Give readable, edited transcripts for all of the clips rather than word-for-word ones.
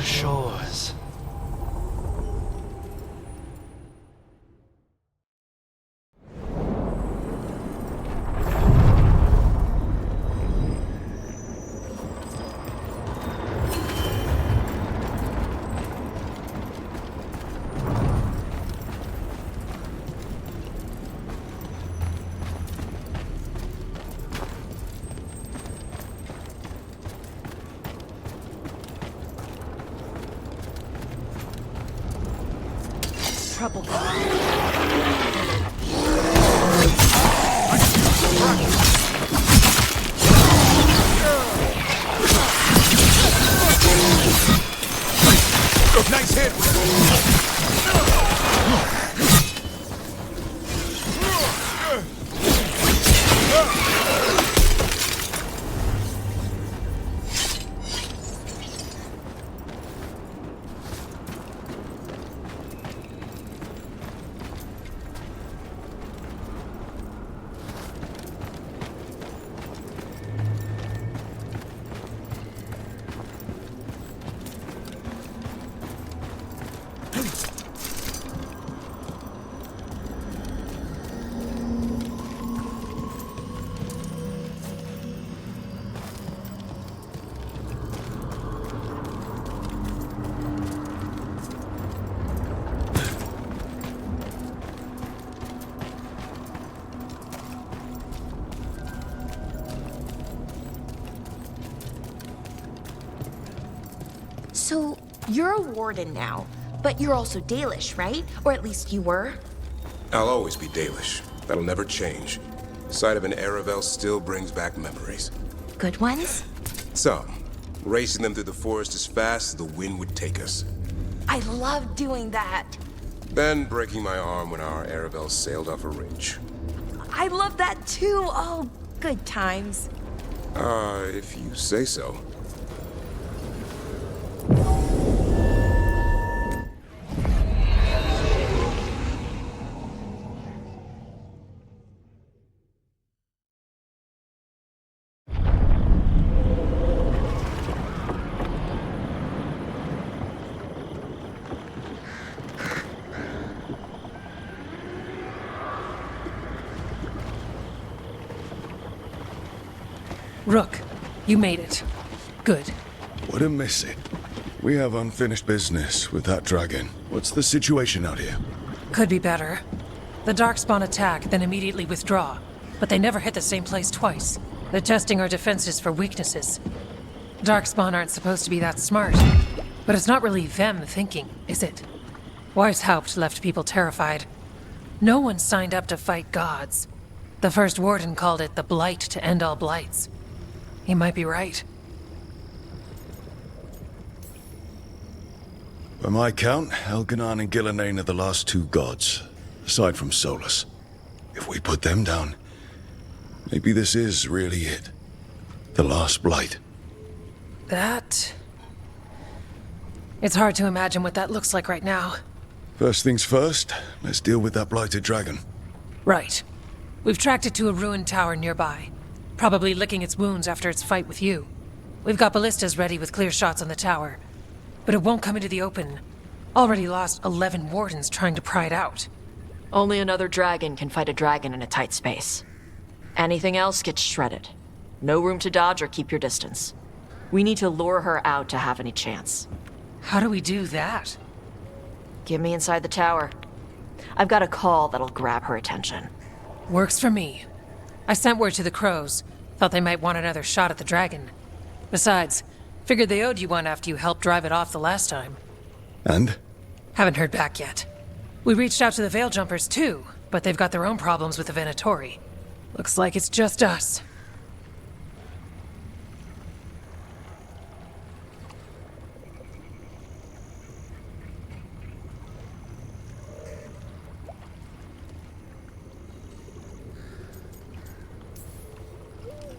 shores. Trouble. Nice hit! So, you're a warden now, but you're also Dalish, right? Or at least you were? I'll always be Dalish. That'll never change. Sight of an Aravel still brings back memories. Good ones? Some. Racing them through the forest as fast as the wind would take us. I love doing that. Then breaking my arm when our Aravel sailed off a ridge. I love that too. Oh, good times. If you say so. Rook, you made it. Good. Wouldn't miss it. We have unfinished business with that dragon. What's the situation out here? Could be better. The Darkspawn attack, then immediately withdraw. But they never hit the same place twice. They're testing our defenses for weaknesses. Darkspawn aren't supposed to be that smart. But it's not really them thinking, is it? Weishaupt left people terrified. No one signed up to fight gods. The first warden called it the blight to end all blights. He might be right. By my count, Elganon and Gillenane are the last two gods, aside from Solus. If we put them down, maybe this is really it. The last blight. That... It's hard to imagine what that looks like right now. First things first, let's deal with that blighted dragon. Right. We've tracked it to a ruined tower nearby. Probably licking its wounds after its fight with you. We've got ballistas ready with clear shots on the tower. But it won't come into the open. Already lost 11 wardens trying to pry it out. Only another dragon can fight a dragon in a tight space. Anything else gets shredded. No room to dodge or keep your distance. We need to lure her out to have any chance. How do we do that? Get me inside the tower. I've got a call that'll grab her attention. Works for me. I sent word to the crows. Thought they might want another shot at the dragon. Besides, figured they owed you one after you helped drive it off the last time. And? Haven't heard back yet. We reached out to the Veil Jumpers too, but they've got their own problems with the Venatori. Looks like it's just us.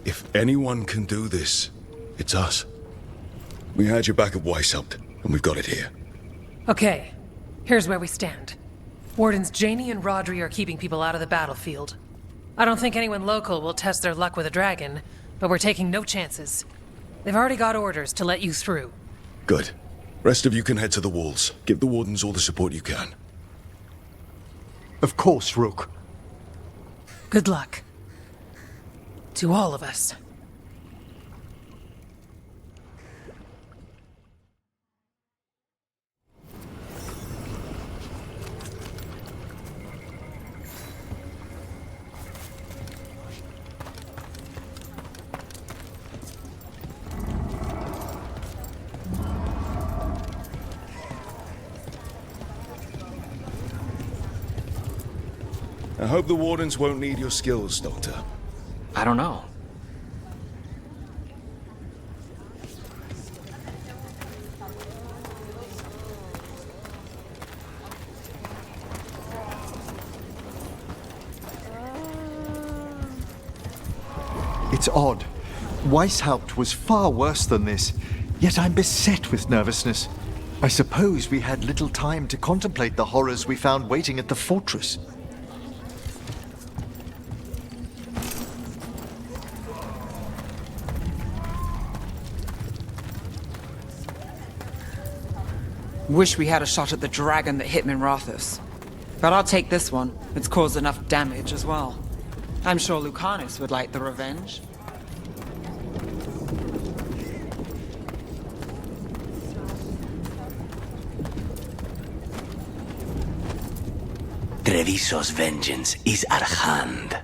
If anyone can do this, it's us. We had your back at Weishaupt, and we've got it here. Okay, here's where we stand. Wardens Janey and Rodri are keeping people out of the battlefield. I don't think anyone local will test their luck with a dragon, but we're taking no chances. They've already got orders to let you through. Good. Rest of you can head to the walls. Give the wardens all the support you can. Of course, Rook. Good luck. To all of us. I hope the wardens won't need your skills, Doctor. I don't know. It's odd. Weishaupt was far worse than this, yet I'm beset with nervousness. I suppose we had little time to contemplate the horrors we found waiting at the fortress. Wish we had a shot at the dragon that hit Minrathous. But I'll take this one. It's caused enough damage as well. I'm sure Lucanus would like the revenge. Treviso's vengeance is at hand.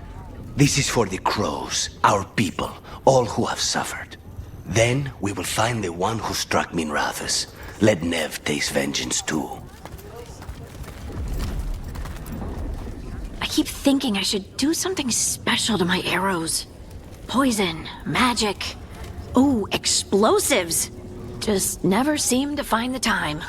This is for the crows, our people, all who have suffered. Then we will find the one who struck Minrathous. Let Nev taste vengeance too. I keep thinking I should do something special to my arrows. Poison, magic, ooh, explosives. Just never seem to find the time.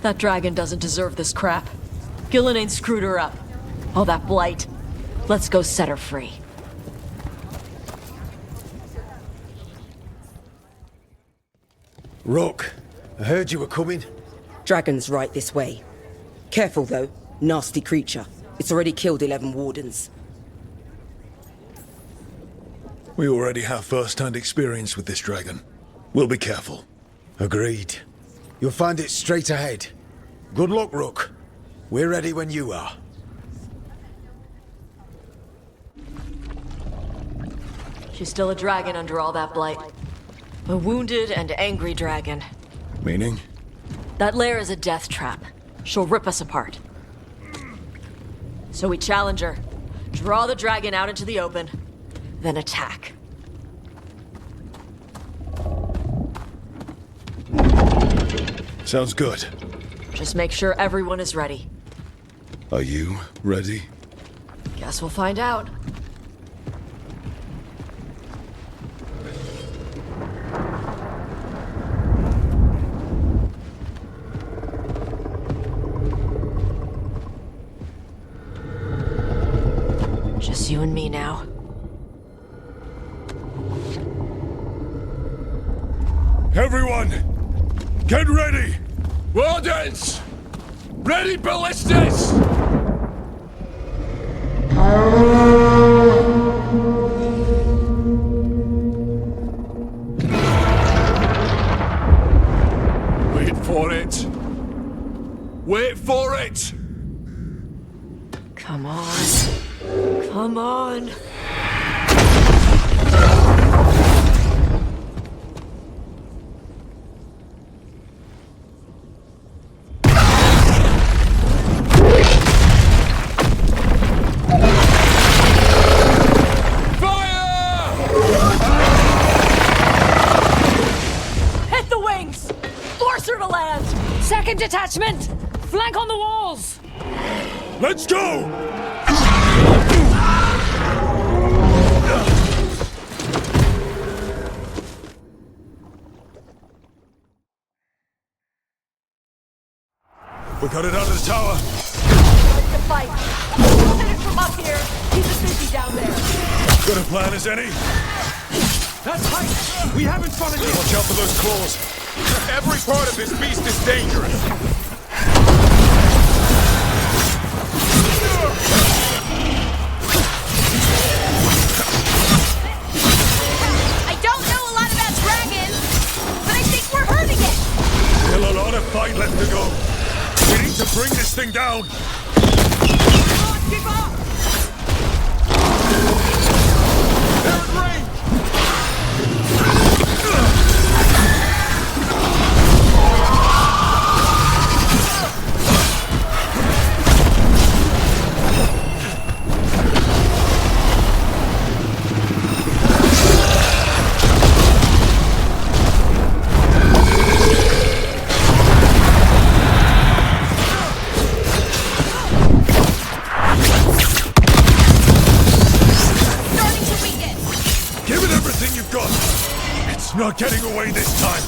That dragon doesn't deserve this crap. Gillenane screwed her up. All that blight. Let's go set her free. Rook, I heard you were coming. Dragon's right this way. Careful though, nasty creature. It's already killed 11 wardens. We already have first-hand experience with this dragon. We'll be careful. Agreed. You'll find it straight ahead. Good luck, Rook. We're ready when you are. She's still a dragon under all that blight. A wounded and angry dragon. Meaning? That lair is a death trap. She'll rip us apart. So we challenge her, draw the dragon out into the open, then attack. Sounds good. Just make sure everyone is ready. Are you ready? Guess we'll find out. Just you and me now. Everyone! Get ready! Wardens! Ready ballistas! Wait for it! Wait for it! Come on. Come on. Hit the wings! Force her to land! Second detachment! Flank on the walls! Let's go! We got it out of the tower. Ready to fight. We'll hit it from up here. Keep it busy down there. Got a plan as any? That's tight! We haven't fought it yet! Watch out for those claws. Every part of this beast is dangerous. I don't know a lot about dragons, but I think we're hurting it. Still a lot of fight left to go. We need to bring this thing down. Come on, keep up! They're in range! Starting to weaken. Give it everything you've got. It's not getting away this time.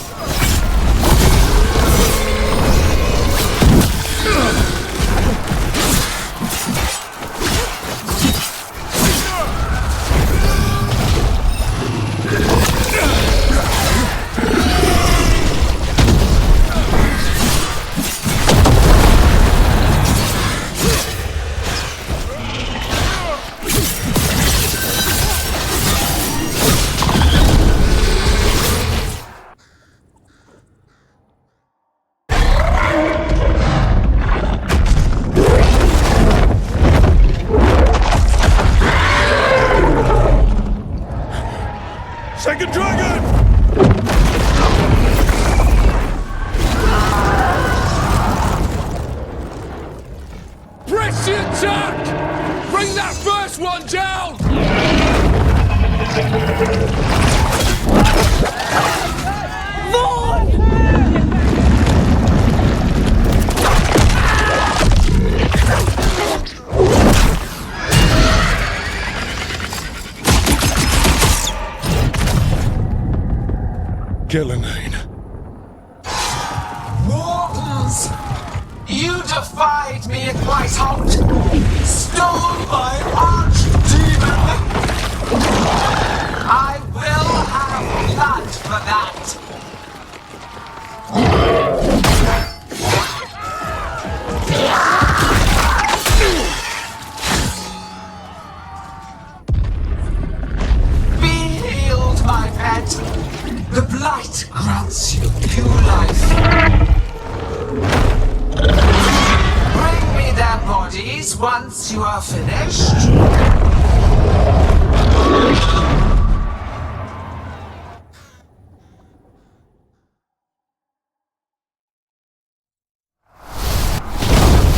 Second dragon! Press the attack! Bring that first one down! Gillenane. Mortals! You defied me at Whitehout! Stole my archdemon! I will have blood for that! Be healed, my pet! The blight grants you new life. Bring me their bodies once you are finished.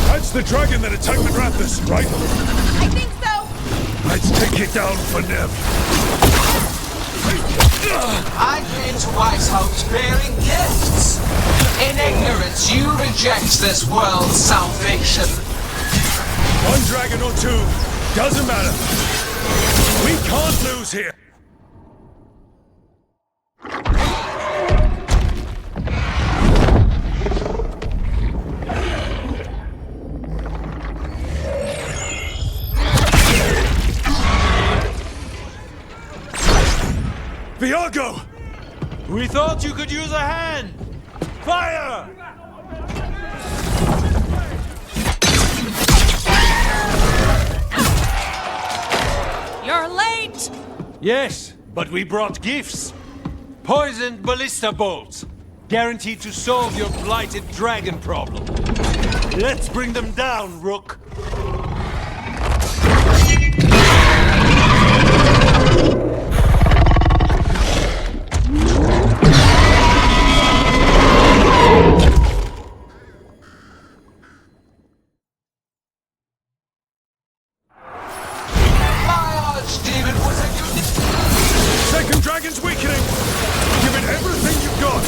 That's the dragon that attacked Minrathous, right? I think so. Let's take it down for Nev. I came to Whitehout bearing gifts. In ignorance, you reject this world's salvation. One dragon or two, doesn't matter. We can't lose here. Viago! We thought you could use a hand! Fire! You're late! Yes, but we brought gifts. Poisoned ballista bolts. Guaranteed to solve your blighted dragon problem. Let's bring them down, Rook. Second dragon's weakening! Give it everything you've got!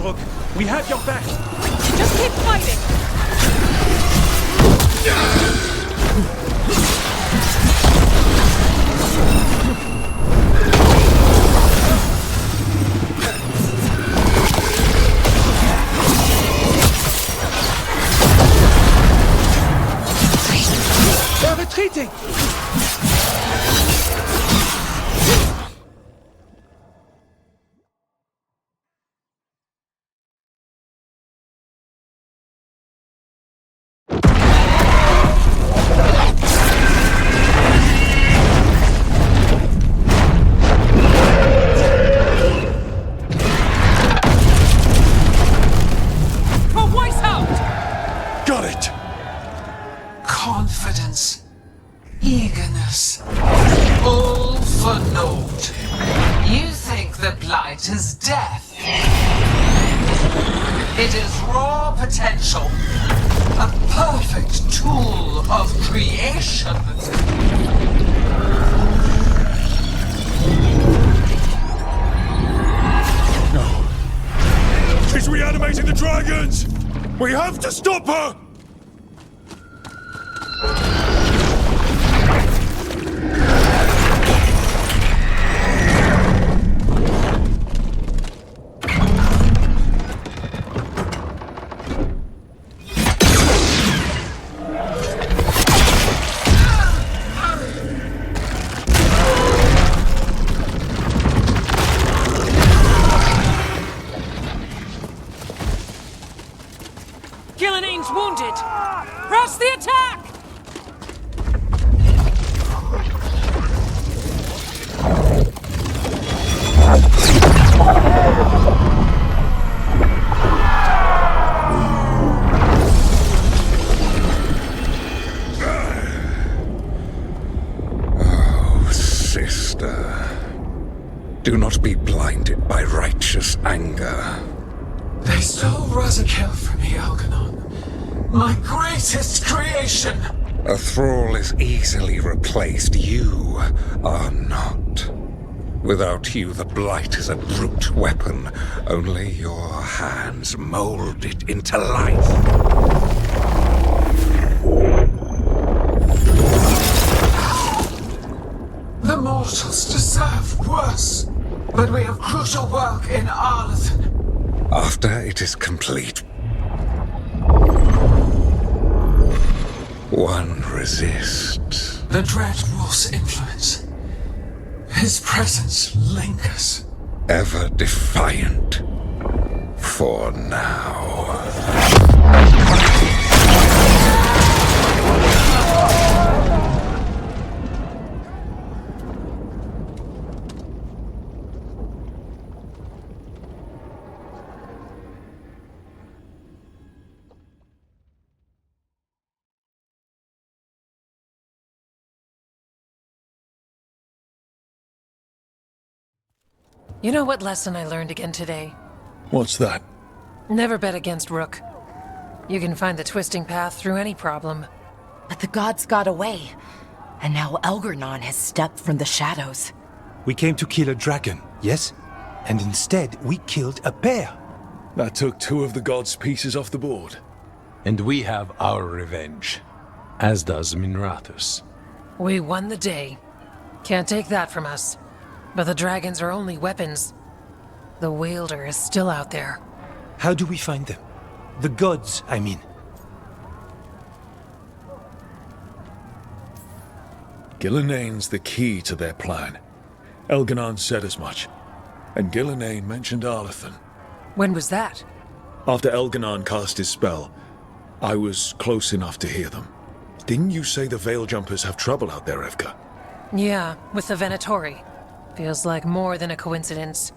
Rook. We have your back. Just keep fighting! They're retreating! Got it! Confidence, eagerness, all for naught. You think the blight is death. It is raw potential, a perfect tool of creation. No. She's reanimating the dragons! We have to stop her! Gillinane's wounded! Press the attack! Oh, sister. Do not be blinded by righteous anger. They stole Razakil from me, Algernon. My greatest creation! A thrall is easily replaced. You are not. Without you, the Blight is a brute weapon. Only your hands mold it into life. The mortals deserve worse. But we have crucial work in Arlathan. After it is complete, one resists. The Dread Wolf's influence. His presence lingers. Ever defiant. For now. You know what lesson I learned again today? What's that? Never bet against Rook. You can find the twisting path through any problem. But the gods got away, and now Elgernon has stepped from the shadows. We came to kill a dragon, yes? And instead, we killed a bear. That took 2 of the gods' pieces off the board. And we have our revenge, as does Minrathus. We won the day. Can't take that from us. But the dragons are only weapons. The wielder is still out there. How do we find them? The gods, I mean. Gillinane's the key to their plan. Elgernon said as much. And Gillinane mentioned Arlathan. When was that? After Elgernon cast his spell, I was close enough to hear them. Didn't you say the Veil Jumpers have trouble out there, Evka? Yeah, with the Venatori. Feels like more than a coincidence.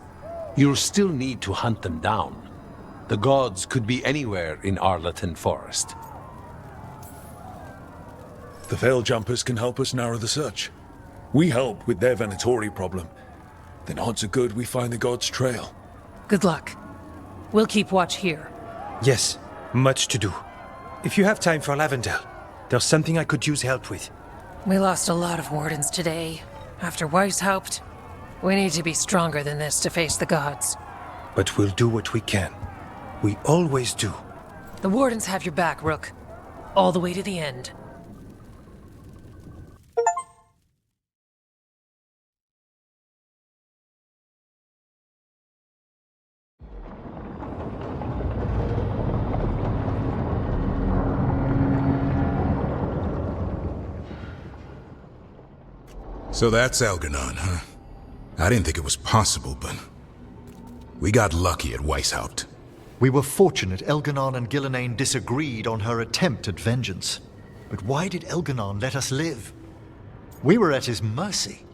You'll still need to hunt them down. The gods could be anywhere in Arlathan Forest. The Veil Jumpers can help us narrow the search. We help with their Venatori problem. Then odds are good we find the gods' trail. Good luck. We'll keep watch here. Yes, much to do. If you have time for Lavendel, there's something I could use help with. We lost a lot of wardens today. After Weishaupt, we need to be stronger than this to face the gods. But we'll do what we can. We always do. The Wardens have your back, Rook. All the way to the end. So that's Algernon, huh? I didn't think it was possible, but we got lucky at Weishaupt. We were fortunate Elganon and Gillenane disagreed on her attempt at vengeance. But why did Elganon let us live? We were at his mercy.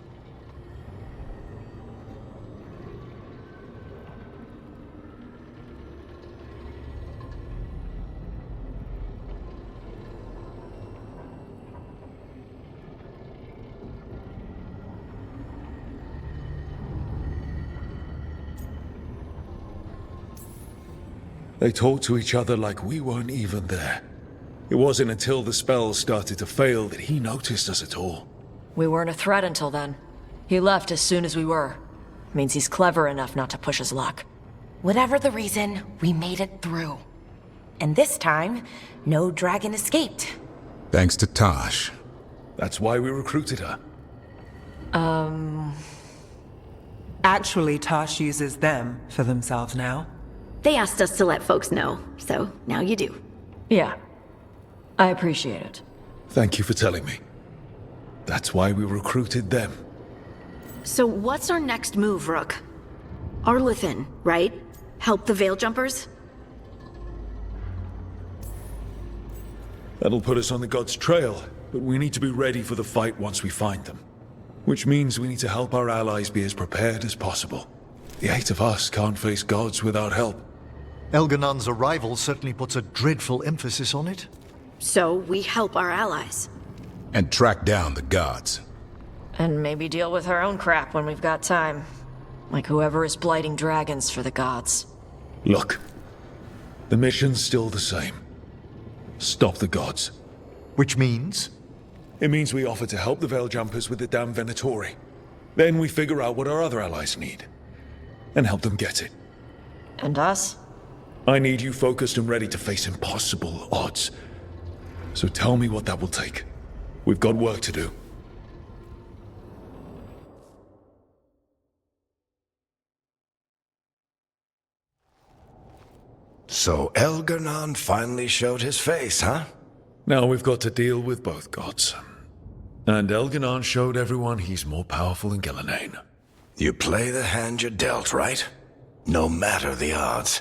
They talked to each other like we weren't even there. It wasn't until the spells started to fail that he noticed us at all. We weren't a threat until then. He left as soon as we were. Means he's clever enough not to push his luck. Whatever the reason, we made it through. And this time, no dragon escaped. Thanks to Tosh. That's why we recruited her. Actually, Tosh uses them for themselves now. They asked us to let folks know, so now you do. Yeah. I appreciate it. Thank you for telling me. That's why we recruited them. So what's our next move, Rook? Arlithin, right? Help the Veil Jumpers? That'll put us on the gods' trail, but we need to be ready for the fight once we find them. Which means we need to help our allies be as prepared as possible. The 8 of us can't face gods without help. Elganon's arrival certainly puts a dreadful emphasis on it. So we help our allies. And track down the gods. And maybe deal with our own crap when we've got time. Like whoever is blighting dragons for the gods. Look, the mission's still the same. Stop the gods. Which means? It means we offer to help the Veil Jumpers with the damn Venatori. Then we figure out what our other allies need. And help them get it. And us? I need you focused and ready to face impossible odds. So tell me what that will take. We've got work to do. So Elgarnon finally showed his face, huh? Now we've got to deal with both gods. And Elgarnon showed everyone he's more powerful than Gillenane. You play the hand you're dealt, right? No matter the odds.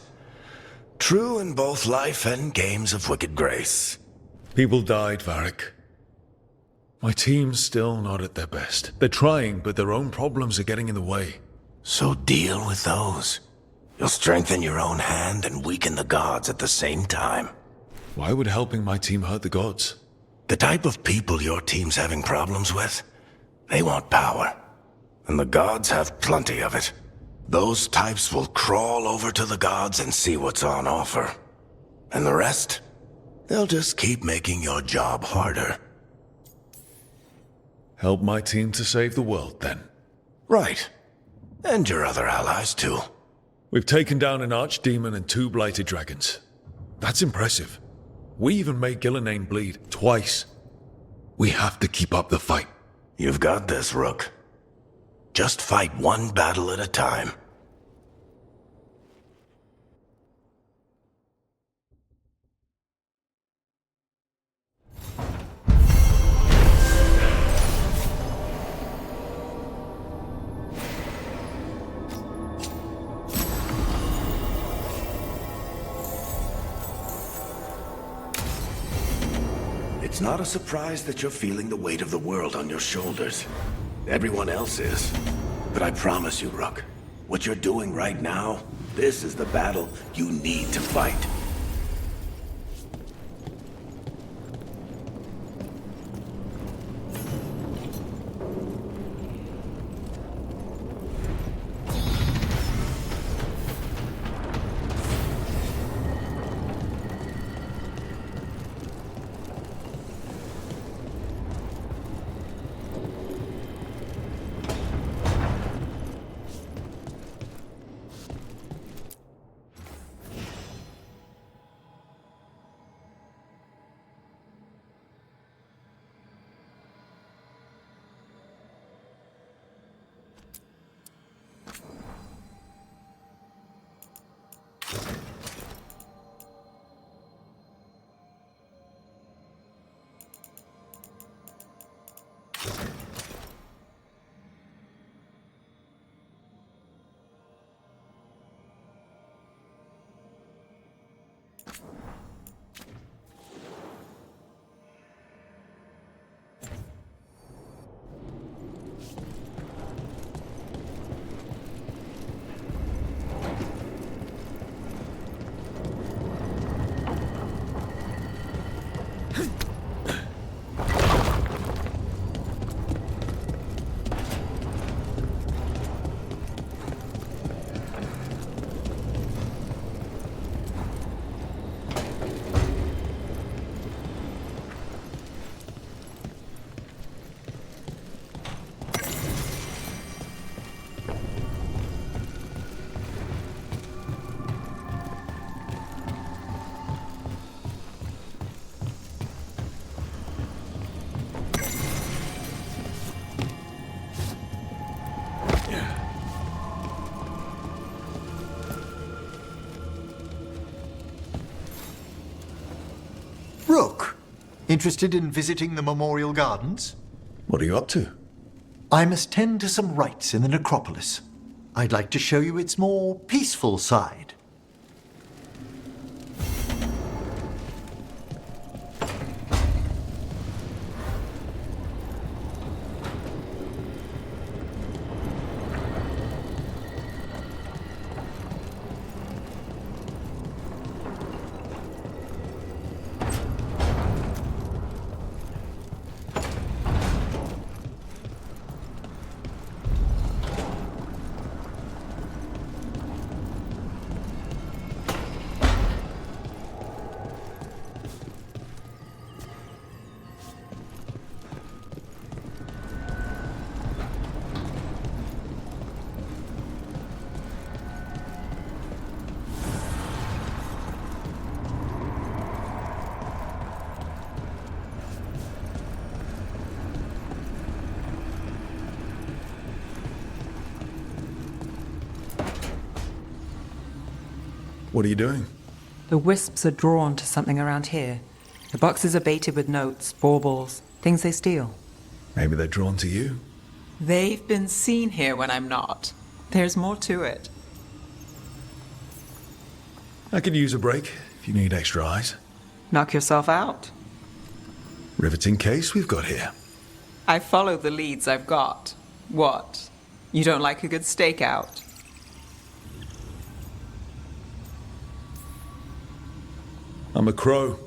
True in both life and games of wicked grace. People died, Varric. My team's still not at their best. They're trying, but their own problems are getting in the way. So deal with those. You'll strengthen your own hand and weaken the gods at the same time. Why would helping my team hurt the gods? The type of people your team's having problems with, they want power. And the gods have plenty of it. Those types will crawl over to the gods and see what's on offer. And the rest? They'll just keep making your job harder. Help my team to save the world, then. Right. And your other allies, too. We've taken down an archdemon and 2 blighted dragons. That's impressive. We even made Gillenane bleed twice. We have to keep up the fight. You've got this, Rook. Just fight one battle at a time. It's not a surprise that you're feeling the weight of the world on your shoulders. Everyone else is. But I promise you, Rook, what you're doing right now, this is the battle you need to fight. Interested in visiting the Memorial Gardens? What are you up to? I must tend to some rites in the necropolis. I'd like to show you its more peaceful side. What are you doing? The wisps are drawn to something around here. The boxes are baited with notes, baubles, things they steal. Maybe they're drawn to you. They've been seen here when I'm not. There's more to it. I could use a break if you need extra eyes. Knock yourself out. Riveting case we've got here. I follow the leads I've got. What? You don't like a good stakeout? I'm a crow.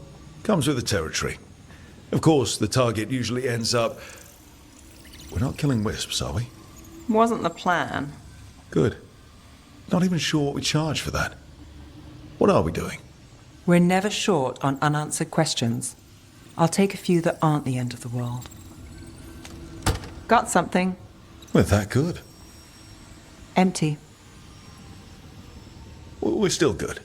Comes with the territory. Of course, the target usually ends up... We're not killing wisps, are we? Wasn't the plan. Good. Not even sure what we charge for that. What are we doing? We're never short on unanswered questions. I'll take a few that aren't the end of the world. Got something. We're that good. Empty. We're still good.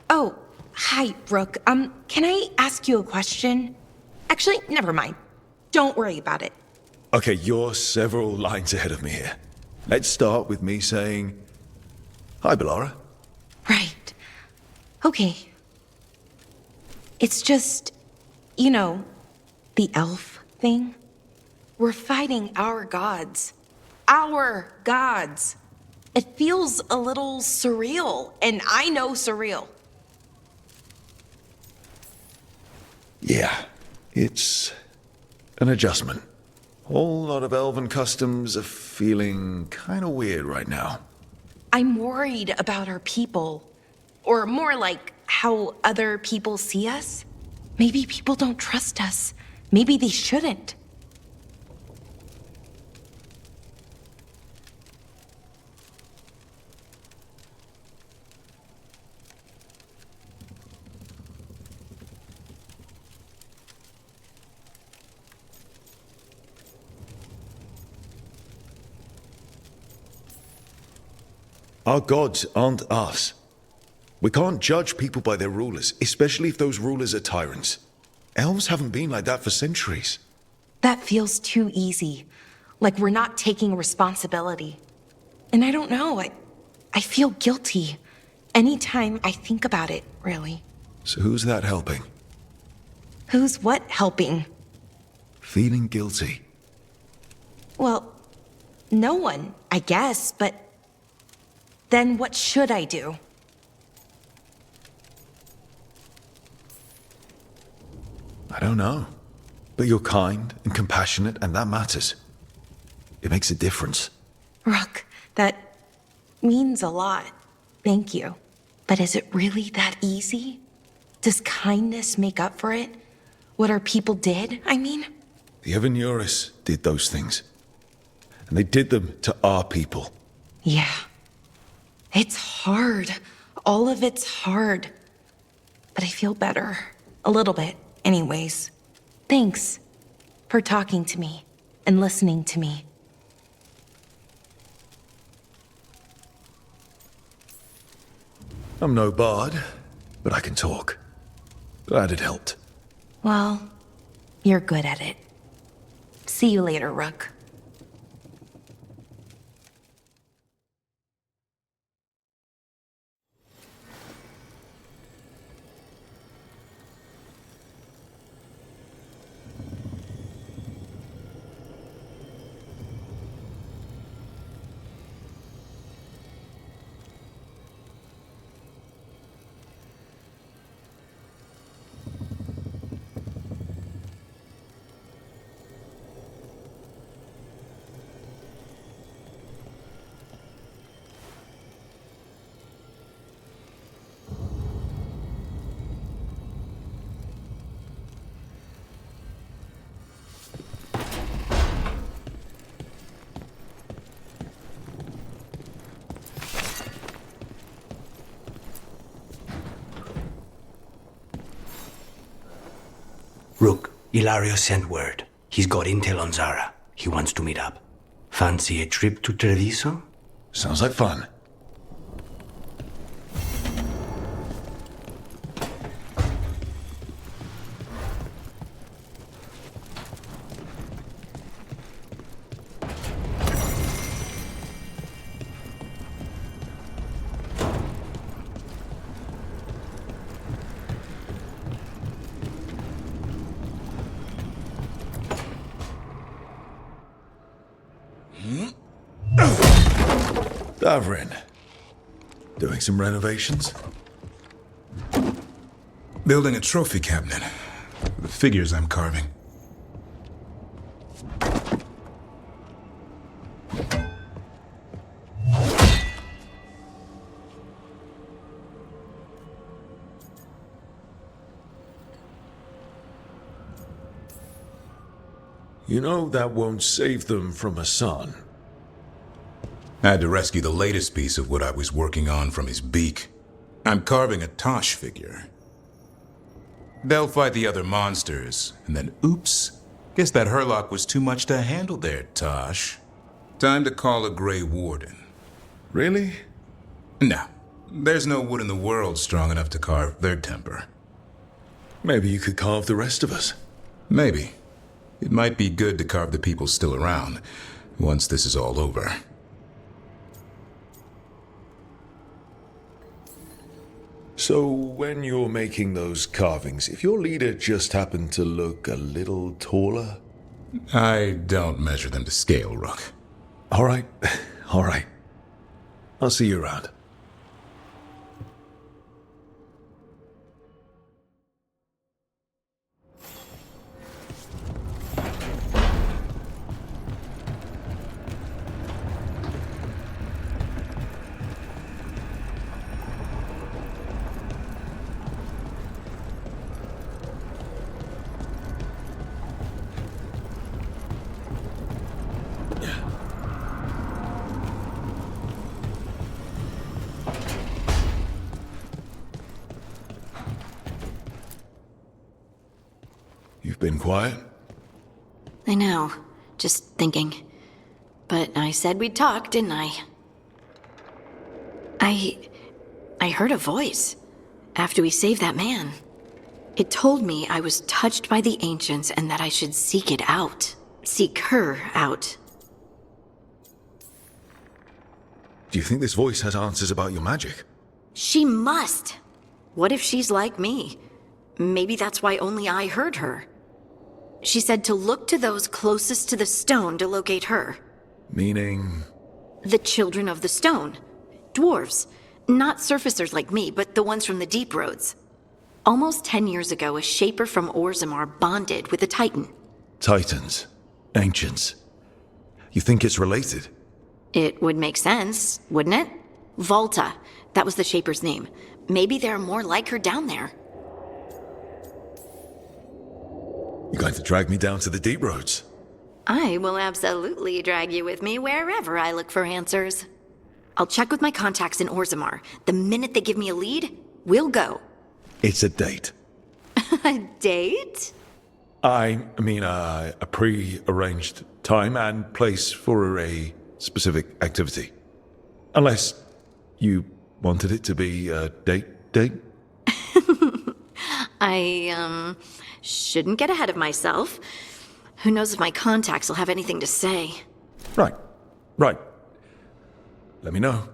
Oh, hi, Brooke. Can I ask you a question? Actually, never mind. Don't worry about it. Okay, you're several lines ahead of me here. Let's start with me saying, hi, Bellara. Right. Okay. It's just, you know, the elf thing. We're fighting our gods. Our gods. It feels a little surreal, and I know surreal. Yeah, it's an adjustment. Whole lot of elven customs are feeling kind of weird right now. I'm worried about our people. Or more like how other people see us. Maybe people don't trust us. Maybe they shouldn't. Our gods aren't us. We can't judge people by their rulers, especially if those rulers are tyrants. Elves haven't been like that for centuries. That feels too easy. Like we're not taking responsibility. And I don't know, I feel guilty. Anytime I think about it, really. So who's that helping? Who's what helping? Feeling guilty. Well, no one, I guess, but then what should I do? I don't know. But you're kind and compassionate, and that matters. It makes a difference. Rook, that means a lot. Thank you. But is it really that easy? Does kindness make up for it? What our people did, I mean? The Evanuris did those things. And they did them to our people. Yeah. It's hard. All of it's hard. But I feel better. A little bit, anyways. Thanks for talking to me. and listening to me. I'm no bard, but I can talk. Glad it helped. Well, you're good at it. See you later, Rook. Rook, Ilario sent word. He's got intel on Zara. He wants to meet up. Fancy a trip to Treviso? Sounds like fun. Davrin. Doing some renovations? Building a trophy cabinet. The figures I'm carving. You know that won't save them from a son. I had to rescue the latest piece of what I was working on from his beak. I'm carving a Tosh figure. They'll fight the other monsters, and then oops, guess that Herlock was too much to handle there, Tosh. Time to call a Grey Warden. Really? No. There's no wood in the world strong enough to carve their temper. Maybe you could carve the rest of us. Maybe. It might be good to carve the people still around, once this is all over. So, when you're making those carvings, if your leader just happened to look a little taller? I don't measure them to scale, Rook. All right. All right. I'll see you around. You've been quiet? I know. Just thinking. But I said we'd talk, didn't I? I heard a voice after we saved that man. It told me I was touched by the ancients and that I should seek it out. Seek her out. Do you think this voice has answers about your magic? She must! What if she's like me? Maybe that's why only I heard her. She said to look to those closest to the stone to locate her. Meaning? The children of the stone. Dwarves. Not surfacers like me, but the ones from the deep roads. Almost 10 years ago, a shaper from Orzammar bonded with a titan. Titans. Ancients. You think it's related? It would make sense, wouldn't it? Volta. That was the shaper's name. Maybe there are more like her down there. You're going to drag me down to the deep roads? I will absolutely drag you with me wherever I look for answers. I'll check with my contacts in Orzammar. The minute they give me a lead, we'll go. It's a date. A date? I mean, a pre-arranged time and place for a specific activity. Unless you wanted it to be a date? I, shouldn't get ahead of myself. Who knows if my contacts will have anything to say. Right. Let me know.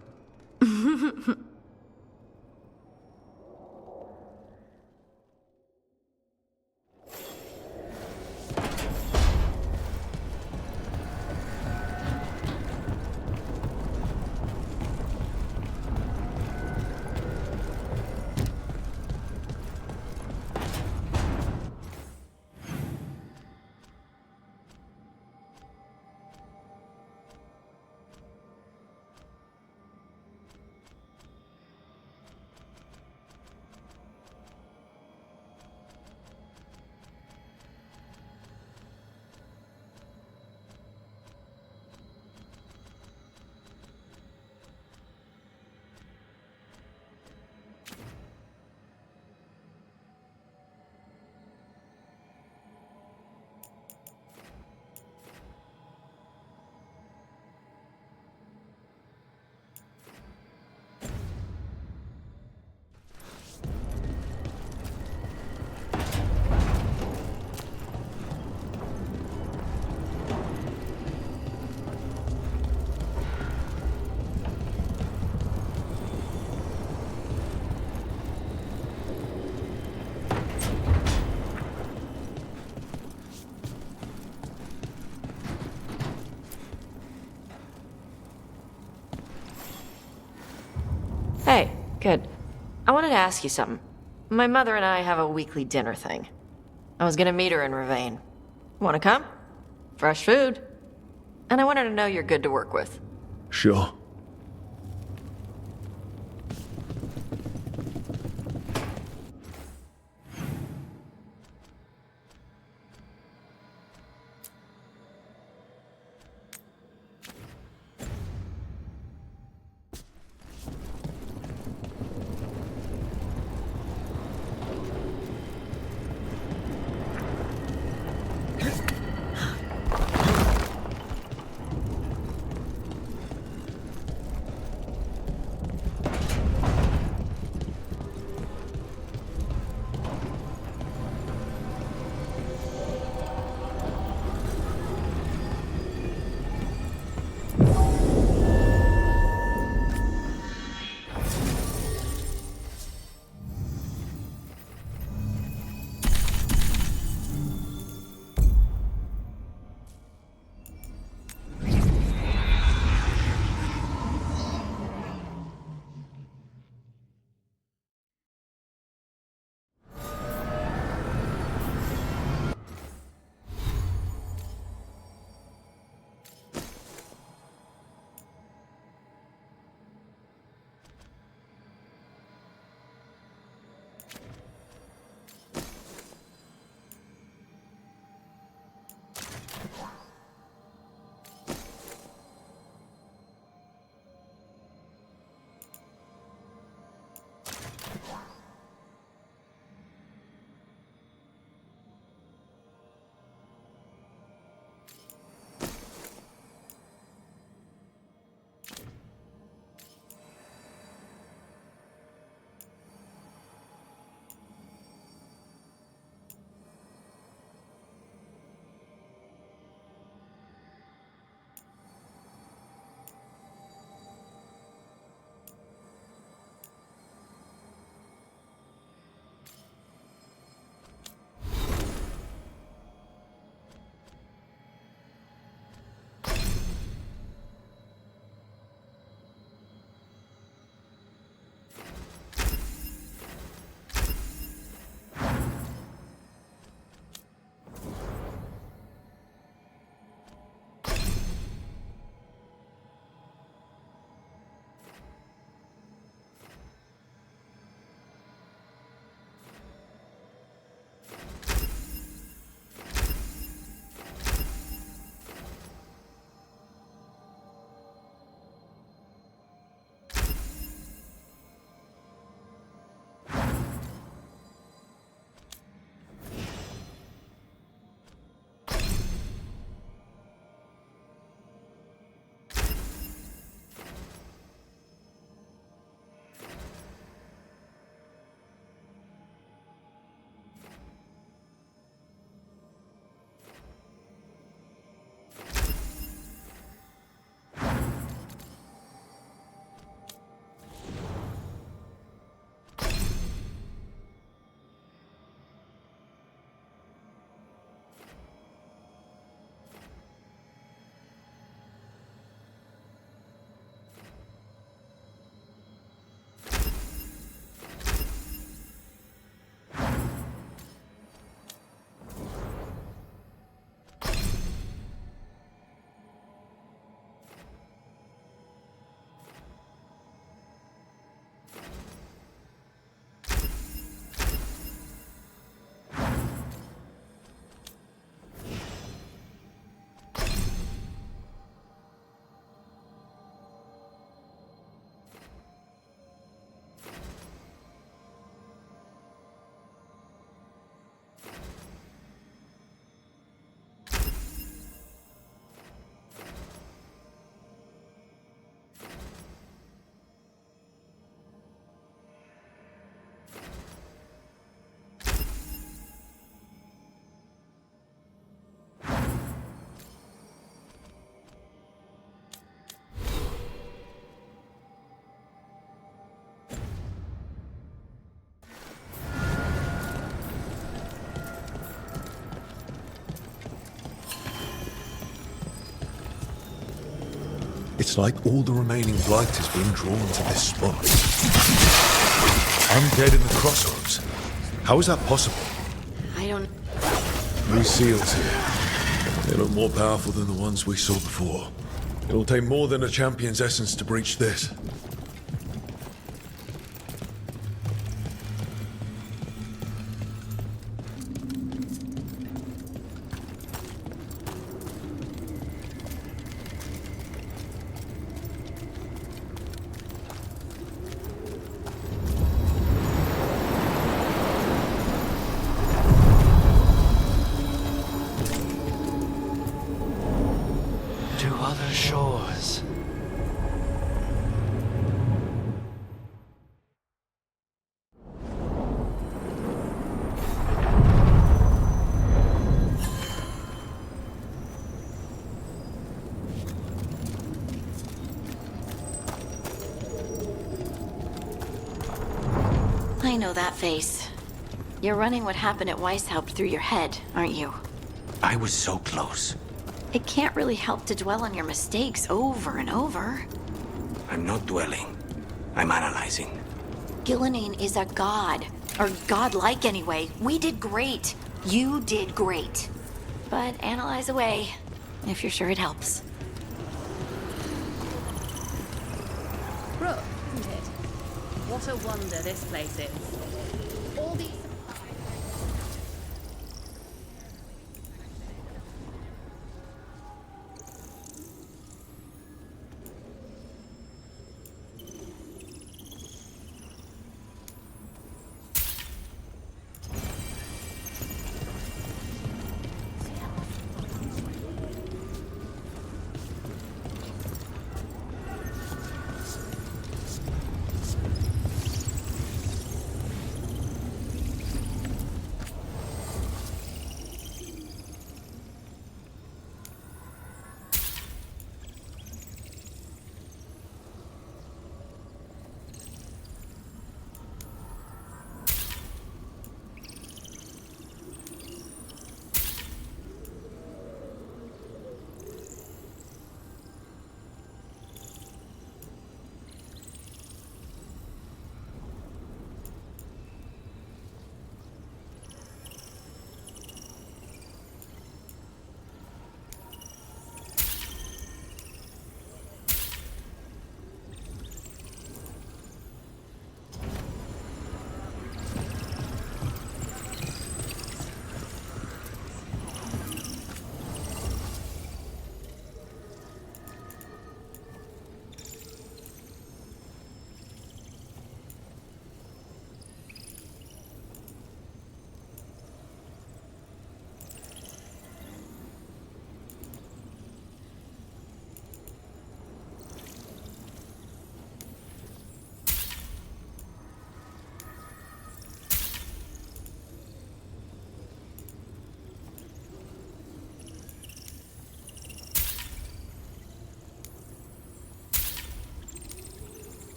Hey, good. I wanted to ask you something. My mother and I have a weekly dinner thing. I was gonna meet her in Ravane. Wanna come? Fresh food. And I wanted to know you're good to work with. Sure. It's like all the remaining blight has been drawn to this spot. Undead in the crossroads. How is that possible? I don't... New seals here. They look more powerful than the ones we saw before. It'll take more than a champion's essence to breach this. To other shores. I know that face. You're running what happened at Weishaupt through your head, aren't you? I was so close. It can't really help to dwell on your mistakes over and over. I'm not dwelling. I'm analyzing. Gillenane is a god. Or godlike anyway. We did great. You did great. But analyze away, if you're sure it helps. Brooke, isn't it? What a wonder this place is. All these...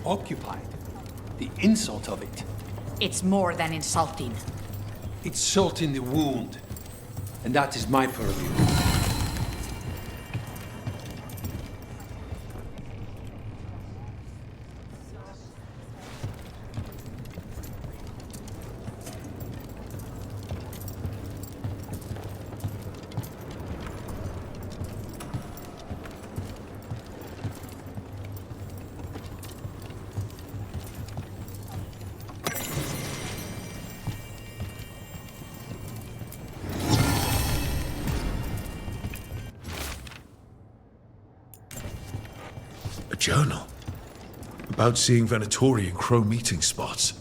occupied. The insult of it. It's more than insulting. It's salt in the wound. And that is my purview. A journal. About seeing Venatori and Crow meeting spots.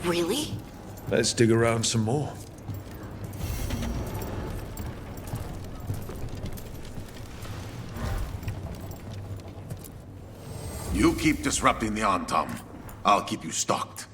Really? Let's dig around some more. You keep disrupting the Antom. I'll keep you stocked.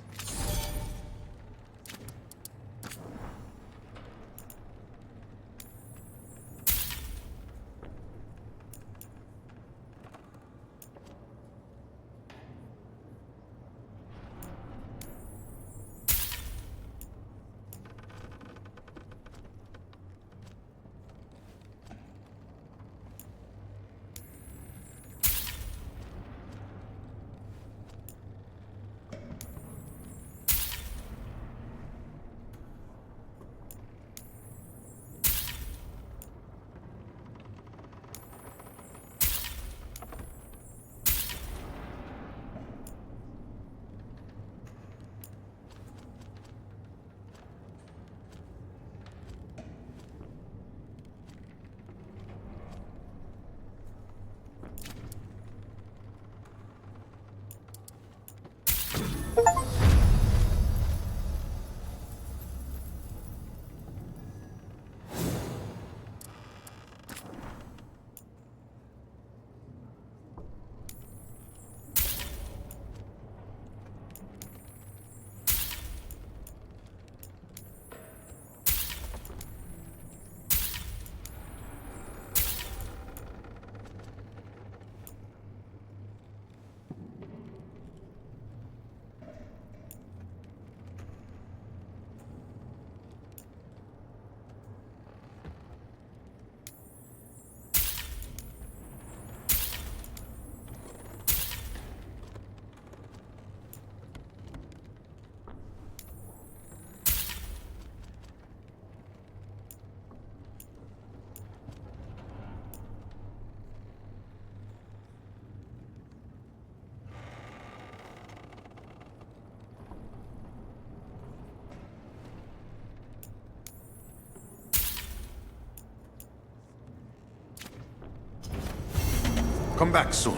Come back soon.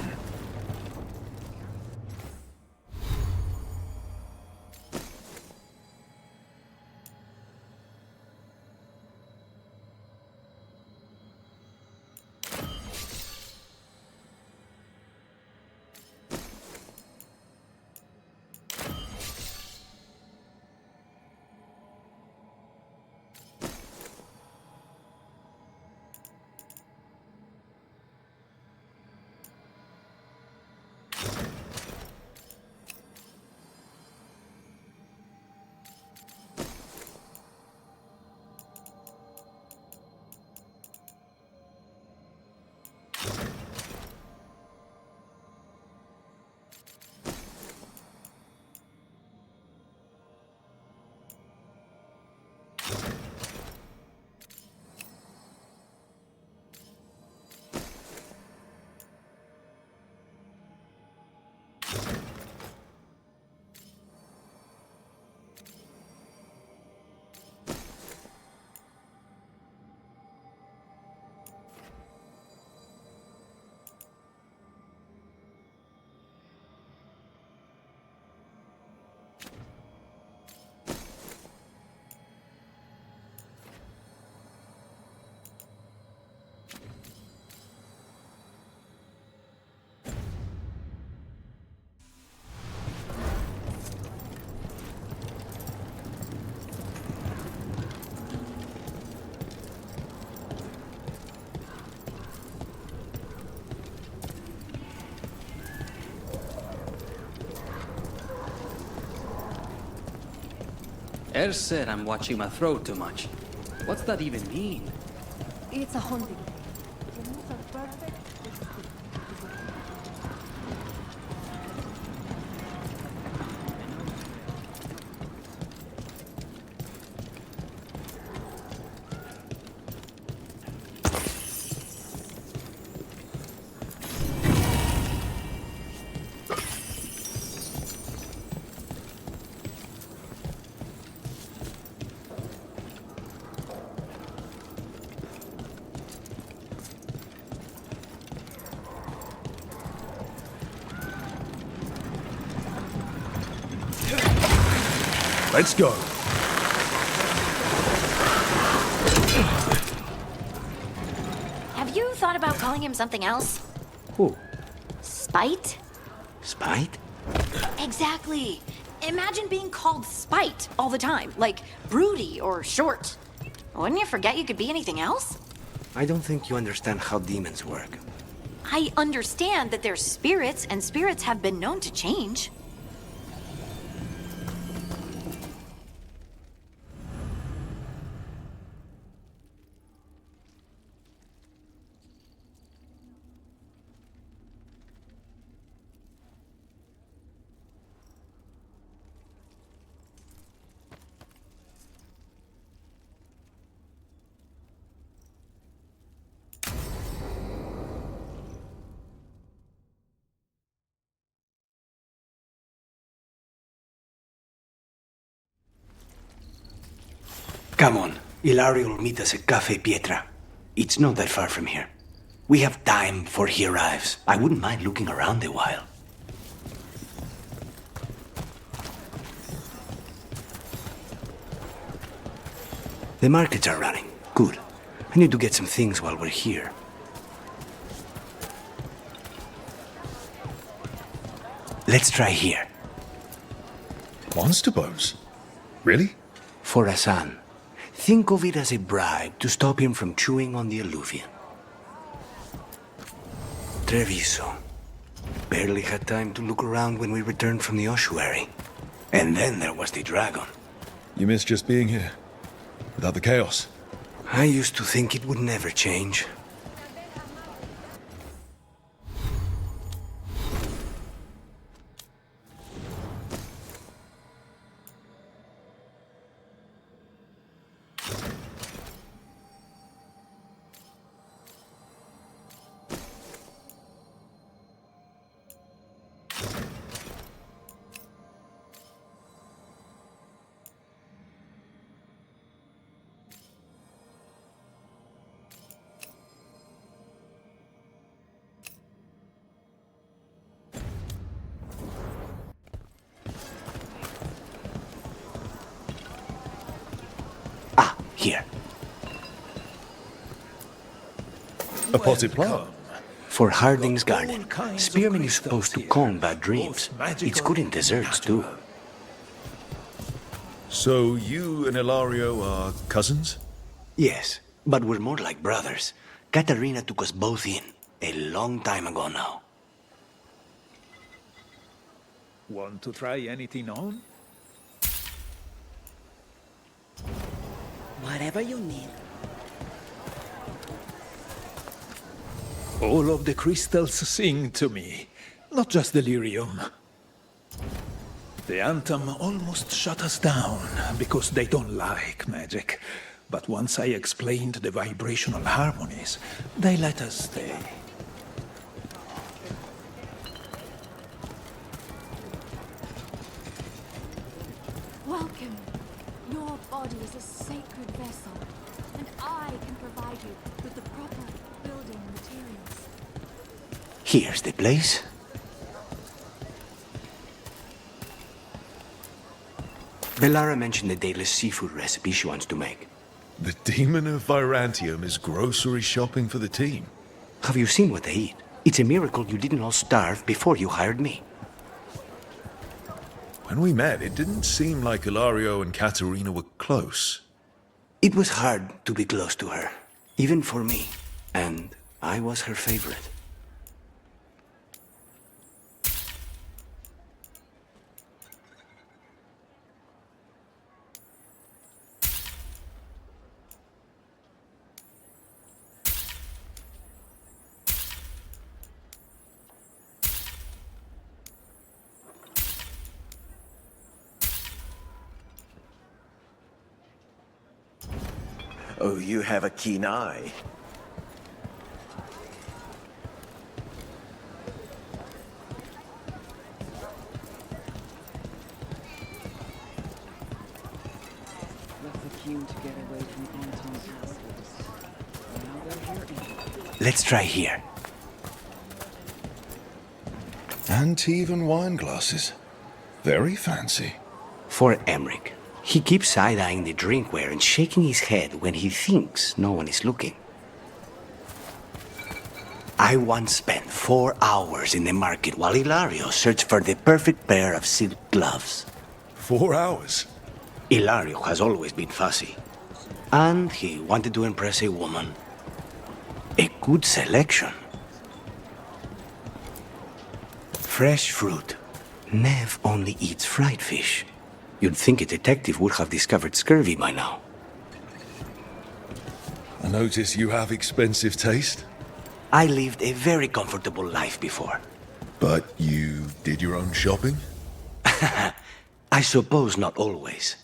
Bear said I'm watching my throat too much. What's that even mean? It's a hunting. Let's go. Have you thought about calling him something else? Who? Spite? Spite? Exactly. Imagine being called Spite all the time, like broody or short. Wouldn't you forget you could be anything else? I don't think you understand how demons work. I understand that they're spirits, and spirits have been known to change. Come on. Ilario will meet us at Cafe Pietra. It's not that far from here. We have time before he arrives. I wouldn't mind looking around a while. The markets are running. Good. I need to get some things while we're here. Let's try here. Monster bones? Really? For Hassan. Think of it as a bribe to stop him from chewing on the alluvium. Treviso. Barely had time to look around when we returned from the ossuary. And then there was the dragon. You miss just being here? Without the chaos? I used to think it would never change. Here. A potted plant? For Harding's garden. Spearmint is supposed to calm bad dreams. It's good in desserts, too. So you and Ilario are cousins? Yes, but we're more like brothers. Katarina took us both in, a long time ago now. Want to try anything on? Whatever you need. All of the crystals sing to me, not just delirium. The Anthem almost shut us down because they don't like magic. But once I explained the vibrational harmonies, they let us stay. Welcome. Your body is a sacred vessel, and I can provide you with the proper building materials. Here's the place. Bellara mentioned the daily seafood recipe she wants to make. The demon of Virantium is grocery shopping for the team. Have you seen what they eat? It's a miracle you didn't all starve before you hired me. When we met, it didn't seem like Ilario and Katerina were close. It was hard to be close to her, even for me. And I was her favorite. Oh, you have a keen eye. Let's try here. And even wine glasses. Very fancy. For Emmerich. He keeps side-eyeing the drinkware and shaking his head when he thinks no one is looking. I once spent 4 hours in the market while Ilario searched for the perfect pair of silk gloves. 4 hours? Ilario has always been fussy. And he wanted to impress a woman. A good selection. Fresh fruit. Nev only eats fried fish. You'd think a detective would have discovered scurvy by now. I notice you have expensive taste. I lived a very comfortable life before. But you did your own shopping? I suppose not always.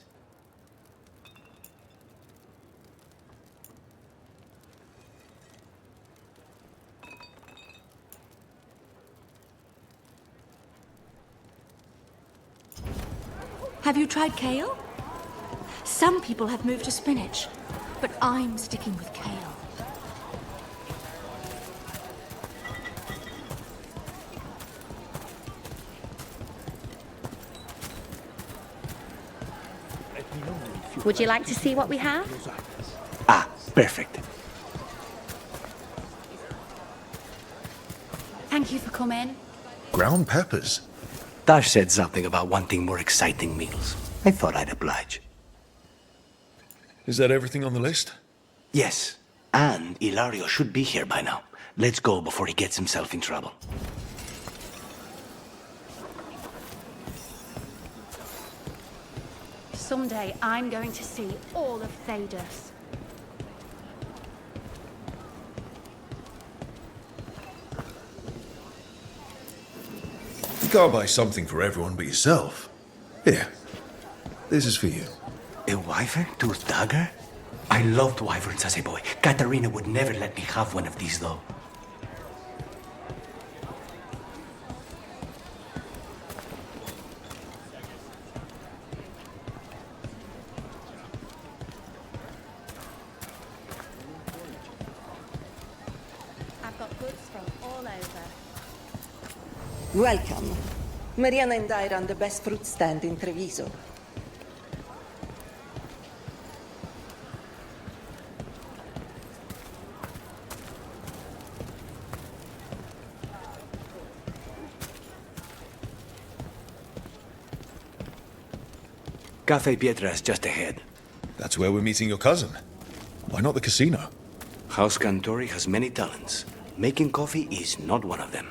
Have you tried kale? Some people have moved to spinach, but I'm sticking with kale. Would you like to see what we have? Ah, perfect. Thank you for coming. Ground peppers? Tash said something about wanting more exciting meals. I thought I'd oblige. Is that everything on the list? Yes, and Ilario should be here by now. Let's go before he gets himself in trouble. Someday I'm going to see all of Thedas. You can't buy something for everyone but yourself. Here, this is for you. A wyvern-toothed dagger? I loved wyverns as a boy. Katarina would never let me have one of these, though. I've got goods from all over. Welcome. Mariana and I run the best fruit stand in Treviso. Cafe Pietra's just ahead. That's where we're meeting your cousin. Why not the casino? House Cantori has many talents. Making coffee is not one of them.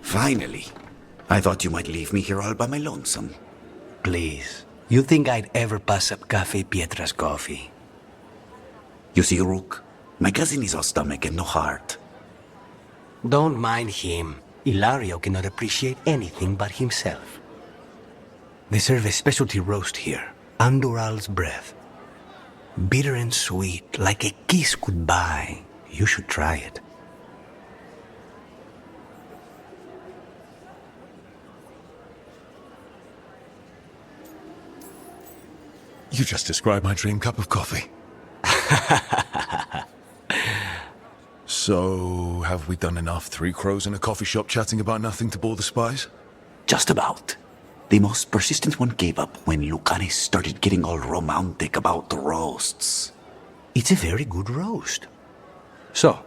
Finally. I thought you might leave me here all by my lonesome. Please. You think I'd ever pass up Cafe Pietra's coffee? You see, Rook, my cousin is all stomach and no heart. Don't mind him. Ilario cannot appreciate anything but himself. They serve a specialty roast here, Andoral's breath. Bitter and sweet, like a kiss goodbye. You should try it. You just described my dream cup of coffee. So, have we done enough Three Crows in a coffee shop chatting about nothing to bore the spies? Just about. The most persistent one gave up when Lucanis started getting all romantic about the roasts. It's a very good roast. So,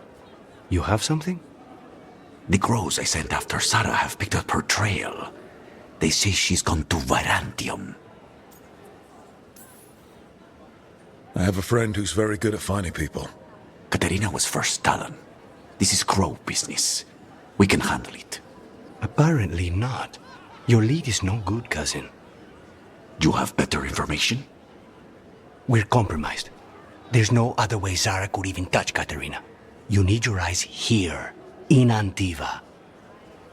you have something? The crows I sent after Sarah have picked up her trail. They say she's gone to Virantium. I have a friend who's very good at finding people. Katerina was first stolen. This is crow business. We can handle it. Apparently not. Your lead is no good, cousin. You have better information? We're compromised. There's no other way Zara could even touch Katerina. You need your eyes here, in Antiva.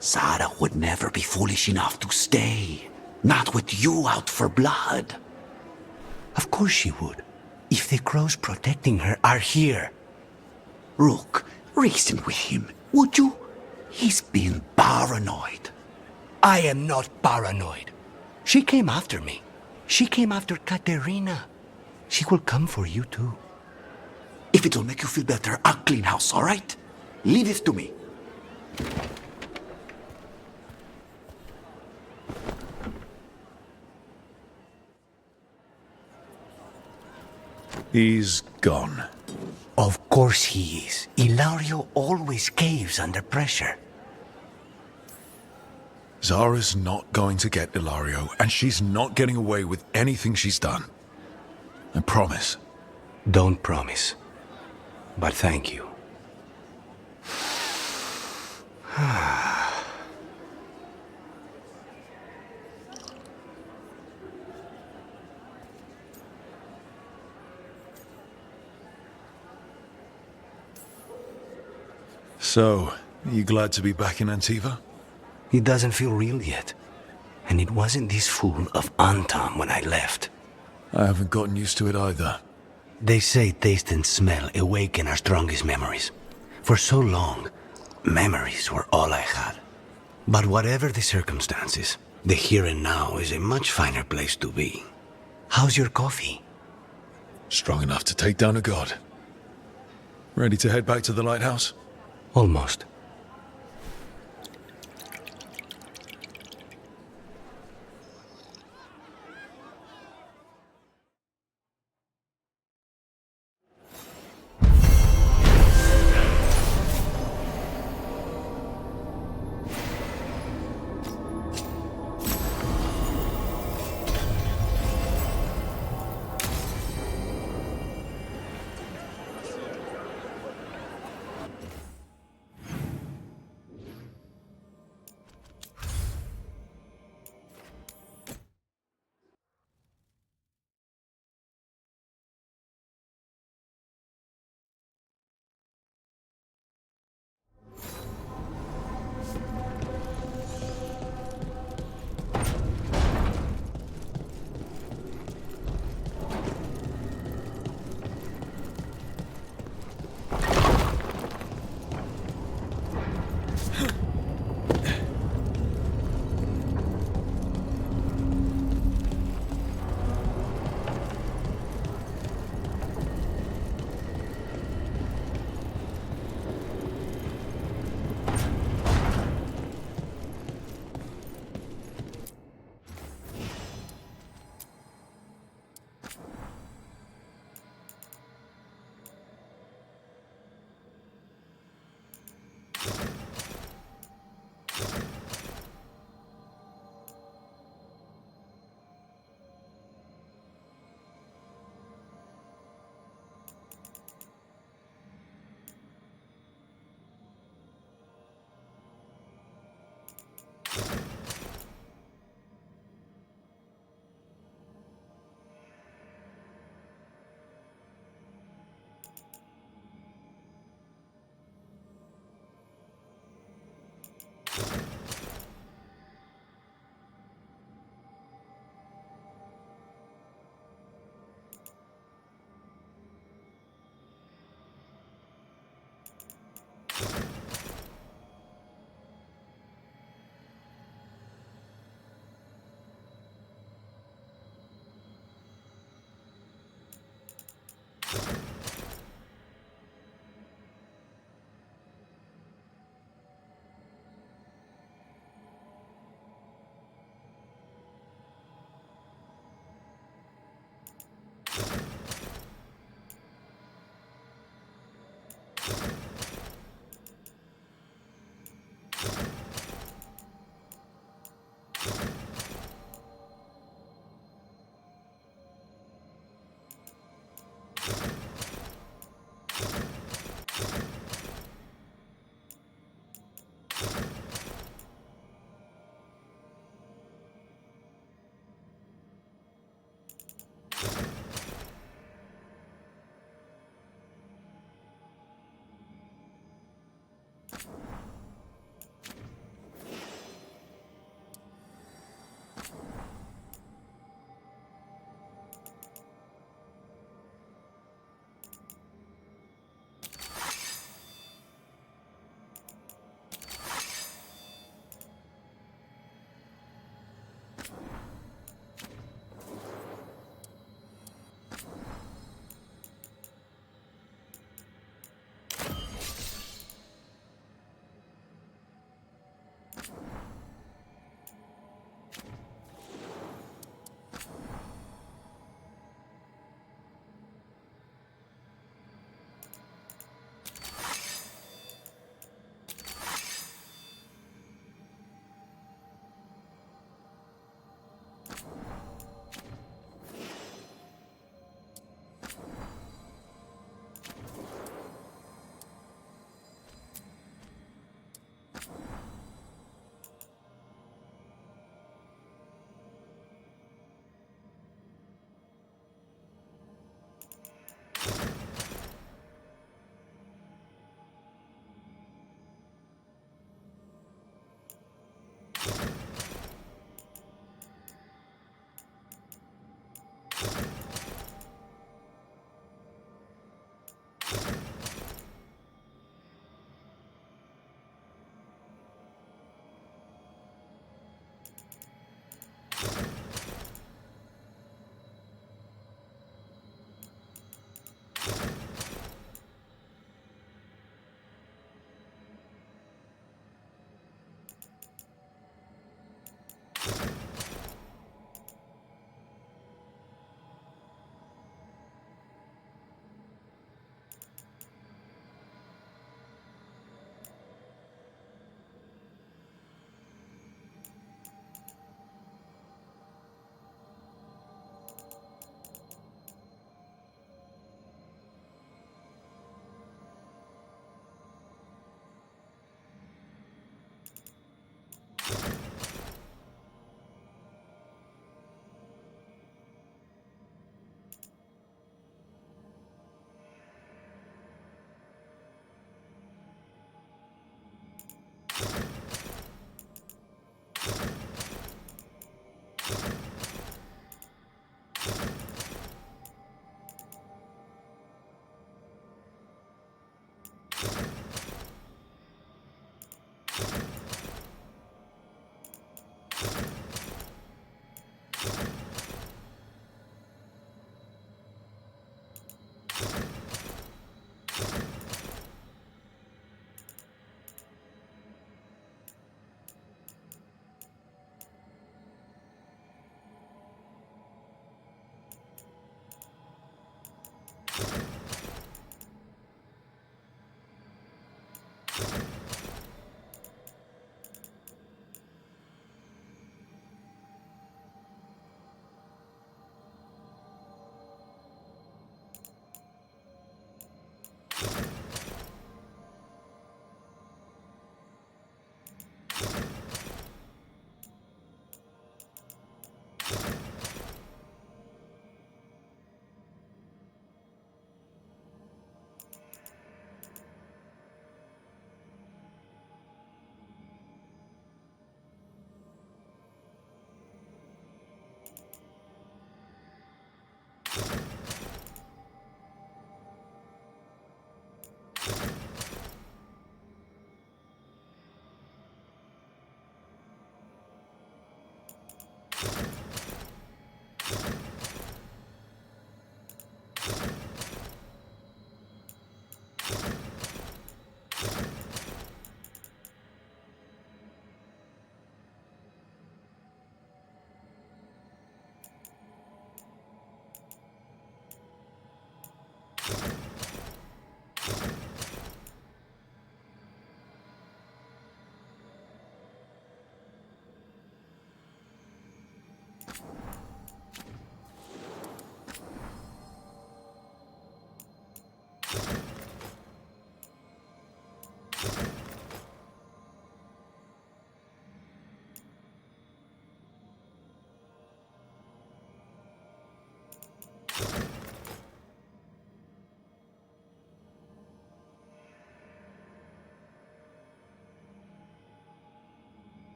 Zara would never be foolish enough to stay. Not with you out for blood. Of course she would. If the crows protecting her are here. Rook, reason with him, would you? He's been paranoid. I am not paranoid. She came after me. She came after Katerina. She will come for you too. If it'll make you feel better, I'll clean house, all right? Leave it to me. He's gone. Of course he is. Ilario always caves under pressure. Zara's not going to get Ilario, and she's not getting away with anything she's done. I promise. Don't promise. But thank you. So, are you glad to be back in Antiva? It doesn't feel real yet. And it wasn't this fool of Anton when I left. I haven't gotten used to it either. They say taste and smell awaken our strongest memories. For so long, memories were all I had. But whatever the circumstances, the here and now is a much finer place to be. How's your coffee? Strong enough to take down a god. Ready to head back to the lighthouse? Almost.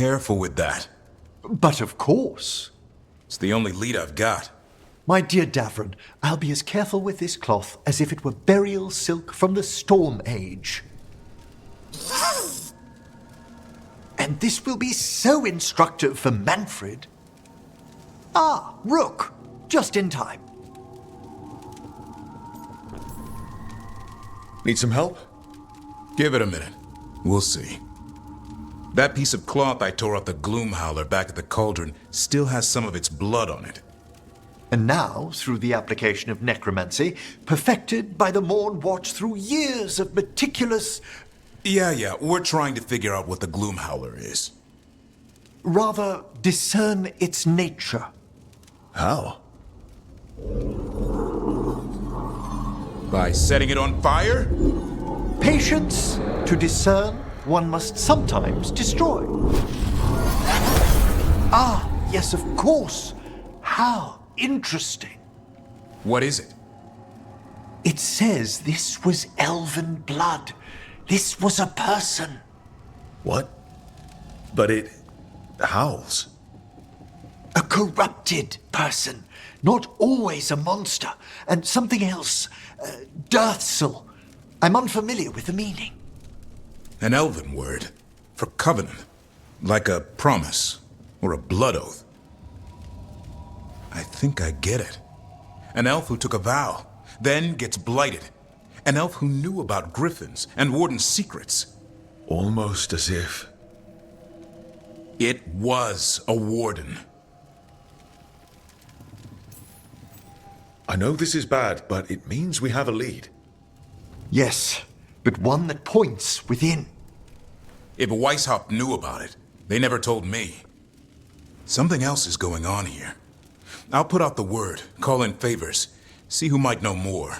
careful with that. But of course. It's the only lead I've got. My dear Davron, I'll be as careful with this cloth as if it were burial silk from the Storm Age. And this will be so instructive for Manfred. Ah, Rook, just in time. Need some help? Give it a minute. We'll see. That piece of cloth I tore off the Gloomhowler back at the cauldron still has some of its blood on it. And now, through the application of necromancy, perfected by the Morn Watch through years of meticulous... Yeah, we're trying to figure out what the Gloomhowler is. Rather, discern its nature. How? By setting it on fire? Patience. To discern, one must sometimes destroy. Ah, yes, of course. How interesting. What is it? It says this was elven blood. This was a person. What? But it howls. A corrupted person. Not always a monster. And something else. Deathsel. I'm unfamiliar with the meaning. An elven word. For covenant. Like a promise. Or a blood oath. I think I get it. An elf who took a vow. Then gets blighted. An elf who knew about griffins and warden's secrets. Almost as if... It was a warden. I know this is bad, but it means we have a lead. Yes, but one that points within. If Weishaupt knew about it, they never told me. Something else is going on here. I'll put out the word, call in favors, see who might know more.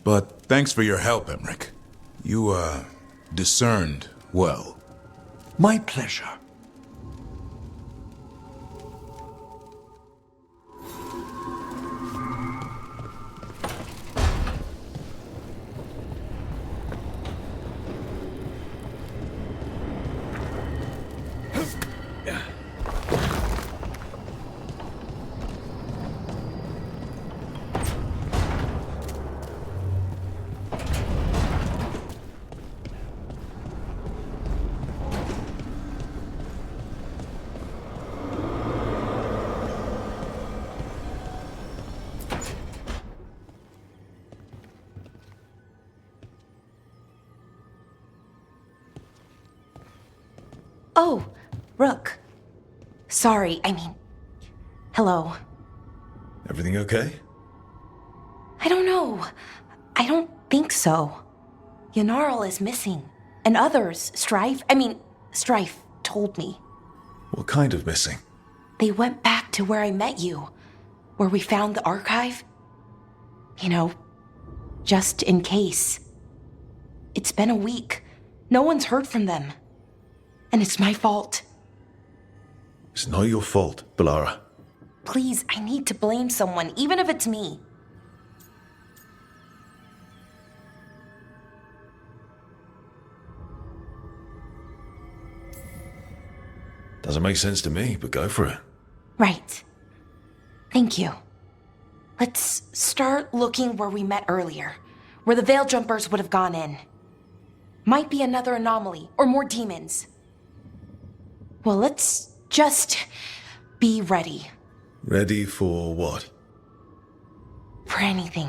But thanks for your help, Emmerich. You, discerned well. My pleasure. Oh, Rook. Sorry, hello. Everything okay? I don't know. I don't think so. Yanarl is missing. And others, Strife told me. What kind of missing? They went back to where I met you. Where we found the archive. Just in case. It's been a week. No one's heard from them. And it's my fault. It's not your fault, Balara. Please, I need to blame someone, even if it's me. Doesn't make sense to me, but go for it. Right. Thank you. Let's start looking where we met earlier, where the Veil Jumpers would have gone in. Might be another anomaly, or more demons. Well, let's just be ready. Ready for what? For anything.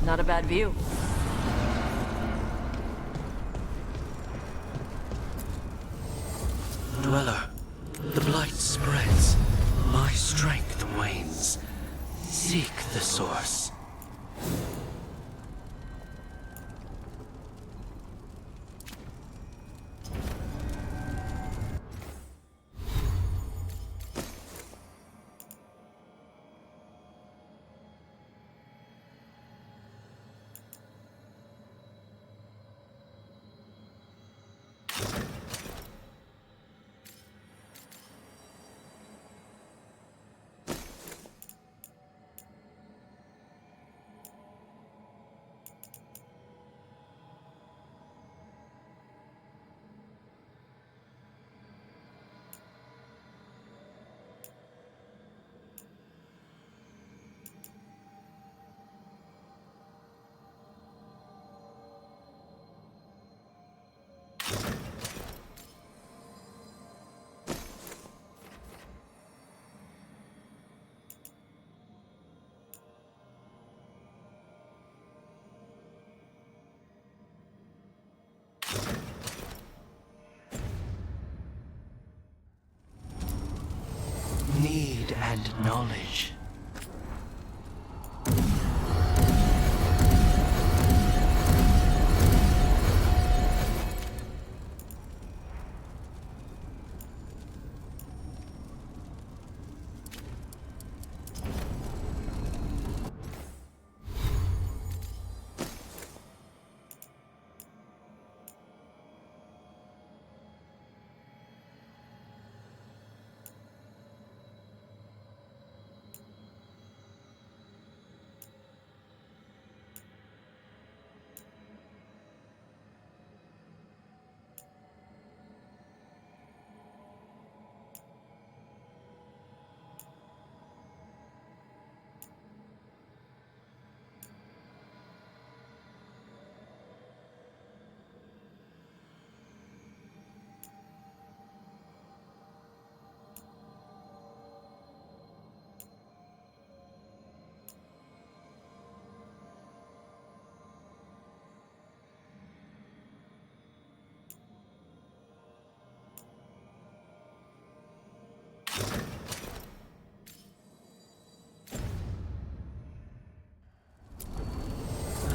Not a bad view. Dweller, the blight spreads. My strength wanes. Seek the source. and knowledge.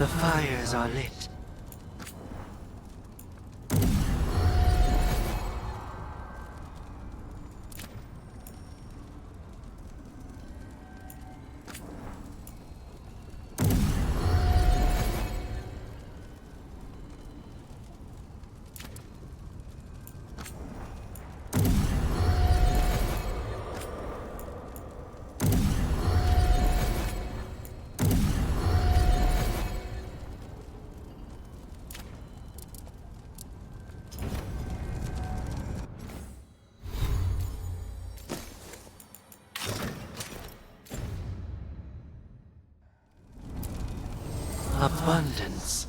The fires are lit. Abundance.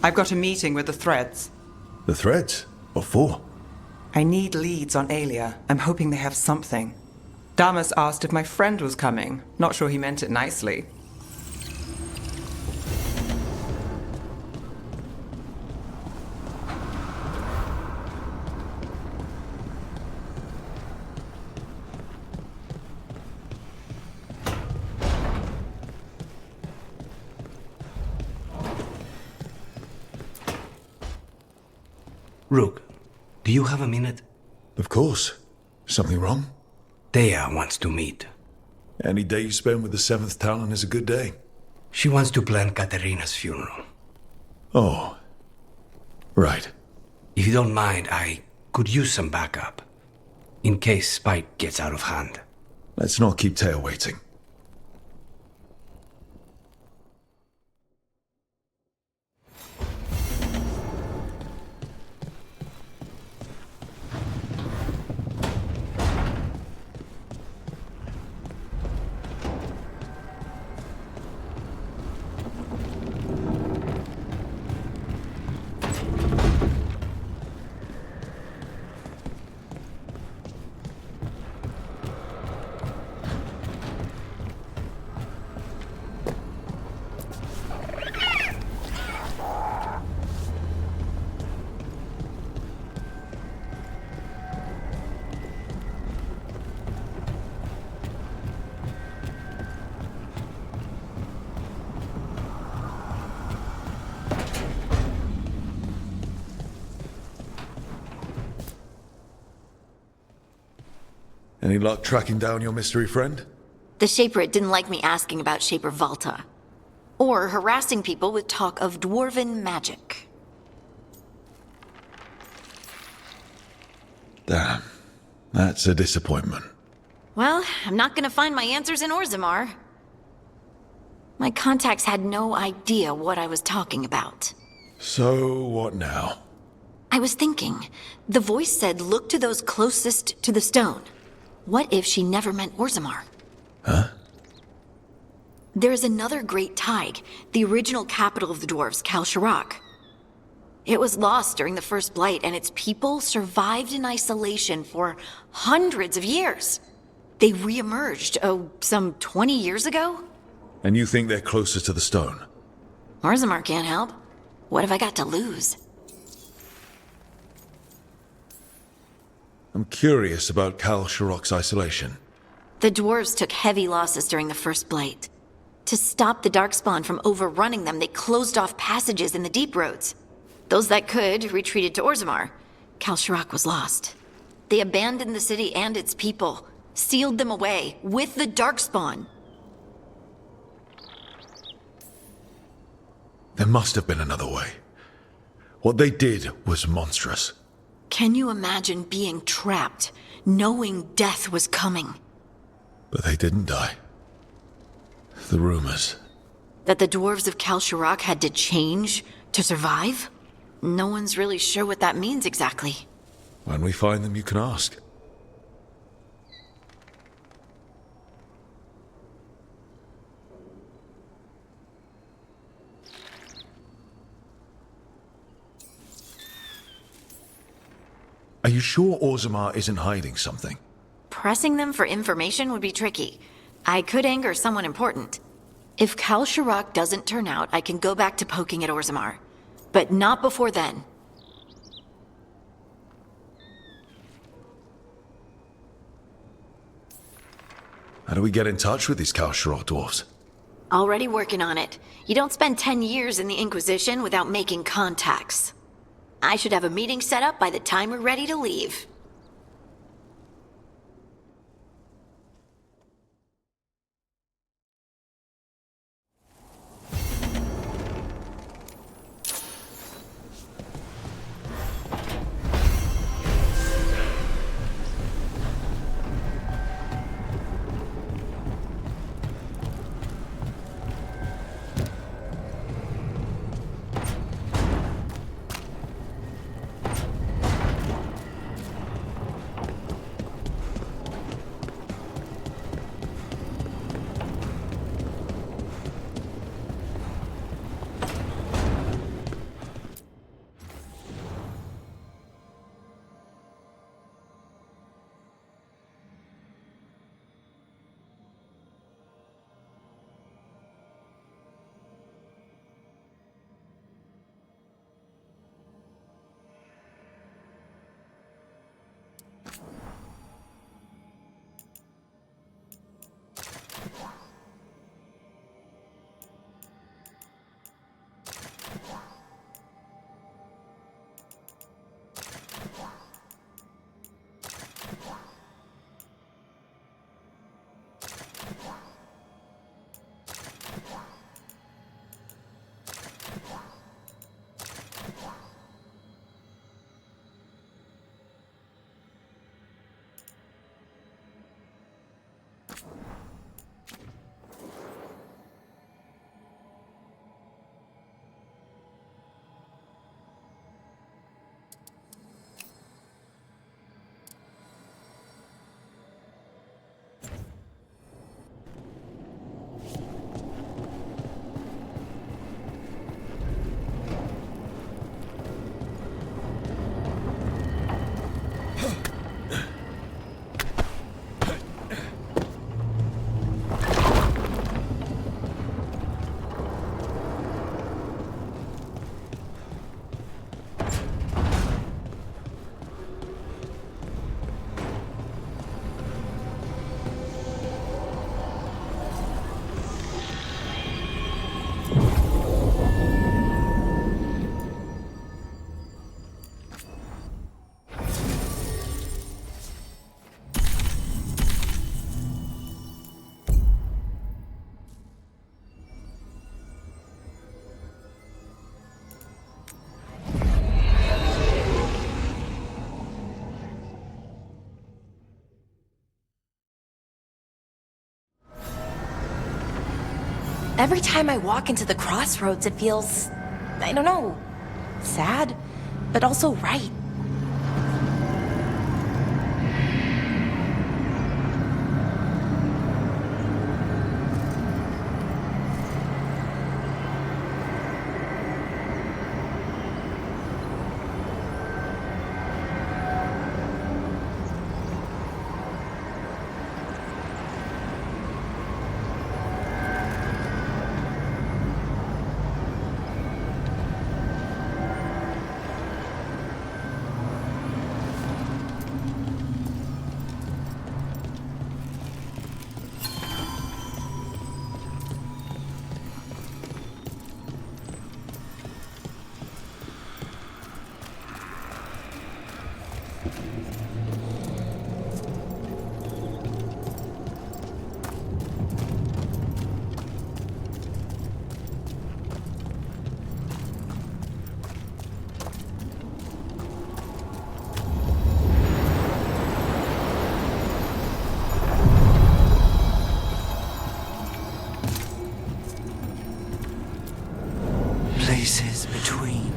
I've got a meeting with the Threads. The Threads? What for? I need leads on Aelia. I'm hoping they have something. Damas asked if my friend was coming. Not sure he meant it nicely. Rook, do you have a minute? Of course. Something wrong? Thea wants to meet. Any day you spend with the 7th Talon is a good day. She wants to plan Katerina's funeral. Oh. Right. If you don't mind, I could use some backup. In case Spike gets out of hand. Let's not keep Thea waiting. Any luck tracking down your mystery friend? The Shaper didn't like me asking about Shaper Valta. Or harassing people with talk of dwarven magic. Damn. That's a disappointment. Well, I'm not gonna find my answers in Orzammar. My contacts had no idea what I was talking about. So, what now? I was thinking, the voice said look to those closest to the stone. What if she never meant Orzammar? Huh? There is another great tide, the original capital of the dwarves, Kal-Sharok. It was lost during the First Blight, and its people survived in isolation for hundreds of years. They re-emerged, some 20 years ago? And you think they're closer to the stone? Orzammar can't help. What have I got to lose? I'm curious about Kal-Sharok's isolation. The dwarves took heavy losses during the First Blight. To stop the Darkspawn from overrunning them, they closed off passages in the deep roads. Those that could retreated to Orzammar. Kal-Sharok was lost. They abandoned the city and its people, sealed them away with the Darkspawn. There must have been another way. What they did was monstrous. Can you imagine being trapped, knowing death was coming? But they didn't die. The rumors. That the dwarves of Kal-Sharok had to change to survive? No one's really sure what that means exactly. When we find them, you can ask. Are you sure Orzammar isn't hiding something? Pressing them for information would be tricky. I could anger someone important. If Kal-Sharok doesn't turn out, I can go back to poking at Orzammar. But not before then. How do we get in touch with these Kal-Sharok dwarves? Already working on it. You don't spend 10 years in the Inquisition without making contacts. I should have a meeting set up by the time we're ready to leave. Every time I walk into the crossroads, it feels, I don't know, sad, but also right. Places between.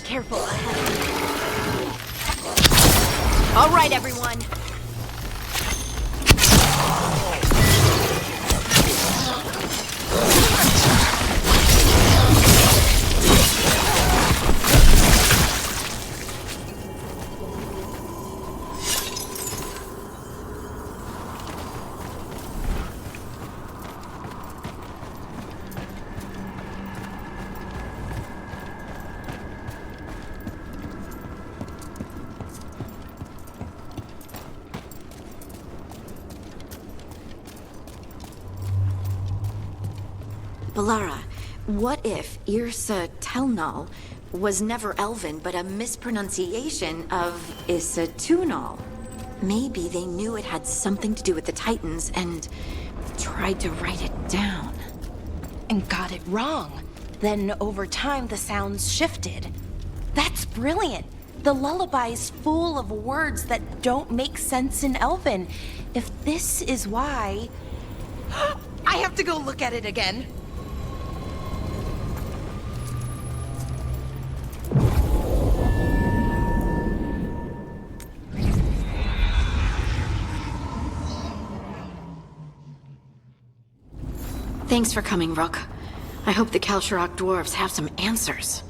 Careful ahead. All right, everyone. Balara, what if Irsa Telnal was never Elven, but a mispronunciation of Issa Tunal? Maybe they knew it had something to do with the Titans and tried to write it down. And got it wrong. Then over time, the sounds shifted. That's brilliant. The lullaby's full of words that don't make sense in Elven. If this is why... I have to go look at it again. Thanks for coming, Rook. I hope the Kalsharok dwarves have some answers.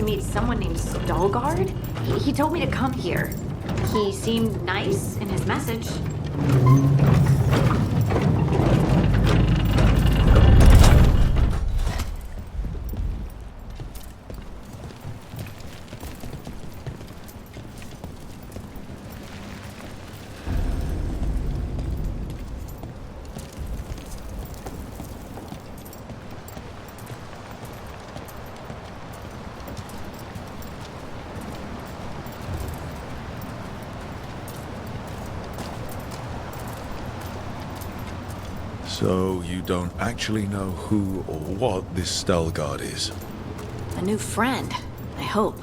meet someone named Stalgard? He told me to come here. He seemed nice in his message. So you don't actually know who or what this Stalgard is? A new friend, I hope.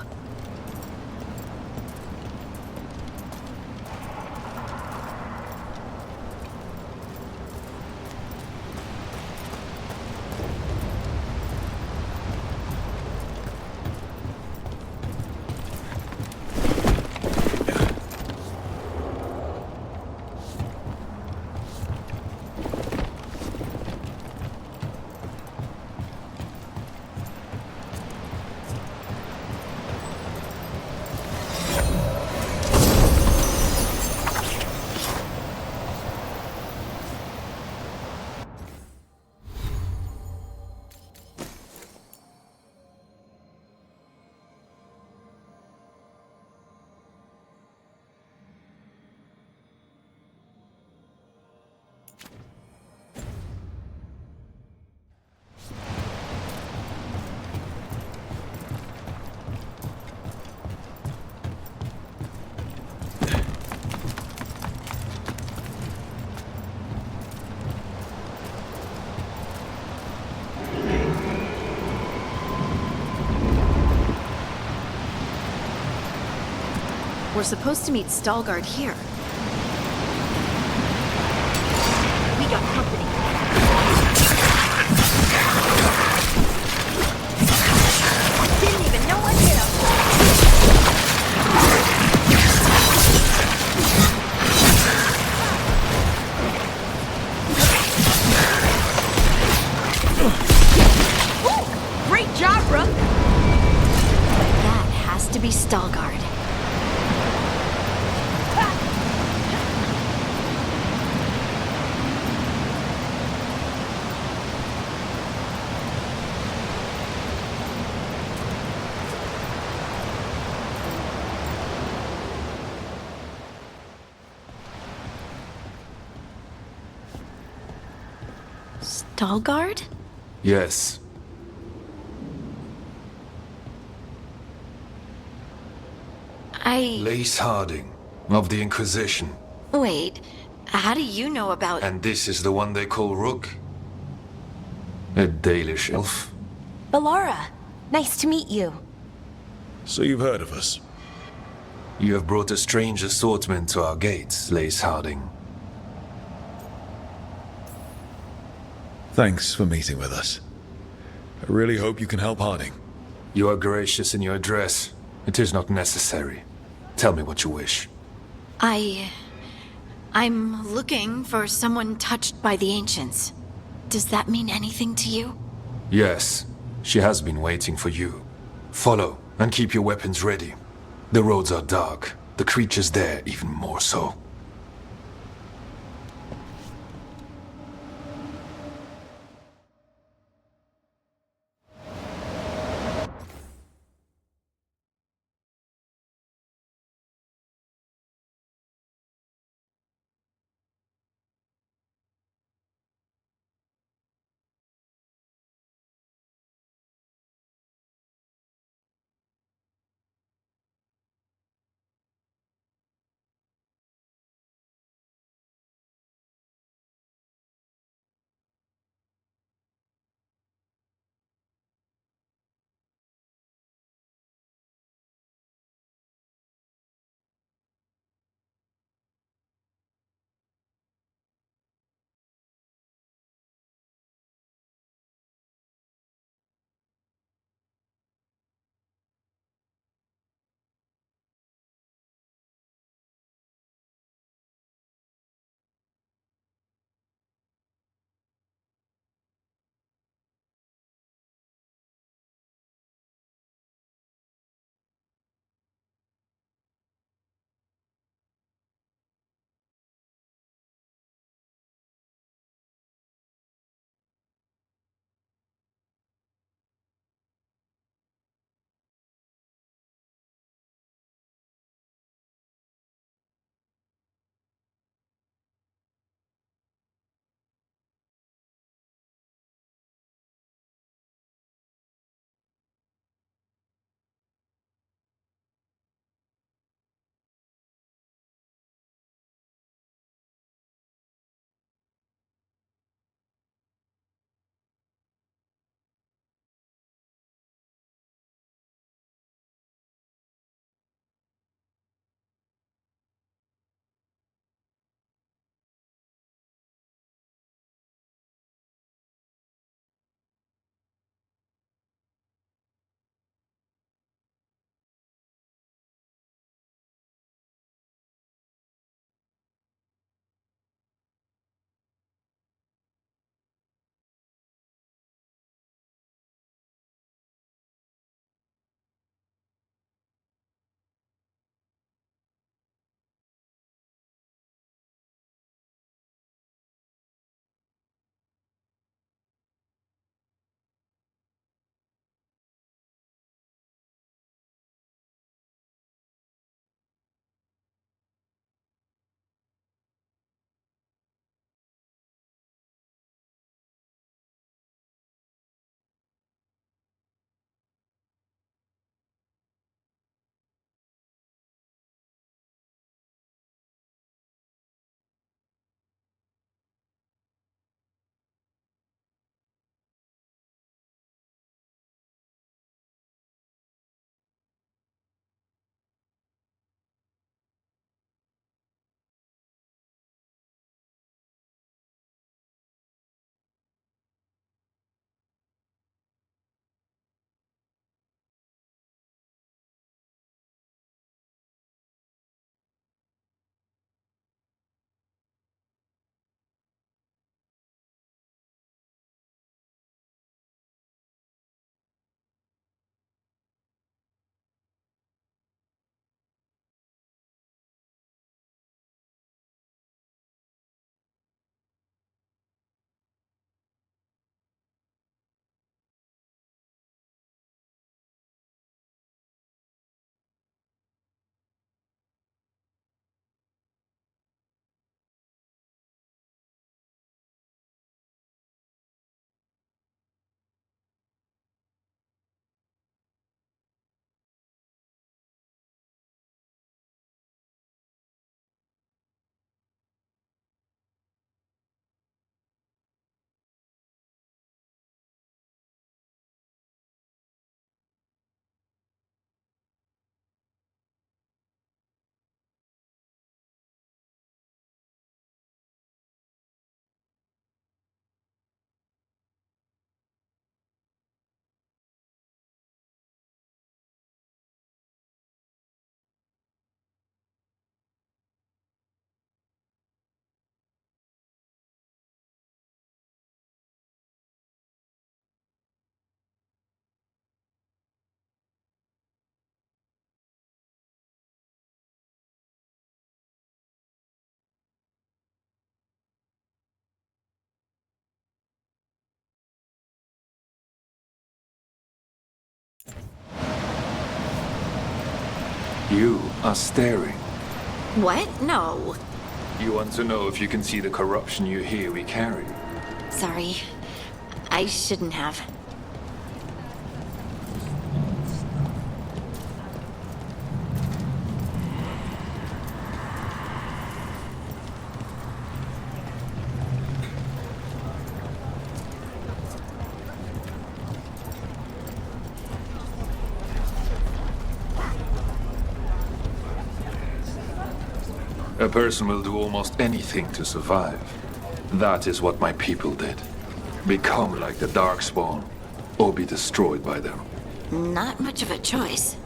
We're supposed to meet Stalgard here. We got company. Didn't even know I hit him. Ooh, great job, Rook! That has to be Stalgard. Veilguard? Yes. Lace Harding, of the Inquisition. Wait, how do you know about... And this is the one they call Rook? A Dalish elf? Bellara, nice to meet you. So you've heard of us? You have brought a strange assortment to our gates, Lace Harding. Thanks for meeting with us. I really hope you can help Harding. You are gracious in your address. It is not necessary. Tell me what you wish. I'm looking for someone touched by the Ancients. Does that mean anything to you? Yes. She has been waiting for you. Follow, and keep your weapons ready. The roads are dark. The creatures there even more so. You are staring. What? No. You want to know if you can see the corruption you hear we carry? Sorry. I shouldn't have. A person will do almost anything to survive. That is what my people did. Become like the Darkspawn, or be destroyed by them. Not much of a choice.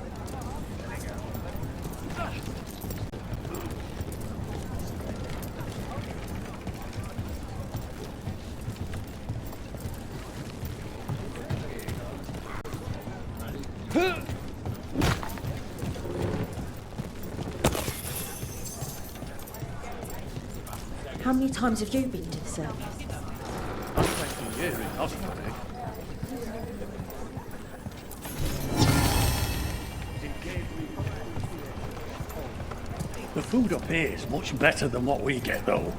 How many times have you been to the service? I've spent a year in hospital. The food up here is much better than what we get, though.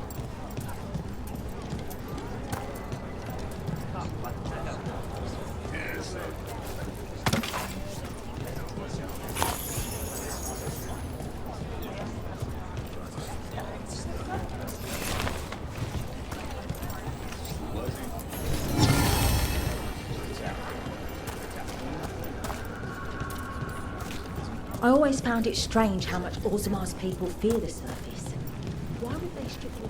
I always found it strange how much Orzamar's people fear the surface. Why would they strictly...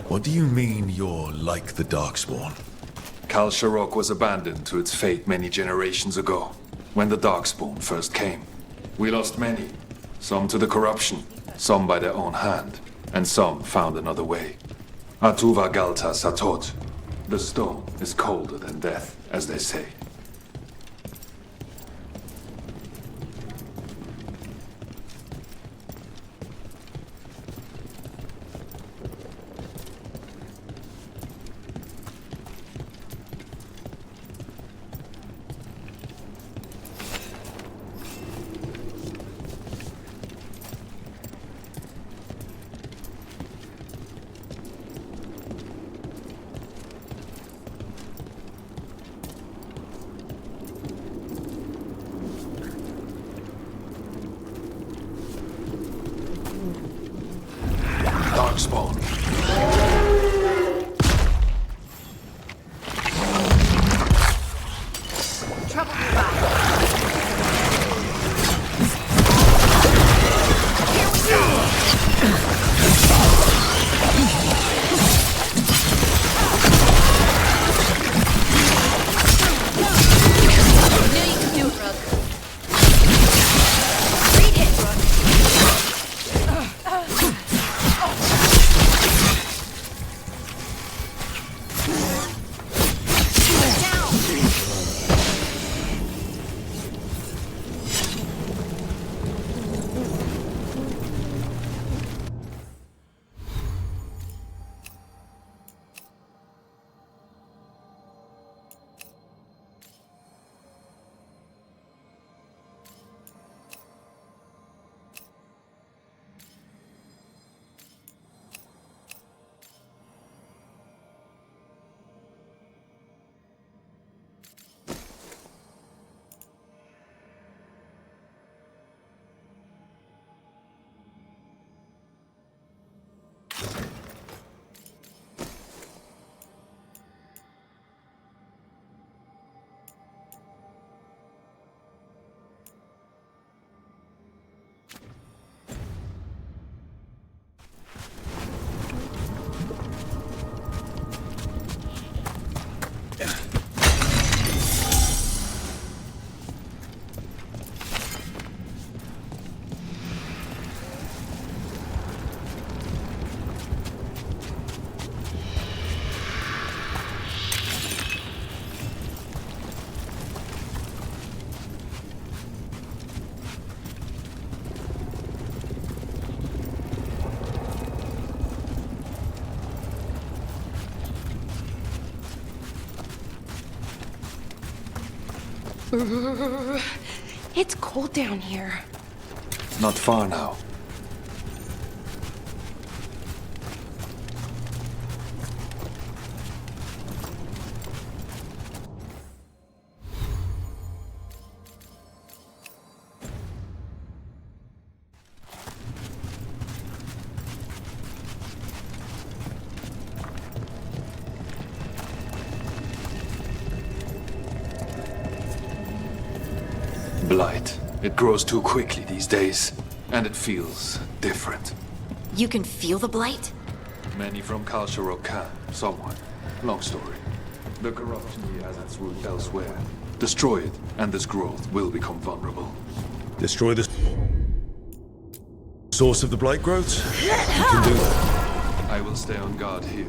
What do you mean you're like the Darkspawn? Kal Sharok was abandoned to its fate many generations ago, when the Darkspawn first came. We lost many, some to the corruption, some by their own hand, and some found another way. Atuva Galta Satot. The stone is colder than death, as they say. It's cold down here. Not far now. Blight. It grows too quickly these days, and it feels different. You can feel the blight? Many from Kalsharok can, somewhat. Long story. The corruption here has its root elsewhere. Destroy it, and this growth will become vulnerable. Destroy the source of the blight growths? You can do that. I will stay on guard here.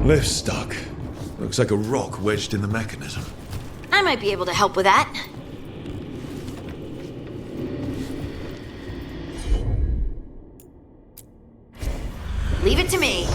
Lift's stuck. Looks like a rock wedged in the mechanism. I might be able to help with that. Leave it to me.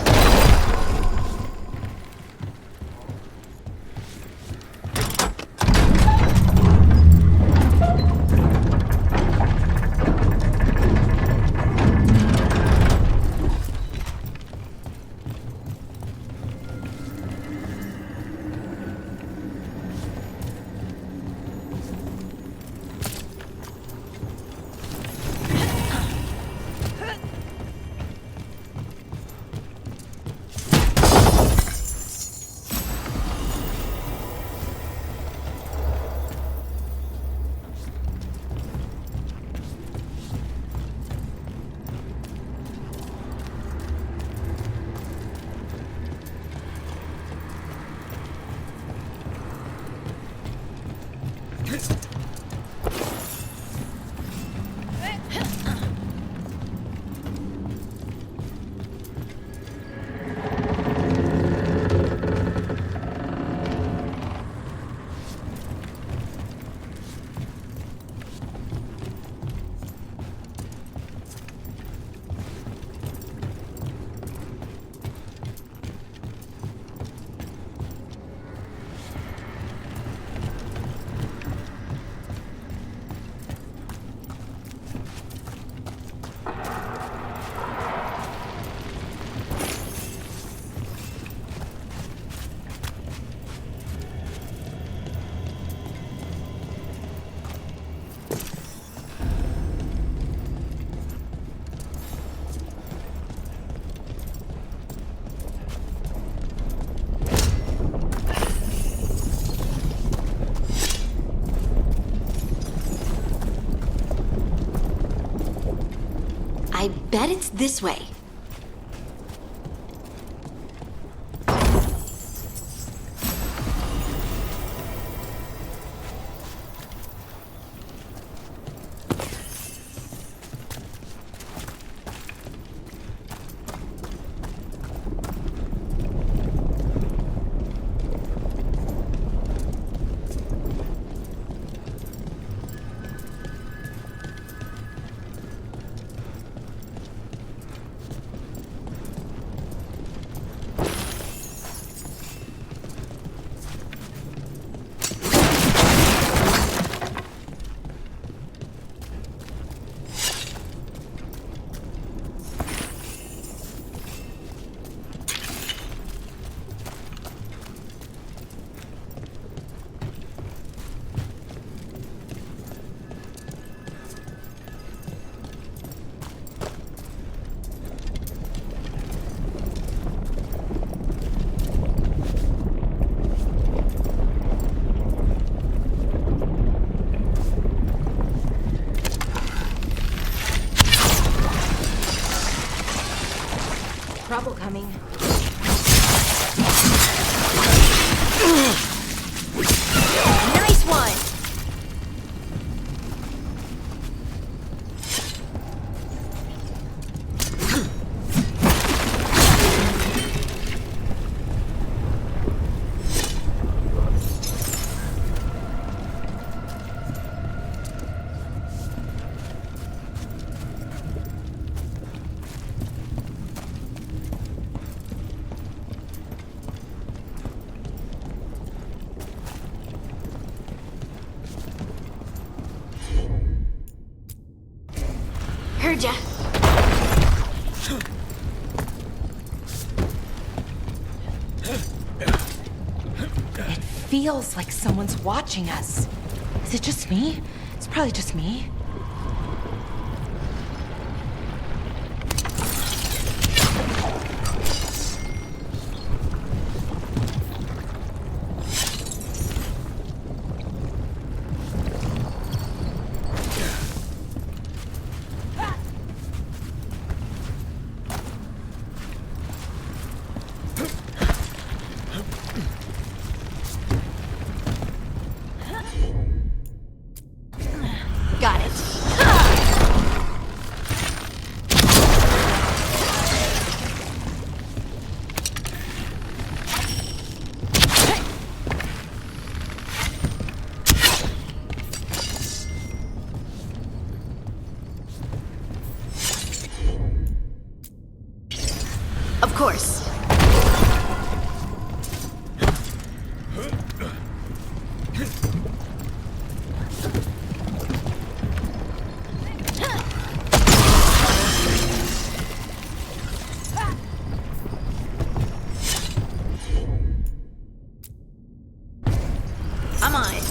I bet it's this way. trouble coming. Nice one! Heard ya. It feels like someone's watching us. Is it just me? It's probably just me. Got it. Of course. I'm on it.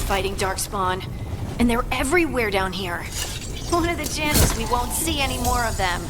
Fighting Darkspawn, and they're everywhere down here. What are the chances we won't see any more of them?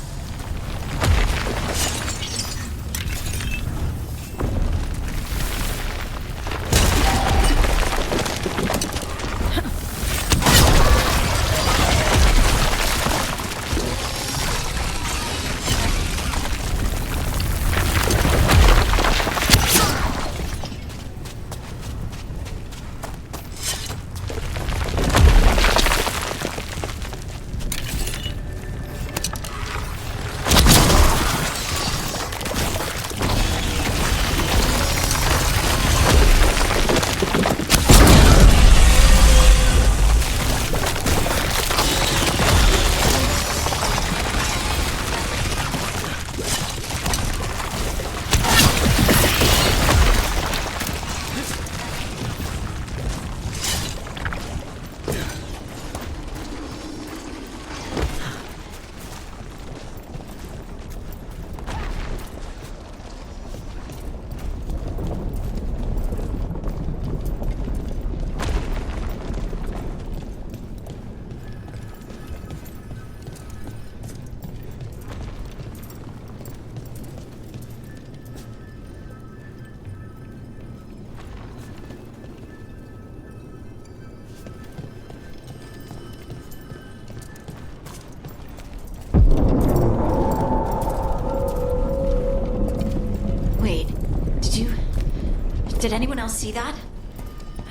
Did anyone else see that?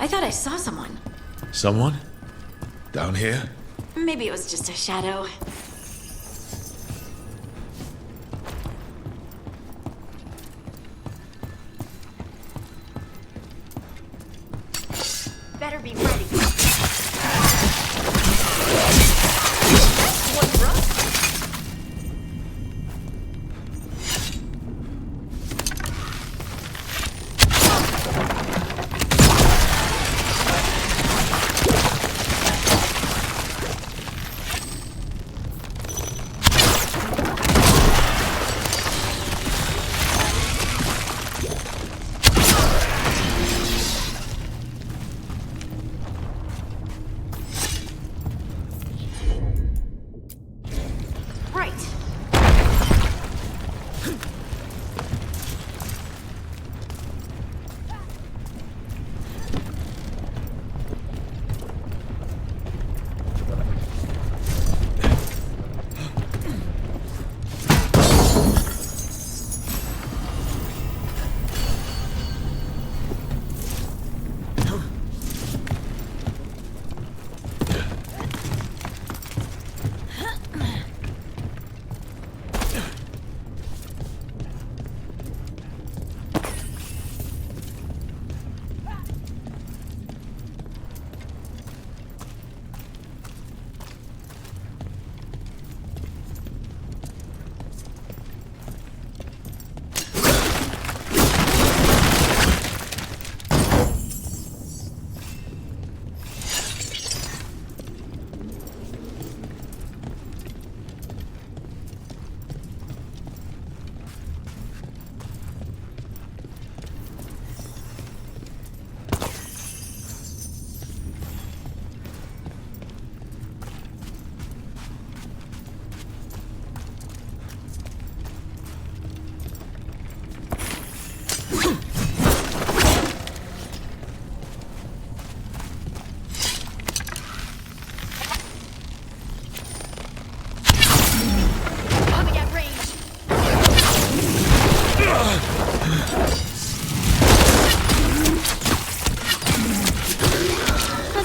I thought I saw someone. Someone? Down here? Maybe it was just a shadow. Better be ready. What's wrong?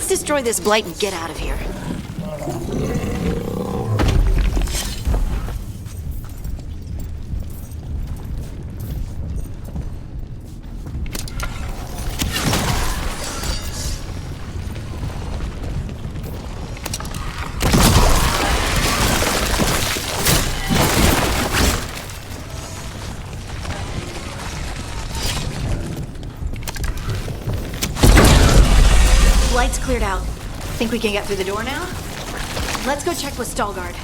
Destroy this blight and get out of here. Light's cleared out. Think we can get through the door now? Let's go check with Veilguard.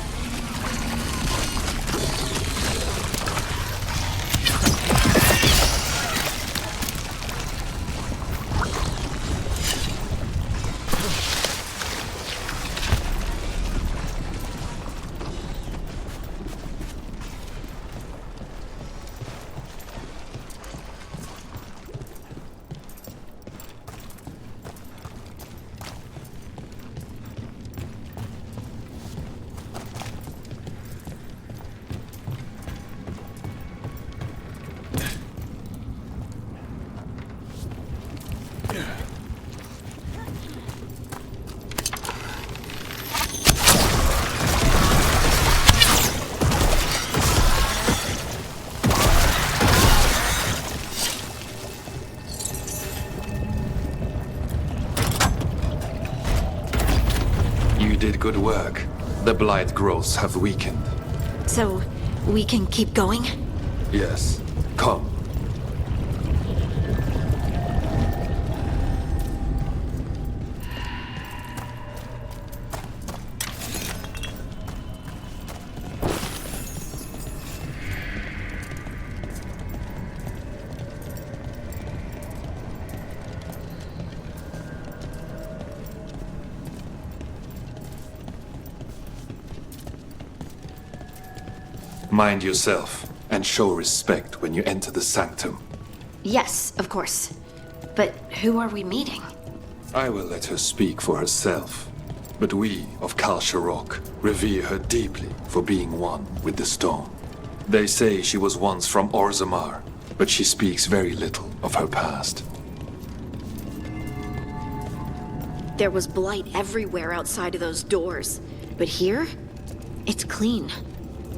Did good work. The blight growths have weakened. So, we can keep going? Yes. Come. Mind yourself, and show respect when you enter the sanctum. Yes, of course. But who are we meeting? I will let her speak for herself. But we of Kal Sharok revere her deeply for being one with the stone. They say she was once from Orzammar, but she speaks very little of her past. There was blight everywhere outside of those doors. But here, it's clean.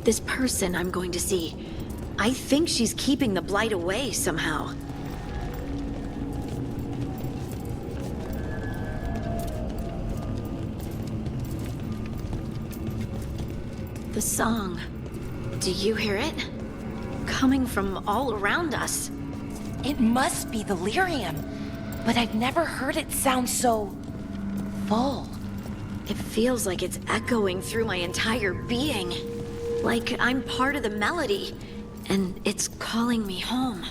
This person I'm going to see, I think she's keeping the blight away somehow. The song. Do you hear it? Coming from all around us. It must be the lyrium, but I've never heard it sound so full. It feels like it's echoing through my entire being. Like I'm part of the melody, and it's calling me home.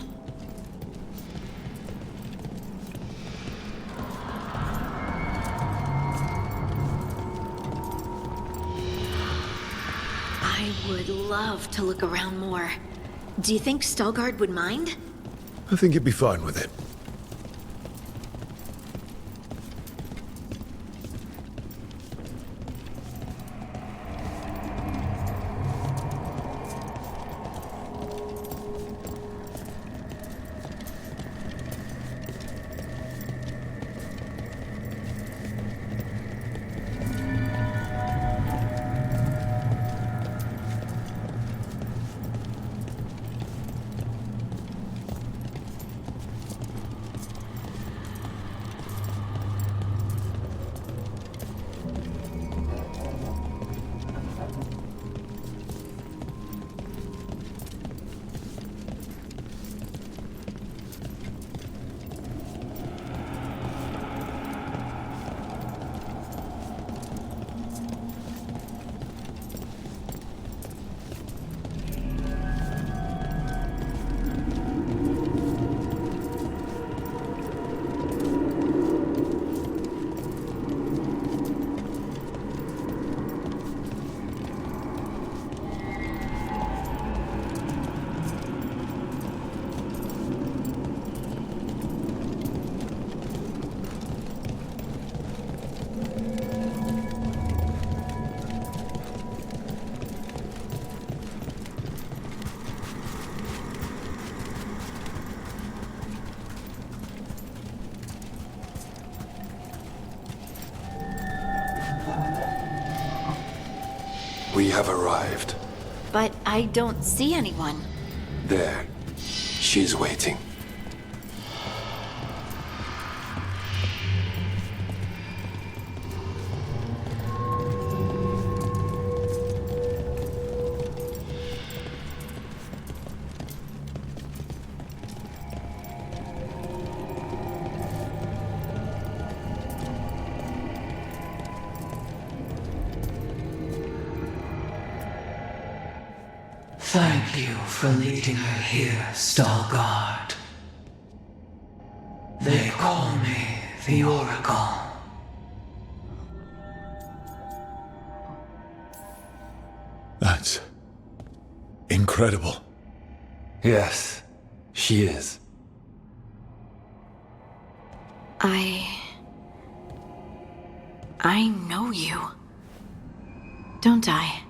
I would love to look around more. Do you think Stelgard would mind? I think he'd be fine with it. We have arrived. But I don't see anyone. There. She's waiting. Thank you for leading her here, Stelgard. They call me the Oracle. That's incredible. Yes, she is. I know you. Don't I?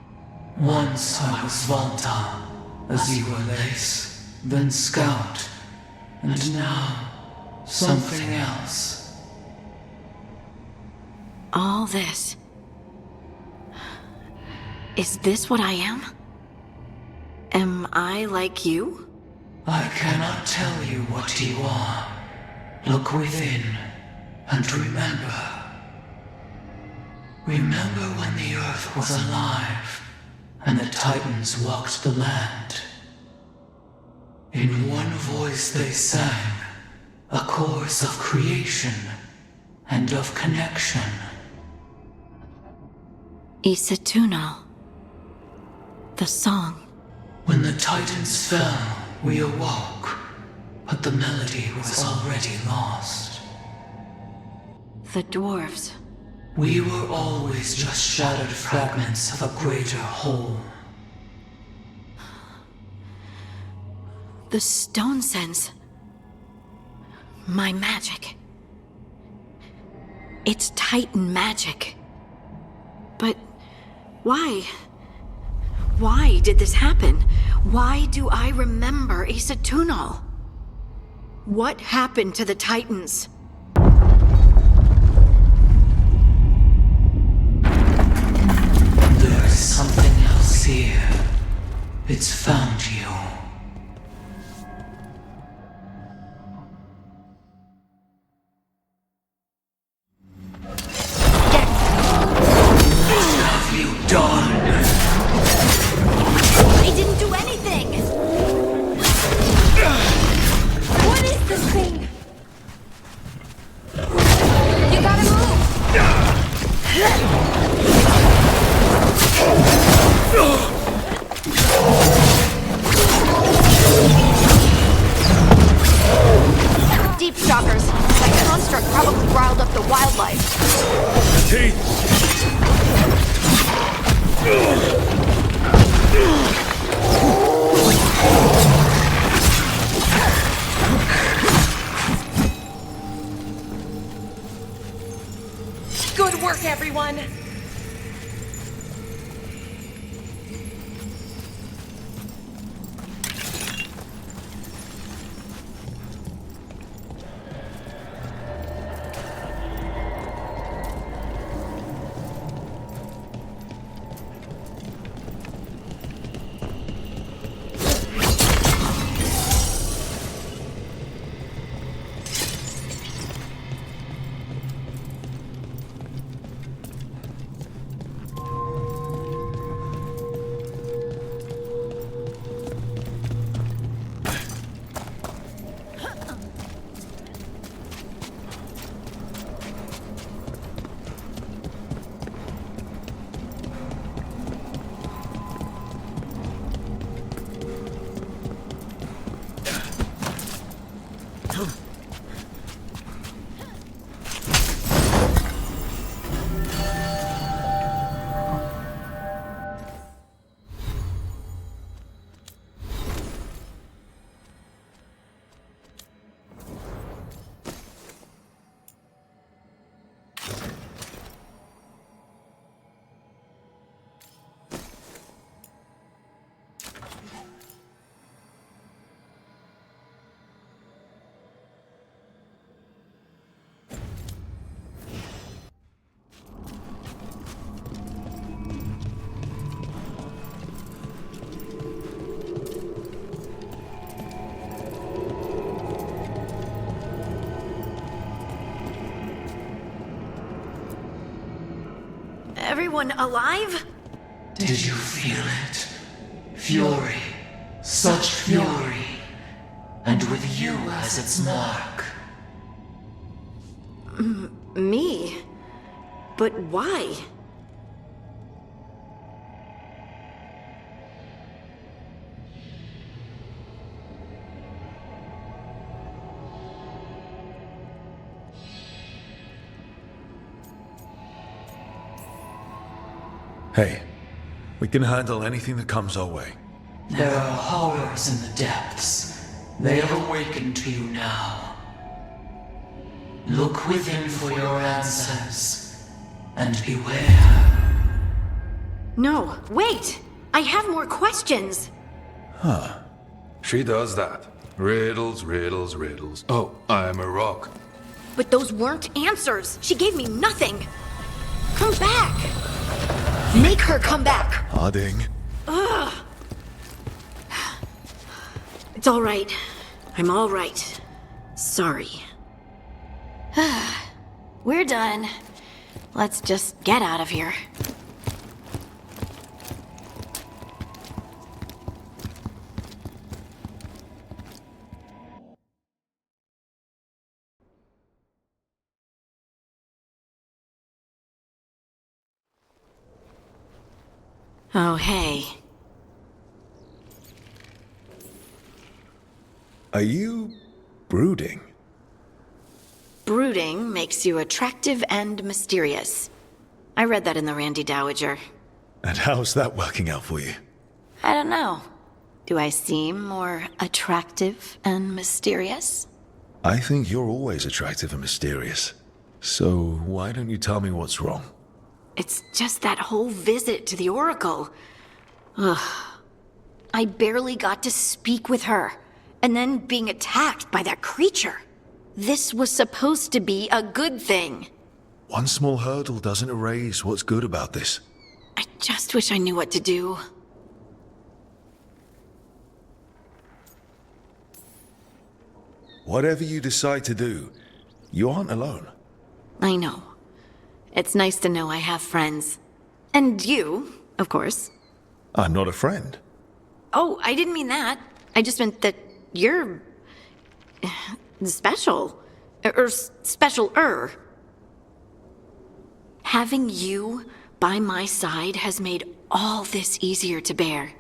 Once I was Volta, as you were Lace, then Scout, and now something else. All this. Is this what I am? Am I like you? I cannot tell you what you are. Look within, and remember. Remember when the Earth was alive, and the Titans walked the land. In one voice they sang, a chorus of creation and of connection. Isatunal. The song. When the Titans fell, we awoke, but the melody was already lost. The dwarves. We were always just shattered fragments of a greater whole. The stone sense. My magic. It's Titan magic. But why? Why did this happen? Why do I remember Isatunal? What happened to the Titans? Good work, everyone! Everyone alive? Did you feel it? Fury. Such fury. And with you as its mark. Me? But why? Hey, we can handle anything that comes our way. There are horrors in the depths. They have awakened to you now. Look within for your answers, and beware. No, wait! I have more questions! Huh. She does that. Riddles, riddles, riddles. Oh, I'm a rock. But those weren't answers! She gave me nothing! Come back! Make her come back! Harding. Ugh! It's all right. I'm all right. Sorry. We're done. Let's just get out of here. Oh, hey. Are you brooding? Brooding makes you attractive and mysterious. I read that in the Randy Dowager. And how's that working out for you? I don't know. Do I seem more attractive and mysterious? I think you're always attractive and mysterious. So why don't you tell me what's wrong? It's just that whole visit to the Oracle. Ugh. I barely got to speak with her, and then being attacked by that creature. This was supposed to be a good thing. One small hurdle doesn't erase what's good about this. I just wish I knew what to do. Whatever you decide to do, you aren't alone. I know. It's nice to know I have friends. And you, of course. I'm not a friend. Oh, I didn't mean that. I just meant that you're... special. Or special-er. Having you by my side has made all this easier to bear.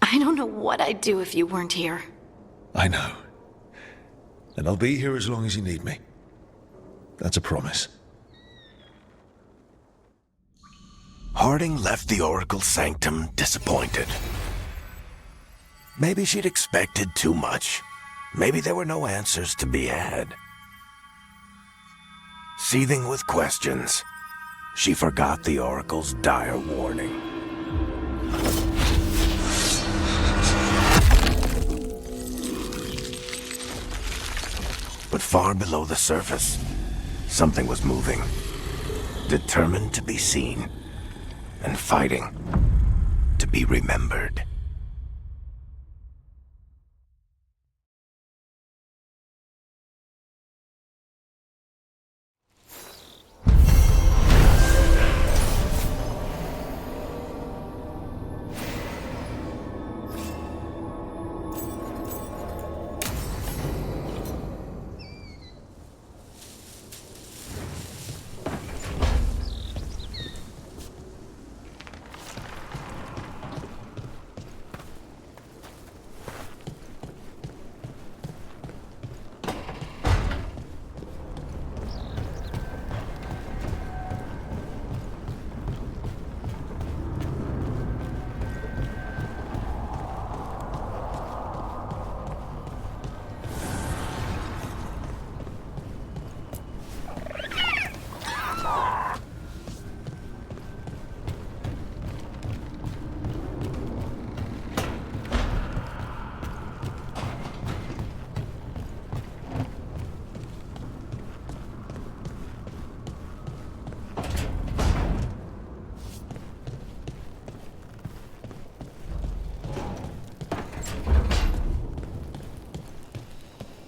I don't know what I'd do if you weren't here. I know. And I'll be here as long as you need me. That's a promise. Harding left the Oracle's sanctum disappointed. Maybe she'd expected too much. Maybe there were no answers to be had. seething with questions. She forgot the Oracle's dire warning. But far below the surface, something was moving. Determined to be seen. And fighting to be remembered.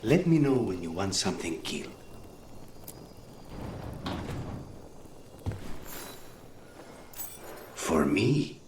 Let me know when you want something killed. For me?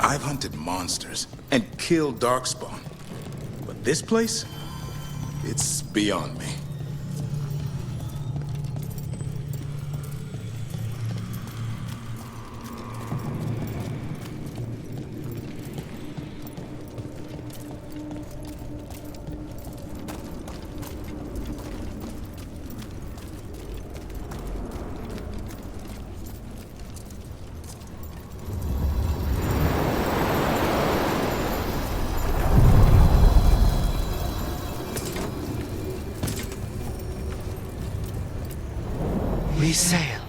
I've hunted monsters and killed Darkspawn. But this place? It's beyond me. We sail.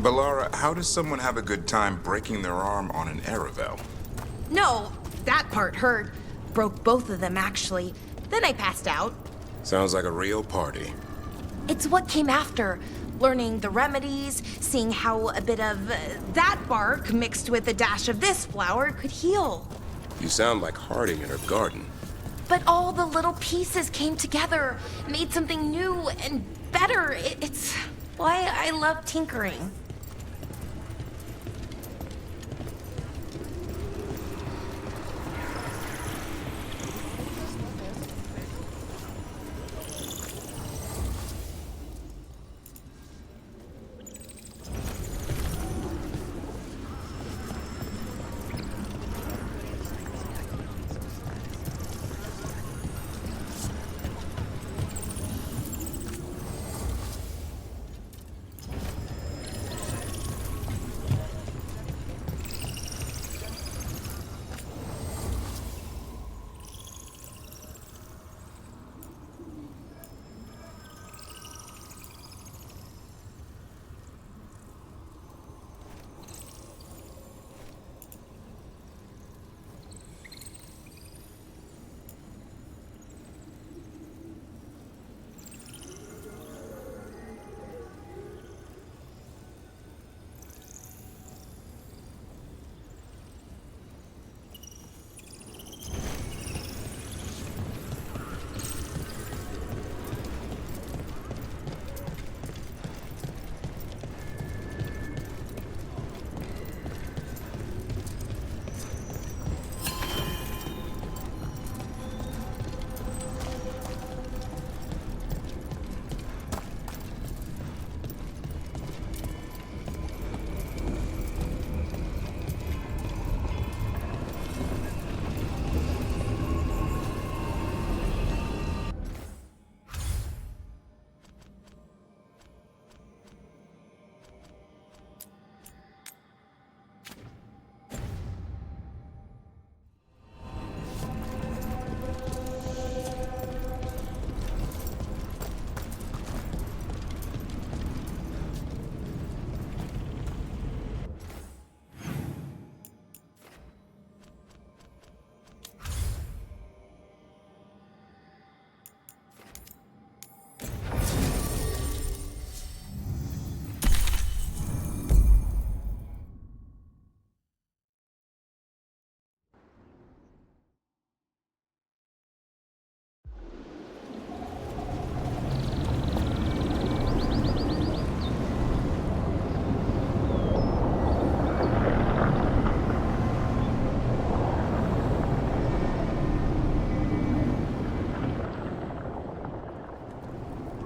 Balara, how does someone have a good time breaking their arm on an Aravel? No, that part hurt. Broke both of them, actually. Then I passed out. Sounds like a real party. It's what came after. Learning the remedies, seeing how a bit of that bark mixed with a dash of this flower could heal. You sound like Harding in her garden. But all the little pieces came together, made something new and better. It's why I love tinkering.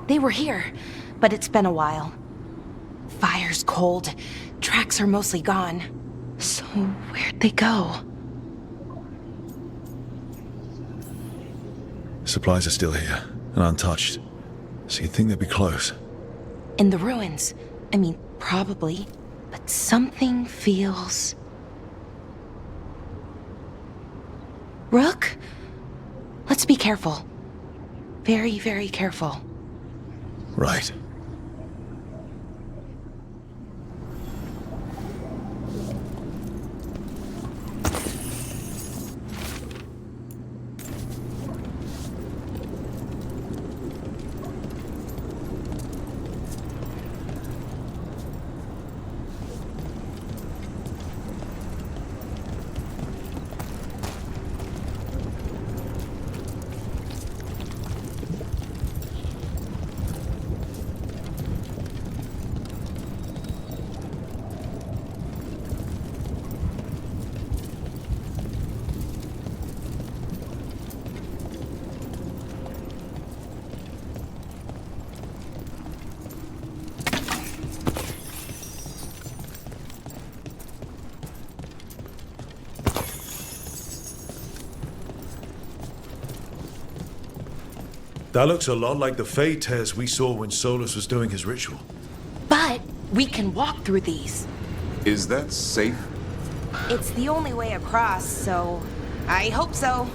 They were here, but it's been a while. Fire's cold. Tracks are mostly gone. So where'd they go? Supplies are still here, and untouched. So you'd think they'd be close. In the ruins. I mean, probably. But something feels... Rook? Let's be careful. Very, very careful. Right. That looks a lot like the Fey tears we saw when Solus was doing his ritual. But we can walk through these. Is that safe? It's the only way across, so I hope so.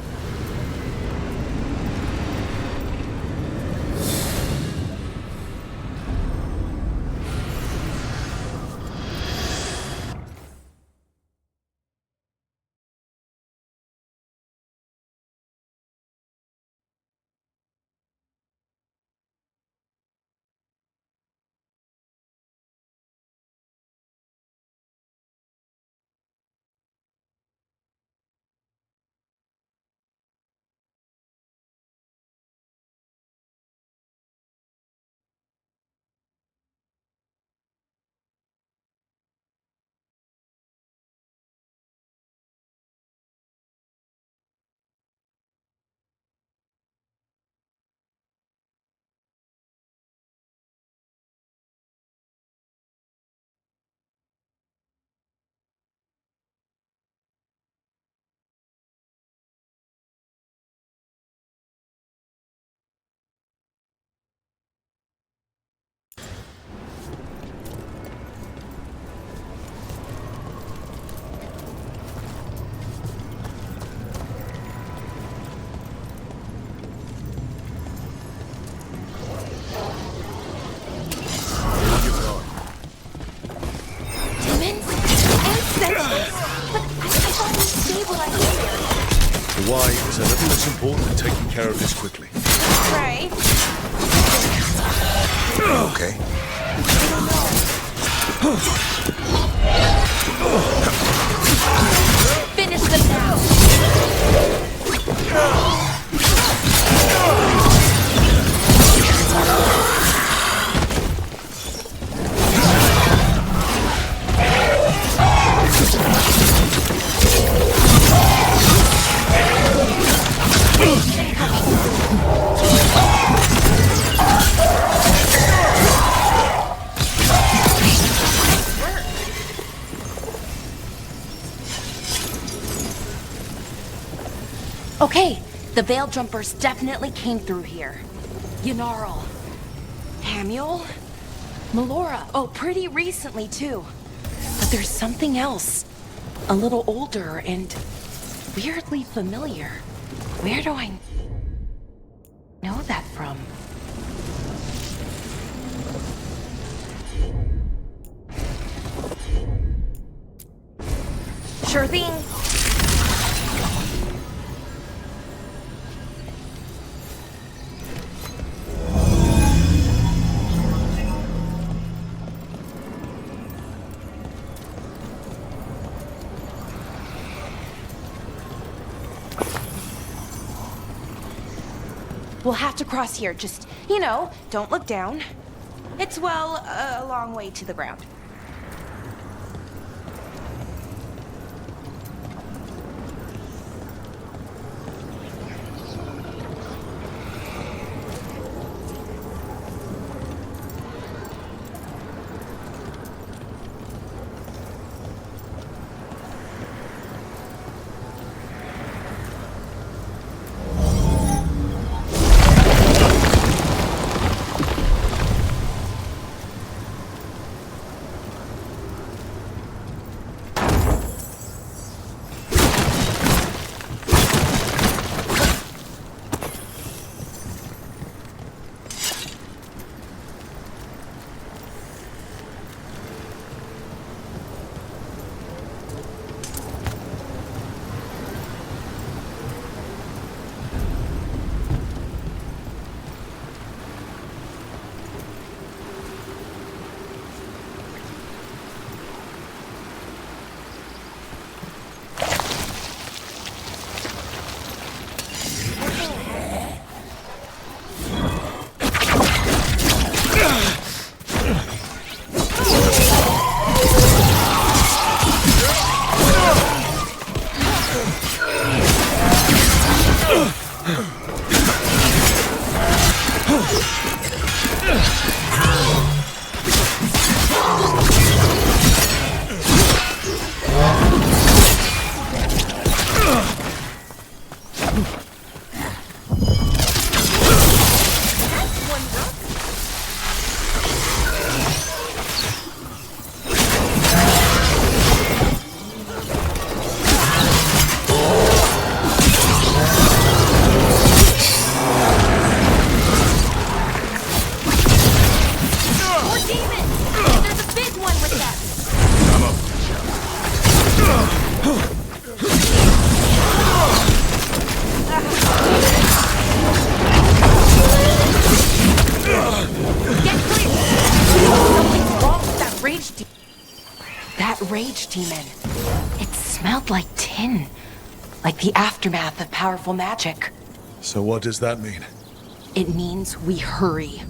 taking care of this quickly. Right. Okay. Finish them now. Okay, the Veil Jumpers definitely came through here. Ynarl. Hamuel? Melora. Oh, pretty recently, too. But there's something else. A little older and weirdly familiar. Where do I know that from? Sure thing. We'll have to cross here. Just, don't look down. It's, well, a long way to the ground. Rage demon. It smelled like tin. Like the aftermath of powerful magic. So what does that mean? It means we hurry.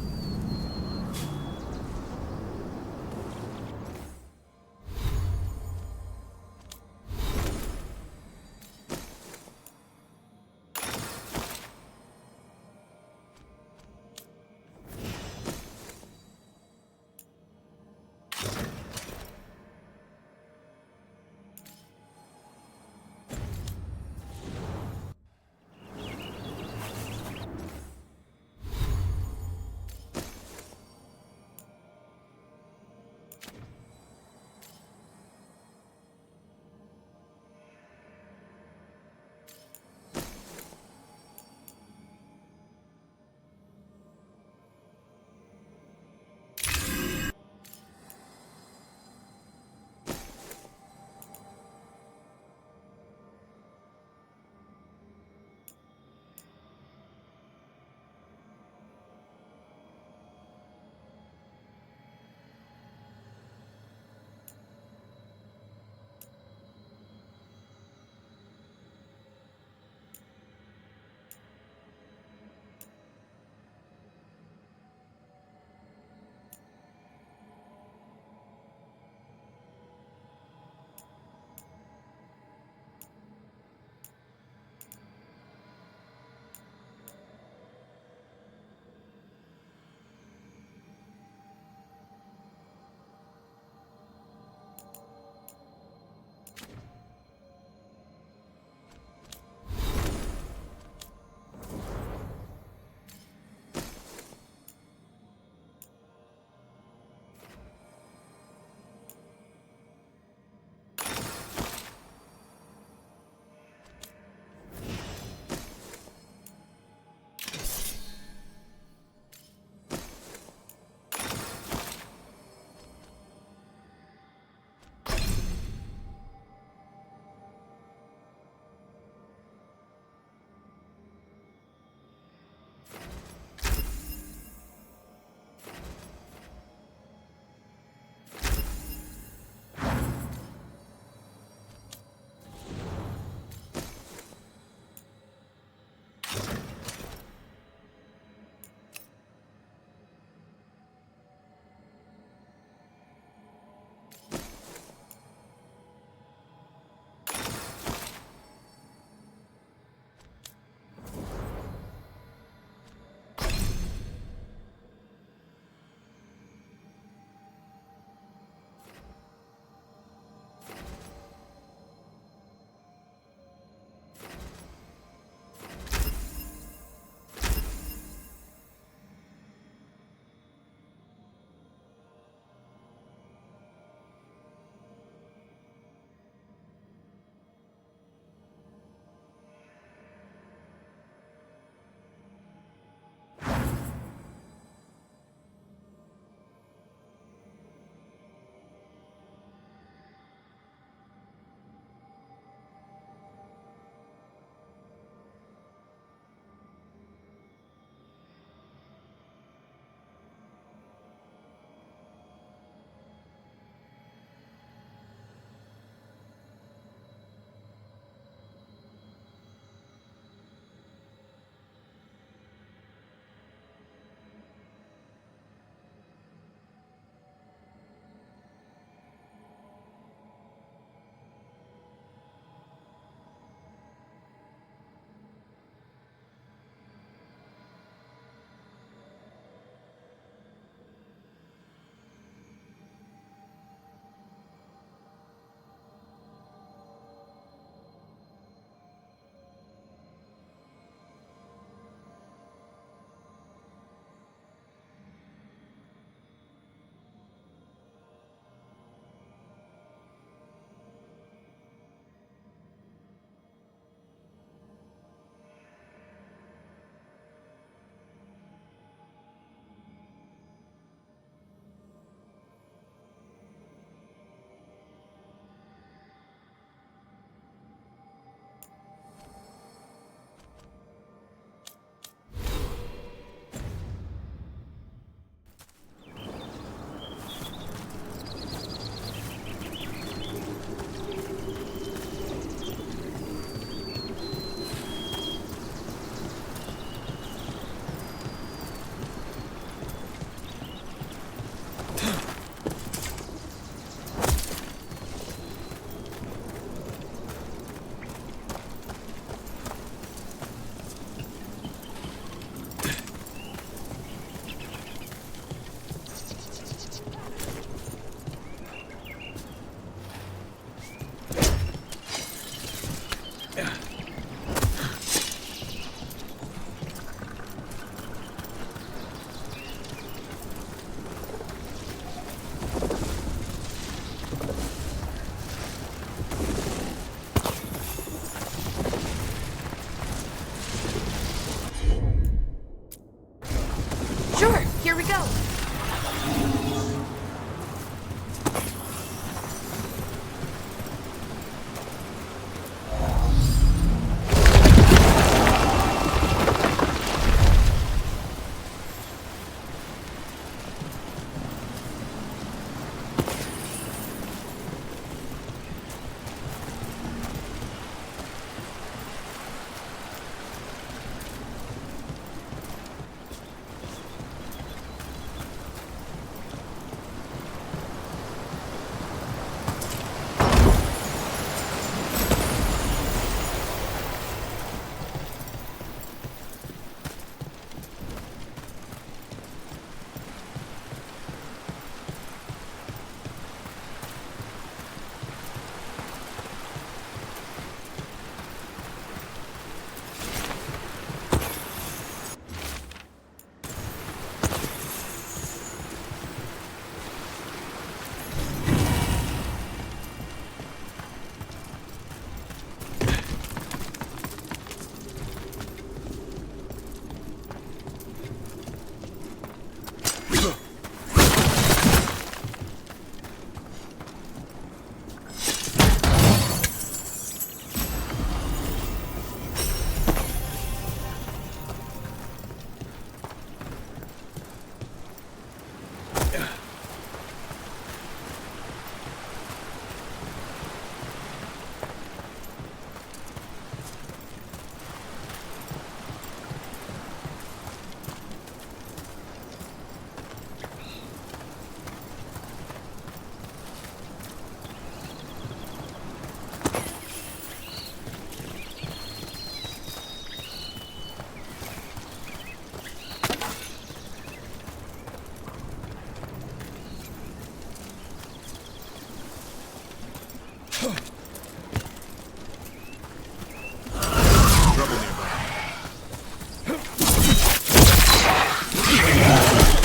Sure, here we go.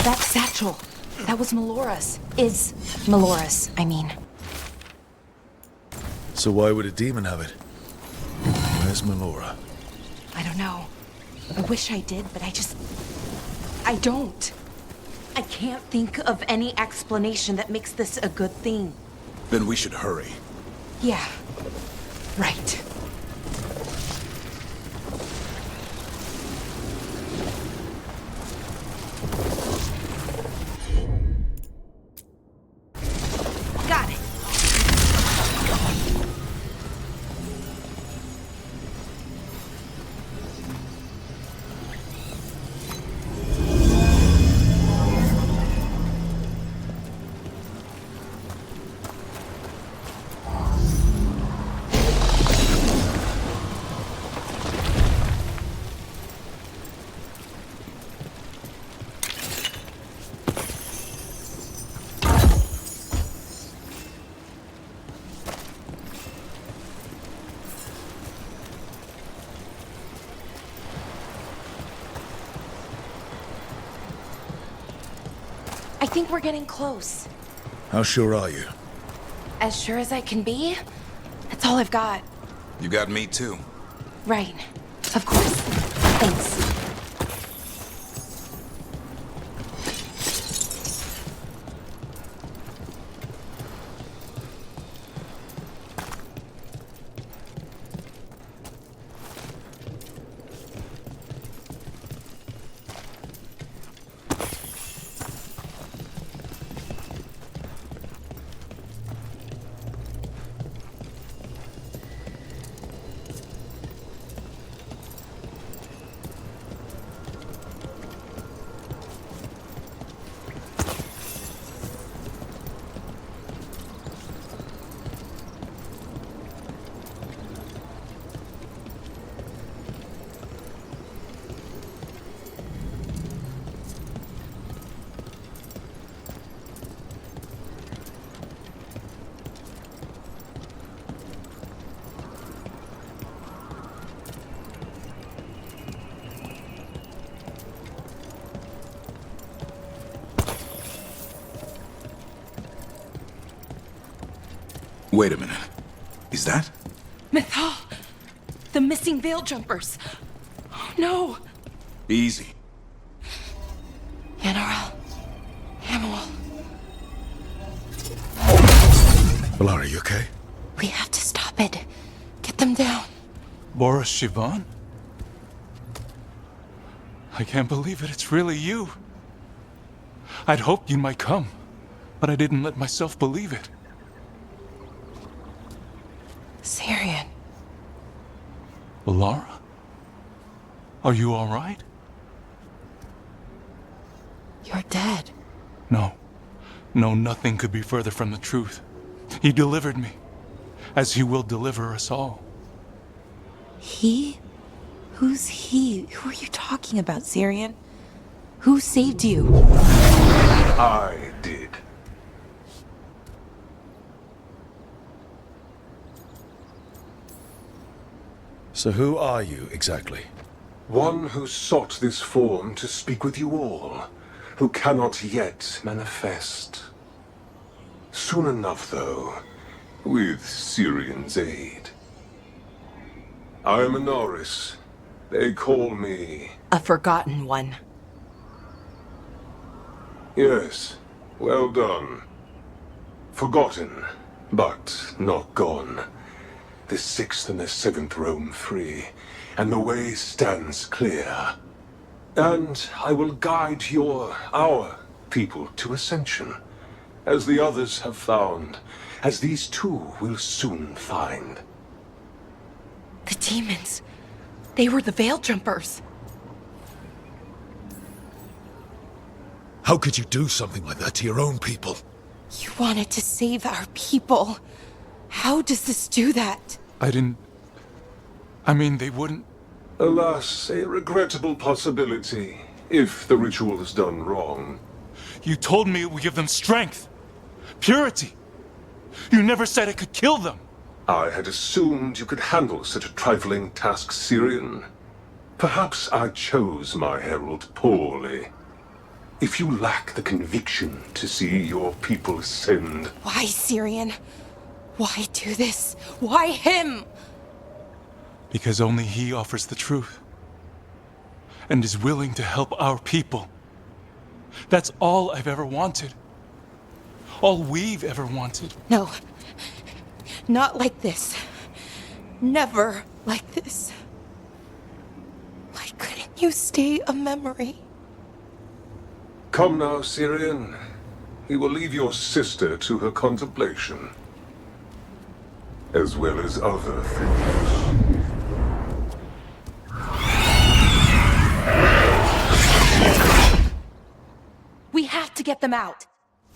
That satchel. That was Melora's. Is Melora's, I mean. So why would a demon have it? Where's Melora? I don't know. I wish I did, but I don't. I can't think of any explanation that makes this a good thing. Then we should hurry. Yeah. Right. Got it. I think we're getting close. How sure are you? As sure as I can be. That's all I've got. You got me too. Right. Of course. Thanks. Wait a minute. Is that? Mythal! The missing veil jumpers! Oh no! Easy. Yeah. Valara, you okay? We have to stop it. Get them down. Boris Shivan? I can't believe it. It's really you. I'd hoped you might come, but I didn't let myself believe it. Syrian. Valara? Are you all right? You're dead. No. No, nothing could be further from the truth. He delivered me, as he will deliver us all. He? Who's he? Who are you talking about, Syrian? Who saved you? I did. So who are you, exactly? One who sought this form to speak with you all, who cannot yet manifest. Soon enough, though, with Syrian's aid. I am a Norris. They call me... A forgotten one. Yes, well done. Forgotten, but not gone. The 6th and the 7th roam free, and the way stands clear. And I will guide our people to ascension, as the others have found, as these two will soon find. The demons. They were the Veil Jumpers. How could you do something like that to your own people? You wanted to save our people. How does this do that? I mean, they wouldn't... Alas, a regrettable possibility, if the ritual is done wrong. You told me it would give them strength, purity. You never said it could kill them. I had assumed you could handle such a trifling task, Syrian. Perhaps I chose my herald poorly. If you lack the conviction to see your people ascend... Why, Syrian? Why do this? Why him? Because only he offers the truth. And is willing to help our people. That's all I've ever wanted. All we've ever wanted. No. Not like this. Never like this. Why couldn't you stay a memory? Come now, Syrian. We will leave your sister to her contemplation. As well as other things. We have to get them out.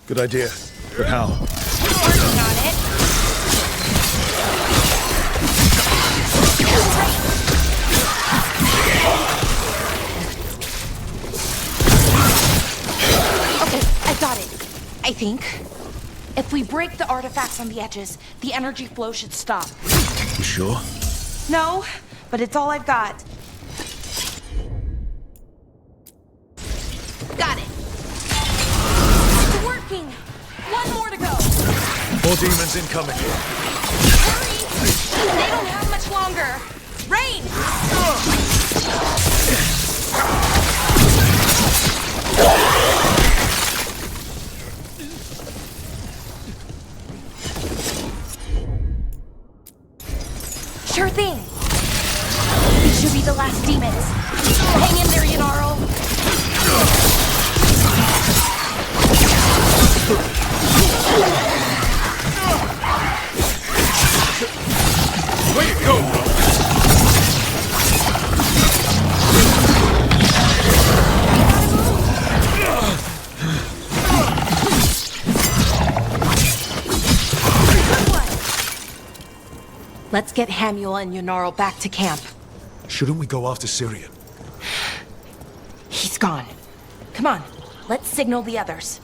Good idea. But how? Working on it. Okay, I got it. I think. If we break the artifacts on the edges, the energy flow should stop. You sure? No, but it's all I've got. Got it. It's working. One more to go. More demons incoming. Hurry! They don't have much longer. Rain! Sure thing. These should be the last demons. Hang in there, Yanaro. Way to go, bro! Let's get Hamuel and Yanaro back to camp. Shouldn't we go after Syrian? He's gone. Come on, let's signal the others.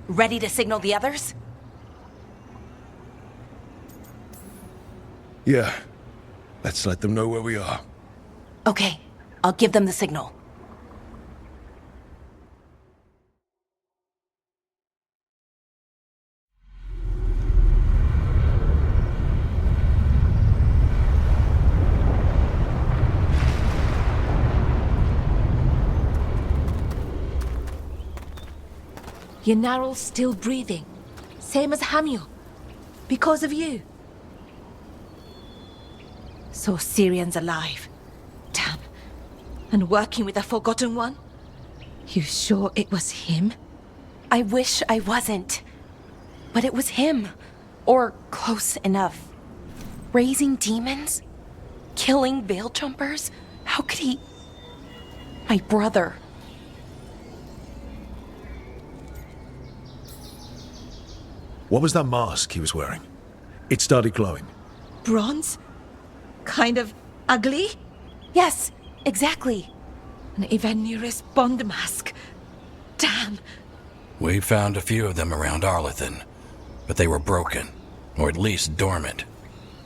Ready to signal the others? Yeah. Let's let them know where we are. Okay, I'll give them the signal. Yanaral's still breathing. Same as Hamiel. Because of you. So Syrian's alive. Damn. And working with the Forgotten One? You sure it was him? I wish I wasn't. But it was him. Or close enough. Raising demons? Killing veil jumpers? How could he... My brother. What was that mask he was wearing? It started glowing. Bronze? Kind of ugly? Yes, exactly. An Ivanirus Bond mask. Damn. We found a few of them around Arlethan, but they were broken, or at least dormant.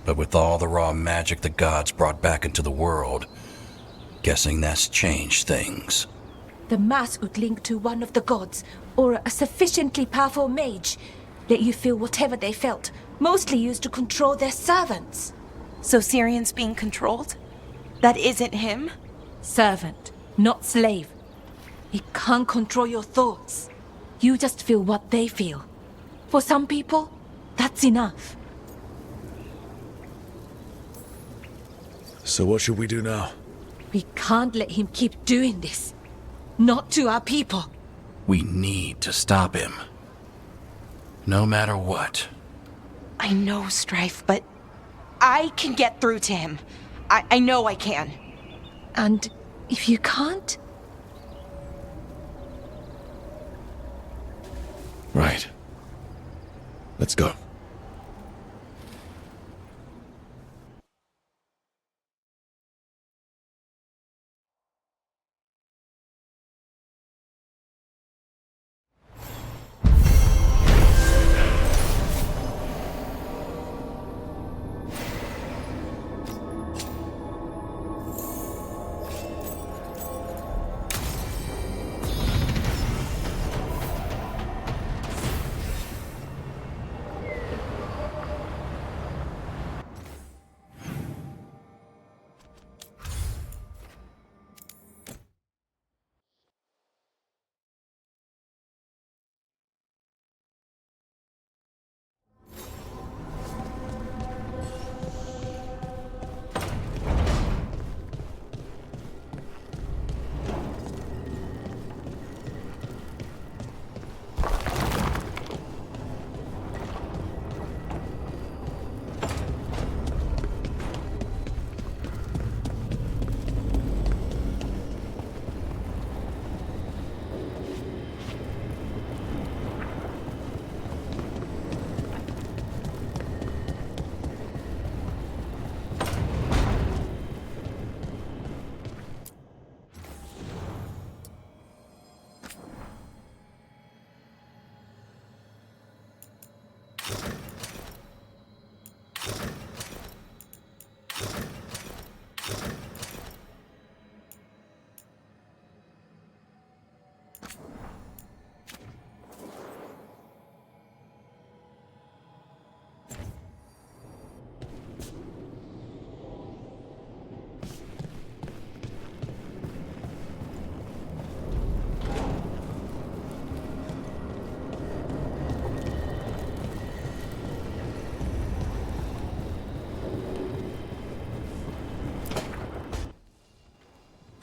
But with all the raw magic the gods brought back into the world, guessing that's changed things. The mask would link to one of the gods, or a sufficiently powerful mage. Let you feel whatever they felt, mostly used to control their servants. So Syrian's being controlled? That isn't him? Servant, not slave. He can't control your thoughts. You just feel what they feel. For some people, that's enough. So what should we do now? We can't let him keep doing this. Not to our people. We need to stop him. No matter what. I know, Strife, but I can get through to him. I know I can. And if you can't? Right. Let's go.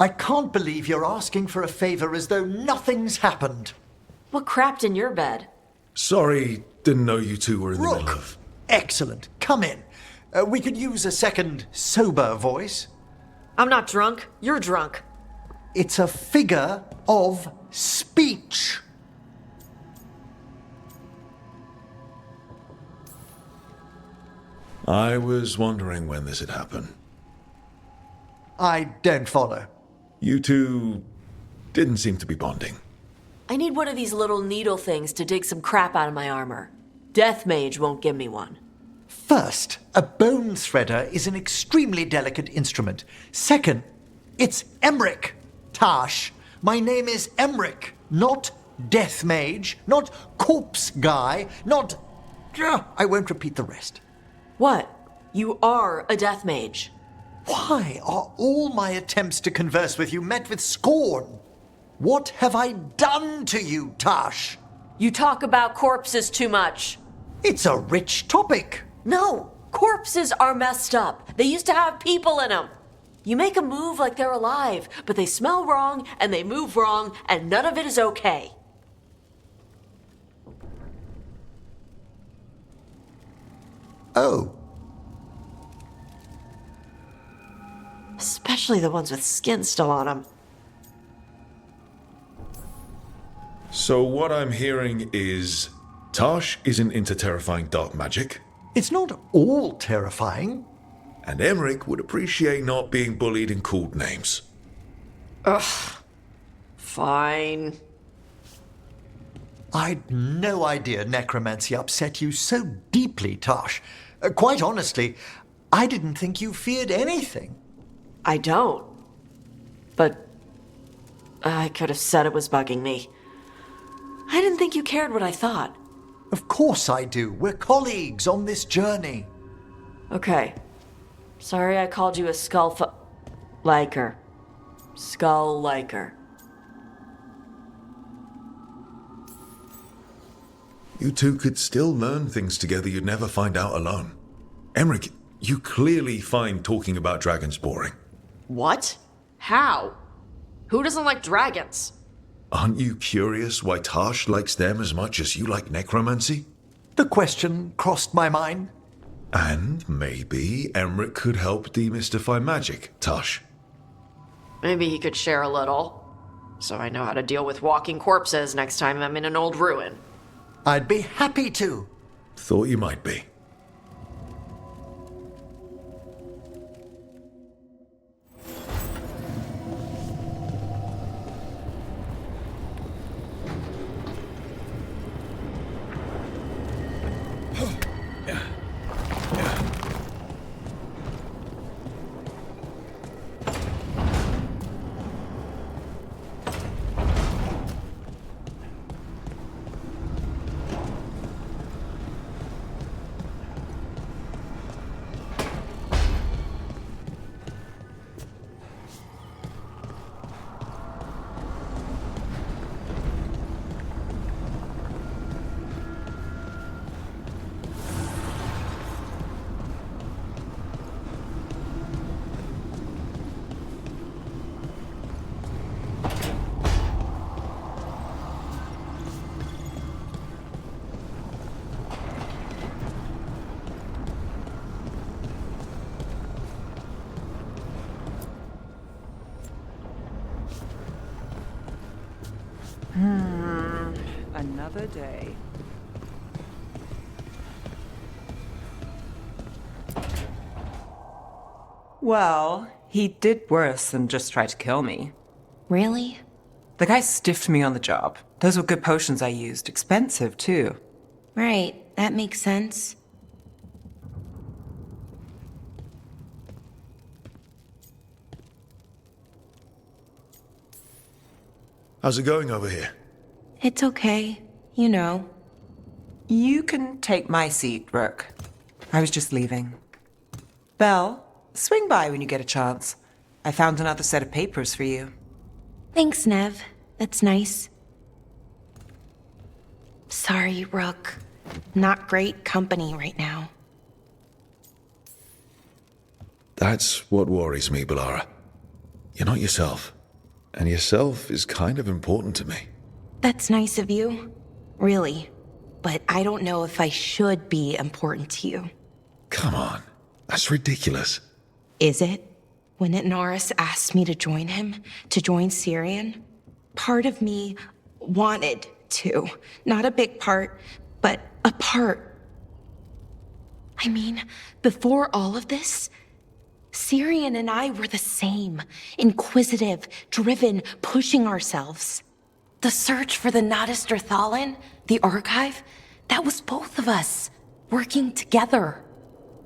I can't believe you're asking for a favor as though nothing's happened. What crapped in your bed? Sorry, didn't know you two were in the middle Rook! of... Excellent. Come in. We could use a second sober voice. I'm not drunk. You're drunk. It's a figure of speech. I was wondering when this had happened. I don't follow. You two didn't seem to be bonding. I need one of these little needle things to dig some crap out of my armor. Death Mage won't give me one. First, a bone threader is an extremely delicate instrument. Second, it's Emmerich, Tash. My name is Emmerich, not Death Mage, not Corpse Guy, not... I won't repeat the rest. What? You are a death mage. Why are all my attempts to converse with you met with scorn? What have I done to you, Tash? You talk about corpses too much. It's a rich topic. No, corpses are messed up. They used to have people in them. You make a move like they're alive, but they smell wrong and they move wrong, and none of it is okay. Oh. Especially the ones with skin still on them. So what I'm hearing is Tash isn't into terrifying dark magic. It's not all terrifying. And Emmerich would appreciate not being bullied and called names. Ugh. Fine. I'd no idea necromancy upset you so deeply, Tash. Quite honestly, I didn't think you feared anything. I don't. But I could have said it was bugging me. I didn't think you cared what I thought. Of course I do. We're colleagues on this journey. Okay. Sorry I called you a liker. Skull liker. You two could still learn things together you'd never find out alone. Emmerich, you clearly find talking about dragons boring. What? How? Who doesn't like dragons? Aren't you curious why Tash likes them as much as you like necromancy? The question crossed my mind. And maybe Emmerich could help demystify magic, Tash. Maybe he could share a little, so I know how to deal with walking corpses next time I'm in an old ruin. I'd be happy to. Thought you might be. Another day. Well, he did worse than just try to kill me. Really? The guy stiffed me on the job. Those were good potions I used. Expensive, too. Right, that makes sense. How's it going over here? It's okay. You know. You can take my seat, Rook. I was just leaving. Belle, swing by when you get a chance. I found another set of papers for you. Thanks, Nev. That's nice. Sorry, Rook. Not great company right now. That's what worries me, Balara. You're not yourself. And yourself is kind of important to me. That's nice of you. Really. But I don't know if I should be important to you. Come on. That's ridiculous. Is it? When Norris asked me to join him, to join Syrian, part of me wanted to. Not a big part, but a part. I mean, before all of this, Syrian and I were the same. Inquisitive, driven, pushing ourselves. The search for the Nadister Thalin, the archive, that was both of us, working together.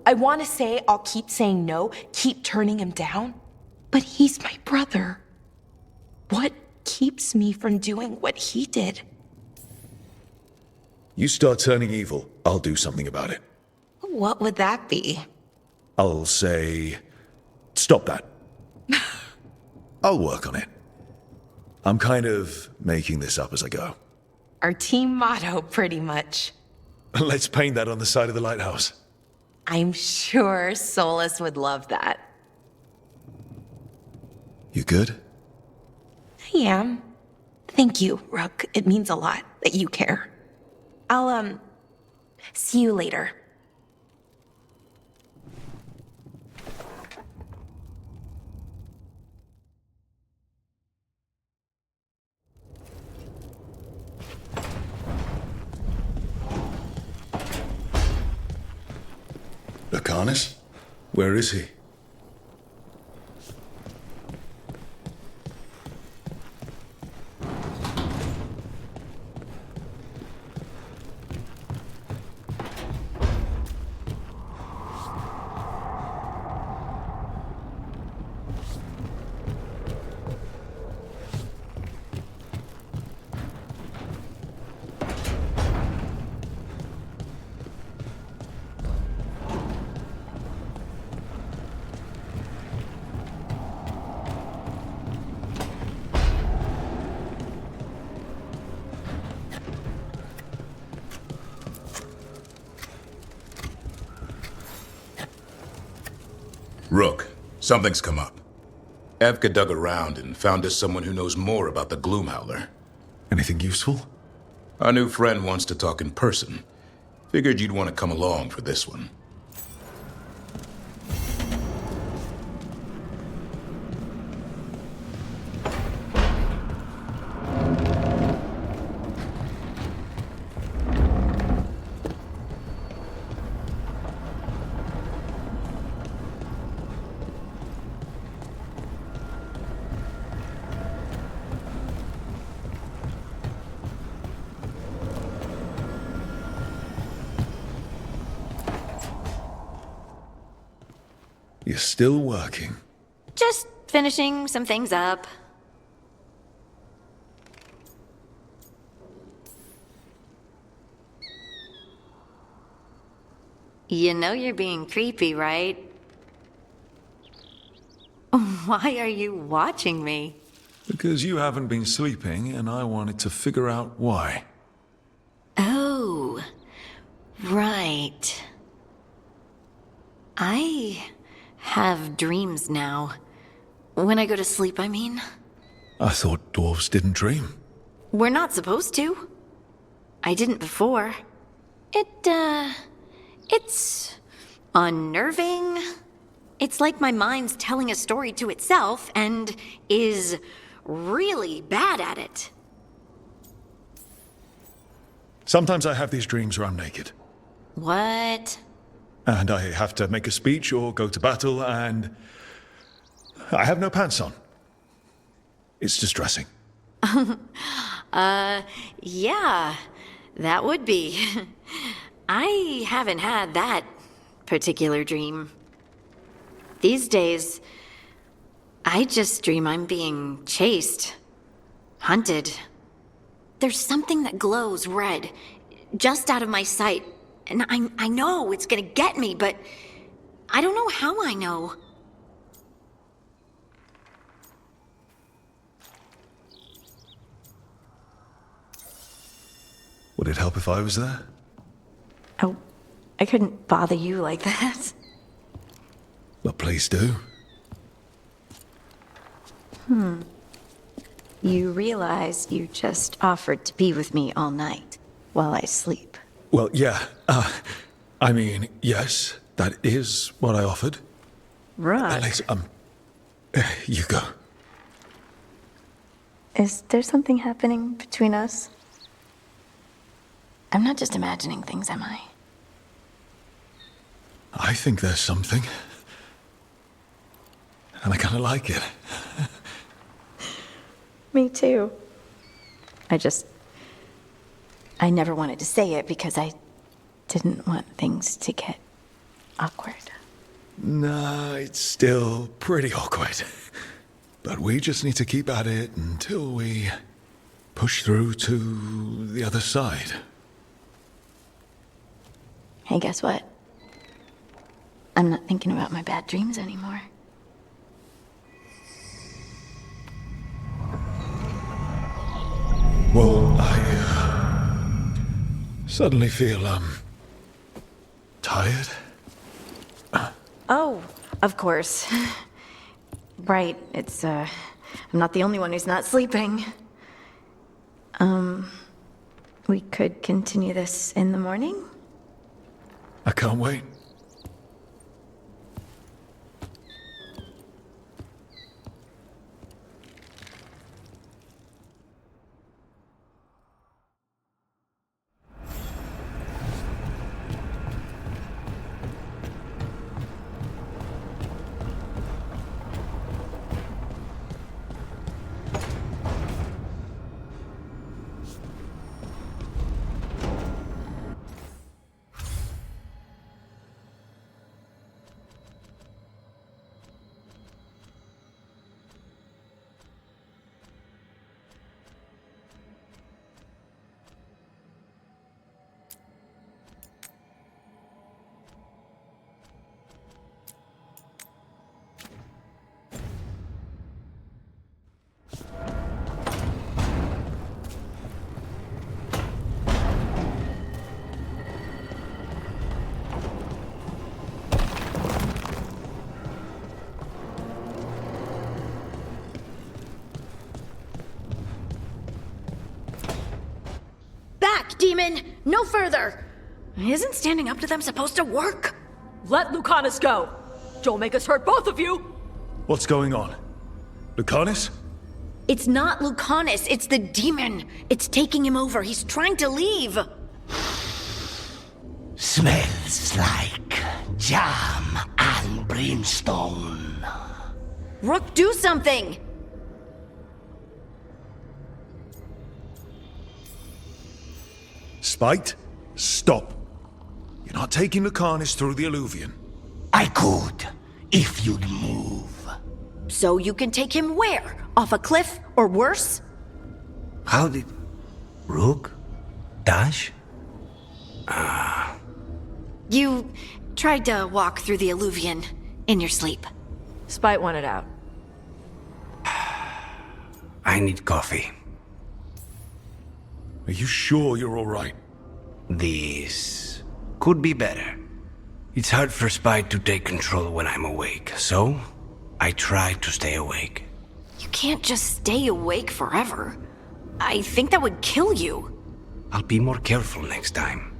I want to say I'll keep saying no, keep turning him down. But he's my brother. What keeps me from doing what he did? You start turning evil, I'll do something about it. What would that be? I'll say, stop that. I'll work on it. I'm kind of making this up as I go. Our team motto, pretty much. Let's paint that on the side of the lighthouse. I'm sure Solus would love that. You good? I am. Thank you, Rook. It means a lot that you care. I'll, see you later. Lucanus? Where is he? Rook, something's come up. Evka dug around and found us someone who knows more about the Gloomhowler. Anything useful? Our new friend wants to talk in person. Figured you'd want to come along for this one. You're still working. Just finishing some things up. You know you're being creepy, right? Why are you watching me? Because you haven't been sleeping, and I wanted to figure out why. Oh, right. I have dreams now. When I go to sleep, I mean. I thought dwarves didn't dream. We're not supposed to. I didn't before. It's unnerving. It's like my mind's telling a story to itself and is really bad at it. Sometimes I have these dreams where I'm naked. What? And I have to make a speech or go to battle, and I have no pants on. It's distressing. Yeah, that would be. I haven't had that particular dream. These days, I just dream I'm being chased, hunted. There's something that glows red, just out of my sight. And I know it's gonna get me, but I don't know how I know. Would it help if I was there? Oh, I couldn't bother you like that. Well, please do. You realize you just offered to be with me all night while I sleep. Well, yeah. I mean, yes, that is what I offered. Right. Alex, you go. Is there something happening between us? I'm not just imagining things, am I? I think there's something. And I kind of like it. Me too. I never wanted to say it because I didn't want things to get awkward. Nah, it's still pretty awkward. But we just need to keep at it until we push through to the other side. Hey, guess what? I'm not thinking about my bad dreams anymore. Well, I suddenly feel, tired. Oh, of course. Right, it's, I'm not the only one who's not sleeping. We could continue this in the morning? I can't wait. Demon! No further! Isn't standing up to them supposed to work? Let Lucanus go! Don't make us hurt both of you! What's going on? Lucanus? It's not Lucanus, it's the demon. It's taking him over. He's trying to leave. Smells like jam and brimstone. Rook, do something! Spite, stop. You're not taking Lucanus through the Alluvion. I could, if you'd move. So you can take him where? Off a cliff, or worse? How did... Rook? Dash? You tried to walk through the Alluvion in your sleep. Spite wanted out. I need coffee. Are you sure you're all right? This could be better. It's hard for Spite to take control when I'm awake, so I try to stay awake. You can't just stay awake forever. I think that would kill you. I'll be more careful next time.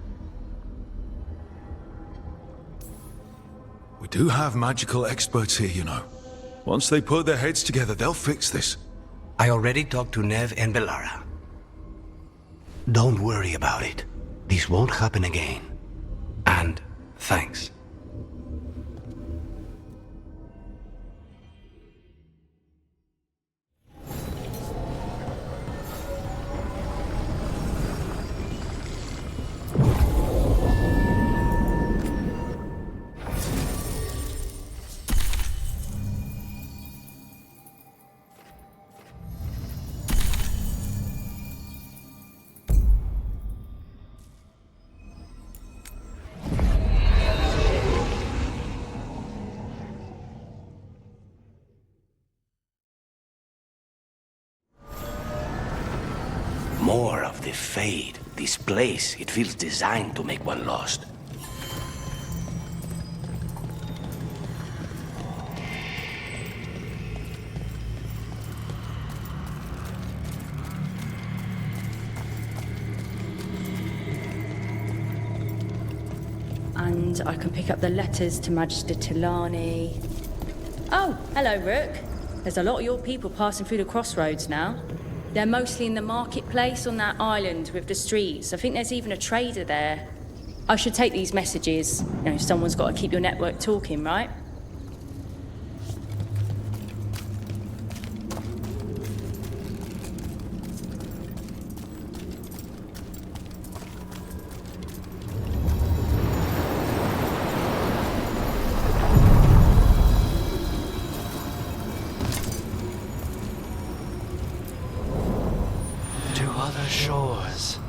We do have magical experts here, you know. Once they put their heads together, they'll fix this. I already talked to Nev and Bellara. Don't worry about it. This won't happen again. And thanks. More of the fade. This place, it feels designed to make one lost. And I can pick up the letters to Magister Tilani. Oh, hello, Rook. There's a lot of your people passing through the crossroads now. They're mostly in the marketplace on that island with the streets. I think there's even a trader there. I should take these messages. You know, someone's got to keep your network talking, right? to other shores.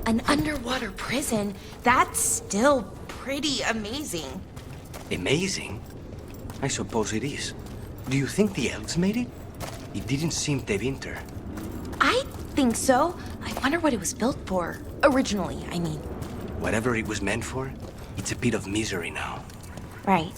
An underwater prison? That's still pretty amazing. Amazing? I suppose it is. Do you think the elves made it? It didn't seem to winter. I think so. I wonder what it was built for. Originally, I mean. Whatever it was meant for, it's a pit of misery now. Right.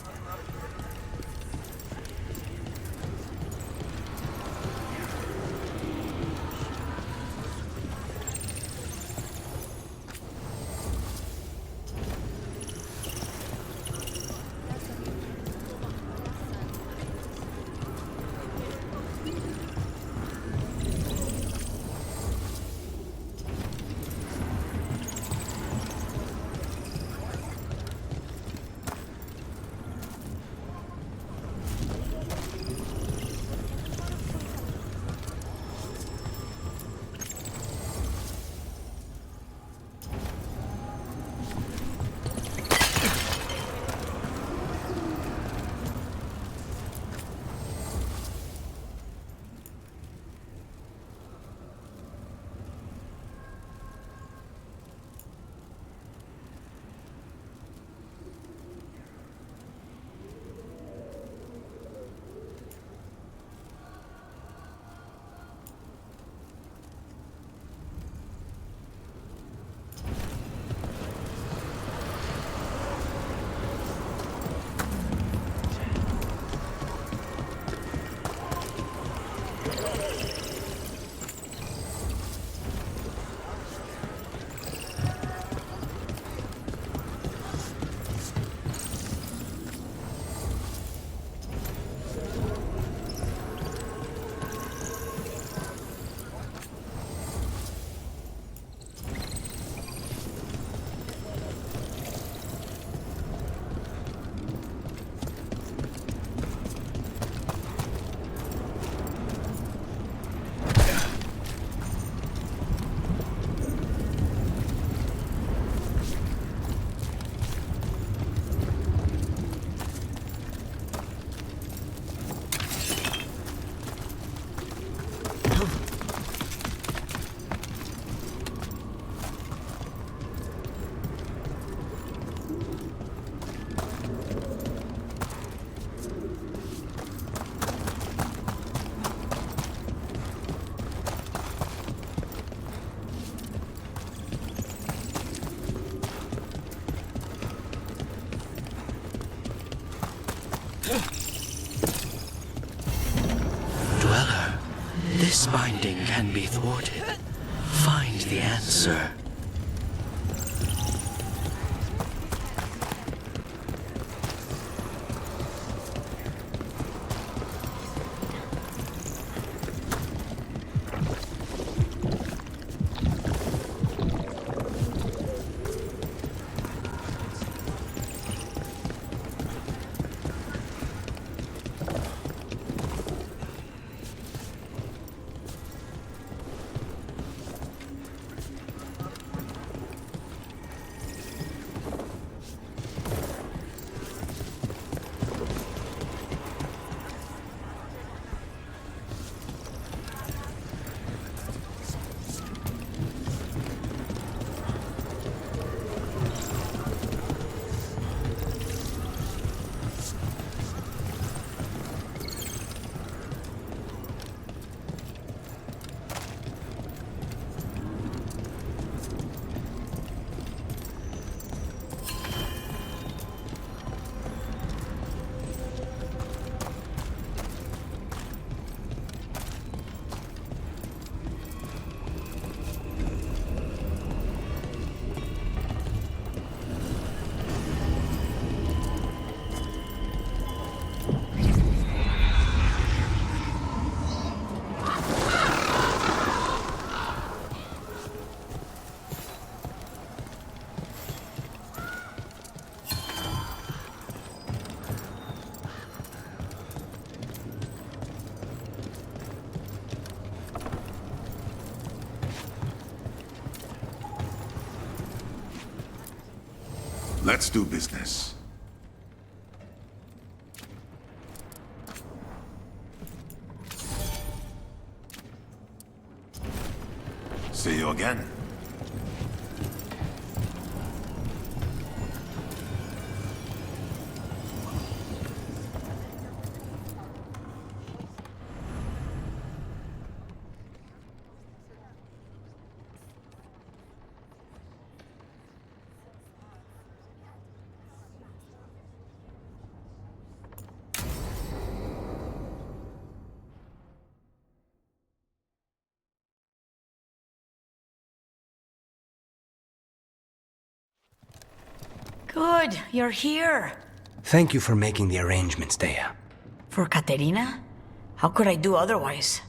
Dweller, this binding can be thwarted. Find the answer. Let's do business. See you again. Good, you're here. Thank you for making the arrangements, Dea. For Katerina? How could I do otherwise?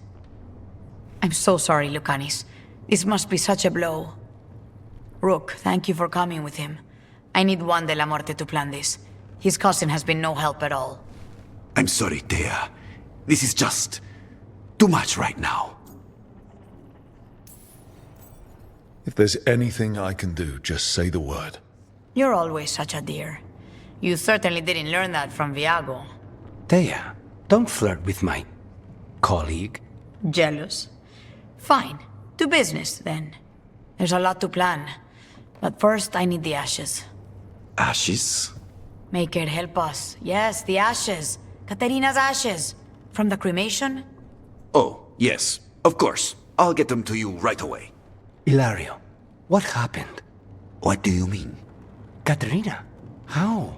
I'm so sorry, Lucanis. This must be such a blow. Rook, thank you for coming with him. I need Juan de la Muerte to plan this. His cousin has been no help at all. I'm sorry, Dea. This is just too much right now. If there's anything I can do, just say the word. You're always such a dear. You certainly didn't learn that from Viago. Dea, don't flirt with my colleague. Jealous? Fine. To business, then. There's a lot to plan. But first, I need the ashes. Ashes? Make it help us. Yes, the ashes. Katerina's ashes. From the cremation? Oh, yes, of course. I'll get them to you right away. Hilario, what happened? What do you mean? Katerina, how?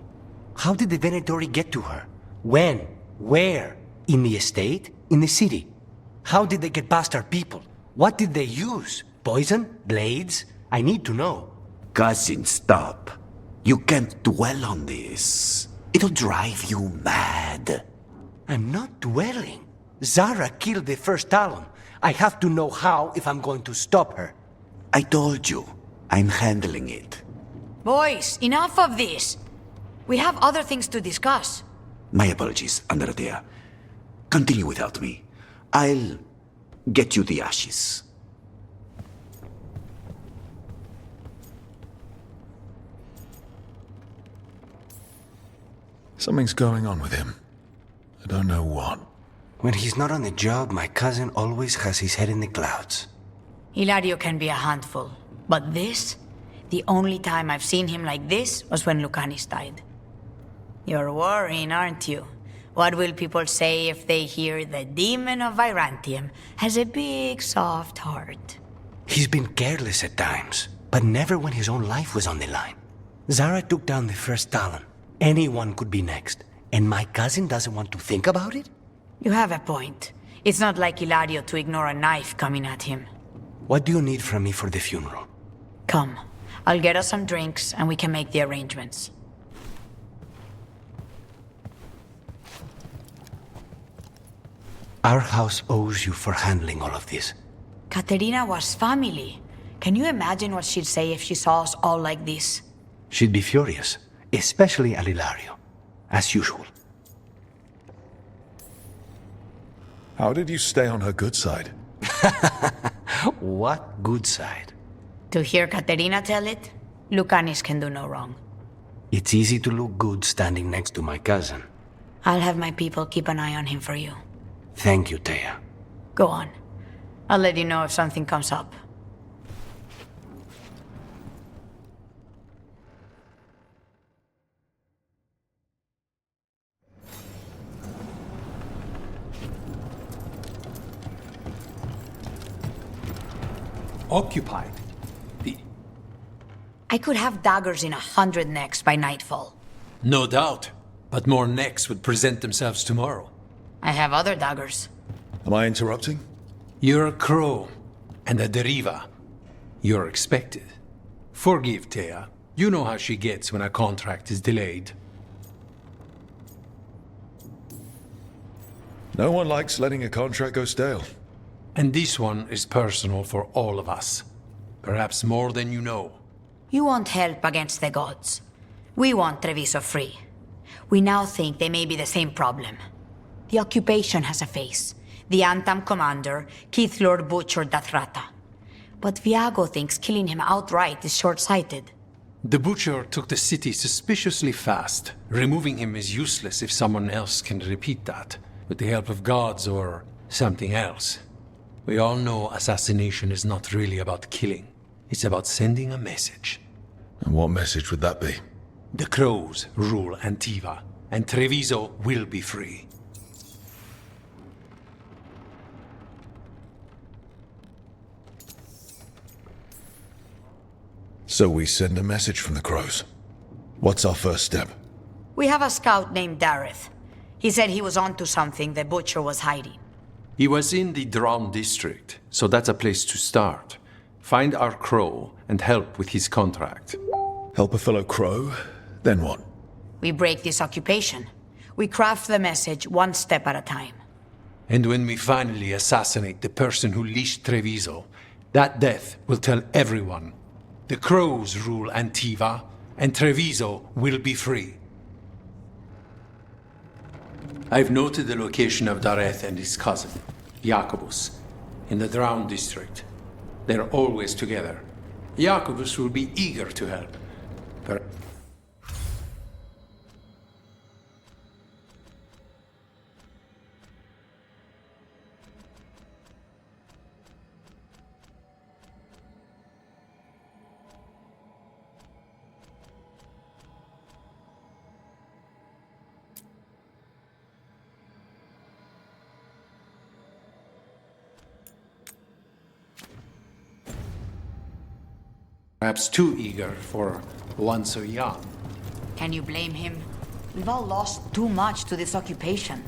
How did the Venatori get to her? When? Where? In the estate? In the city? How did they get past our people? What did they use? Poison? Blades? I need to know. Cousin, stop. You can't dwell on this. It'll drive you mad. I'm not dwelling. Zara killed the first Talon. I have to know how if I'm going to stop her. I told you, I'm handling it. Boys, enough of this. We have other things to discuss. My apologies, Andradea. Continue without me. I'll get you the ashes. Something's going on with him. I don't know what. When he's not on the job, my cousin always has his head in the clouds. Hilario can be a handful. But this? The only time I've seen him like this was when Lucanis died. You're worrying, aren't you? What will people say if they hear the demon of Virantium has a big, soft heart? He's been careless at times, but never when his own life was on the line. Zara took down the first Talon. Anyone could be next. And my cousin doesn't want to think about it? You have a point. It's not like Hilario to ignore a knife coming at him. What do you need from me for the funeral? Come. I'll get us some drinks and we can make the arrangements. Our house owes you for handling all of this. Katerina was family. Can you imagine what she'd say if she saw us all like this? She'd be furious, especially at Hilario, as usual. How did you stay on her good side? What good side? To hear Katerina tell it, Lucanis can do no wrong. It's easy to look good standing next to my cousin. I'll have my people keep an eye on him for you. Thank you, Taya. Go on. I'll let you know if something comes up. Occupied. I could have daggers in 100 necks by nightfall. No doubt, but more necks would present themselves tomorrow. I have other daggers. Am I interrupting? You're a crow, and a deriva. You're expected. Forgive Thea. You know how she gets when a contract is delayed. No one likes letting a contract go stale. And this one is personal for all of us. Perhaps more than you know. You want help against the gods. We want Treviso free. We now think they may be the same problem. The occupation has a face. The Antam commander, Keith Lord butchered Dathrata. But Viago thinks killing him outright is short-sighted. The Butcher took the city suspiciously fast. Removing him is useless if someone else can repeat that, with the help of gods or something else. We all know assassination is not really about killing. It's about sending a message. And what message would that be? The Crows rule Antiva, and Treviso will be free. So we send a message from the Crows. What's our first step? We have a scout named Dareth. He said he was onto something the Butcher was hiding. He was in the Drown district, so that's a place to start. Find our Crow and help with his contract. Help a fellow Crow? Then what? We break this occupation. We craft the message one step at a time. And when we finally assassinate the person who leashed Treviso, that death will tell everyone. The Crows rule Antiva, and Treviso will be free. I've noted the location of Dareth and his cousin, Jacobus, in the Drown district. They're always together. Jacobus will be eager to help. Perhaps too eager for one so young. Can you blame him? We've all lost too much to this occupation.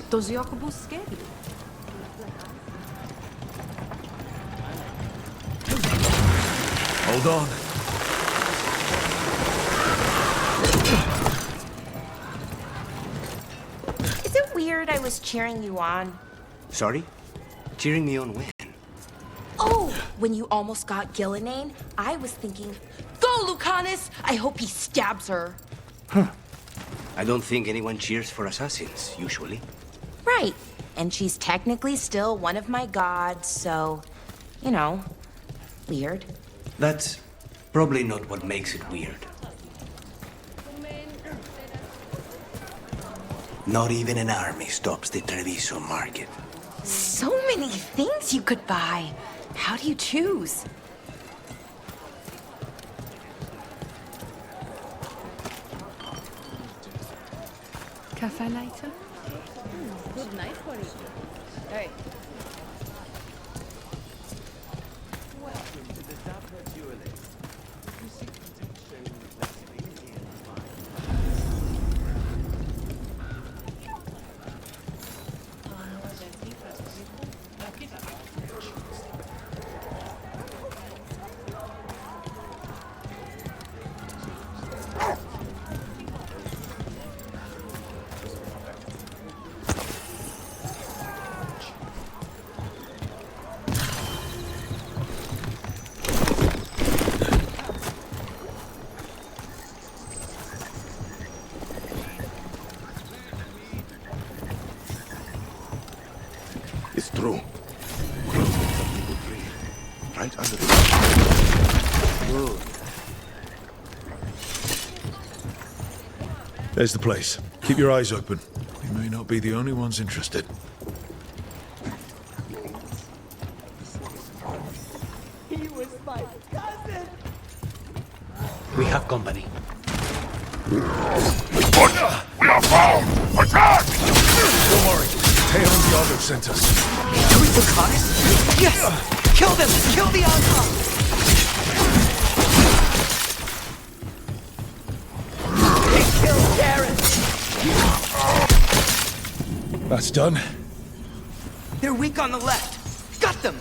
Does Jacobus scare you? Hold on. Is it weird I was cheering you on? Sorry? Cheering me on when? Oh, when you almost got Gillenane, I was thinking, go, Lucanus! I hope he stabs her. I don't think anyone cheers for assassins, usually. Right. And she's technically still one of my gods, so, you know, weird. That's probably not what makes it weird. Not even an army stops the Treviso market. So many things you could buy. How do you choose? Cafe later? Good night for you. Hey. It's true. Right under the... Good. There's the place. Keep your eyes open. We may not be the only ones interested. He was my cousin! We have company. We are found! Attack! Don't worry. Teo and Diago sent us. Can we Lucanus? Yes! Kill them! Kill the Archon! They killed Dareth! That's done. They're weak on the left. Got them!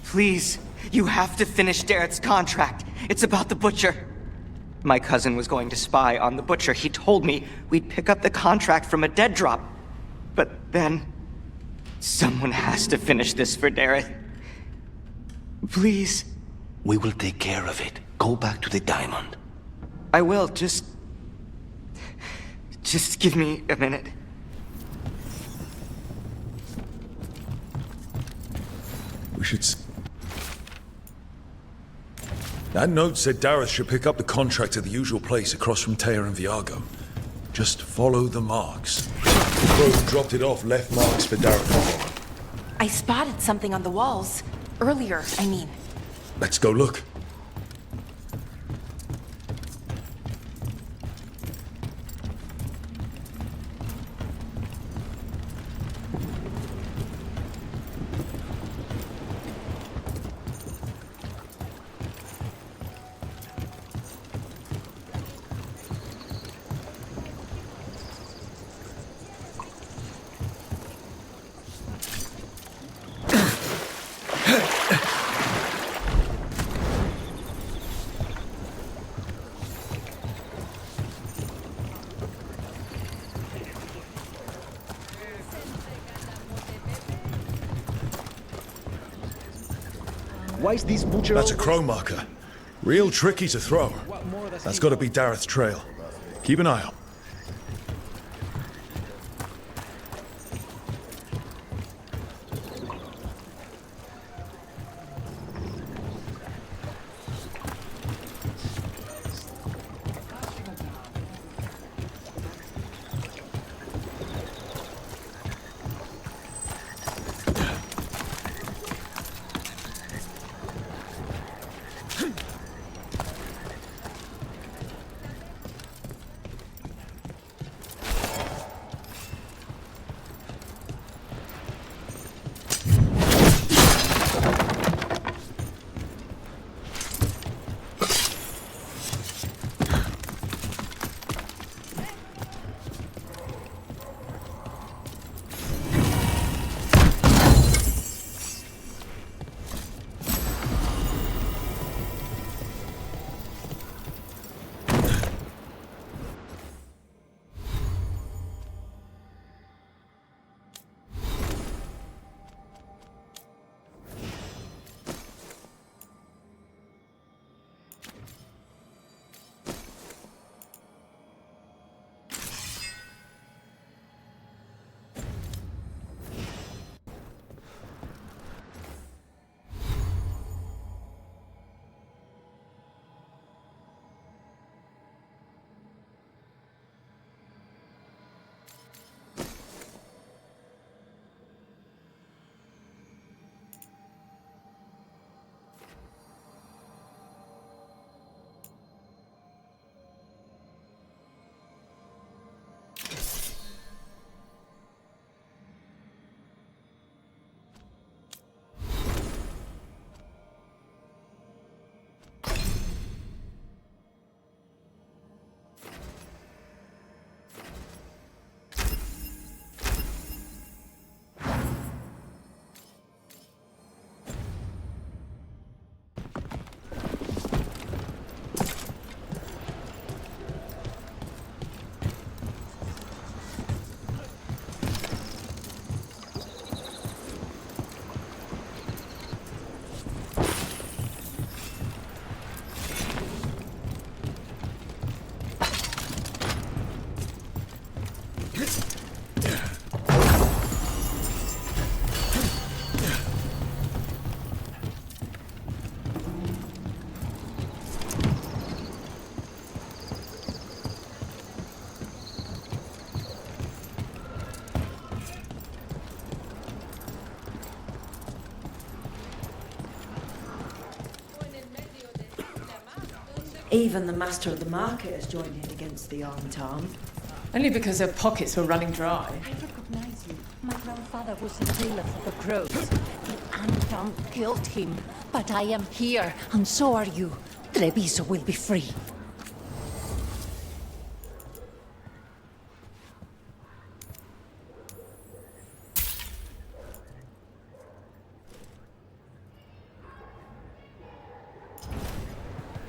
Please, You have to finish Dareth's contract. It's about the Butcher. My cousin was going to spy on the Butcher. He told me we'd pick up the contract from a dead drop. But then... someone has to finish this for Dareth. Please. We will take care of it. Go back to the diamond. I will, just give me a minute. We should... That note said Dareth should pick up the contract at the usual place across from Teja and Viago. Just follow the marks. The crow who dropped it off left marks for Dareth to follow. I spotted something on the walls. Earlier, I mean. Let's go look. Why is this butcher? That's a crow marker. Real tricky to throw. That's got to be Dareth's trail. Keep an eye out. Even the master of the market has joined in against the armed arm. Only because their pockets were running dry. I recognize you. My grandfather was a jailer for the crows. The Anton killed him. But I am here, and so are you. Treviso will be free.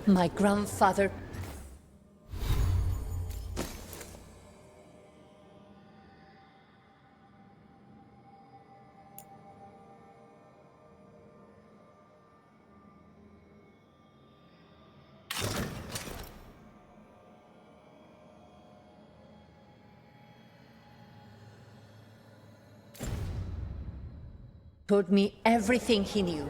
My grandfather... told me everything he knew.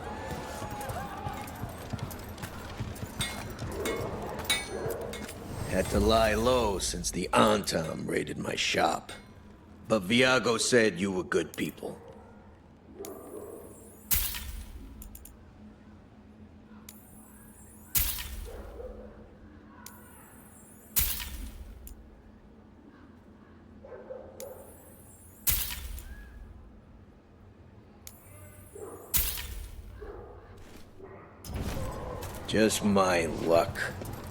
Had to lie low since the Antam raided my shop. But Viago said you were good people. Just my luck.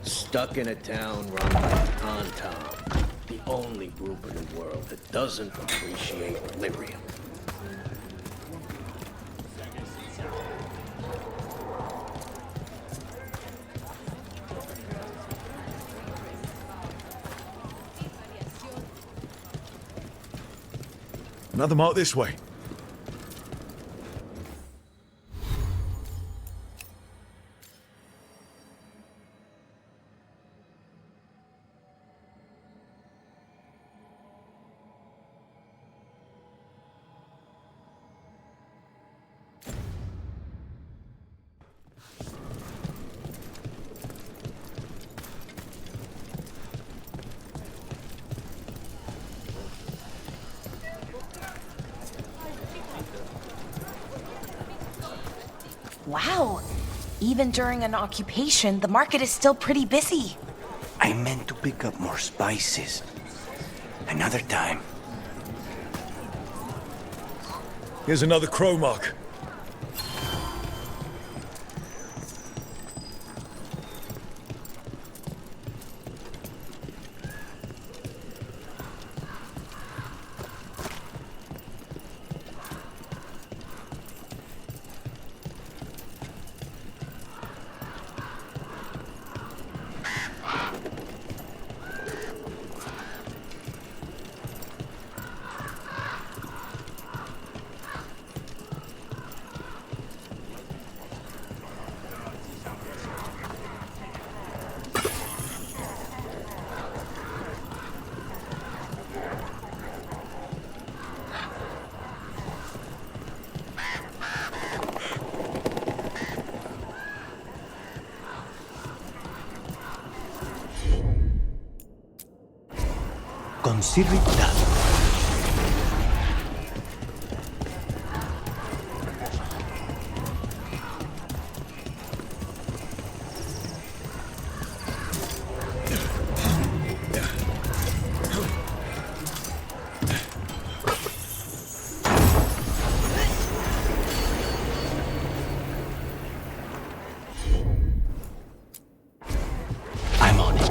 Stuck in a town run by Antam, the only group in the world that doesn't appreciate Lyrium. Another mark this way. Wow. Even during an occupation, the market is still pretty busy. I meant to pick up more spices. Another time. Here's another crow mark. Consider it done. I'm on it.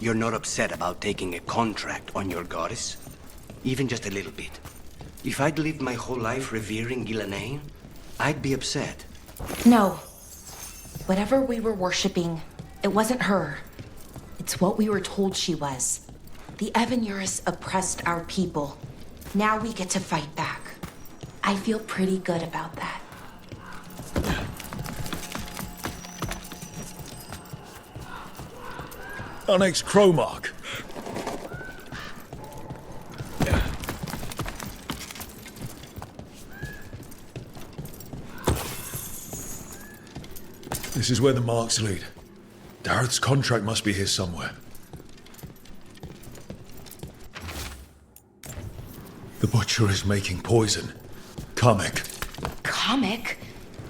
You're not upset about taking a contract on your goddess? Even just a little bit. If I'd lived my whole life revering Ghilanane, I'd be upset. No. Whatever we were worshipping, it wasn't her. It's what we were told she was. The Evanuris oppressed our people. Now we get to fight back. I feel pretty good about that. Onyx crow mark. This is where the marks lead. Dareth's contract must be here somewhere. The butcher is making poison. Comic. Comic?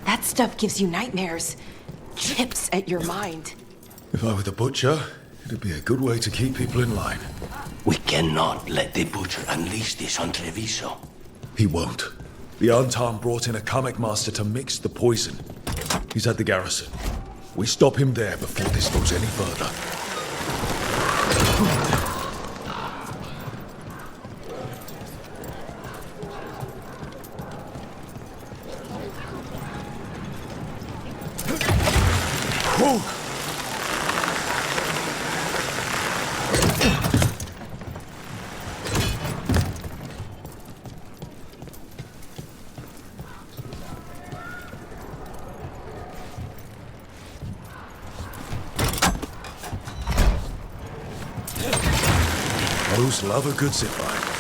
That stuff gives you nightmares. chips at your mind. If I were the butcher, it'd be a good way to keep people in line. We cannot let the butcher unleash this on Treviso. He won't. The Anton brought in a comic master to mix the poison. He's at the garrison. We stop him there before this goes any further. Those love a good zipline.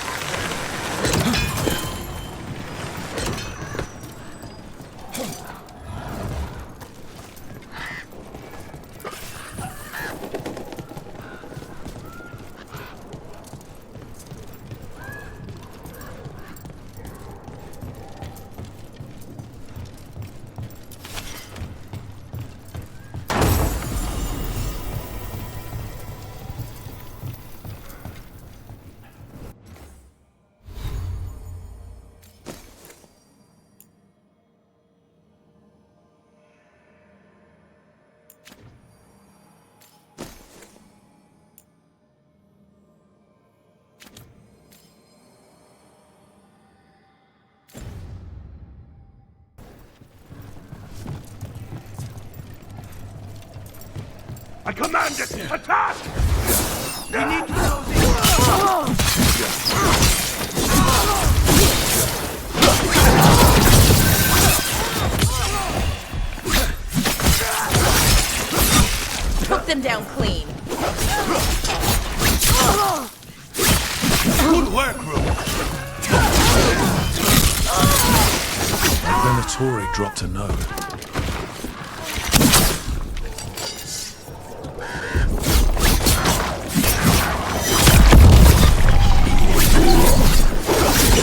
I command it! Attack! We need to Took them down clean. Good work, Rook! Venatori dropped a note.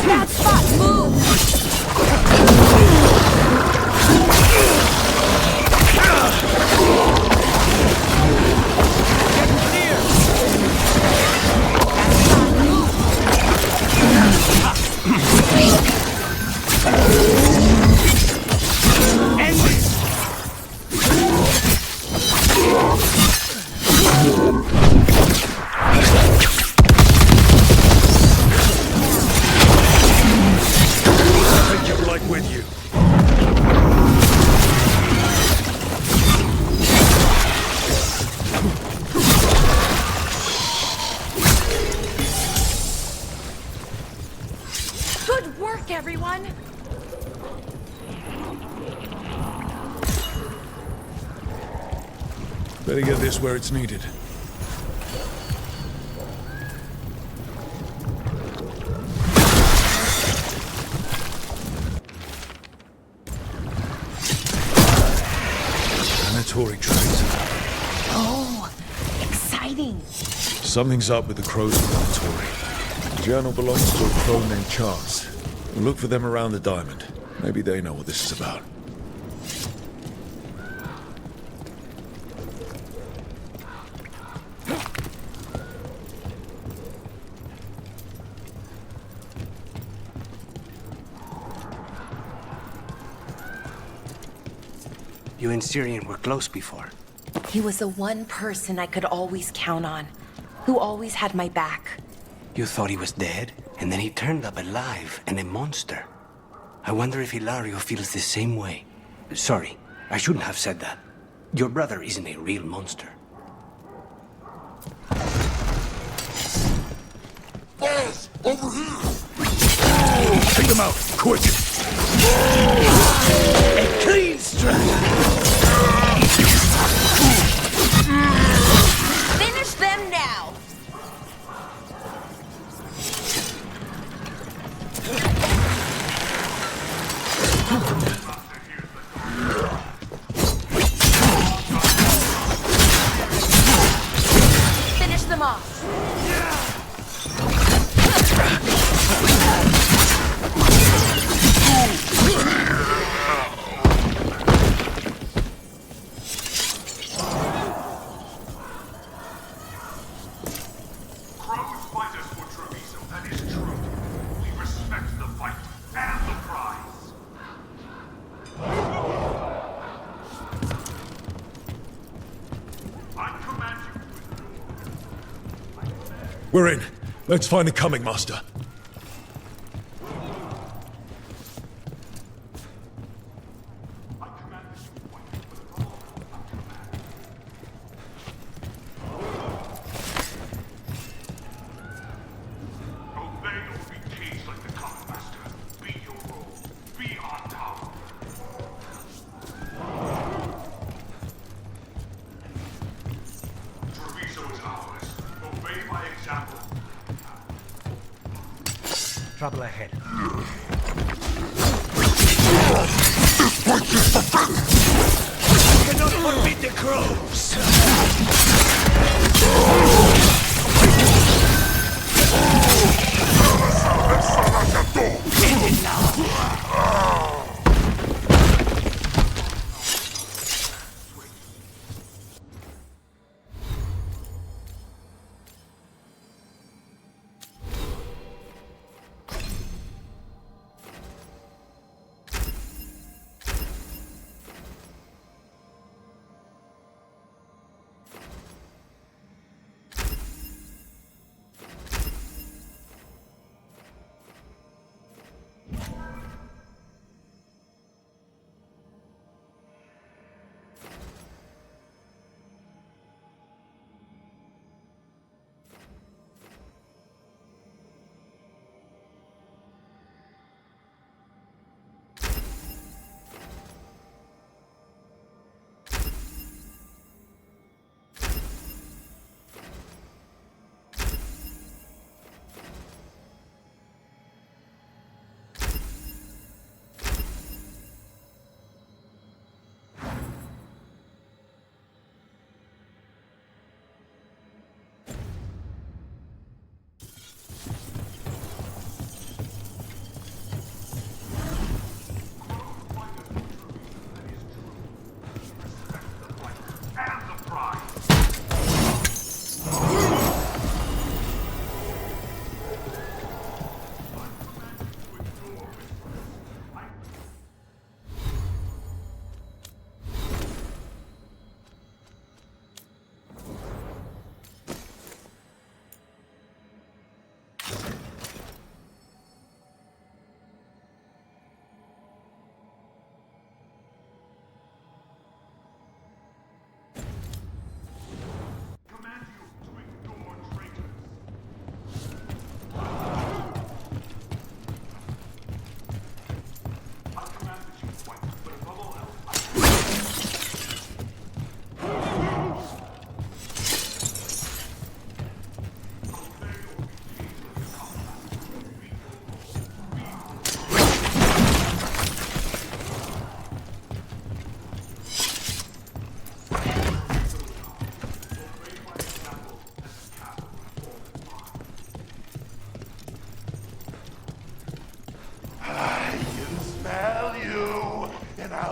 That spot, move! Good work, everyone! Better get this where it's needed. Venatori trace. Oh, exciting! Something's up with the crows of Venatori. The journal belongs to a crow named Chance. We'll look for them around the diamond. Maybe they know what this is about. You and Syrian were close before. He was the one person I could always count on, who always had my back. You thought he was dead, and then he turned up alive and a monster. I wonder if Hilario feels the same way. Sorry, I shouldn't have said that. Your brother isn't a real monster. Boss! Over here! Take them out, quick! A clean strike! Finish them now! Finish them off! We're in. Let's find the coming master. Trouble ahead. This place is forbidden! You cannot unbeat the crows!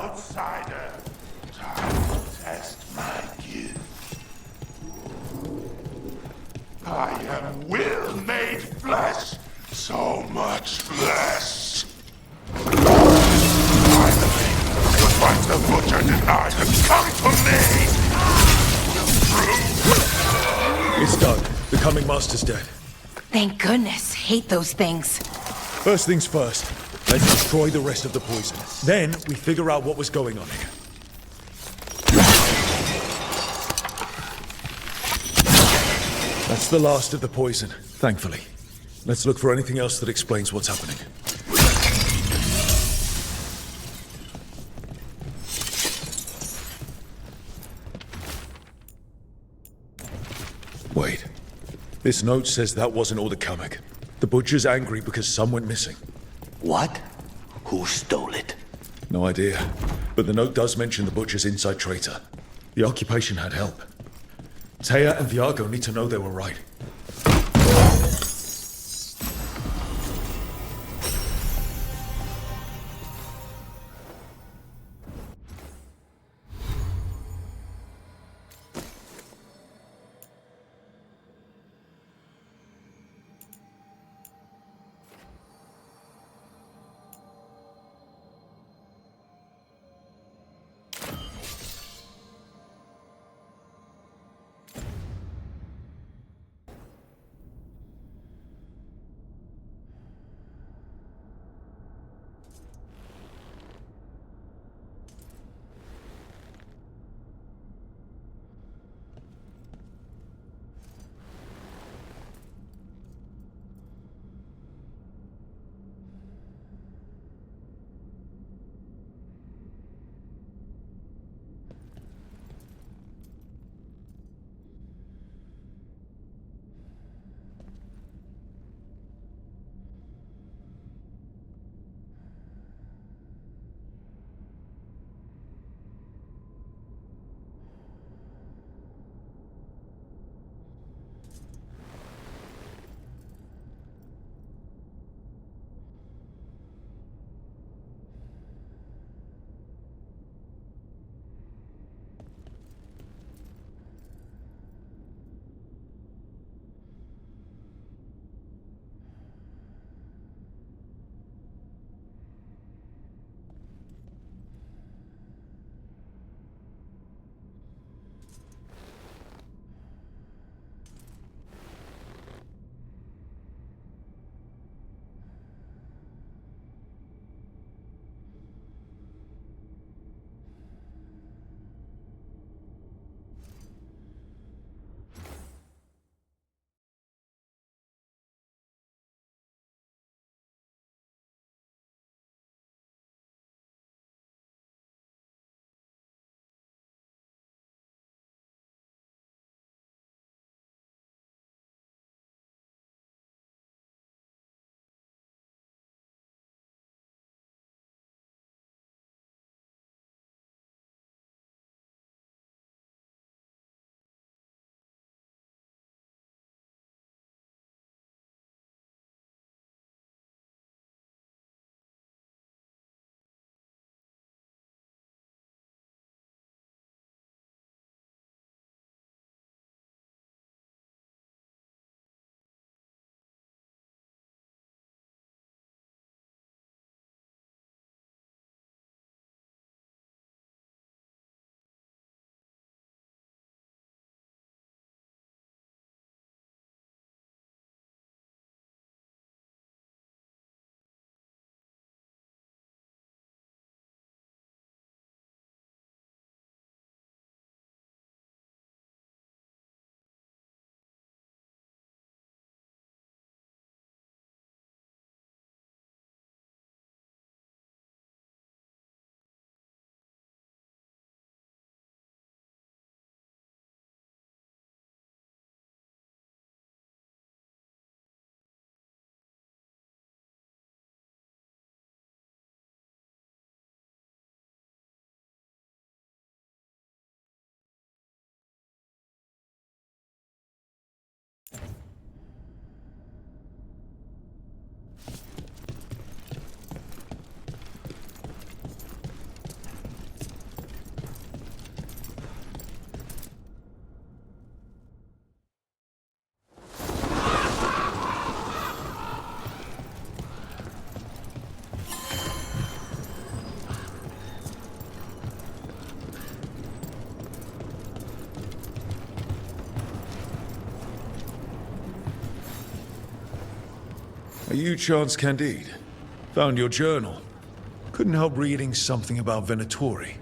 outsider. Time to test my gift. I am will made flesh, so much flesh. Finally, the fight the butcher denied has come to me. It's done. The coming master's dead. Thank goodness. Hate those things. First things first. Let's destroy the rest of the poison. Then we figure out what was going on here. That's the last of the poison, thankfully. Let's look for anything else that explains what's happening. Wait. This note says that wasn't all the Kamek. The butcher's angry because some went missing. What? Who stole it? No idea. But the note does mention the butcher's inside traitor. The occupation had help. Taya and Viago need to know they were right. Are you Chance Candide? Found your journal. Couldn't help reading something about Venatori.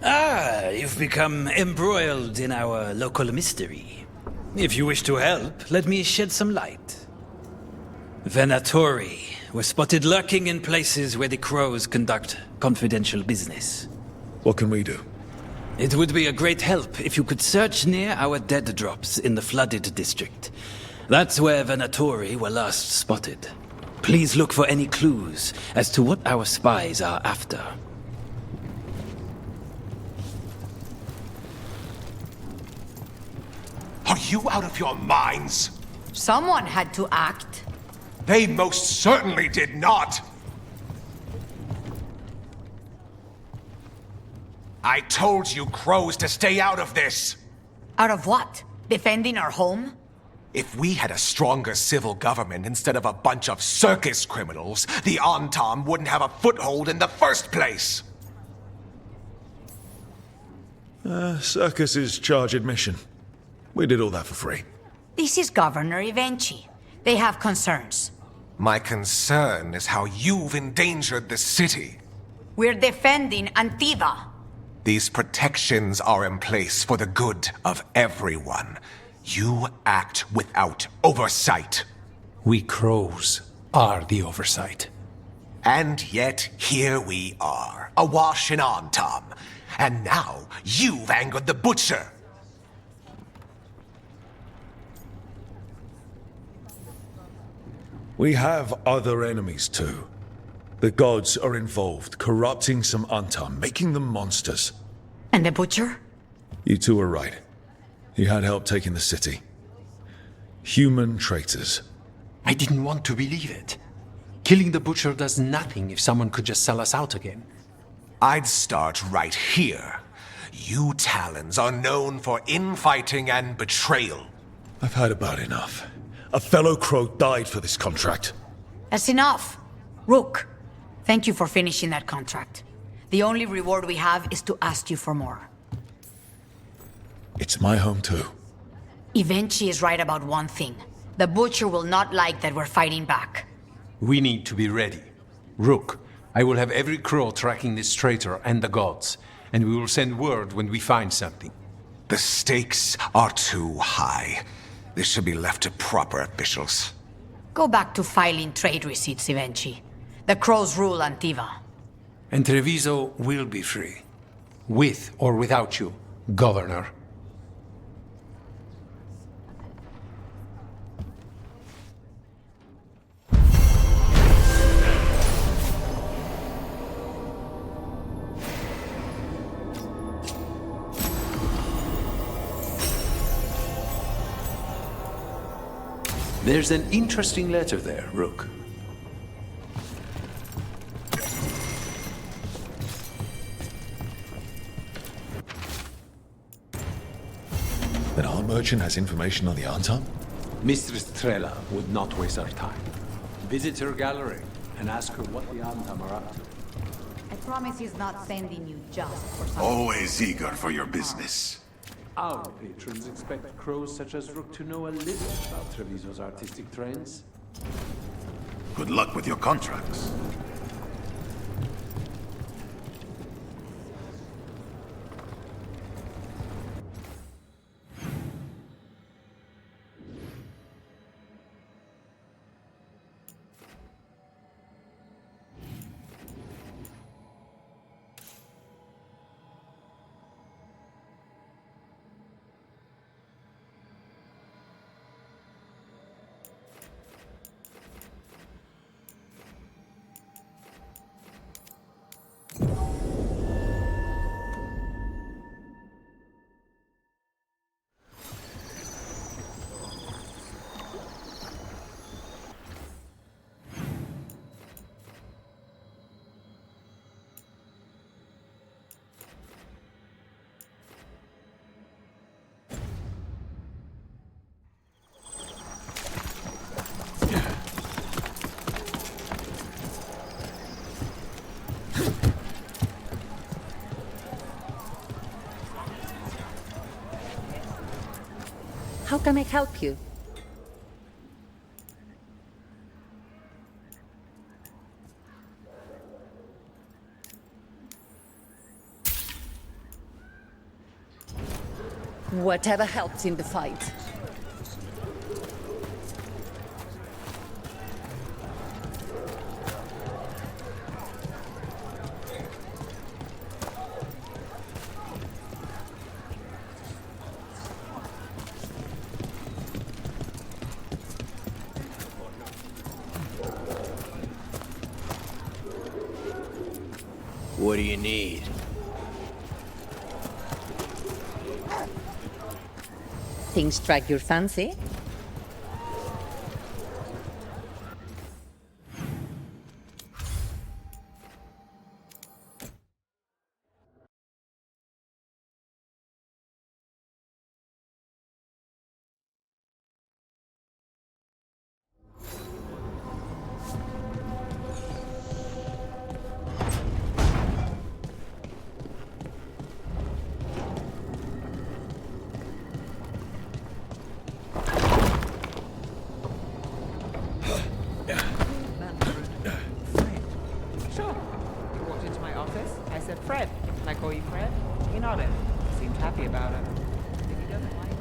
Ah, you've become embroiled in our local mystery. If you wish to help, let me shed some light. Venatori were spotted lurking in places where the crows conduct confidential business. What can we do? It would be a great help if you could search near our dead drops in the flooded district. That's where Venatori were last spotted. Please look for any clues as to what our spies are after. Are you out of your minds? Someone had to act. They most certainly did not! I told you crows to stay out of this! Out of what? Defending our home? If we had a stronger civil government instead of a bunch of circus criminals, the Antam wouldn't have a foothold in the first place! Circus is charge admission. We did all that for free. This is Governor Evenchi. They have concerns. My concern is how you've endangered the city. We're defending Antiva. These protections are in place for the good of everyone. You act without oversight. We crows are the oversight. And yet, here we are, awash in Antam. And now, you've angered the Butcher. We have other enemies too. The gods are involved, corrupting some Antam, making them monsters. And the Butcher? You two are right. He had help taking the city. Human traitors. I didn't want to believe it. Killing the Butcher does nothing if someone could just sell us out again. I'd start right here. You Talons are known for infighting and betrayal. I've had about enough. A fellow crow died for this contract. That's enough. Rook, thank you for finishing that contract. The only reward we have is to ask you for more. It's my home too. Evenchi is right about one thing. The Butcher will not like that we're fighting back. We need to be ready. Rook, I will have every crow tracking this traitor and the gods, and we will send word when we find something. The stakes are too high. This should be left to proper officials. Go back to filing trade receipts, Evenchi. The crows rule Antiva. And Treviso will be free. With or without you, Governor. There's an interesting letter there, Rook. That our merchant has information on the Antam? Mistress Trella would not waste our time. Visit her gallery and ask her what the Antam are up to. I promise he's not sending you just for something. Always eager for your business. Our patrons expect crows such as Rook to know a little about Treviso's artistic trends. Good luck with your contracts. How can I help you? Whatever helps in the fight. What do you need? Things strike your fancy? Sure. You walked into my office. I said, Fred. Can I call you Fred? He nodded. Seemed happy about it. If he doesn't like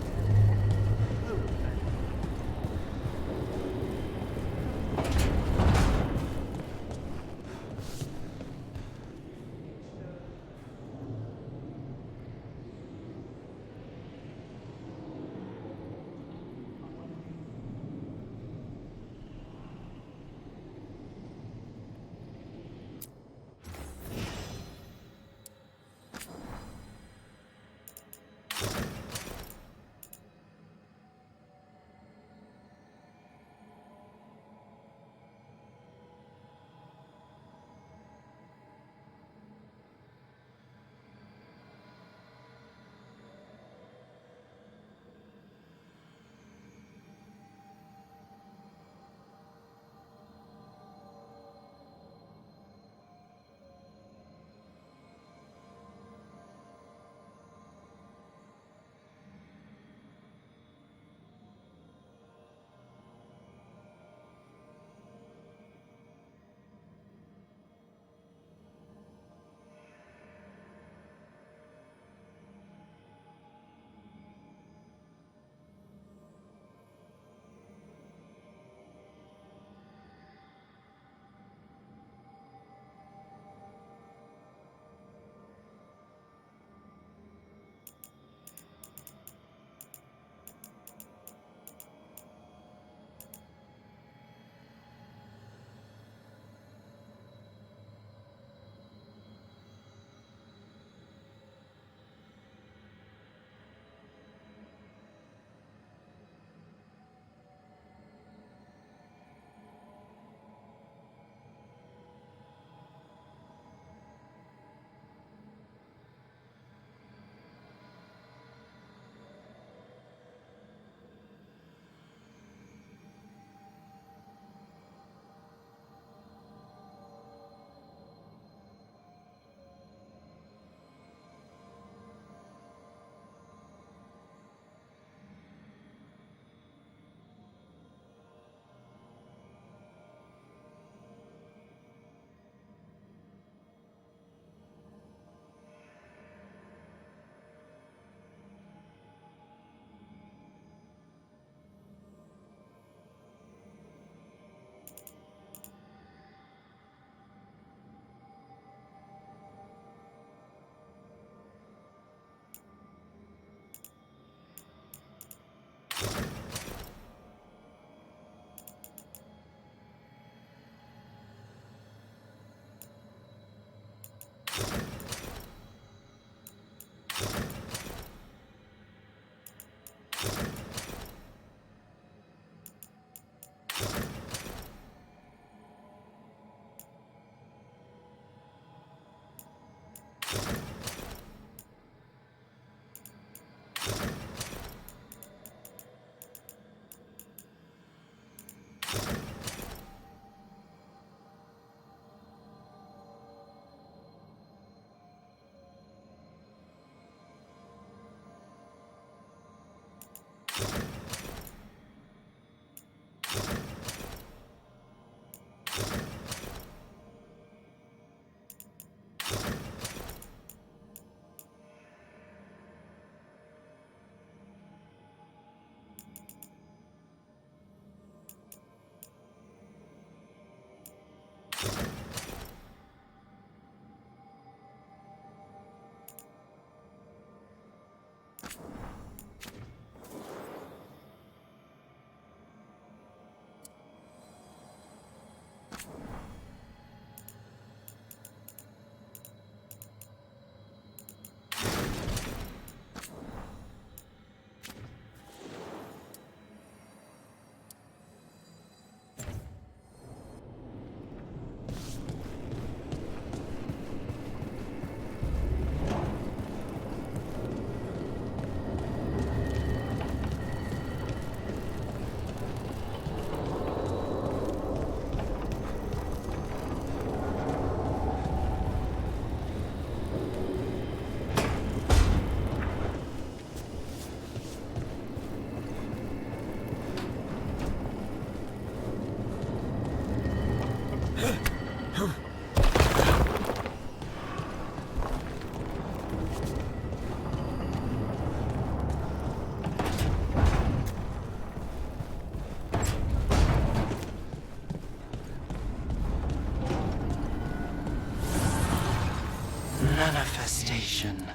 Manifestation.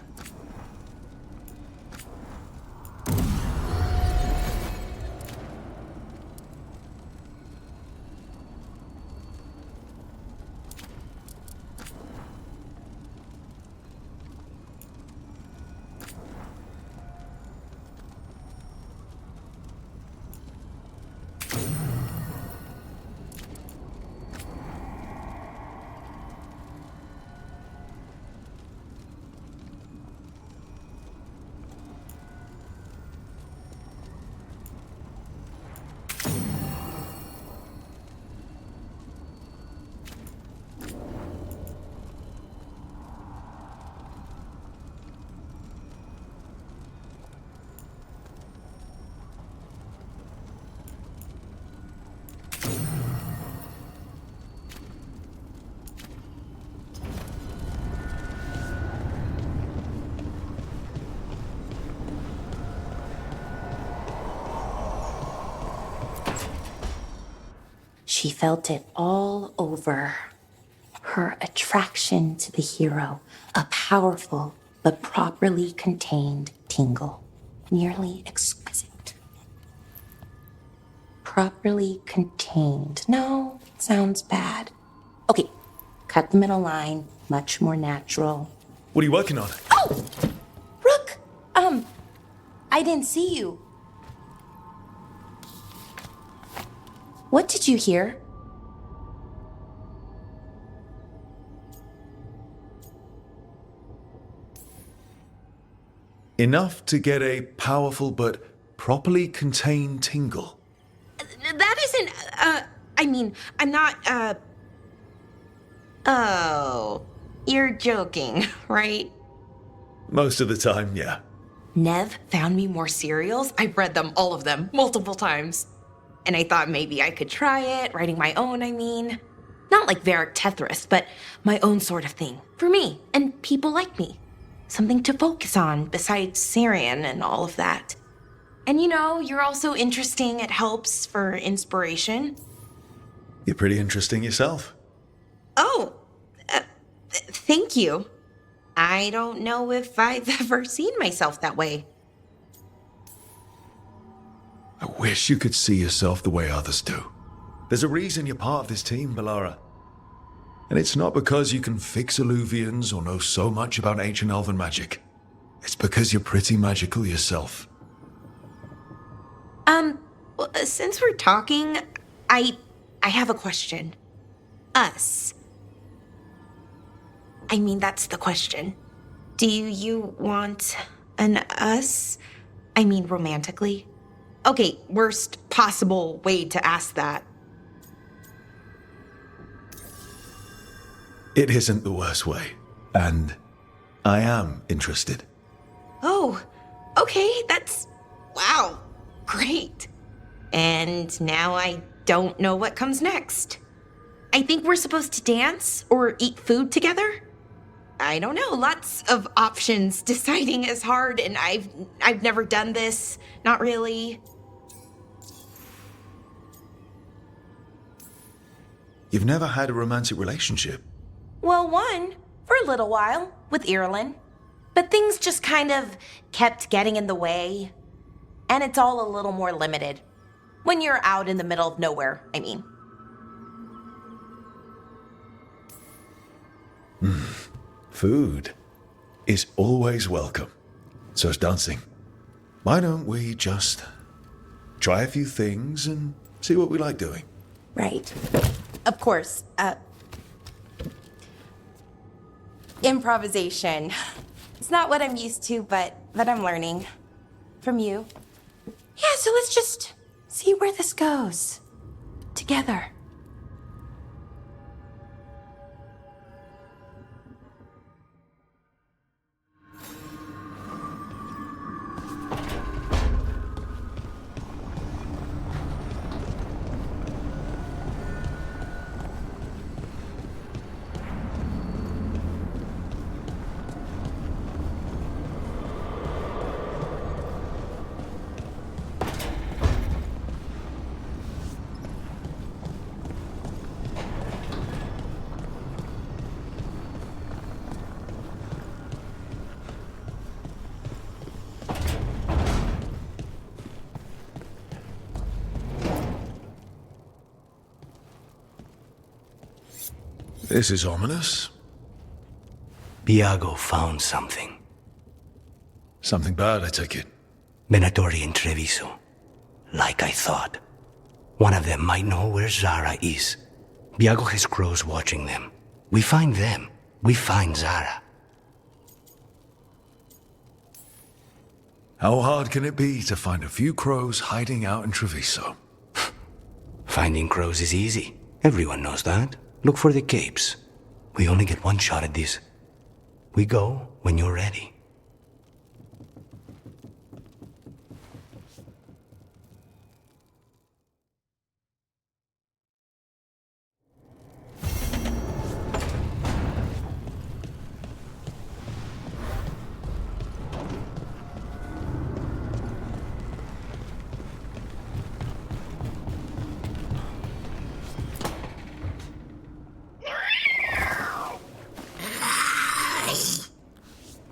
She felt it all over. Her attraction to the hero, a powerful but properly contained tingle, nearly exquisite. Properly contained. No, sounds bad. Okay, cut the middle line, much more natural. What are you working on? Oh! Rook! I didn't see you. What did you hear? Enough to get a powerful but properly contained tingle. That isn't, I mean, I'm not, Oh, you're joking, right? Most of the time, yeah. Nev found me more cereals. I've read them, all of them, multiple times. And I thought maybe I could try it, writing my own, I mean. Not like Varric Tetris, but my own sort of thing. For me, and people like me. Something to focus on, besides Syrian and all of that. And you know, you're also interesting. It helps for inspiration. You're pretty interesting yourself. Oh, thank you. I don't know if I've ever seen myself that way. I wish you could see yourself the way others do. There's a reason you're part of this team, Bellara. And it's not because you can fix illuvians or know so much about ancient elven magic. It's because you're pretty magical yourself. Well, since we're talking, I have a question. Us. I mean, that's the question. Do you want an us? I mean, romantically? Okay, worst possible way to ask that. It isn't the worst way, and I am interested. Oh, okay, that's... wow, great. And now I don't know what comes next. I think we're supposed to dance or eat food together? I don't know, lots of options. Deciding is hard, and I've never done this, not really. You've never had a romantic relationship? Well, one, for a little while, with Irulan. But things just kind of kept getting in the way. And it's all a little more limited. When you're out in the middle of nowhere, I mean. Food is always welcome. So is dancing. Why don't we just try a few things and see what we like doing? Right. Of course. Improvisation. It's not what I'm used to, but I'm learning. From you. Yeah, so let's just see where this goes. Together. This is ominous. Biago found something. Something bad, I take it. Venatori and Treviso. Like I thought. One of them might know where Zara is. Biago has crows watching them. We find them. We find Zara. How hard can it be to find a few crows hiding out in Treviso? Finding crows is easy. Everyone knows that. Look for the capes. We only get one shot at this. We go when you're ready.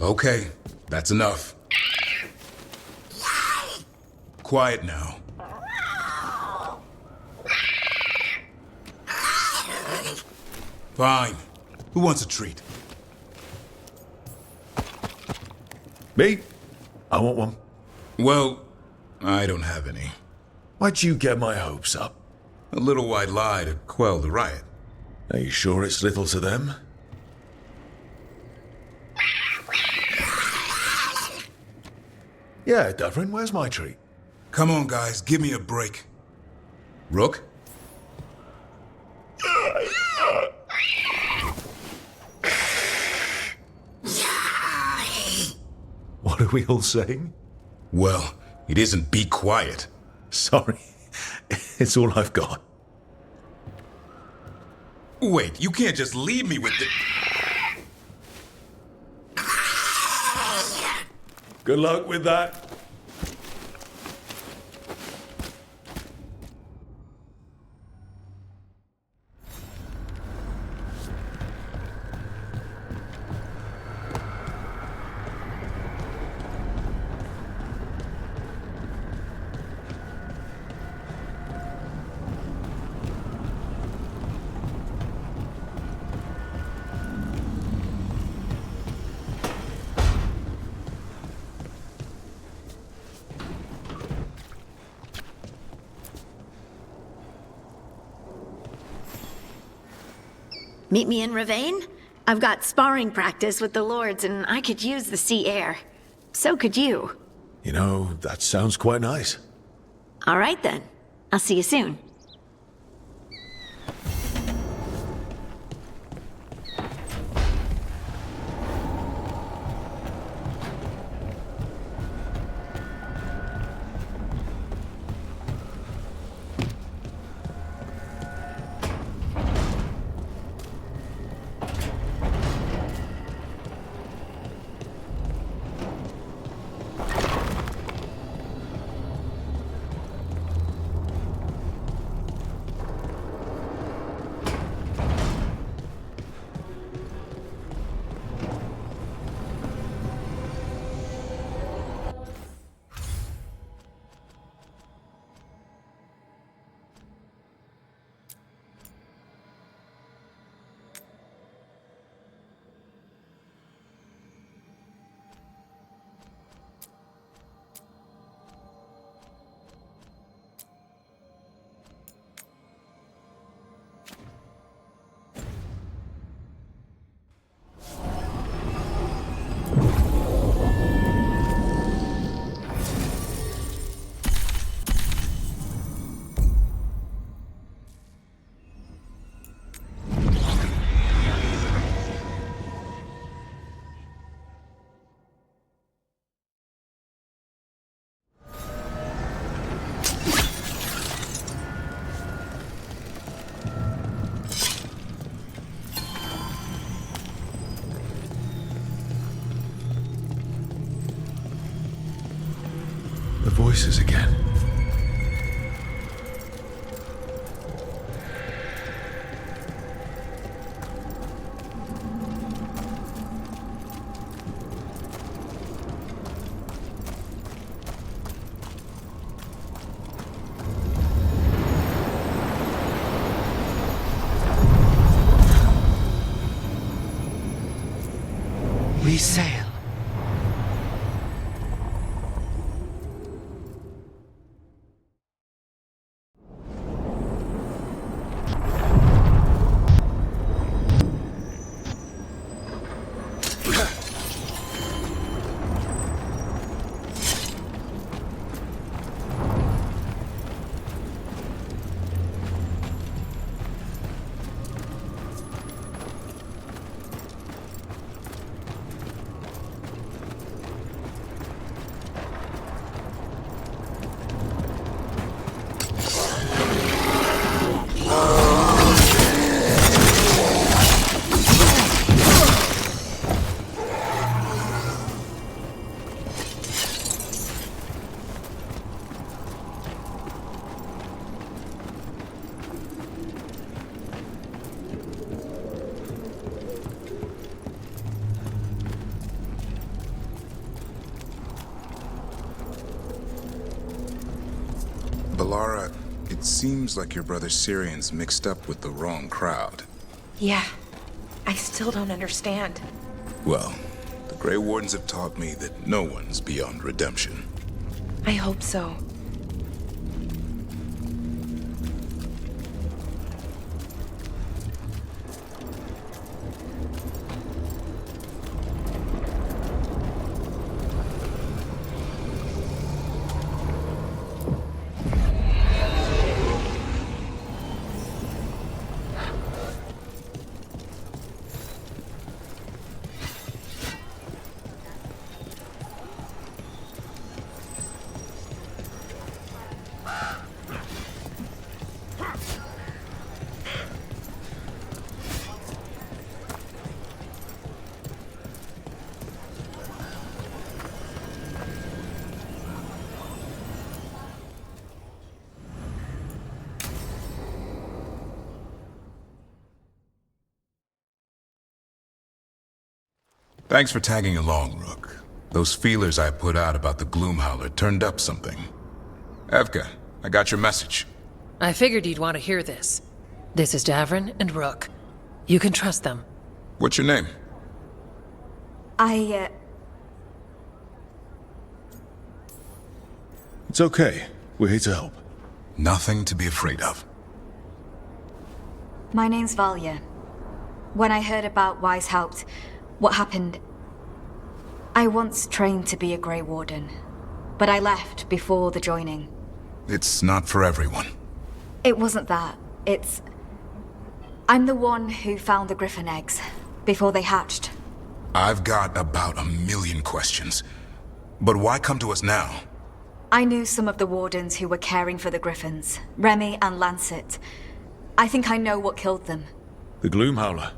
Okay, that's enough. Quiet now. Fine. Who wants a treat? Me? I want one. Well, I don't have any. Why'd you get my hopes up? A little white lie to quell the riot. Are you sure it's little to them? Yeah, Duvrin, where's my treat? Come on, guys, give me a break. Rook? What are we all saying? Well, it isn't be quiet. Sorry. It's all I've got. Wait, you can't just leave me with the... Good luck with that. Meet me in Ravane? I've got sparring practice with the lords and I could use the sea air. So could you. You know, that sounds quite nice. All right then. I'll see you soon. The voices again. We sail. Balara, it seems like your brother Syrian's mixed up with the wrong crowd. Yeah, I still don't understand. Well, the Grey Wardens have taught me that no one's beyond redemption. I hope so. Thanks for tagging along, Rook. Those feelers I put out about the Gloomhowler turned up something. Evka, I got your message. I figured you'd want to hear this. This is Davrin and Rook. You can trust them. What's your name? It's okay. We're here to help. Nothing to be afraid of. My name's Valya. When I heard about Weishaupt, what happened... I once trained to be a Grey Warden, but I left before the joining. It's not for everyone. It wasn't that. It's... I'm the one who found the Griffin eggs, before they hatched. I've got about 1,000,000 questions. But why come to us now? I knew some of the Wardens who were caring for the Griffins, Remy and Lancet. I think I know what killed them. The Gloomhowler.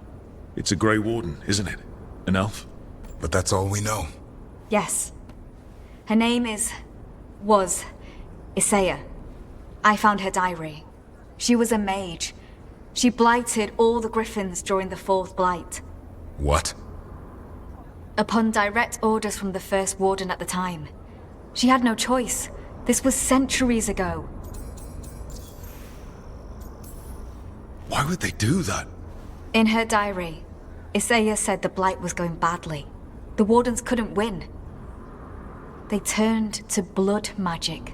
It's a Grey Warden, isn't it? An elf? But that's all we know. Yes. Her name was Isaiah. I found her diary. She was a mage. She blighted all the Griffins during the Fourth Blight. What? Upon direct orders from the First Warden at the time. She had no choice. This was centuries ago. Why would they do that? In her diary, Isaiah said the Blight was going badly. The Wardens couldn't win. They turned to blood magic.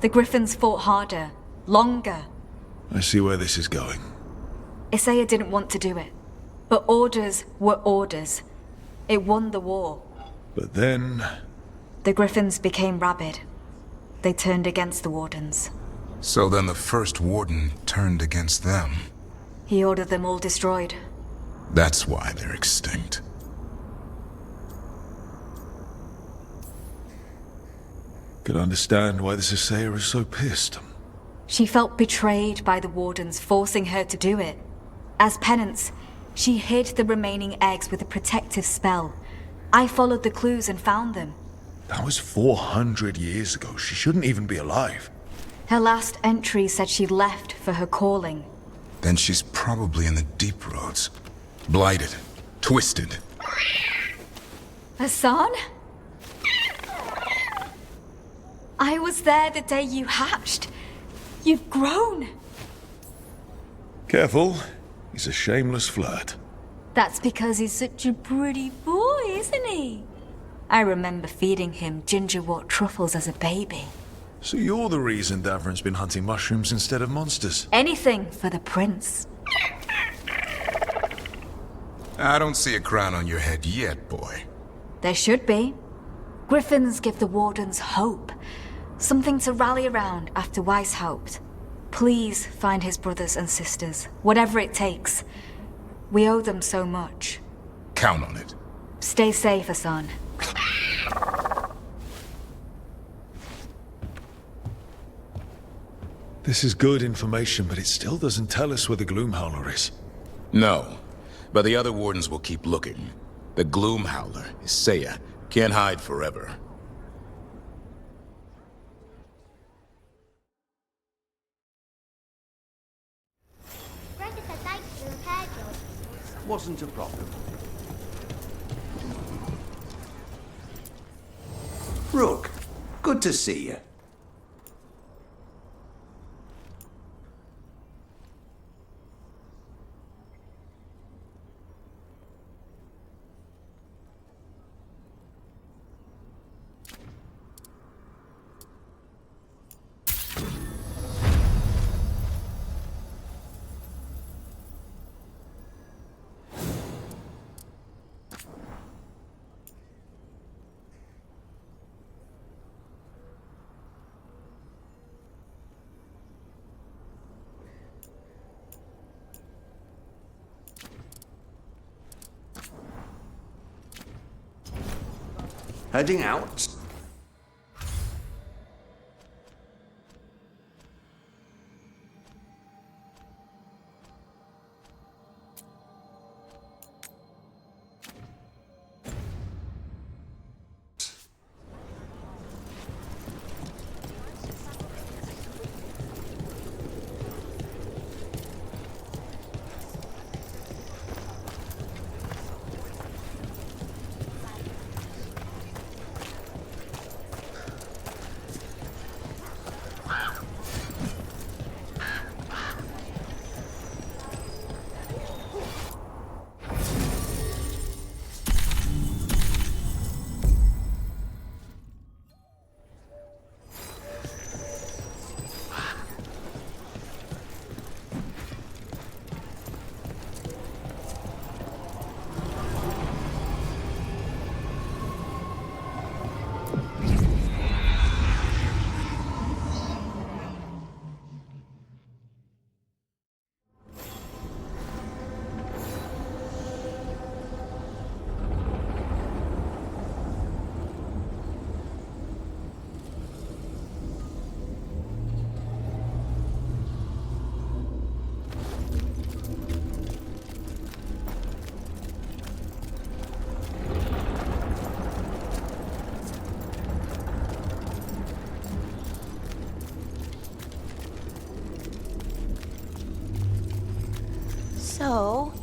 The Griffins fought harder, longer. I see where this is going. Isaiah didn't want to do it. But orders were orders. It won the war. But then... The Griffins became rabid. They turned against the Wardens. So then the First Warden turned against them. He ordered them all destroyed. That's why they're extinct. Could understand why this Isaiah is so pissed. She felt betrayed by the Wardens, forcing her to do it. As penance, she hid the remaining eggs with a protective spell. I followed the clues and found them. That was 400 years ago. She shouldn't even be alive. Her last entry said she left for her calling. Then she's probably in the deep roads. Blighted. Twisted. Hassan? I was there the day you hatched. You've grown. Careful. He's a shameless flirt. That's because he's such a pretty boy. isn't he? I remember feeding him gingerwort truffles as a baby. So you're the reason Davrin's been hunting mushrooms instead of monsters? Anything for the prince. I don't see a crown on your head yet, boy. There should be. Griffins give the Wardens hope. Something to rally around after Weishaupt. Please find his brothers and sisters, whatever it takes. We owe them so much. Count on it. Stay safe, Hassan. This is good information, but it still doesn't tell us where the Gloomhowler is. No, but the other wardens will keep looking. The Gloomhowler, Isaiah, can't hide forever. Wasn't a problem. Rook, good to see you. Heading out? So...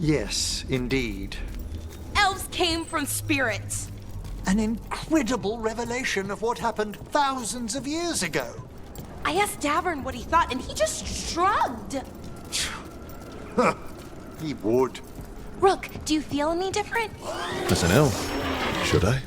Yes, indeed. Elves came from spirits. An incredible revelation of what happened thousands of years ago. I asked Davern what he thought, and he just shrugged. He would. Rook, do you feel any different? As an elf, should I?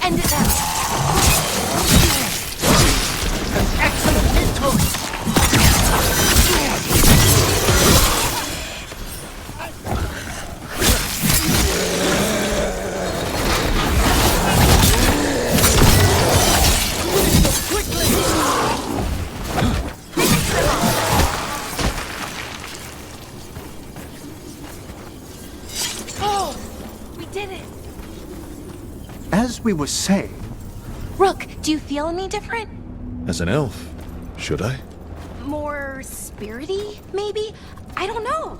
End it now. An excellent hit, Tony. As we were saying... Rook, do you feel any different? As an elf, should I? More spirity, maybe? I don't know.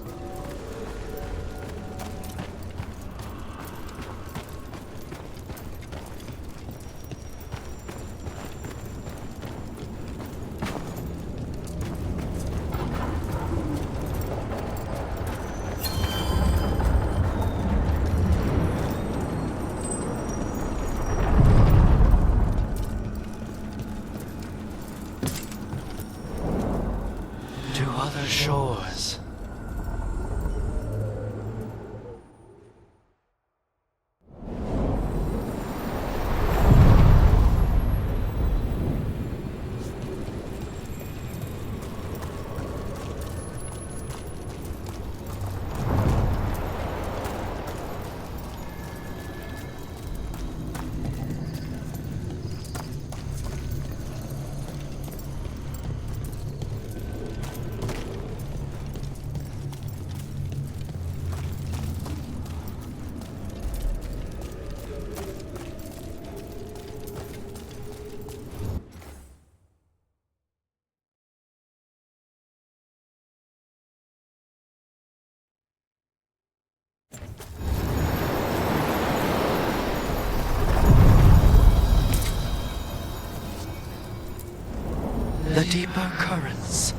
To other shores. The deeper currents.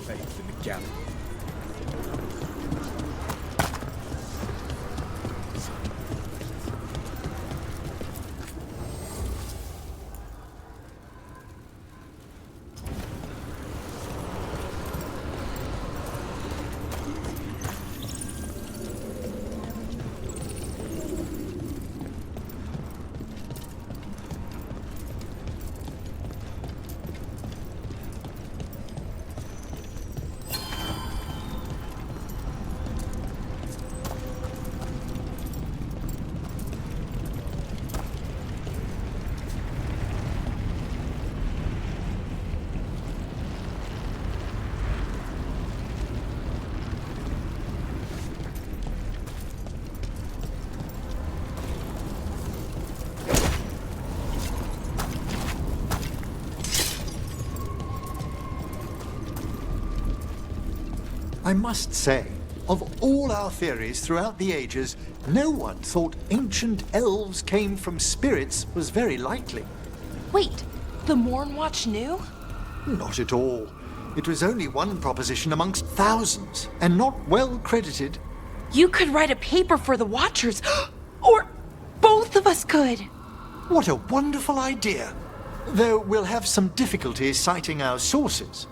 Faith in the galley. I must say, of all our theories throughout the ages, no one thought ancient elves came from spirits was very likely. Wait, the Mornwatch knew? Not at all. It was only one proposition amongst thousands, and not well credited. You could write a paper for the Watchers, or both of us could. What a wonderful idea. Though we'll have some difficulty citing our sources.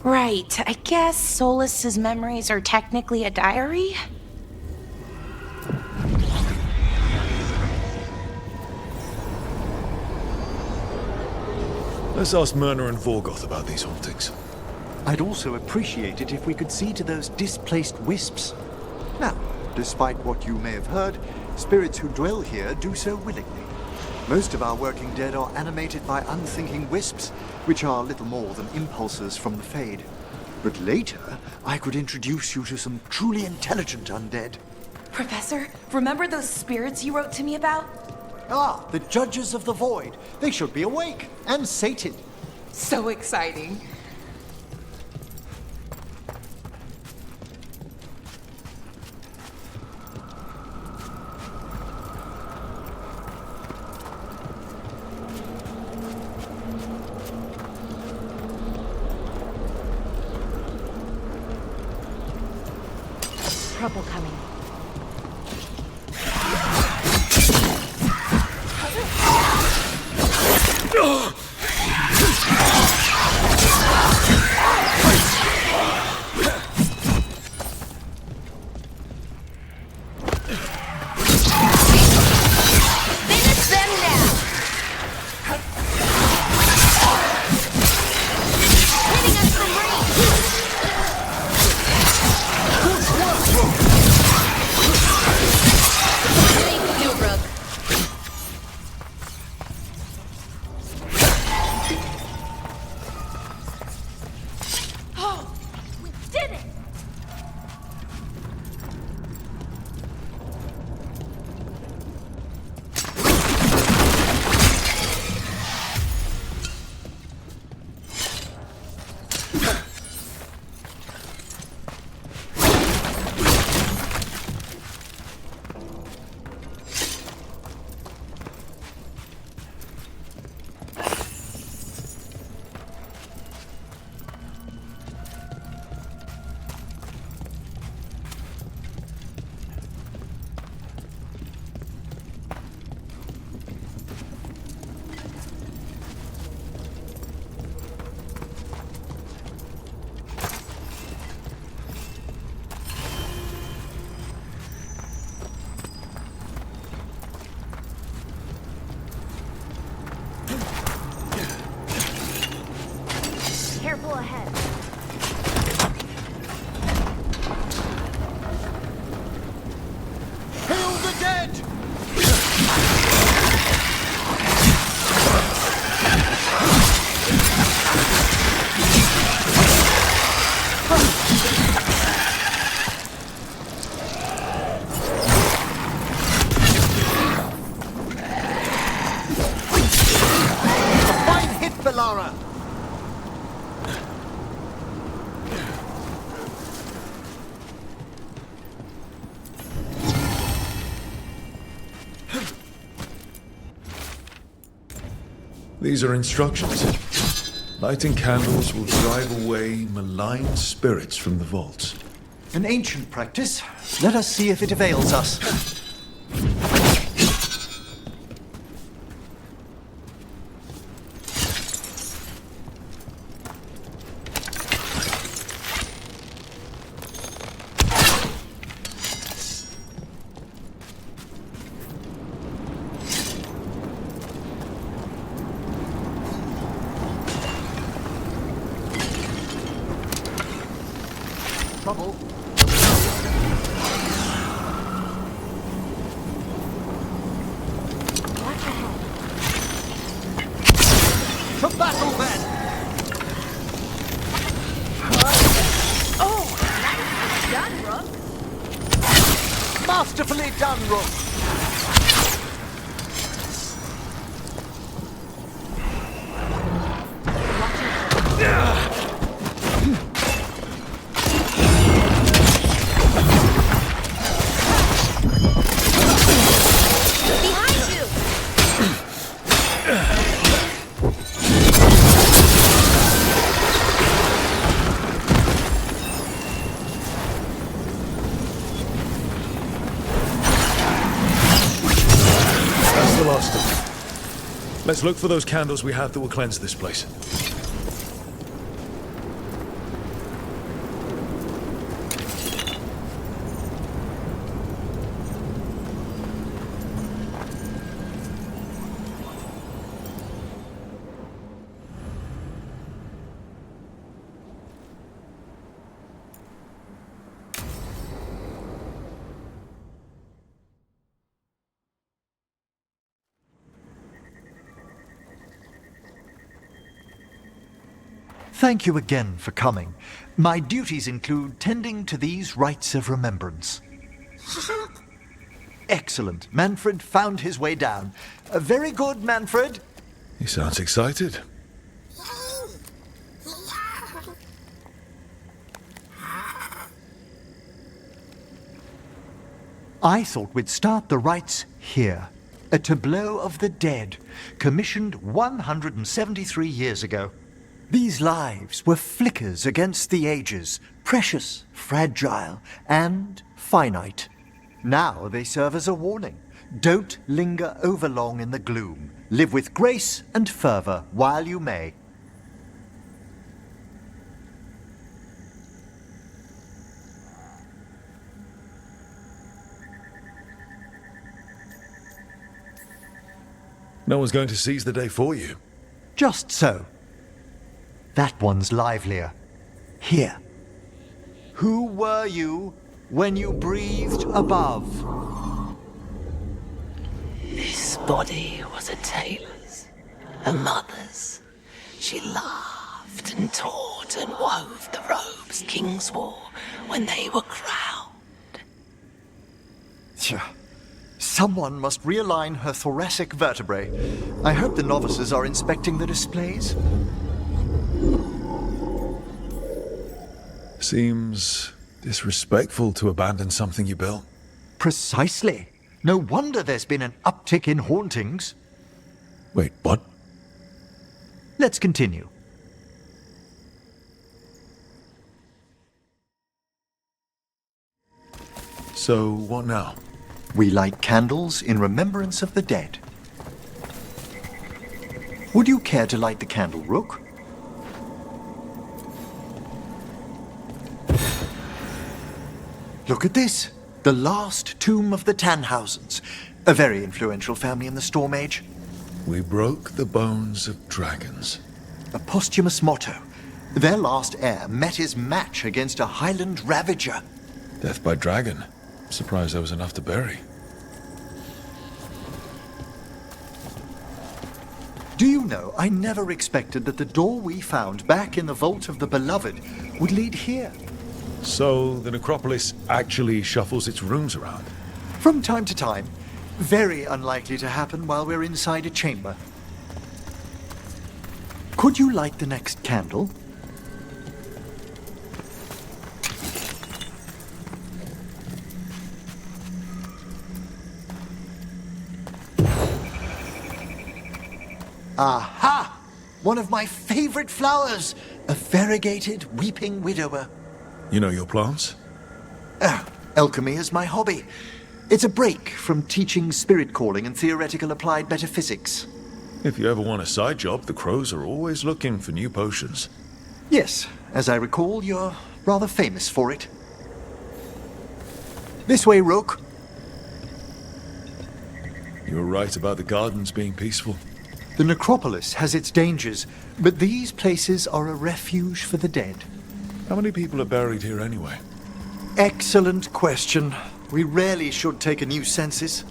Right, I guess Solus's memories are technically a diary? Let's ask Myrna and Vorgoth about these hauntings. I'd also appreciate it if we could see to those displaced wisps. Now, despite what you may have heard, spirits who dwell here do so willingly. Most of our working dead are animated by unthinking wisps, which are little more than impulses from the Fade. But later, I could introduce you to some truly intelligent undead. Professor, remember those spirits you wrote to me about? Ah, the Judges of the Void. They should be awake and sated. So exciting. Trouble coming. Careful ahead. Hail the dead! A fine hit, Velara! These are instructions. Lighting candles will drive away malign spirits from the vaults. An ancient practice. Let us see if it avails us. Trouble. Watch ahead. To battle, then! Oh, that's done, Rook. Masterfully done, Rook! That's the last of them. Let's look for those candles we have that will cleanse this place. Thank you again for coming. My duties include tending to these rites of remembrance. Excellent. Manfred found his way down. Very good, Manfred. He sounds excited. I thought we'd start the rites here. A tableau of the dead, commissioned 173 years ago. These lives were flickers against the ages, precious, fragile, and finite. Now they serve as a warning. don't linger overlong in the gloom. Live with grace and fervor while you may. No one's going to seize the day for you. Just so. That one's livelier. Here. Who were you when you breathed above? This body was a tailor's, a mother's. She laughed and taught and wove the robes kings wore when they were crowned. Someone must realign her thoracic vertebrae. I hope the novices are inspecting the displays. Seems disrespectful to abandon something you built. Precisely. No wonder there's been an uptick in hauntings. Wait, what? Let's continue. So, what now? We light candles in remembrance of the dead. Would you care to light the candle, Rook? Look at this. The last tomb of the Tannhausens. A very influential family in the Storm Age. We broke the bones of dragons. A posthumous motto. Their last heir met his match against a Highland Ravager. Death by dragon. Surprised there was enough to bury. Do you know, I never expected that the door we found back in the Vault of the Beloved would lead here. So, the necropolis actually shuffles its rooms around? From time to time. Very unlikely to happen while we're inside a chamber. Could you light the next candle? Aha! One of my favorite flowers! A variegated weeping widower. You know your plants? Alchemy is my hobby. It's a break from teaching spirit calling and theoretical applied metaphysics. If you ever want a side job, the crows are always looking for new potions. Yes, as I recall, you're rather famous for it. This way, Rook. You were right about the gardens being peaceful. The necropolis has its dangers, but these places are a refuge for the dead. How many people are buried here anyway? Excellent question. We rarely should take a new census.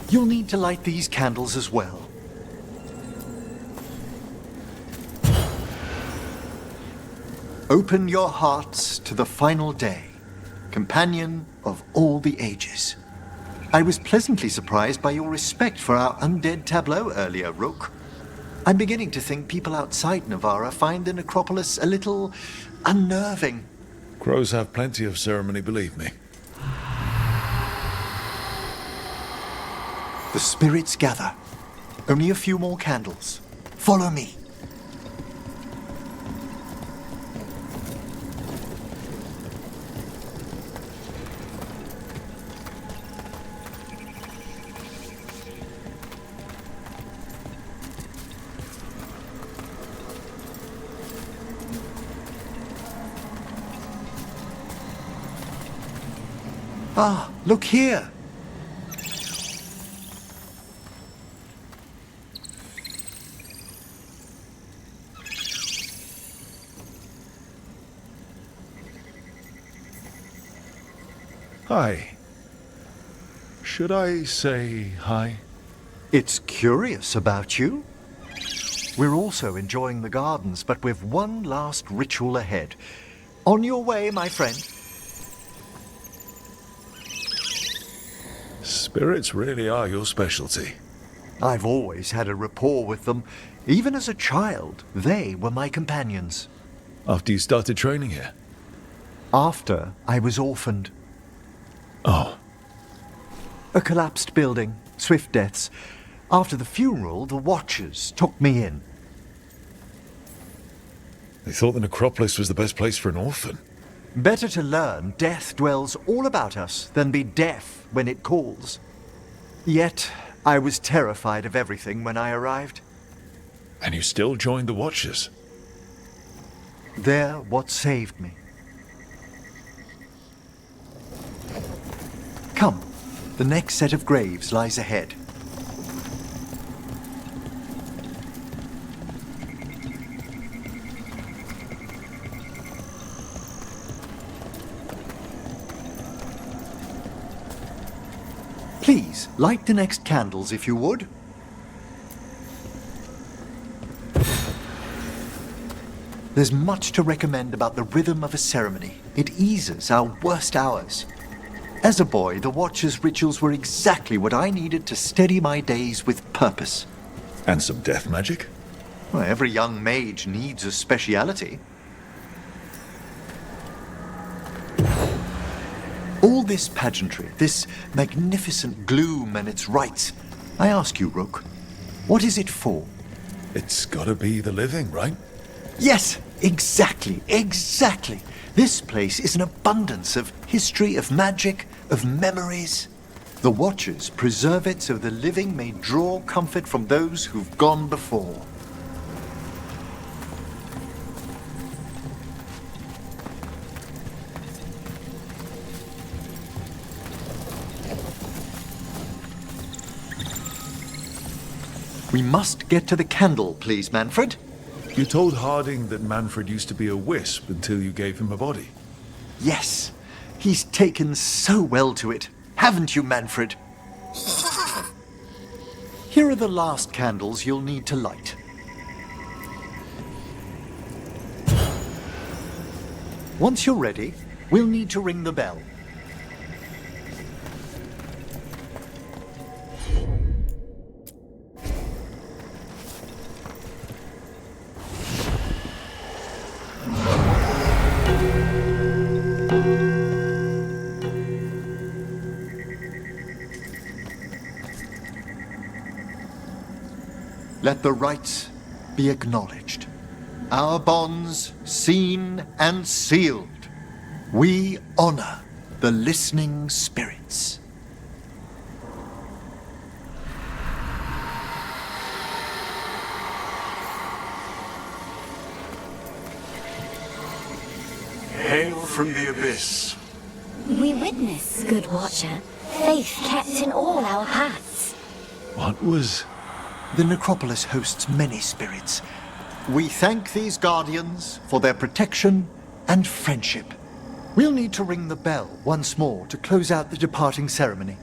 You'll need to light these candles as well. Open your hearts to the final day, companion of all the ages. I was pleasantly surprised by your respect for our undead tableau earlier, Rook. I'm beginning to think people outside Navarra find the necropolis a little unnerving. Crows have plenty of ceremony, believe me. The spirits gather. Only a few more candles. Follow me. Ah, look here. Hi. Should I say hi? It's curious about you. We're also enjoying the gardens, but we've one last ritual ahead. On your way, my friend. Spirits really are your specialty. I've always had a rapport with them. Even as a child, they were my companions. After you started training here? After I was orphaned. Oh. A collapsed building, swift deaths. After the funeral, the Watchers took me in. They thought the necropolis was the best place for an orphan. Better to learn death dwells all about us than be deaf when it calls. Yet, I was terrified of everything when I arrived. And you still joined the Watchers? They're what saved me. Come, the next set of graves lies ahead. Please, light the next candles if you would. There's much to recommend about the rhythm of a ceremony. It eases our worst hours. As a boy, the Watcher's rituals were exactly what I needed to steady my days with purpose. And some death magic? Well, every young mage needs a speciality. All this pageantry, this magnificent gloom and its rites, I ask you, Rook, what is it for? It's gotta be the living, right? Yes, exactly. This place is an abundance of history, of magic, of memories. The Watchers preserve it so the living may draw comfort from those who've gone before. We must get to the candle, please, Manfred. You told Harding that Manfred used to be a wisp until you gave him a body. Yes, he's taken so well to it. Haven't you, Manfred? Here are the last candles you'll need to light. Once you're ready, we'll need to ring the bell. Let the rites be acknowledged. Our bonds seen and sealed. We honor the listening spirits. Hail from the abyss. We witness, good Watcher, faith kept in all our paths. What was... The necropolis hosts many spirits. We thank these guardians for their protection and friendship. We'll need to ring the bell once more to close out the departing ceremony.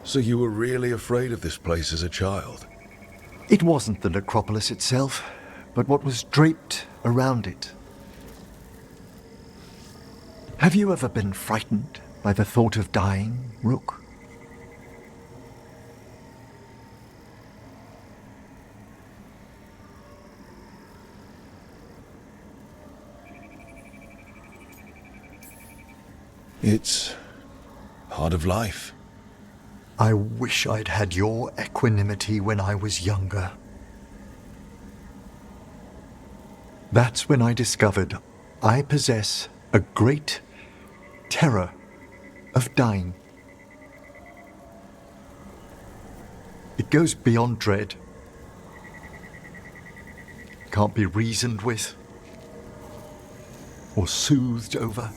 So you were really afraid of this place as a child? It wasn't the necropolis itself, but what was draped around it. Have you ever been frightened by the thought of dying, Rook? It's part of life. I wish I'd had your equanimity when I was younger. That's when I discovered I possess a great terror of dying. It goes beyond dread. Can't be reasoned with or soothed over.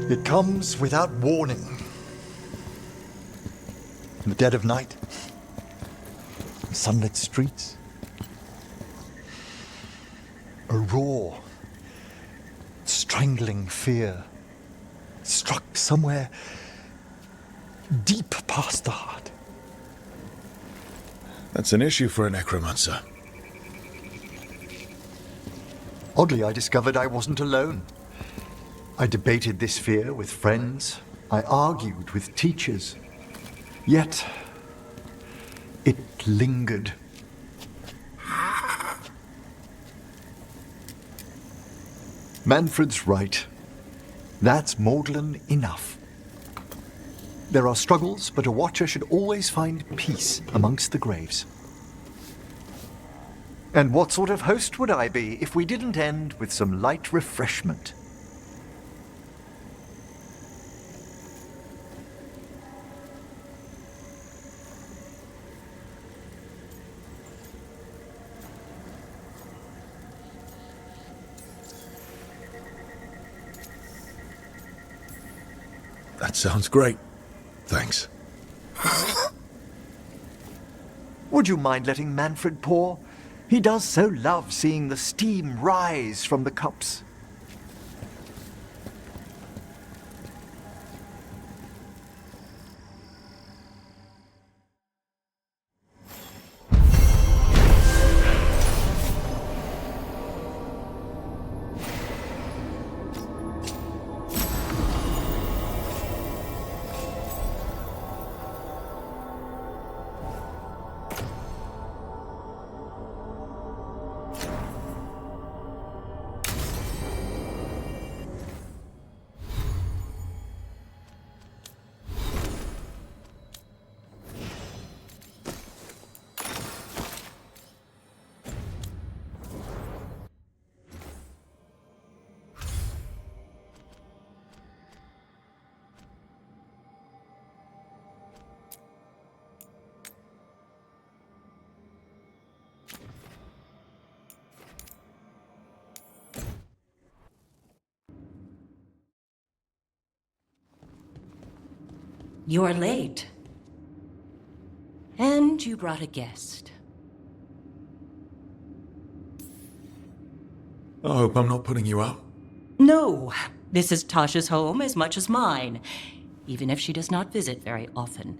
It comes without warning. In the dead of night, sunlit streets, a raw, strangling fear struck somewhere deep past the heart. That's an issue for a necromancer. Oddly, I discovered I wasn't alone. I debated this fear with friends. I argued with teachers. Yet, it lingered. Manfred's right. That's maudlin enough. There are struggles, but a watcher should always find peace amongst the graves. And what sort of host would I be if we didn't end with some light refreshment? That sounds great. Thanks. Would you mind letting Manfred pour? He does so love seeing the steam rise from the cups. You're late. And you brought a guest. I hope I'm not putting you out. No, this is Tasha's home as much as mine, even if she does not visit very often.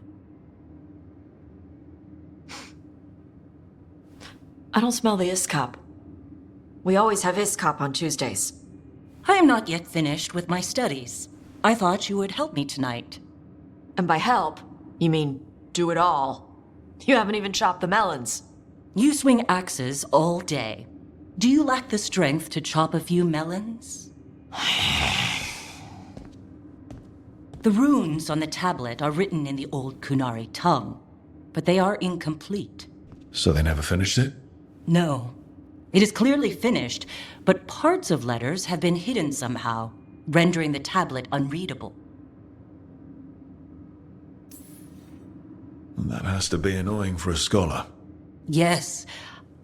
I don't smell the Iskop. We always have Iskop on Tuesdays. I am not yet finished with my studies. I thought you would help me tonight. And by help, you mean do it all. You haven't even chopped the melons. You swing axes all day. Do you lack the strength to chop a few melons? The runes on the tablet are written in the old Kunari tongue, but they are incomplete. So they never finished it? No. It is clearly finished, but parts of letters have been hidden somehow, rendering the tablet unreadable. That has to be annoying for a scholar. Yes.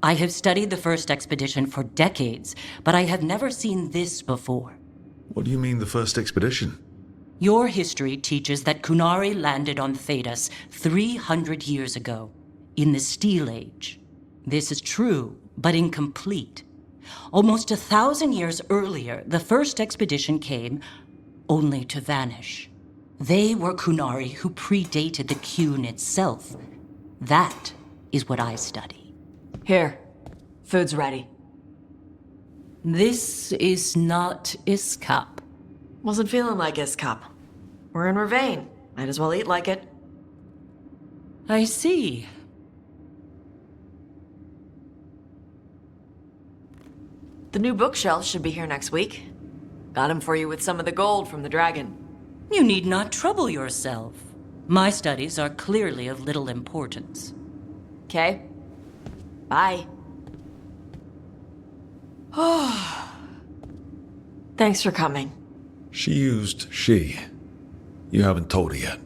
I have studied the first expedition for decades, but I have never seen this before. What do you mean, the first expedition? Your history teaches that Kunari landed on Thedas 300 years ago, in the Steel Age. This is true, but incomplete. Almost 1,000 years earlier, the first expedition came, only to vanish. They were Kunari who predated the Qun itself. That is what I study. Here, food's ready. This is not Iskop. Wasn't feeling like Iskop. We're in Ravane. Might as well eat like it. I see. The new bookshelf should be here next week. Got him for you with some of the gold from the dragon. You need not trouble yourself. My studies are clearly of little importance. Okay. Bye. Oh. Thanks for coming. She used she. You haven't told her yet.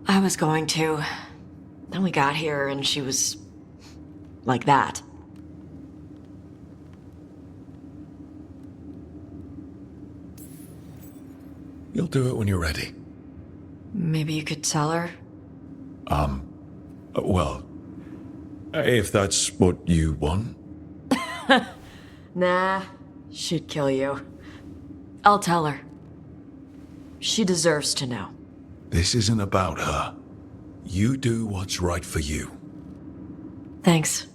I was going to. Then we got here and she was... like that. You'll do it when you're ready. Maybe you could tell her? Well, if that's what you want. Nah, she'd kill you. I'll tell her. She deserves to know. This isn't about her. You do what's right for you. Thanks.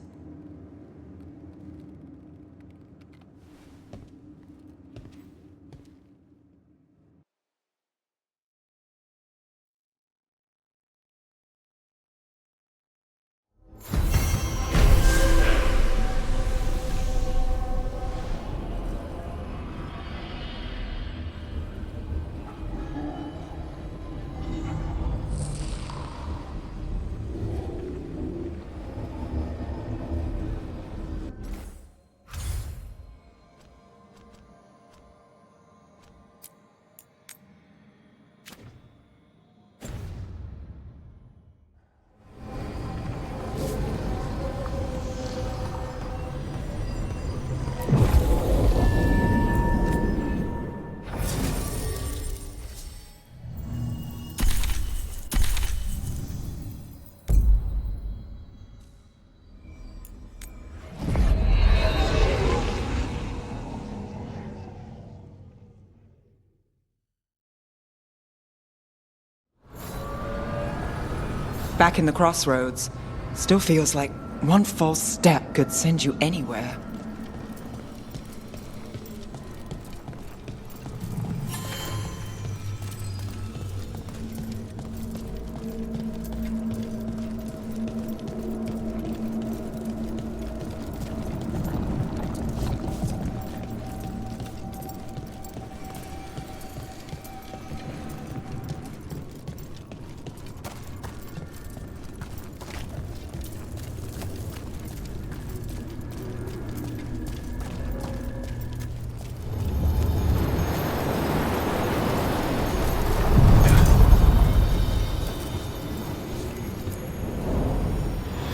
Back in the crossroads, still feels like one false step could send you anywhere.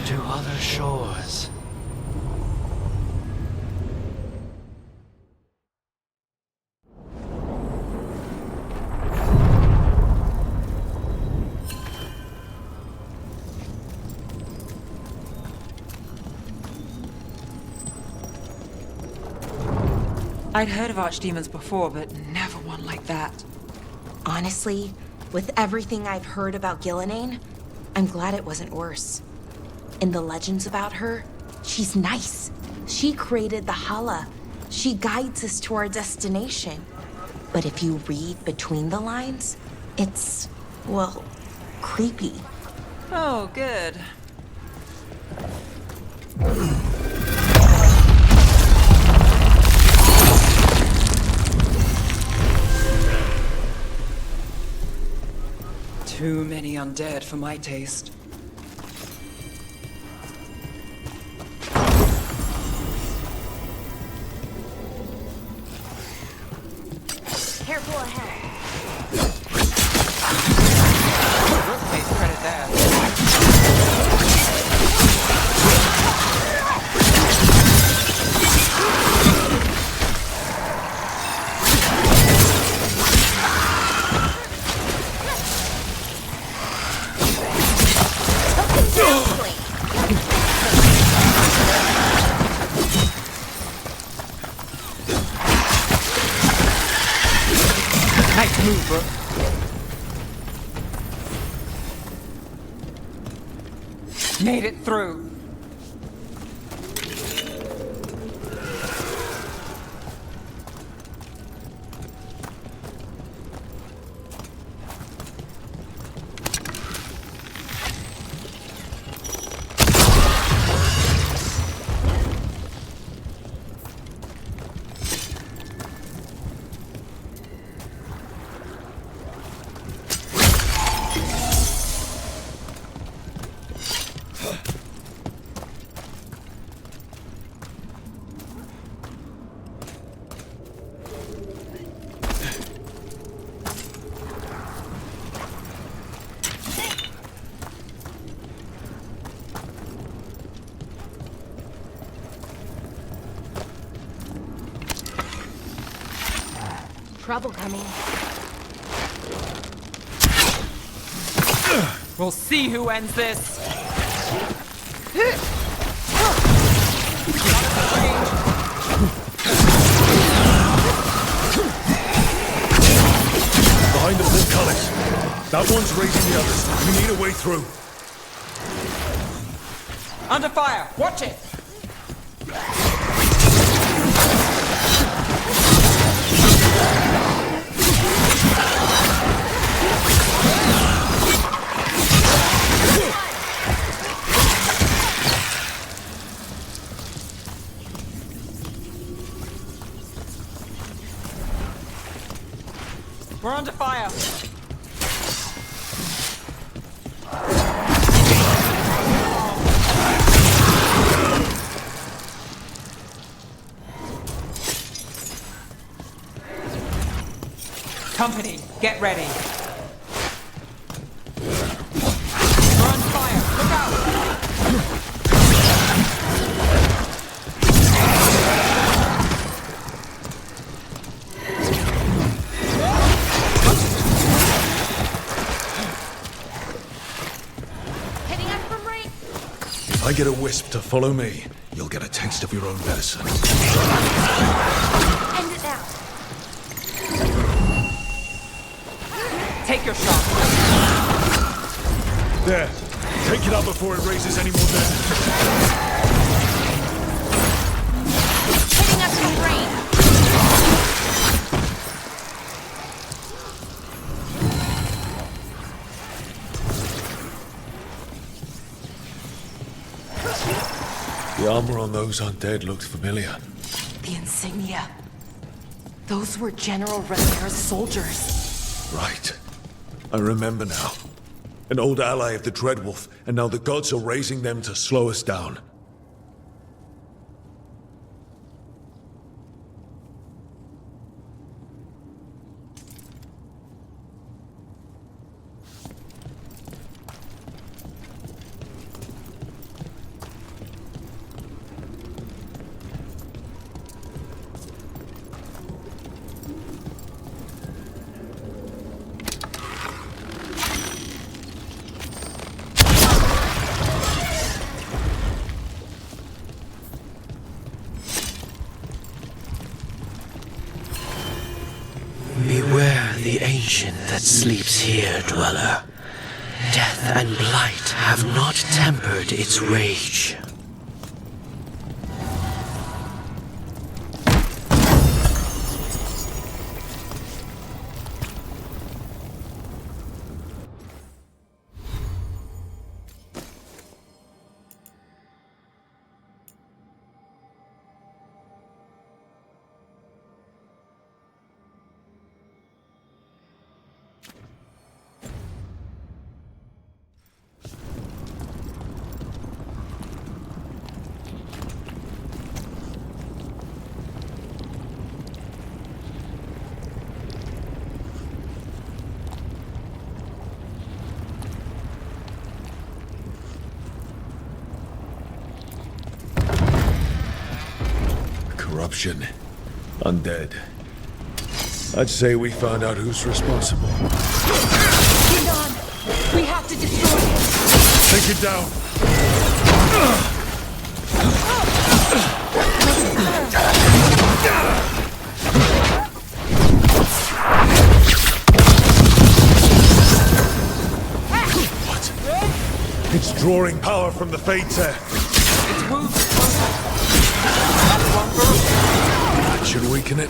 To other shores. I'd heard of archdemons before, but never one like that. Honestly, with everything I've heard about Gillenane, I'm glad it wasn't worse. In the legends about her, she's nice. She created the Hala. She guides us to our destination. But if you read between the lines, it's, well, creepy. Oh, good. Too many undead for my taste. Careful ahead. Take credit there. Nice move, bro. Made it through. trouble coming. We'll see who ends this. Behind the portcullis. That one's raising the others. We need a way through. Under fire! Watch it! We're under fire! Company, get ready. We're on fire. Look out! Hitting us from right. If I get a wisp to follow me, you'll get a taste of your own medicine. End it now. Take your shot. There. Take it out before it raises any more damage. Hitting us from rain. The armor on those undead looked familiar. The insignia. Those were General Reznar's soldiers. Right. I remember now. An old ally of the Dreadwolf, and now the gods are raising them to slow us down. Beware the ancient that sleeps here, dweller. Death and blight have not tempered its rage. Corruption. Undead. I'd say we found out who's responsible. Hang on. We have to destroy it. Take it down. What? It's drawing power from the Fates air. It's moved. That's one first. That should weaken it.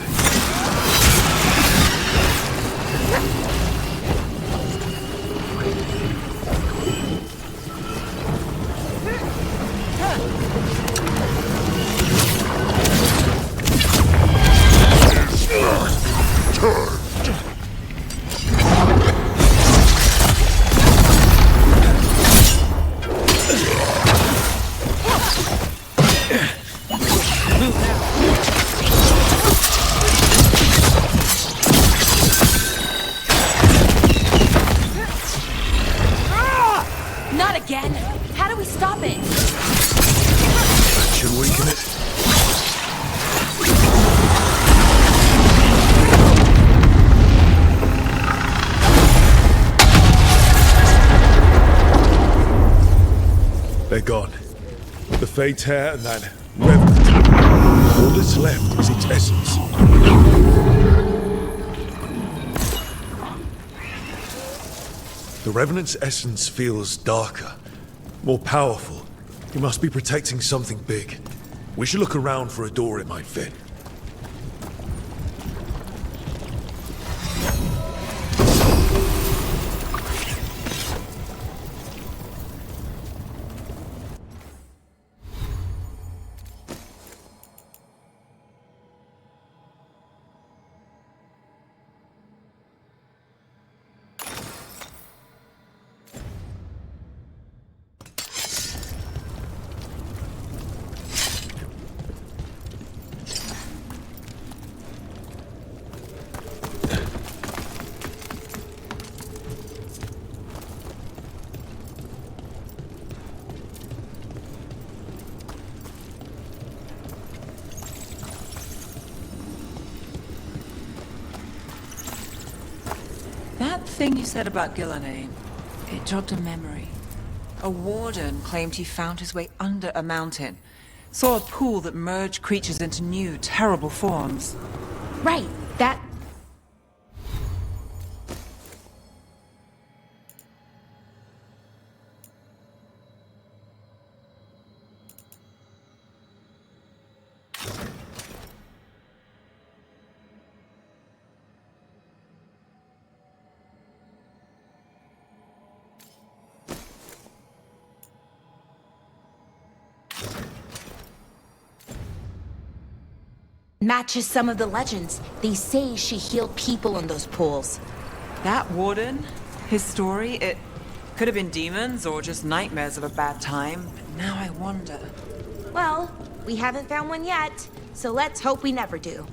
Not again. How do we stop it? That should weaken it. Fate's hair and that revenant. All that's left is its essence. The Revenant's essence feels darker, more powerful. He must be protecting something big. We should look around for a door it might fit. That thing you said about Gillenane, it jogged a memory. A warden claimed he found his way under a mountain, saw a pool that merged creatures into new, terrible forms. Right, that... matches some of the legends. They say she healed people in those pools. That warden, his story, it could have been demons or just nightmares of a bad time, but now I wonder. Well, we haven't found one yet, so let's hope we never do.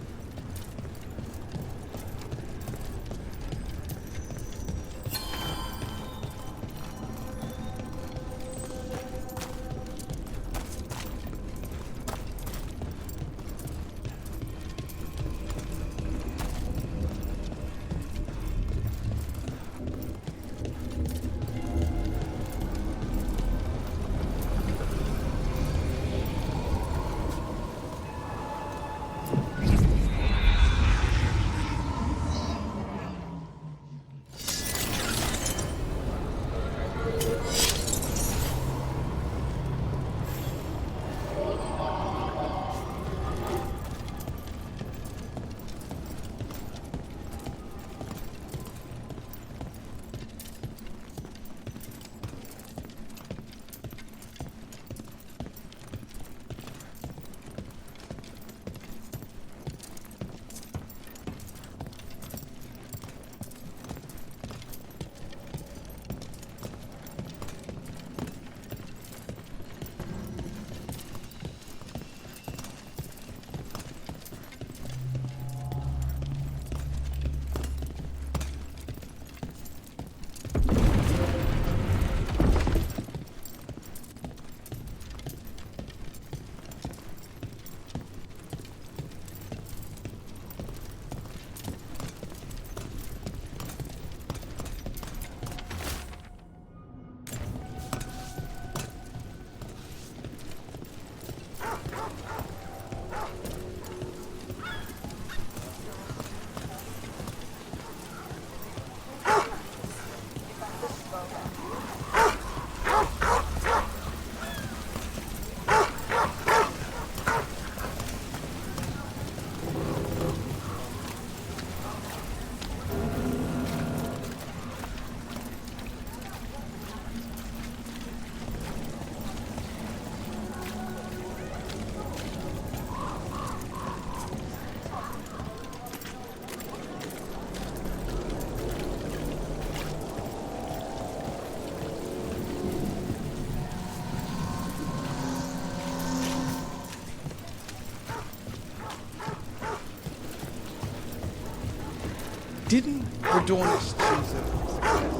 Didn't Adornis choose a successor?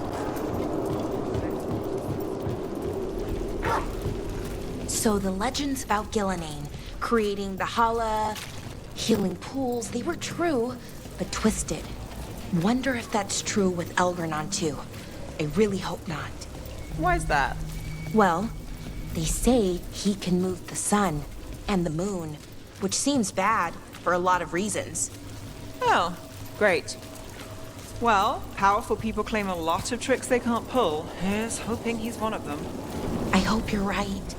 So the legends about Gillenane, creating the Hala, healing pools, they were true, but twisted. Wonder if that's true with Elgernon too. I really hope not. Why's that? Well, They say he can move the sun and the moon, which seems bad for a lot of reasons. Oh, great. Well, powerful people claim a lot of tricks they can't pull. Here's hoping he's one of them. I hope you're right.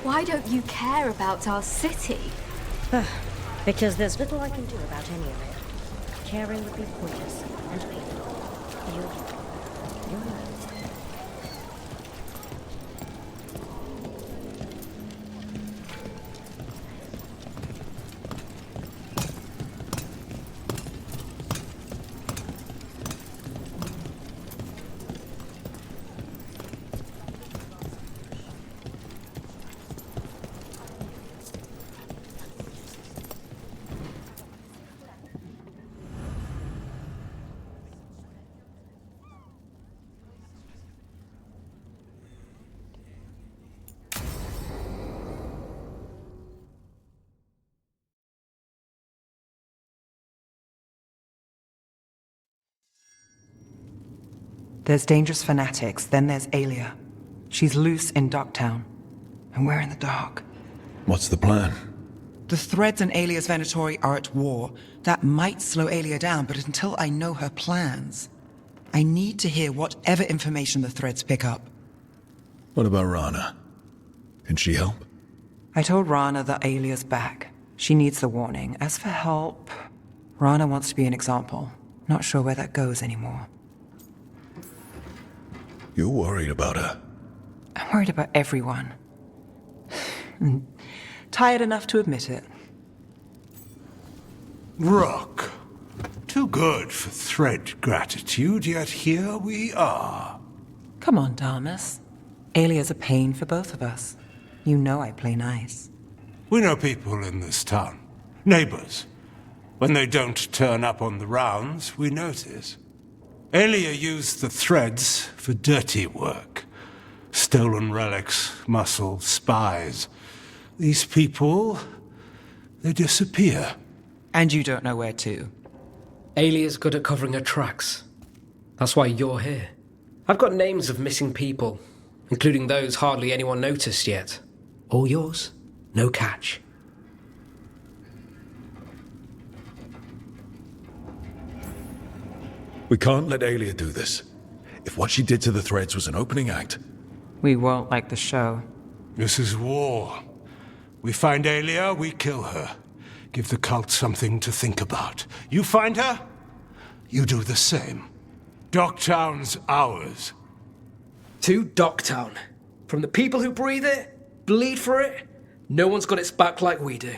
Why don't you care about our city? Because there's little I can do about any of it. Caring would be pointless and painful. You know. There's dangerous fanatics, then there's Alia. She's loose in Docktown, and we're in the dark. What's the plan? The Threads and Alia's Venatori are at war. That might slow Alia down, but until I know her plans, I need to hear whatever information the Threads pick up. What about Rana? Can she help? I told Rana that Alia's back. She needs the warning. As for help, Rana wants to be an example. Not sure where that goes anymore. You're worried about her. I'm worried about everyone. Tired enough to admit it. Rook. Too good for thread gratitude, yet here we are. Come on, Damas. Alia's a pain for both of us. You know I play nice. We know people in this town. Neighbors. When they don't turn up on the rounds, we notice. Alia used the Threads for dirty work. Stolen relics, muscle, spies. These people, they disappear. And you don't know where to. Alia's good at covering her tracks. That's why you're here. I've got names of missing people, including those hardly anyone noticed yet. All yours, no catch. We can't let Alia do this. If what she did to the Threads was an opening act... We won't like the show. This is war. We find Alia, we kill her. Give the cult something to think about. You find her, you do the same. Docktown's ours. To Docktown. From the people who breathe it, bleed for it, no one's got its back like we do.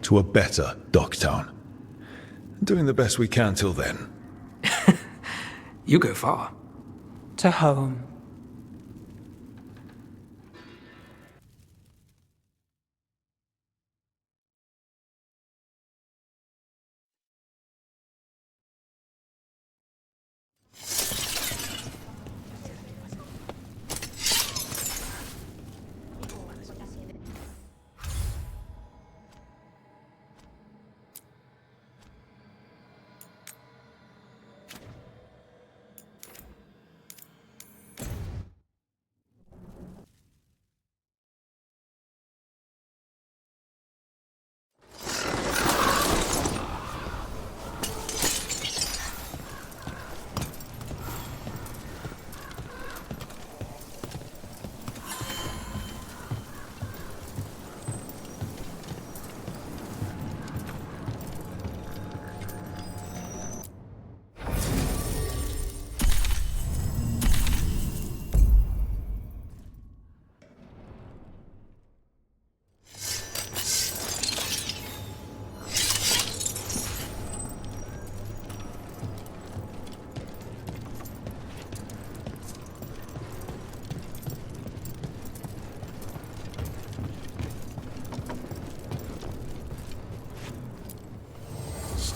To a better Docktown. Doing the best we can till then. You go far. To home.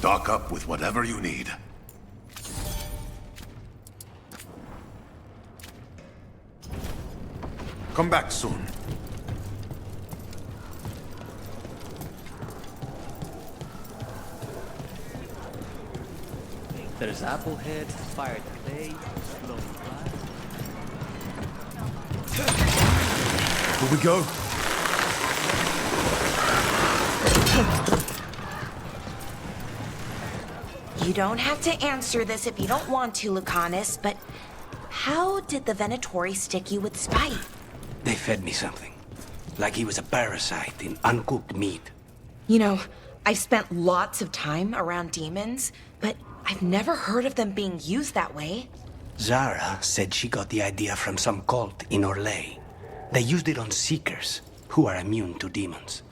Stock up with whatever you need. Come back soon. There's Applehead, Fired Clay, Blown Glass. Here we go. You don't have to answer this if you don't want to, Lucanus, but how did the Venatori stick you with spite? They fed me something. Like he was a parasite in uncooked meat. You know, I've spent lots of time around demons, but I've never heard of them being used that way. Zara said she got the idea from some cult in Orlais. They used it on Seekers, who are immune to demons.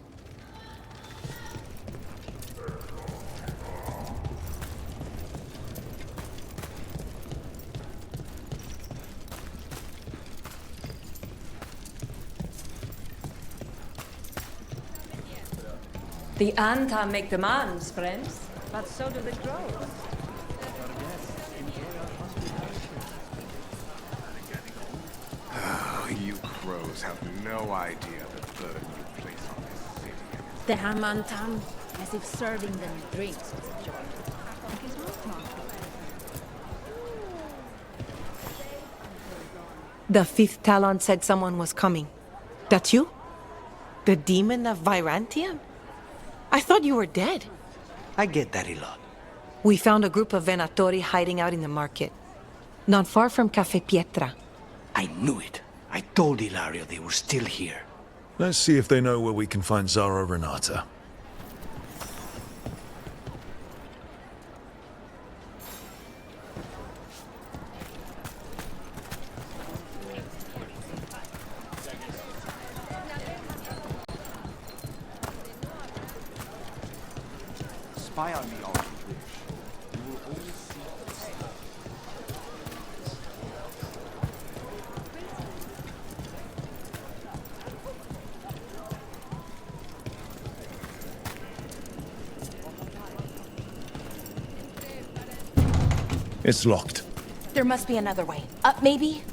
The Anta make demands, friends, but so do the crows. Oh, you crows have no idea the burden you place on this city. The Hamantam, as if serving them drinks was a joy. The fifth Talon said someone was coming. That you? The demon of Virantium? I thought you were dead. I get that a lot. We found a group of Venatori hiding out in the market. Not far from Cafe Pietra. I knew it. I told Ilario they were still here. Let's see if they know where we can find Zara Renata. Spy on me all you wish. You will always see the same. It's locked. There must be another way. Up, maybe?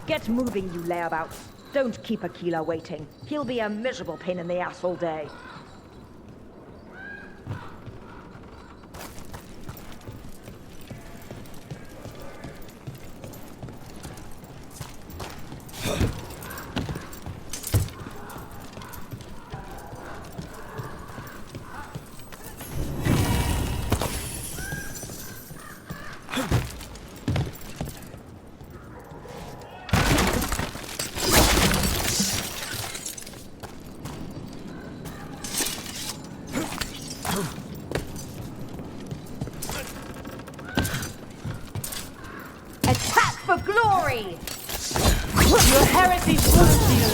Get moving, you layabouts. Don't keep Aquila waiting. He'll be a miserable pain in the ass all day. Attack for glory! Your heritage wounds you!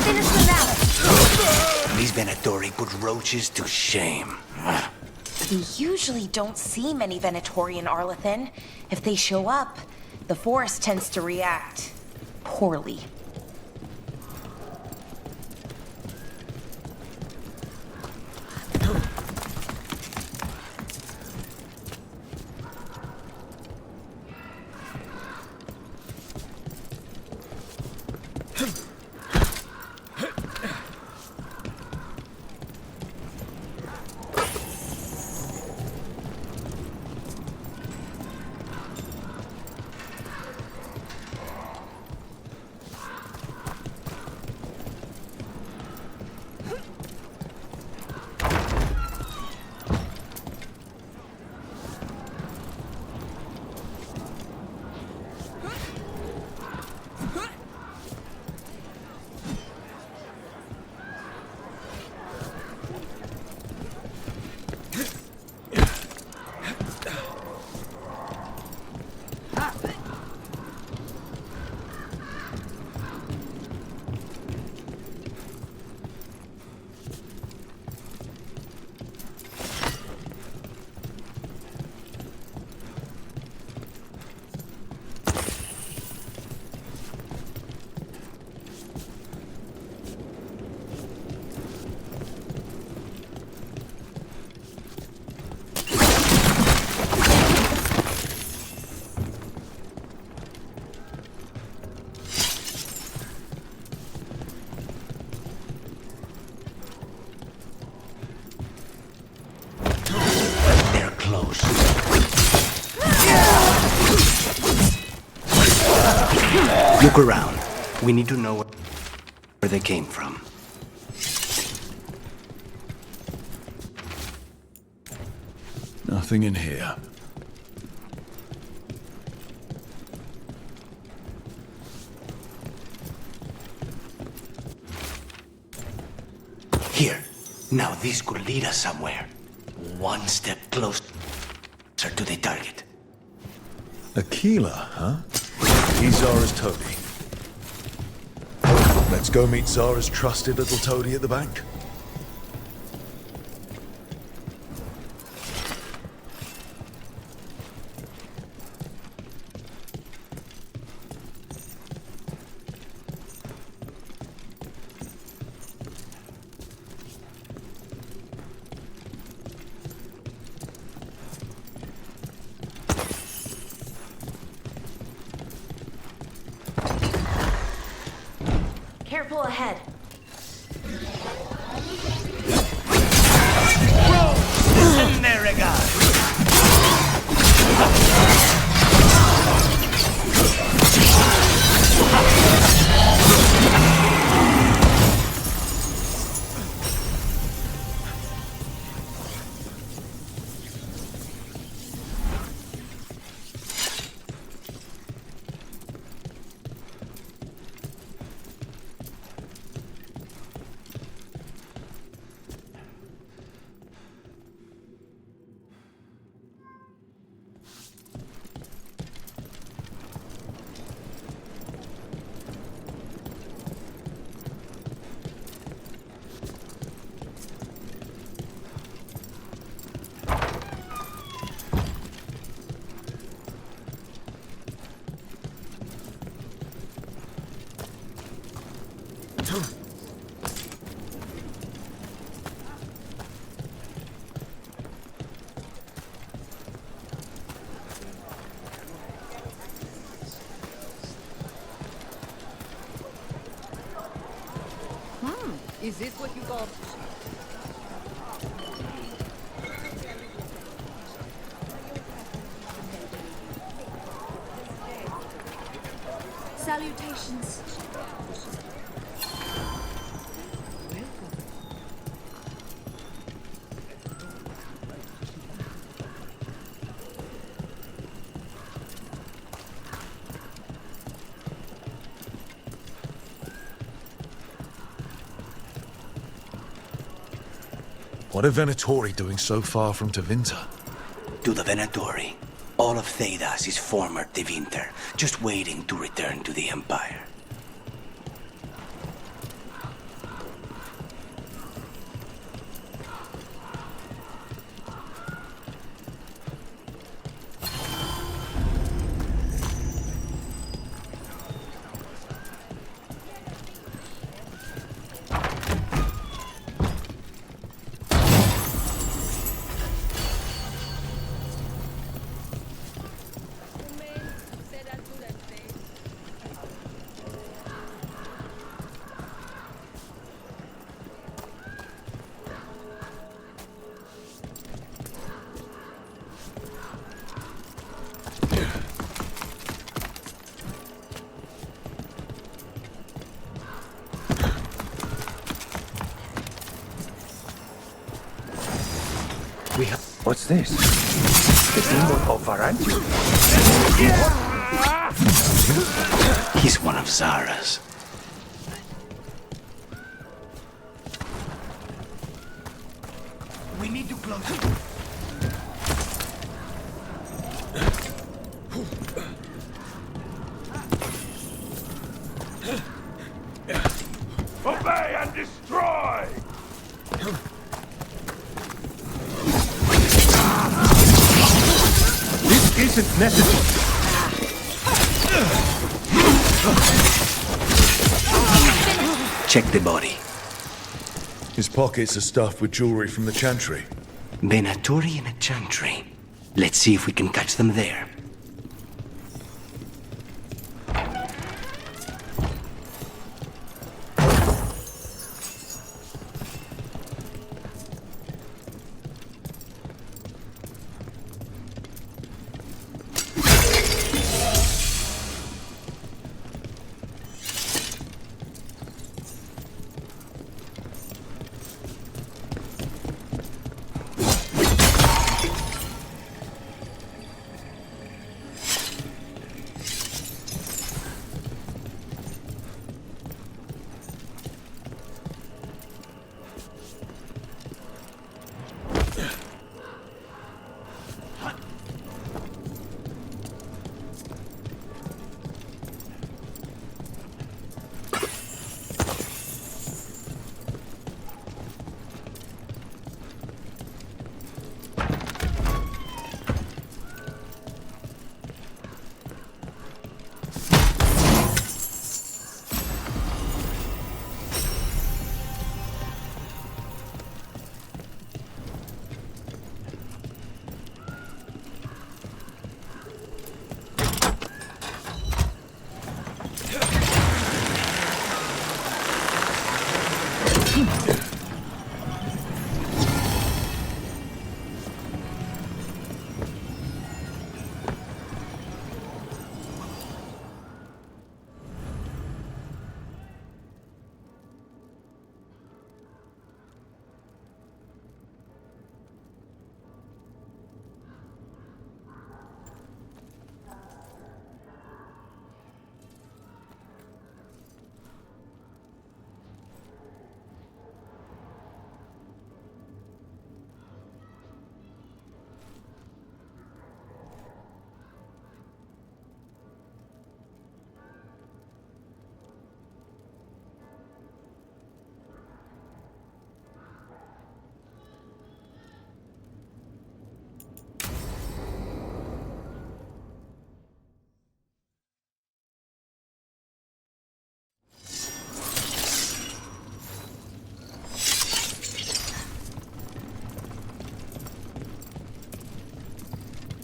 Finish them out! These Venatori put roaches to shame. We usually don't see many Venatori in Arlethan. If they show up, the forest tends to react poorly. Look around. We need to know where they came from. Nothing in here. Here. Now this could lead us somewhere. One step closer to the target. Aquila, huh? He's Zara's toady. Let's go meet Zara's trusted little toady at the bank. Careful ahead. Is this what you call... Salutations. What are Venatori doing so far from Tevinter? To the Venatori. All of Thedas is former Tevinter, just waiting to return to the Empire. What's this? The symbol of Varantia? He's one of Zara's. We need to close it. Obey and destroy! This isn't necessary. Check the body. His pockets are stuffed with jewelry from the Chantry. Venatori in a Chantry. Let's see if we can catch them there.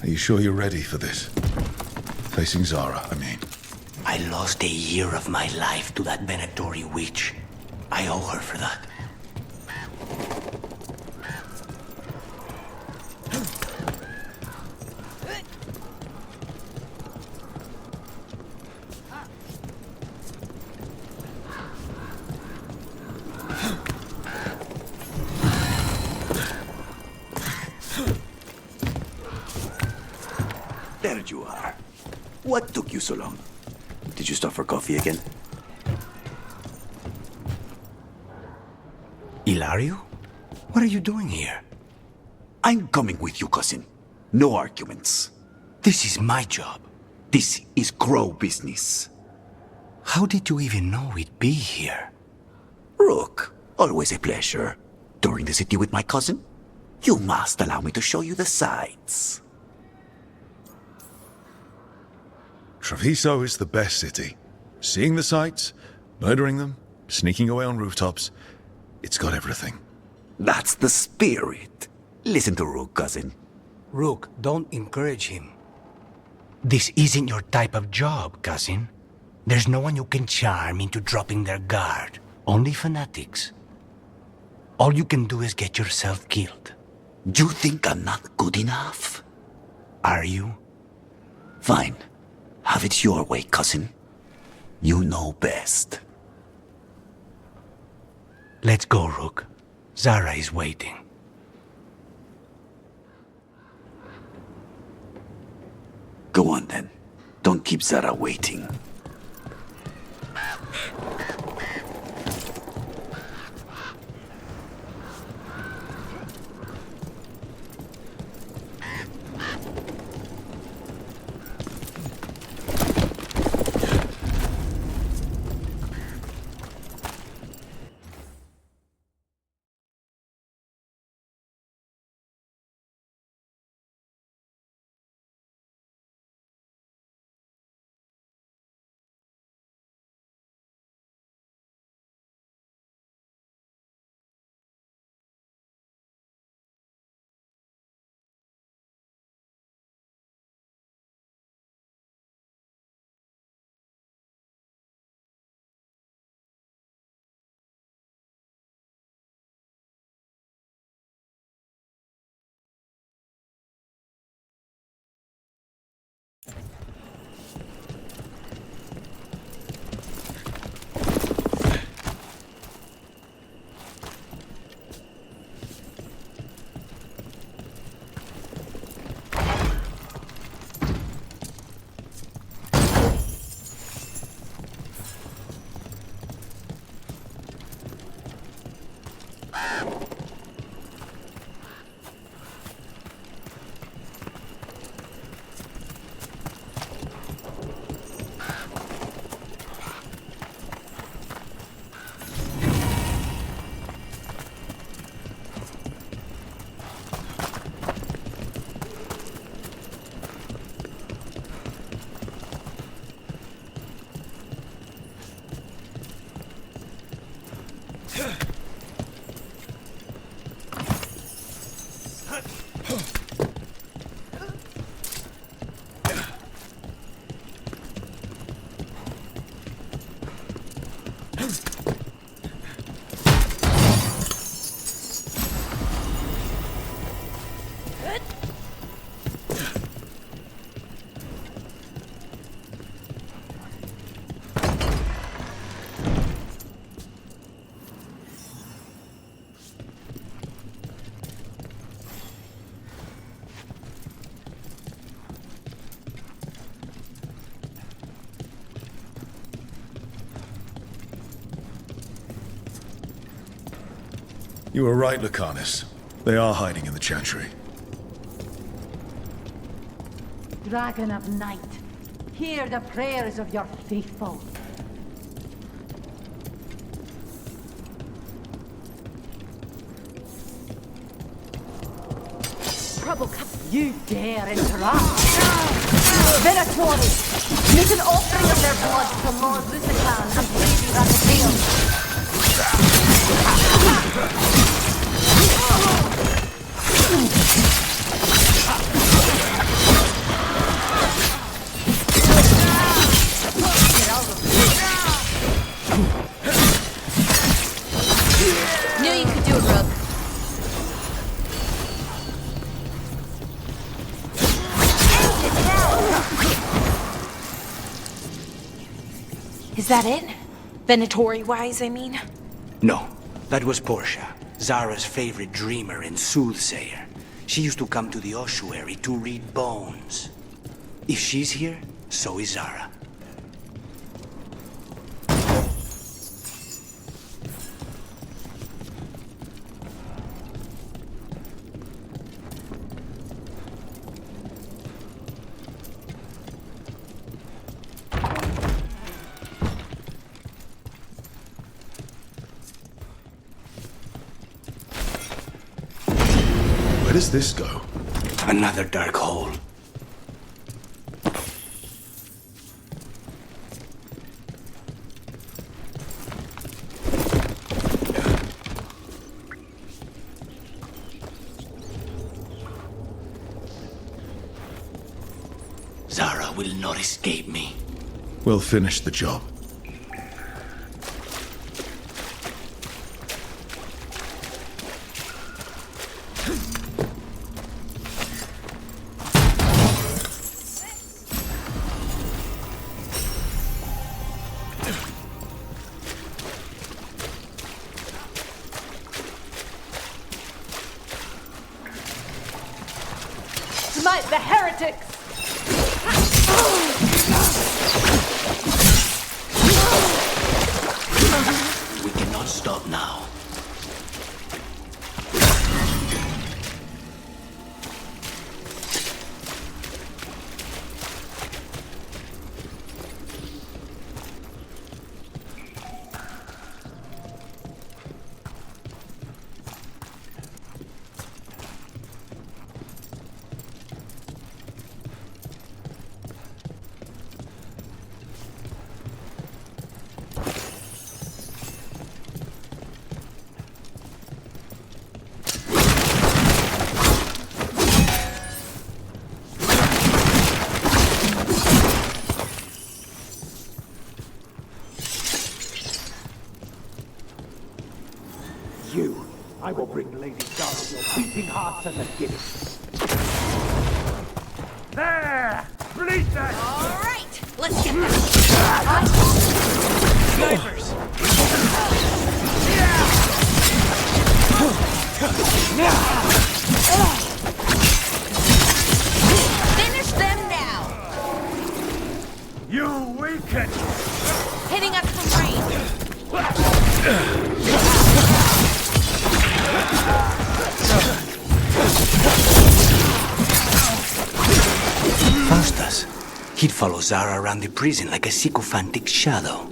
Are you sure you're ready for this? Facing Zara, I mean. I lost a year of my life to that Venatori witch. I owe her for that. There you are. What took you so long? Did you stop for coffee again? Ilario? What are you doing here? I'm coming with you, cousin. No arguments. This is my job. This is Crow business. How did you even know we'd be here? Rook, always a pleasure. Touring the city with my cousin? You must allow me to show you the sights. Treviso is the best city. Seeing the sights, murdering them, sneaking away on rooftops. It's got everything. That's the spirit. Listen to Rook, cousin. Rook, don't encourage him. This isn't your type of job, cousin. There's no one you can charm into dropping their guard. Only fanatics. All you can do is get yourself killed. You think I'm not good enough? Are you? Fine. Have it your way, cousin. You know best. Let's go, Rook. Zara is waiting. Go on then. Don't keep Zara waiting. You were right, Lucanus. They are hiding in the Chantry. Dragon of Night, hear the prayers of your faithful. Trouble, you dare interrupt! Venatori, make an offering of their blood to Lord Lucican and Lady Raphael. Is that it? Venatori-wise, I mean? No, that was Portia, Zara's favorite dreamer and soothsayer. She used to come to the ossuary to read bones. If she's here, so is Zara. Where does this go? Another dark hole. Zara will not escape me. We'll finish the job. Smite the heretics! We cannot stop now. You, I will bring Lady Zara your beating hearts as a gift. There! Release that! All right, let's get them. Snipers! Finish them now. You weaken! Hitting us from range. Faustus. He'd follow Zara around the prison like a sycophantic shadow.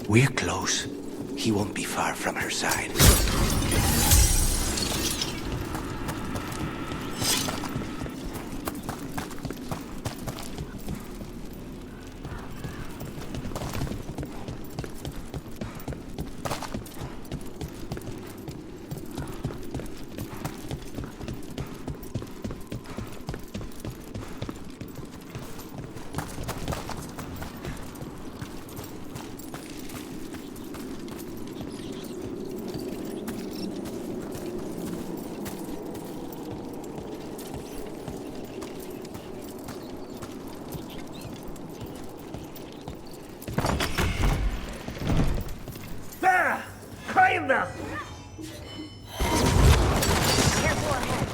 We're close. He won't be far from her side. There! Claim them! Careful ahead.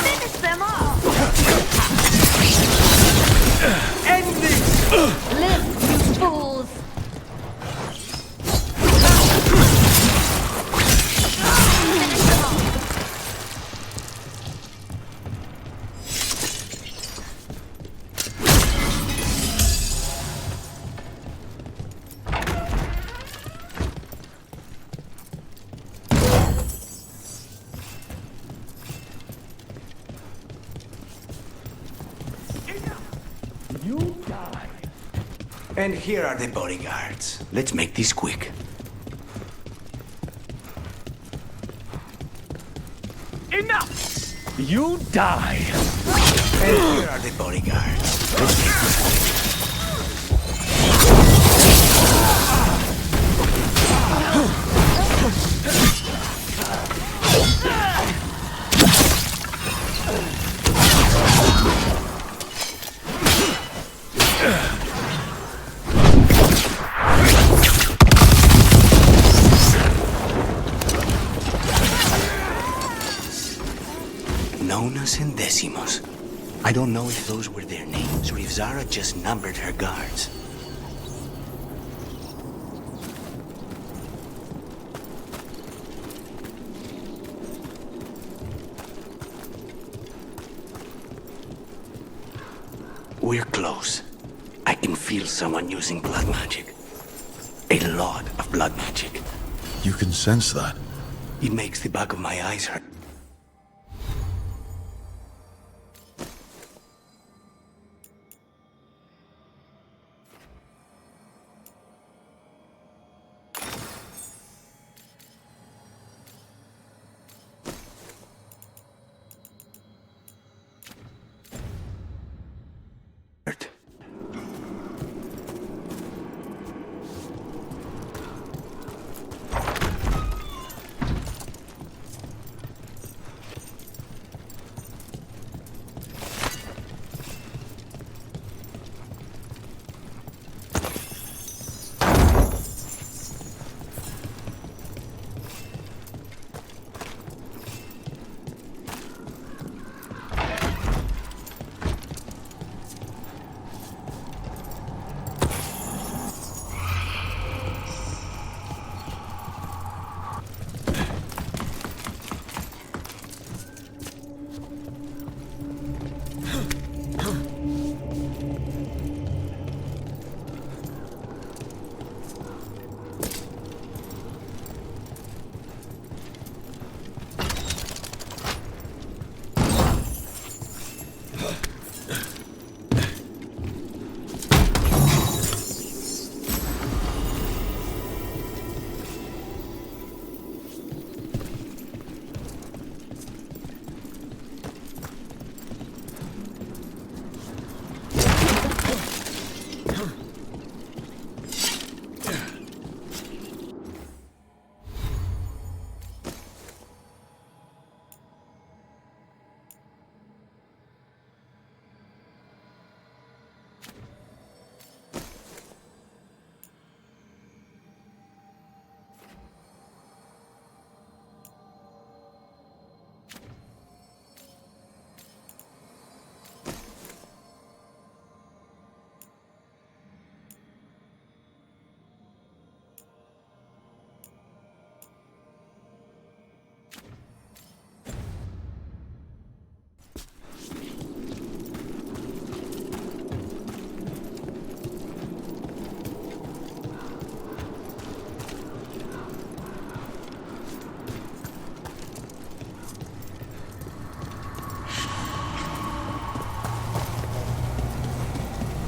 Finish them off. End this! Live, you fools! Finish them off. You die. And here are the bodyguards. Let's make this quick. Enough! You die. And here are the bodyguards. Let's make this quick. I don't know if those were their names or if Zara just numbered her guards. We're close. I can feel someone using blood magic. A lot of blood magic. You can sense that. It makes the back of my eyes hurt.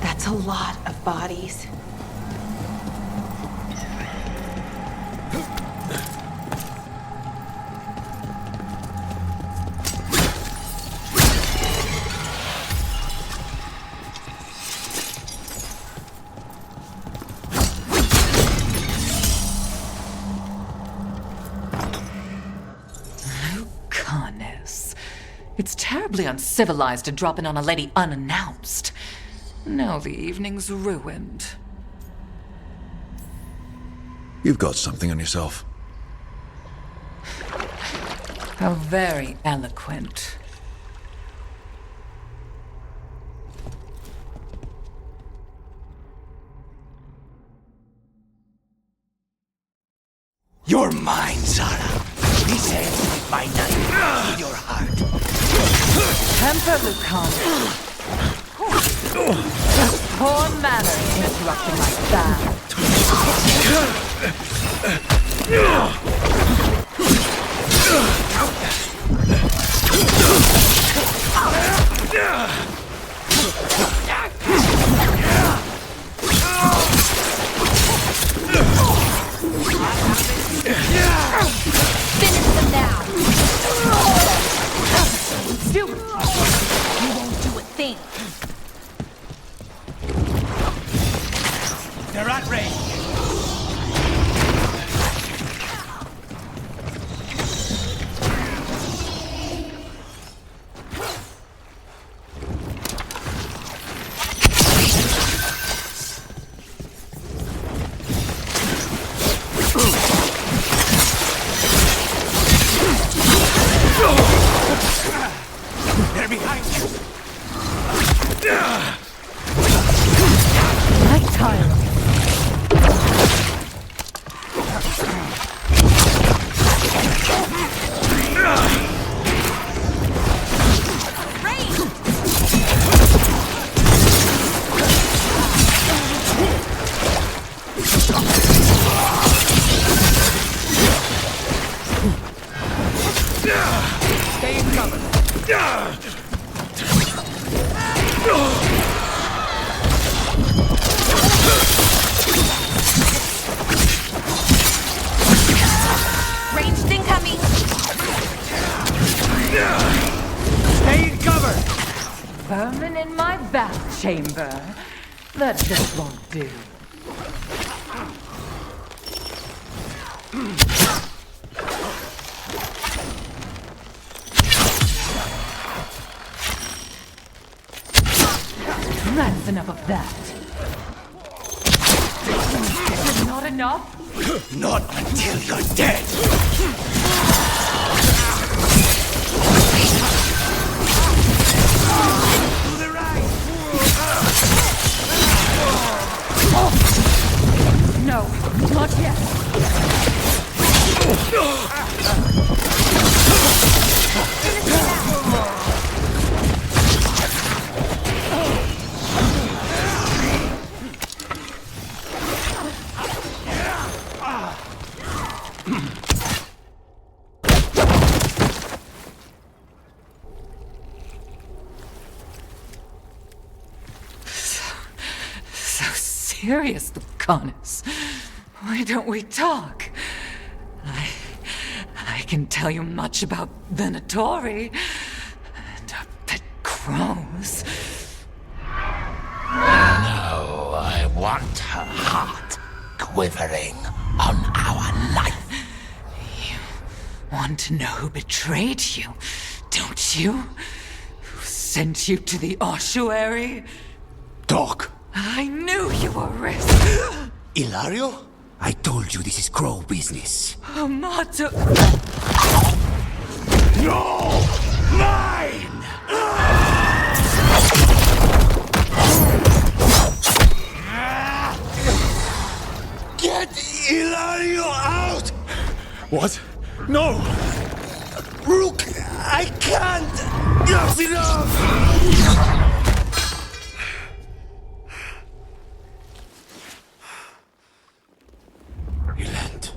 That's a lot of bodies. Lucanus. It's terribly uncivilized to drop in on a lady unannounced. Now the evening's ruined. You've got something on yourself. How very eloquent. You're mine, Zara. This ends with my knife in your heart. Temper, Lucanus. Poor manners interrupting like that. Finish them now! Stupid! You won't do a thing. They're at range. They're behind you. Like Tyler. Stay in cover. Ranged incoming. Stay in cover. Vermin in my bath chamber. That just won't do. That's enough of that. This is not enough? Not until you're dead. No, not yet. So serious, Lucanus. Why don't we talk? I can tell you much about Venatori and our pet crows. No, I want her heart quivering on our life. You want to know who betrayed you, don't you? Who sent you to the ossuary? Talk. I knew you were risk. Ilario? I told you this is crow business. Amato. No! Mine! Get Ilario out! What? No! Rook, I can't! That's enough! Relent.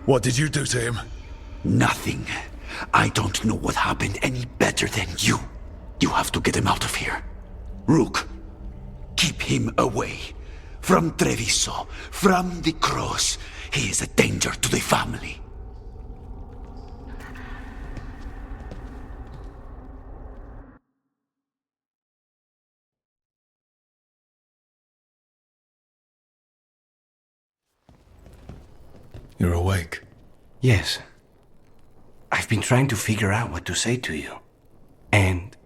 What did you do to him? Nothing. I don't know what happened any better than you. You have to get him out of here. Rook, keep him away. From Treviso, from the cross. He is a danger to the family. You're awake. Yes. I've been trying to figure out what to say to you. And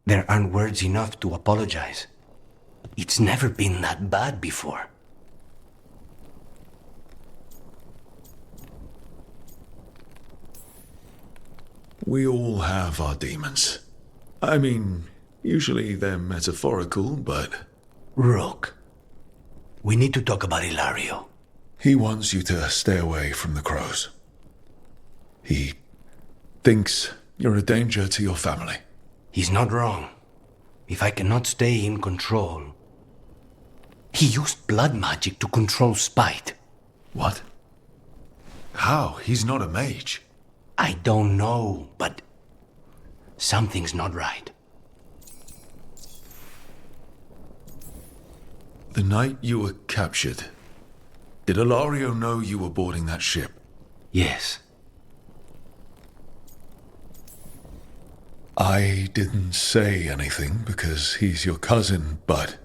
there aren't words enough to apologize. It's never been that bad before. We all have our demons. I mean, usually they're metaphorical, but Rook, we need to talk about Ilario. He wants you to stay away from the crows. He thinks you're a danger to your family. He's not wrong. If I cannot stay in control... He used blood magic to control spite. What? How? He's not a mage. I don't know, but something's not right. The night you were captured, did Ilario know you were boarding that ship? Yes. I didn't say anything because he's your cousin, but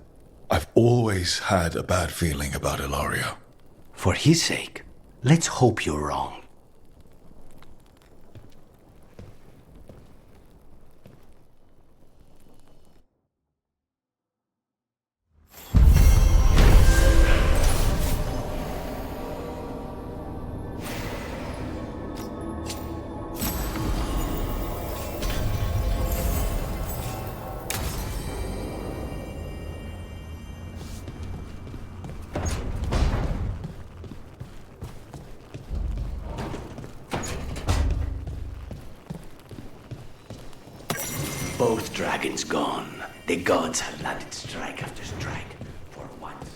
I've always had a bad feeling about Ilario. For his sake, let's hope you're wrong. Both dragons gone. The gods have landed strike after strike. For once.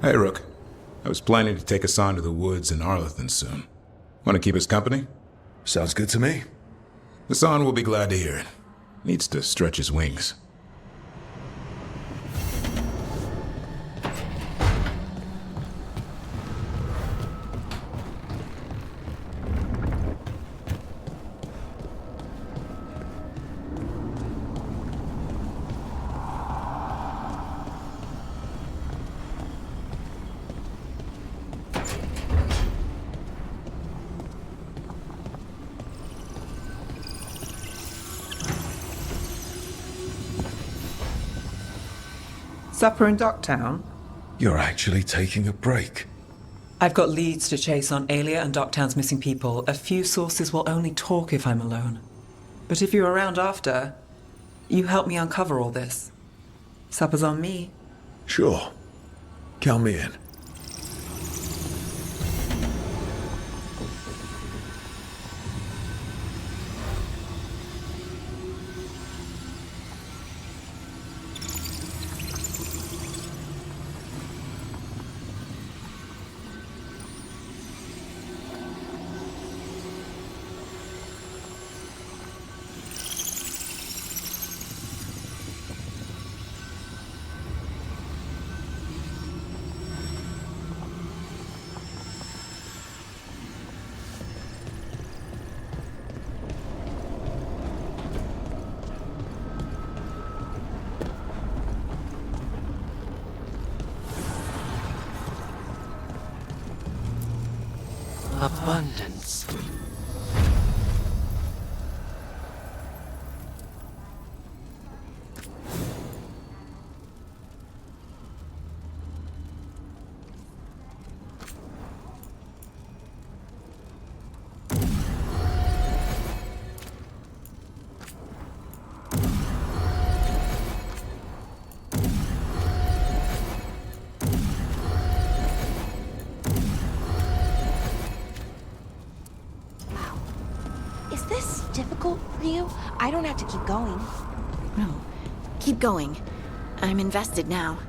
Hey, Rook. I was planning to take us on to the woods in Arlington soon. Want to keep us company? Sounds good to me. Hassan will be glad to hear it. Needs to stretch his wings. Supper in Docktown? You're actually taking a break. I've got leads to chase on Alia and Docktown's missing people. A few sources will only talk if I'm alone. But if you're around after, you help me uncover all this. Supper's on me. Sure. Count me in. Abundance. Is this difficult for you? I don't have to keep going. No. Keep going. I'm invested now.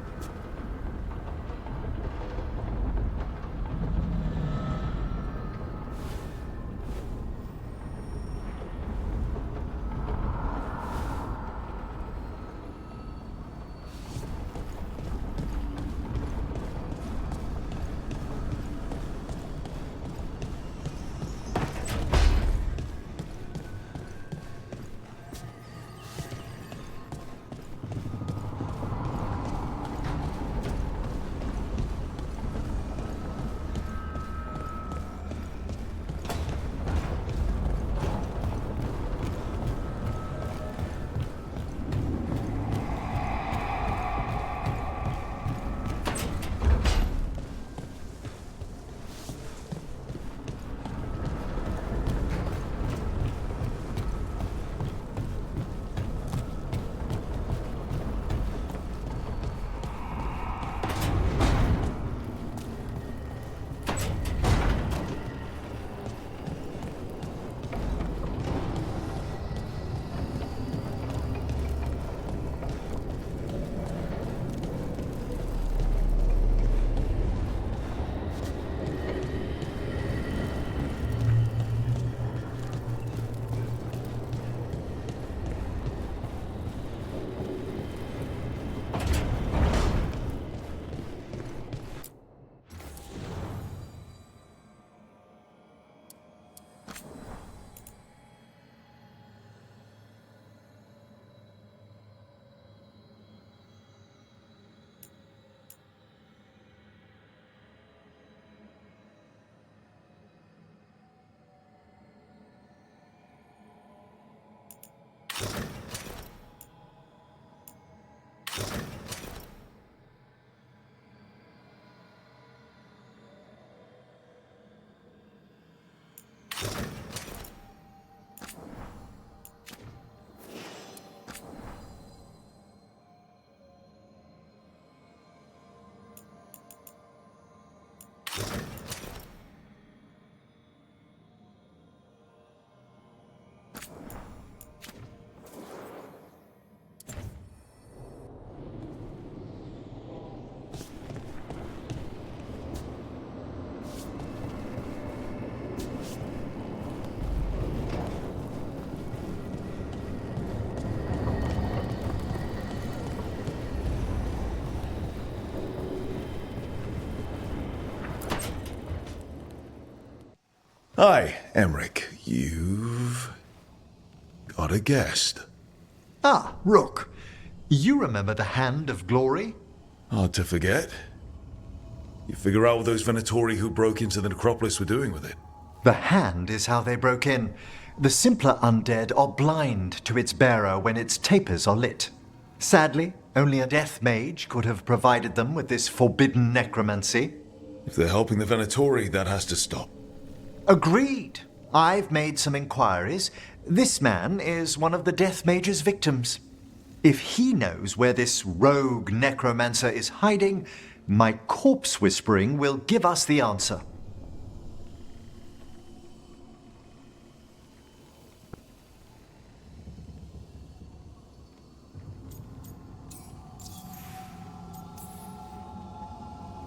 Hi, Emmerich. You've got a guest. Ah, Rook. You remember the Hand of Glory? Hard to forget. You figure out what those Venatori who broke into the necropolis were doing with it? The Hand is how they broke in. The simpler undead are blind to its bearer when its tapers are lit. Sadly, only a death mage could have provided them with this forbidden necromancy. If they're helping the Venatori, that has to stop. Agreed. I've made some inquiries. This man is one of the death mage's victims. If he knows where this rogue necromancer is hiding, my corpse whispering will give us the answer.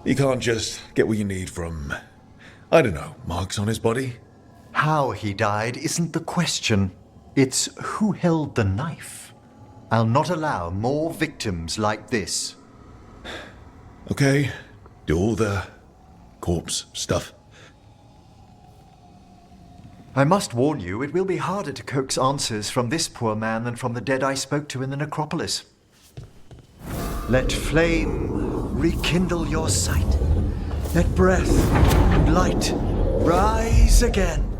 You can't just get what you need from, I don't know, marks on his body? How he died isn't the question. It's who held the knife. I'll not allow more victims like this. Okay, do all the corpse stuff. I must warn you, it will be harder to coax answers from this poor man than from the dead I spoke to in the necropolis. Let flame rekindle your sight. Let breath and light rise again.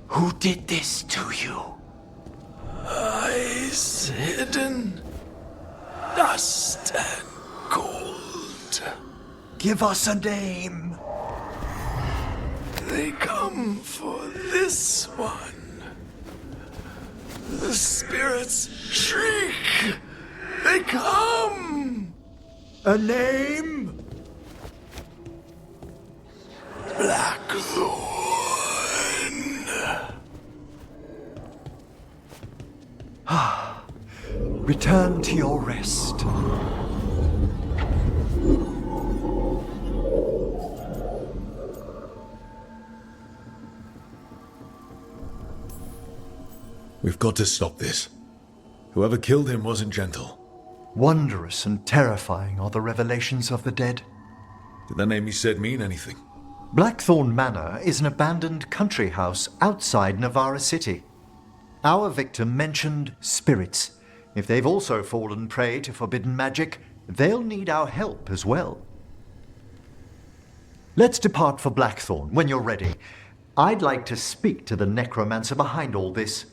Who did this to you? Eyes hidden, dust and gold. Give us a name. They come for this one. The spirits shriek. They come. A name? Blackthorn. Return to your rest. We've got to stop this. Whoever killed him wasn't gentle. Wondrous and terrifying are the revelations of the dead. Did that name he said mean anything? Blackthorn Manor is an abandoned country house outside Navarra City. Our victim mentioned spirits. If they've also fallen prey to forbidden magic, they'll need our help as well. Let's depart for Blackthorn when you're ready. I'd like to speak to the necromancer behind all this.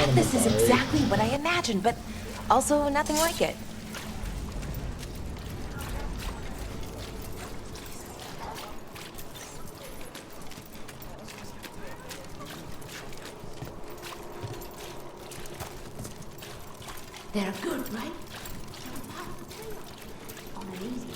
bet this is exactly what I imagined, but also nothing like it. They're good, right? On an easy.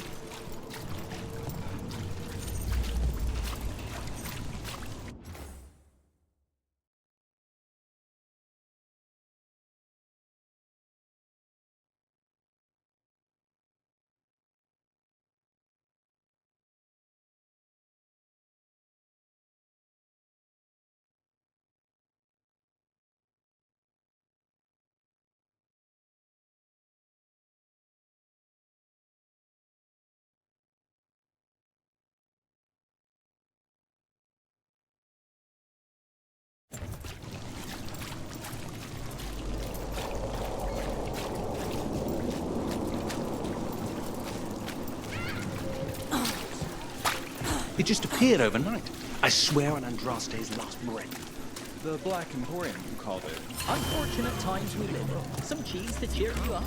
It just appeared overnight. I swear on Andraste's last breath. The Black Emporium, you called it. Unfortunate times we live in. Some cheese to cheer you up?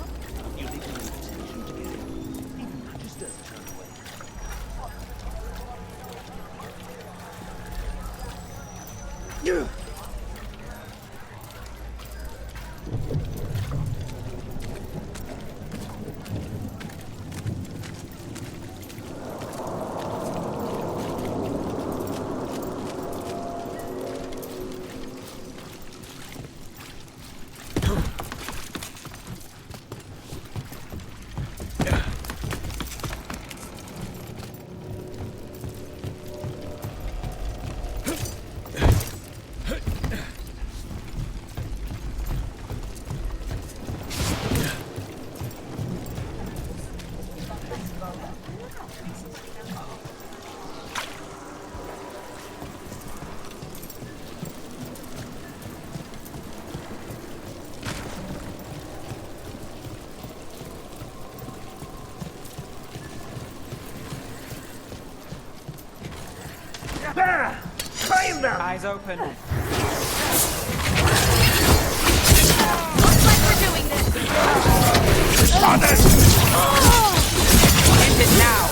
You leave me in a position to get it. Even Magisters turn away. There! Find them! Eyes open. Looks like we're doing this. End it now.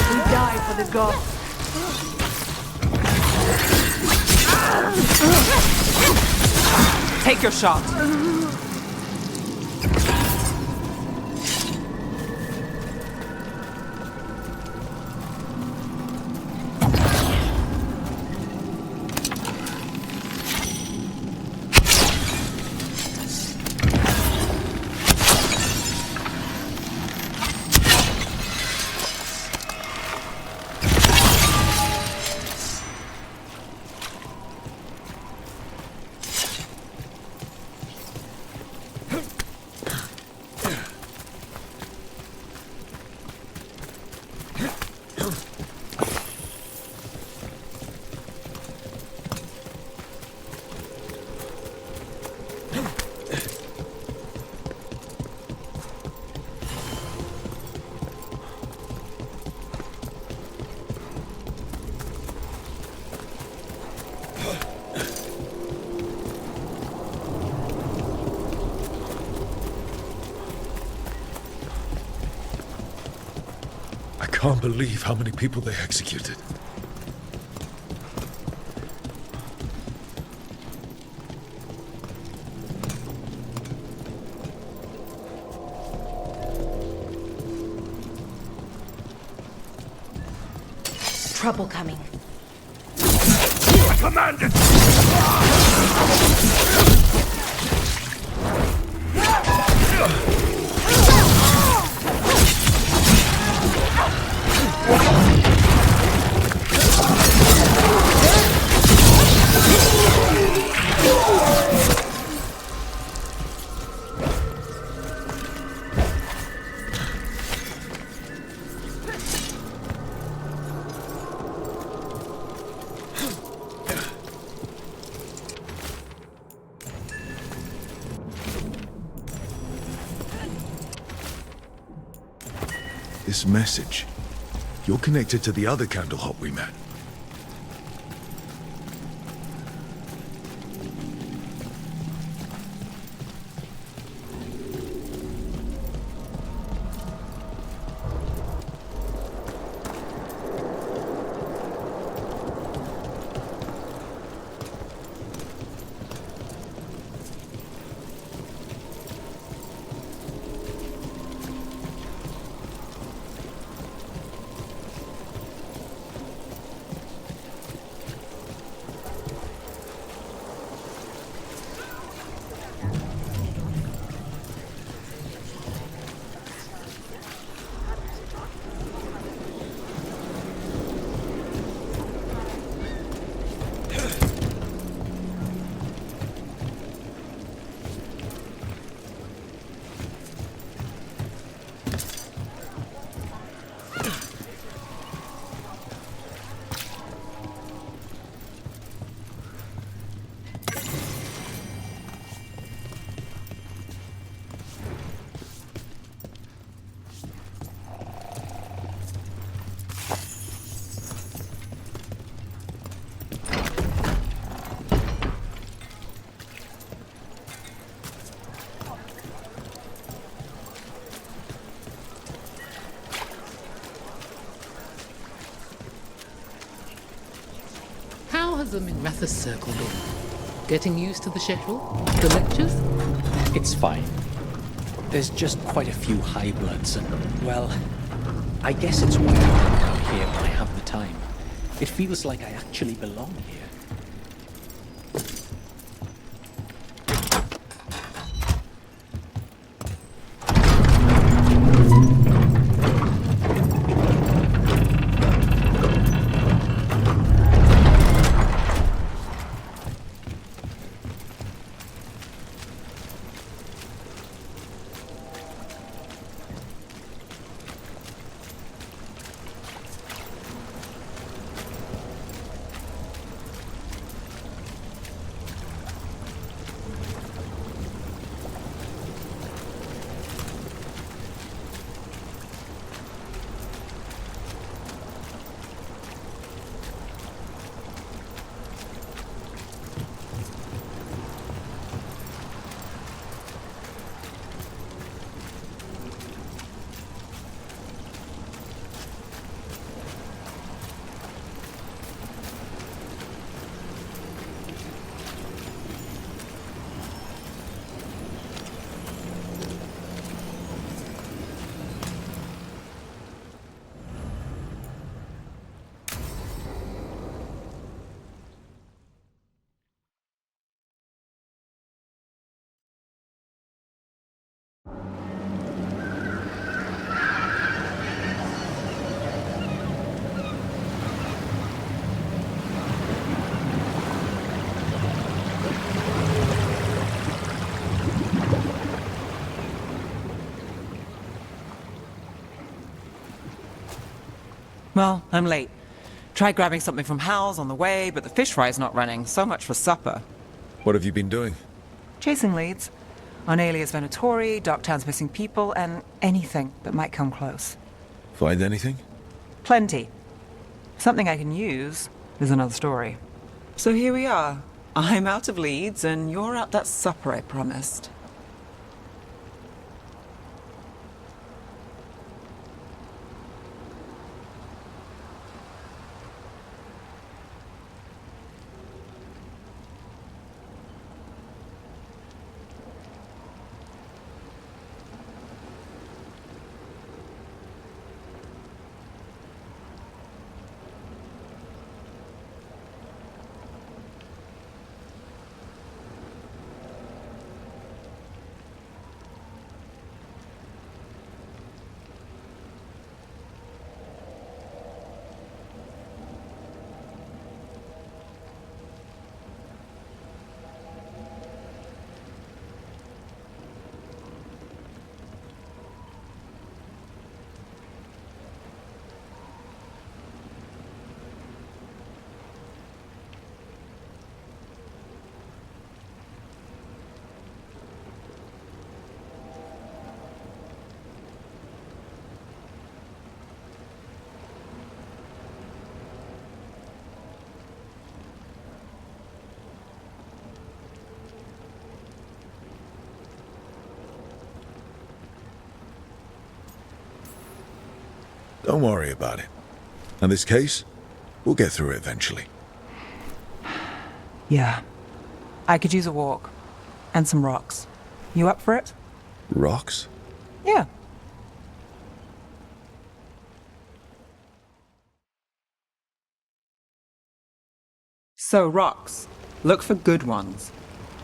We die for the gods. Take your shot. I can't believe how many people they executed. Trouble coming. I command it! This message. You're connected to the other Candlehop we met. has the Minratha Circle been? Getting used to the schedule? The lectures? It's fine. There's just quite a few high bloods, and, well, I guess it's why I come here when I have the time. It feels like I actually belong here. Well, I'm late. Tried grabbing something from Hal's on the way, but the fish fry's not running. So much for supper. What have you been doing? Chasing leads. On Alias Venatori, Darktown's missing people, and anything that might come close. Find anything? Plenty. Something I can use is another story. So here we are. I'm out of leads, and you're at that supper I promised. Don't worry about it. And this case, we'll get through it eventually. Yeah. I could use a walk. And some rocks. You up for it? Rocks? Yeah. So, rocks. Look for good ones.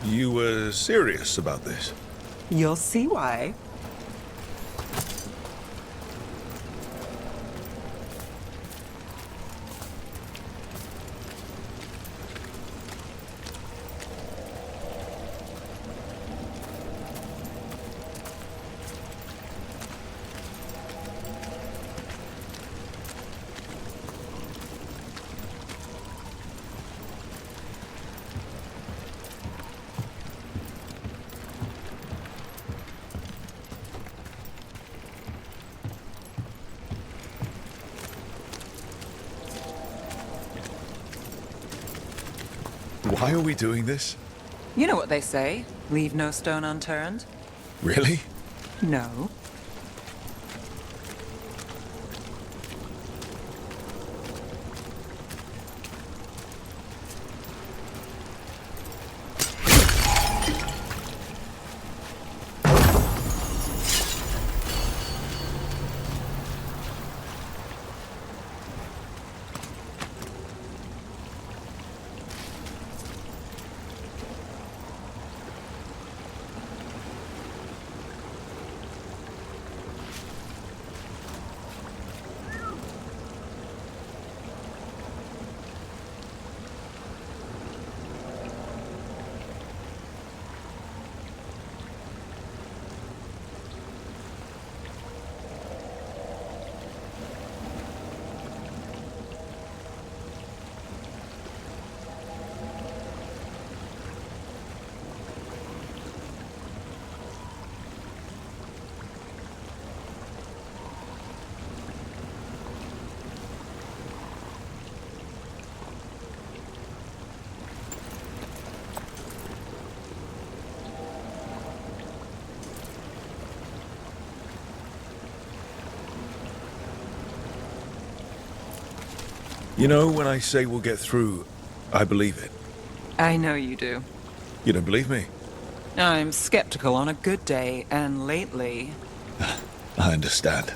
You were serious about this? You'll see why. Why are we doing this? You know what they say. Leave no stone unturned. Really? No. You know, when I say we'll get through, I believe it. I know you do. You don't believe me? I'm skeptical on a good day, and lately... I understand.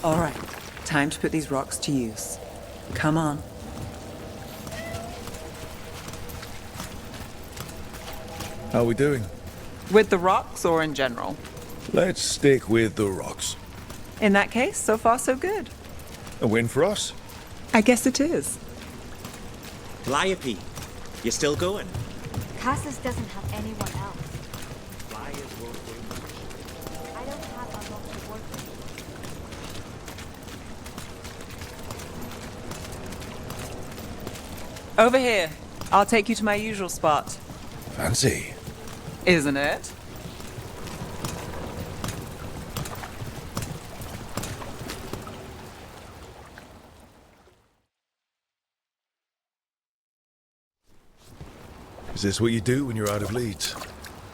All right, time to put these rocks to use. Come on. How are we doing? With the rocks or in general? Let's stick with the rocks. In that case, so far so good. A win for us? I guess it is. Calliope, you still going? Cassis doesn't have anyone else. Flyers won't do much. I don't have a lot to work with. Over here. I'll take you to my usual spot. Fancy. Isn't it? Is this what you do when you're out of leads?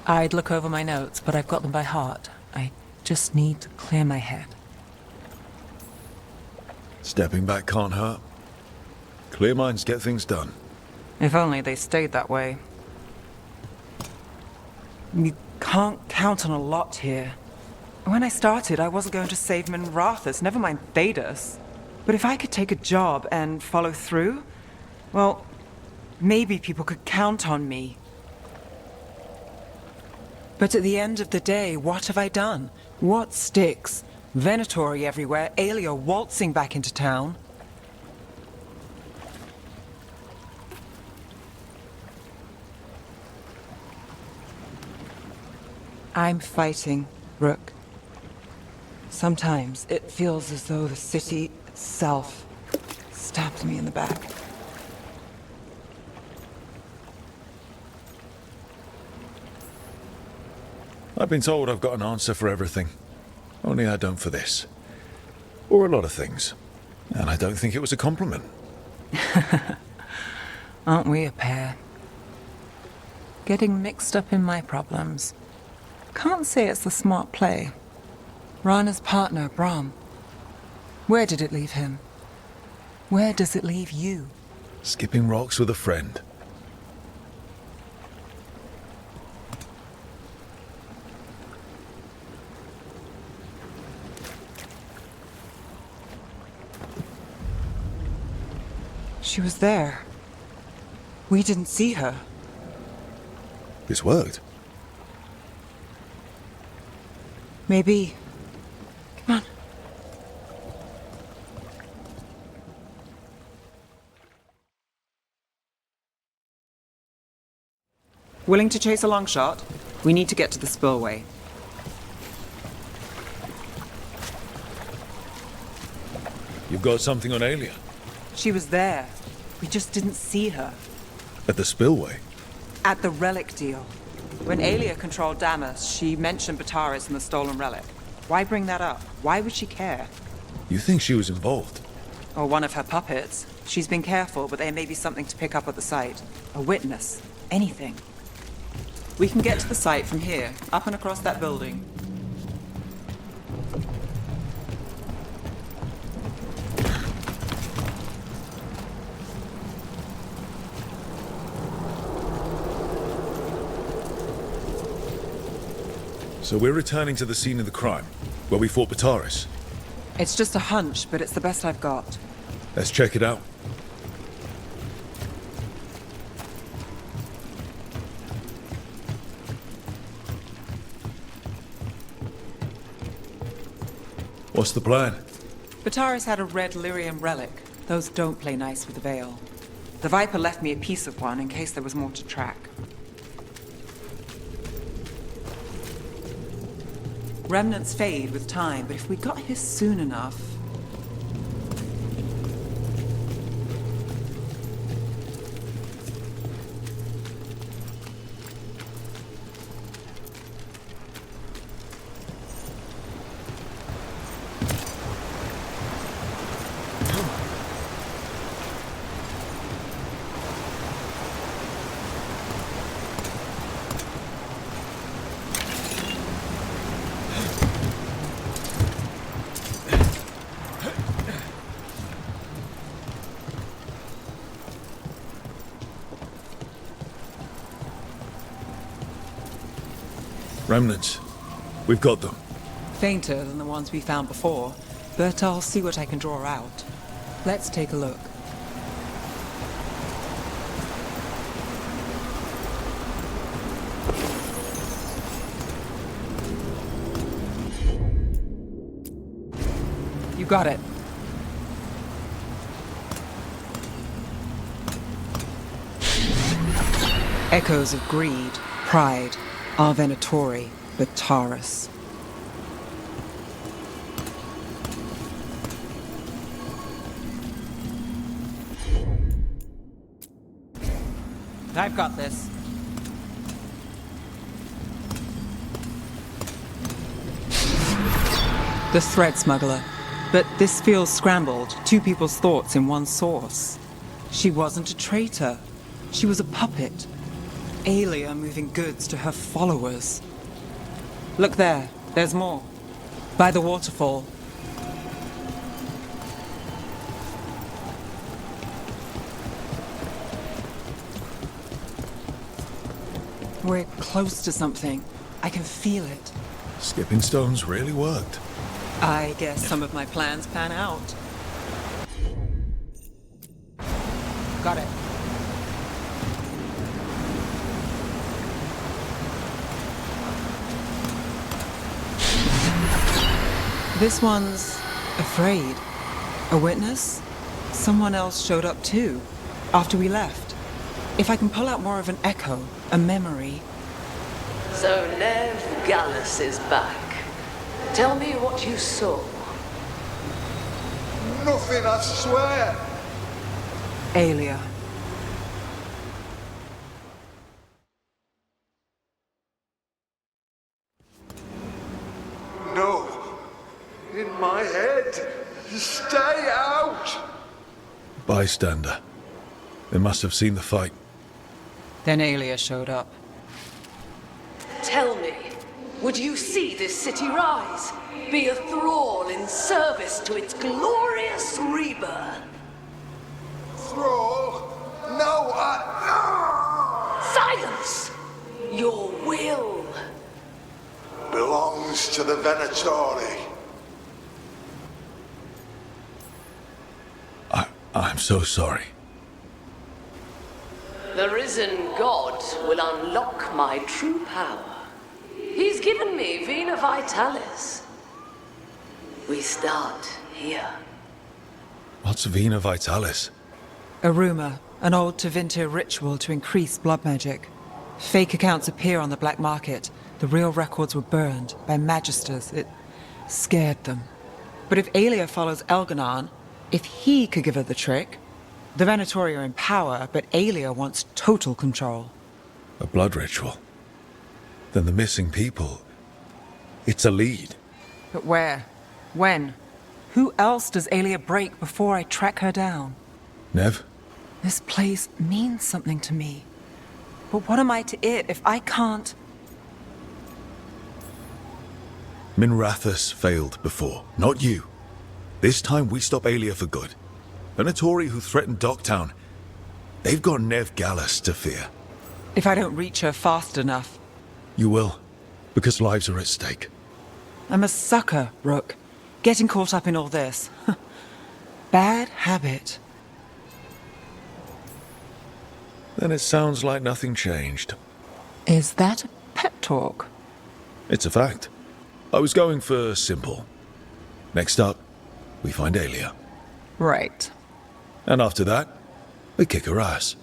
I'd look over my notes, but I've got them by heart. I just need to clear my head. Stepping back can't hurt. Clear minds get things done. If only they stayed that way. You can't count on a lot here. When I started, I wasn't going to save Minrathous, never mind Thedas. But if I could take a job and follow through, well, maybe people could count on me. But at the end of the day, what have I done? What sticks? Venatori everywhere, Aelia waltzing back into town. I'm fighting, Rook. Sometimes it feels as though the city itself stabbed me in the back. I've been told I've got an answer for everything. Only I don't for this. Or a lot of things. And I don't think it was a compliment. Aren't we a pair? Getting mixed up in my problems. Can't say it's a smart play. Rana's partner, Brahm. Where did it leave him? Where does it leave you? Skipping rocks with a friend. She was there. We didn't see her. This worked. Maybe. Come on. Willing to chase a long shot? We need to get to the spillway. You've got something on Aelia? She was there. We just didn't see her. At the spillway? At the relic deal. When Aelia controlled Damas, she mentioned Bataris and the stolen relic. Why bring that up? Why would she care? You think she was involved? Or one of her puppets. She's been careful, but there may be something to pick up at the site. A witness. Anything. We can get to the site from here, up and across that building. So we're returning to the scene of the crime, where we fought Bataris. It's just a hunch, but it's the best I've got. Let's check it out. What's the plan? Bataris had a red lyrium relic. Those don't play nice with the Veil. The Viper left me a piece of one in case there was more to track. Remnants fade with time, but if we got here soon enough... Remnants. We've got them. Fainter than the ones we found before, but I'll see what I can draw out. Let's take a look. You got it. Echoes of greed, pride, our Venatori, Bataris. I've got this. The thread smuggler. But this feels scrambled. Two people's thoughts in one source. She wasn't a traitor. She was a puppet. Aelia moving goods to her followers. Look there. There's more. By the waterfall. We're close to something. I can feel it. Skipping stones really worked. I guess some of my plans pan out. Got it. This one's afraid. A witness? Someone else showed up too, after we left. If I can pull out more of an echo, a memory. So Nev Gallus is back. Tell me what you saw. Nothing, I swear. Aelia. No. In my head. Stay out. Bystander. They must have seen the fight. Then Aelia showed up. Tell me, would you see this city rise? Be a thrall in service to its glorious rebirth? Thrall? No, Silence! Your will belongs to the Venatori. I'm so sorry. The risen god will unlock my true power. He's given me Vena Vitalis. We start here. What's Vena Vitalis? A rumor, an old Tevinter ritual to increase blood magic. Fake accounts appear on the black market. The real records were burned by magisters. It scared them. But if Aelia follows Elganon, if he could give her the trick, the Venatori are in power, but Aelia wants total control. A blood ritual. Then the missing people. It's a lead. But where? When? Who else does Aelia break before I track her down? Nev? This place means something to me. But what am I to it if I can't? Minrathous failed before, not you. This time we stop Aelia for good. Venatori who threatened Docktown, they've got Nev Gallus to fear. If I don't reach her fast enough. You will, because lives are at stake. I'm a sucker, Rook. Getting caught up in all this. Bad habit. Then it sounds like nothing changed. Is that a pep talk? It's a fact. I was going for simple. Next up, we find Aelia. Right. And after that, we kick her ass.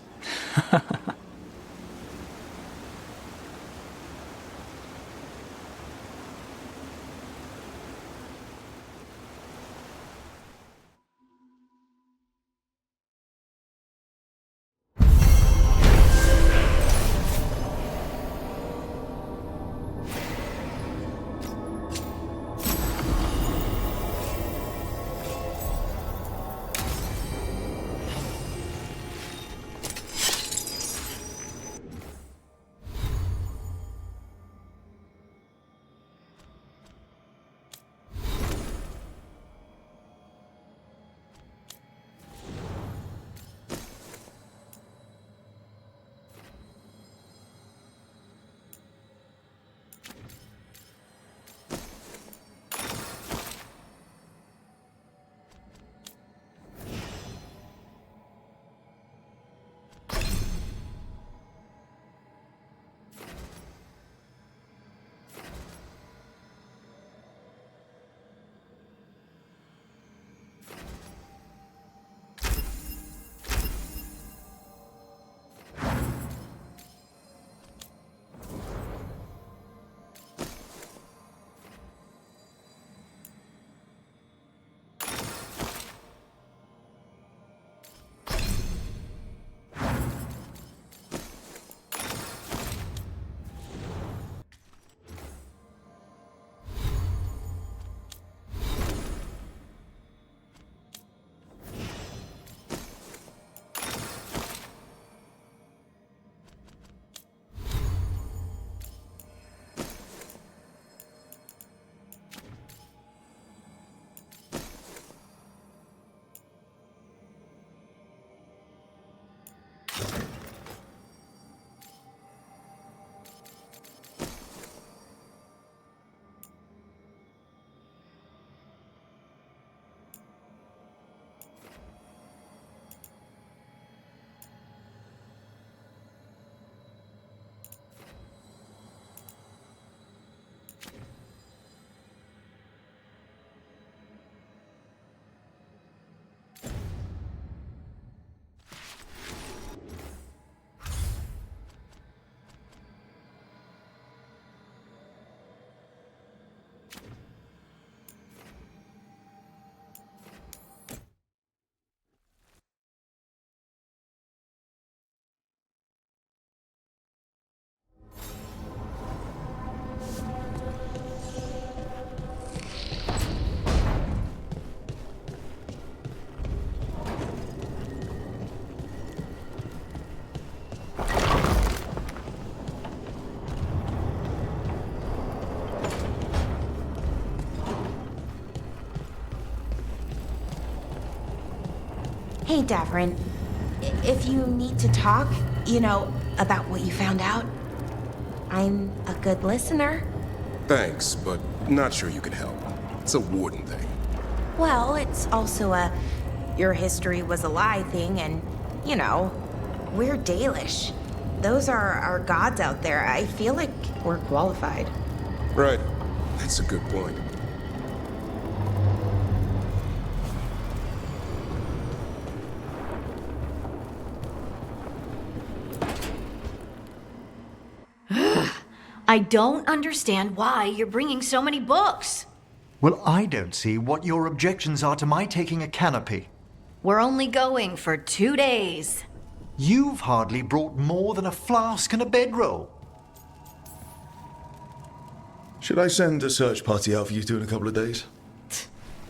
Hey, Davrin. If you need to talk, about what you found out, I'm a good listener. Thanks, but not sure you can help. It's a warden thing. Well, it's also a your history was a lie thing, and, we're Dalish. Those are our gods out there. I feel like we're qualified. Right. That's a good point. I don't understand why you're bringing so many books. Well, I don't see what your objections are to my taking a canopy. We're only going for 2 days. You've hardly brought more than a flask and a bedroll. Should I send a search party out for you two in a couple of days?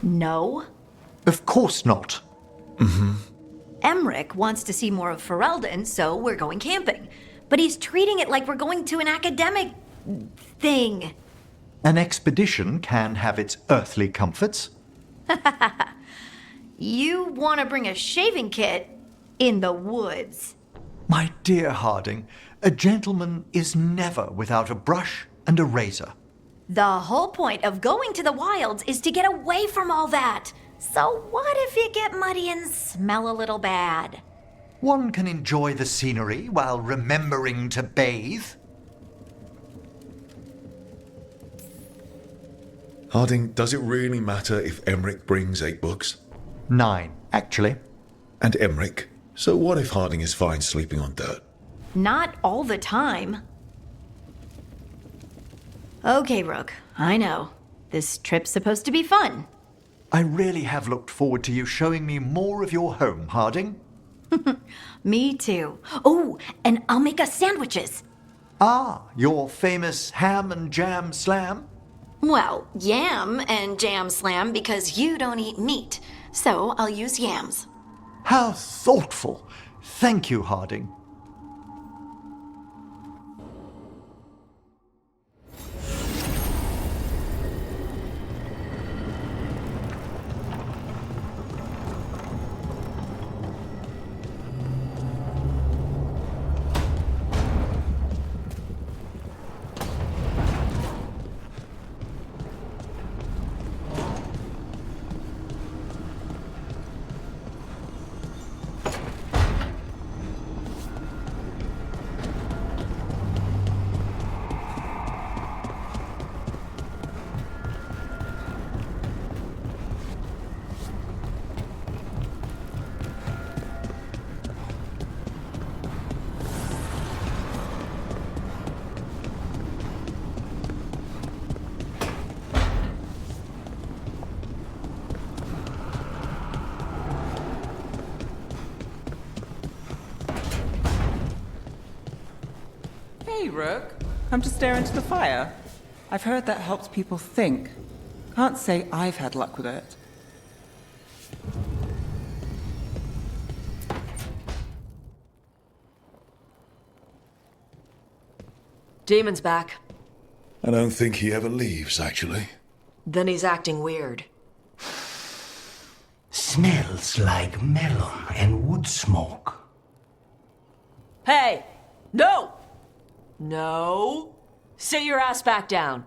No. Of course not. Emmerich wants to see more of Ferelden, so we're going camping. But he's treating it like we're going to an academic thing. An expedition can have its earthly comforts. You want to bring a shaving kit in the woods. My dear Harding, a gentleman is never without a brush and a razor. The whole point of going to the wilds is to get away from all that. So what if you get muddy and smell a little bad? One can enjoy the scenery while remembering to bathe. Harding, does it really matter if Emmerich brings 8 books? 9, actually. And Emmerich? So what if Harding is fine sleeping on dirt? Not all the time. Okay, Rook, I know. This trip's supposed to be fun. I really have looked forward to you showing me more of your home, Harding. Me too. Oh, and I'll make us sandwiches. Ah, your famous ham and jam slam? Well, yam and jam slam because you don't eat meat. So I'll use yams. How thoughtful. Thank you, Harding. Hey, Rook. Come to stare into the fire. I've heard that helps people think. Can't say I've had luck with it. Demon's back. I don't think he ever leaves, actually. Then he's acting weird. Smells like melon and wood smoke. Hey! No! No! Sit your ass back down.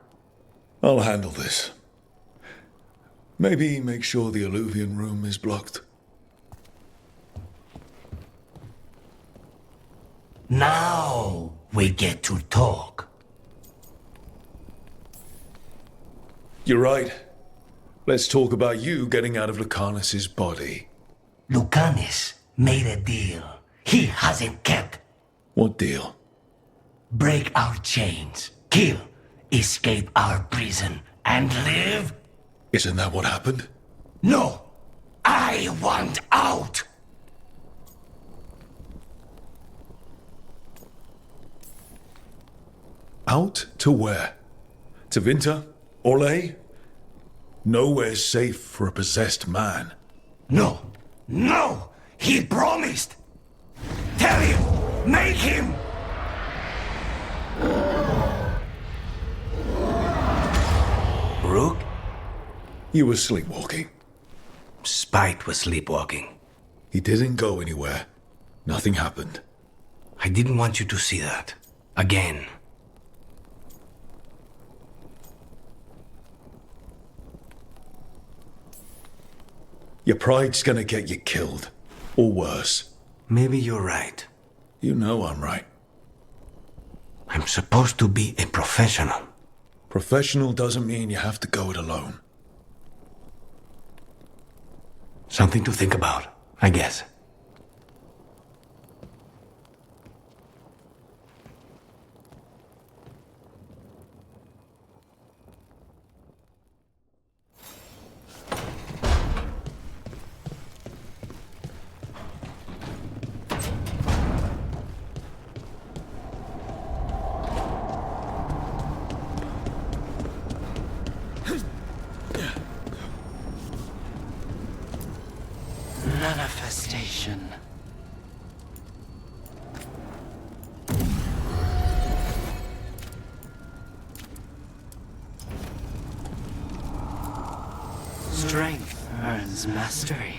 I'll handle this. Maybe make sure the alluvian room is blocked. Now we get to talk. You're right. Let's talk about you getting out of Lucanus's body. Lucanus made a deal he hasn't kept. What deal? Break our chains, kill, escape our prison, and live? Isn't that what happened? No! I want out! Out to where? To Vinter? Orlais? Nowhere's safe for a possessed man. No! No! He promised! Tell him! Make him! Rook? You were sleepwalking. Spite was sleepwalking. He didn't go anywhere. Nothing happened. I didn't want you to see that. Again. Your pride's gonna get you killed. Or worse. Maybe you're right. You know I'm right. I'm supposed to be a professional. Professional doesn't mean you have to go it alone. Something to think about, I guess. Strength earns mastery.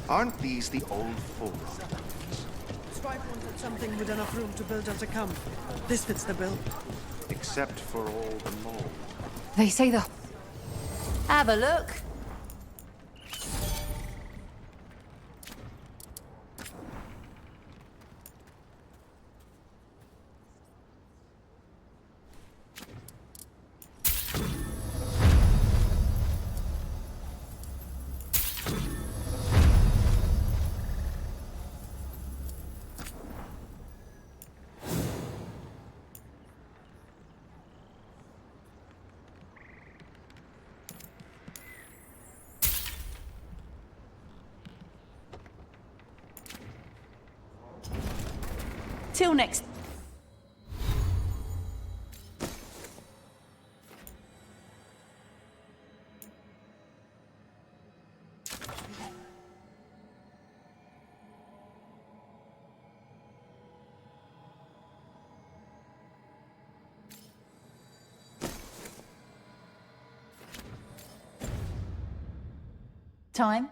Aren't these the old forerunners? Stripe wanted something with enough room to build as a camp. This fits the bill. Except for all the mold. They say the... Have a look. Till next. Time.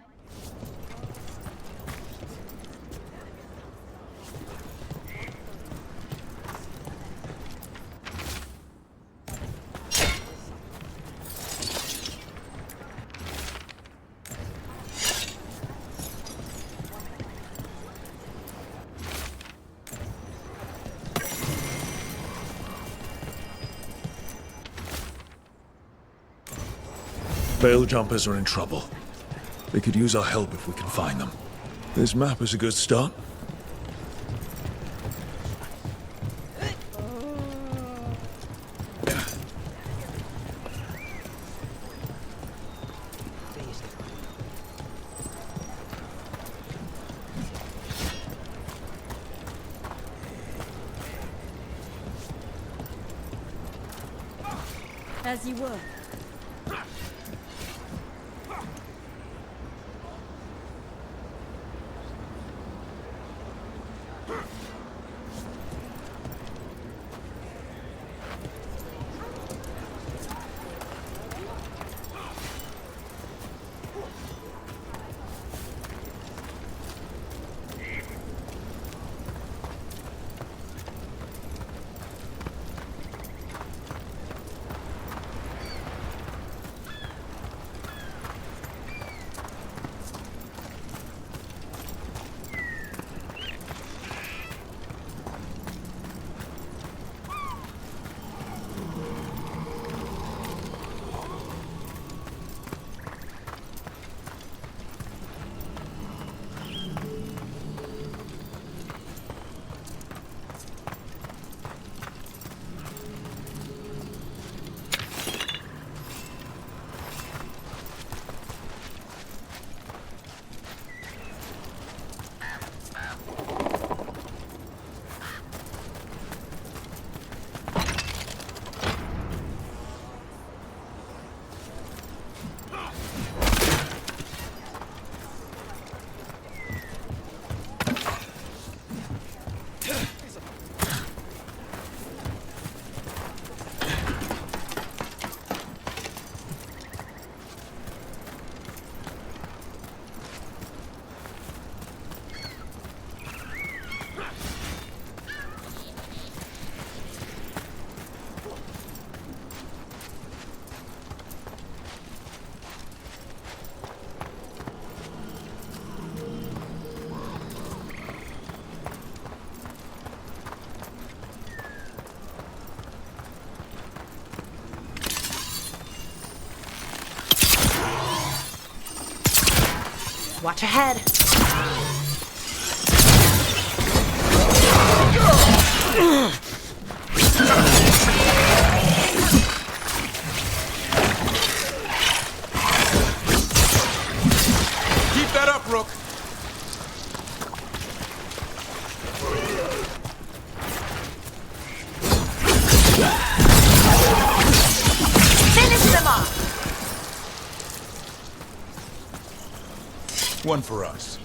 Veil jumpers are in trouble. They could use our help if we can find them. This map is a good start. As you were. Watch ahead. Keep that up, Rook. Finish them off! One for us.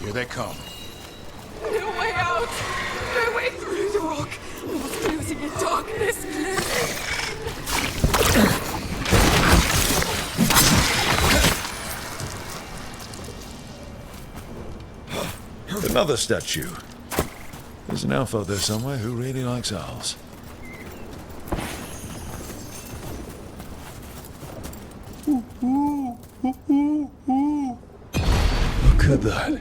Here they come. No way out! No way through the rock! What's closing in darkness? Another statue. There's an elf out there somewhere who really likes owls. Look at that.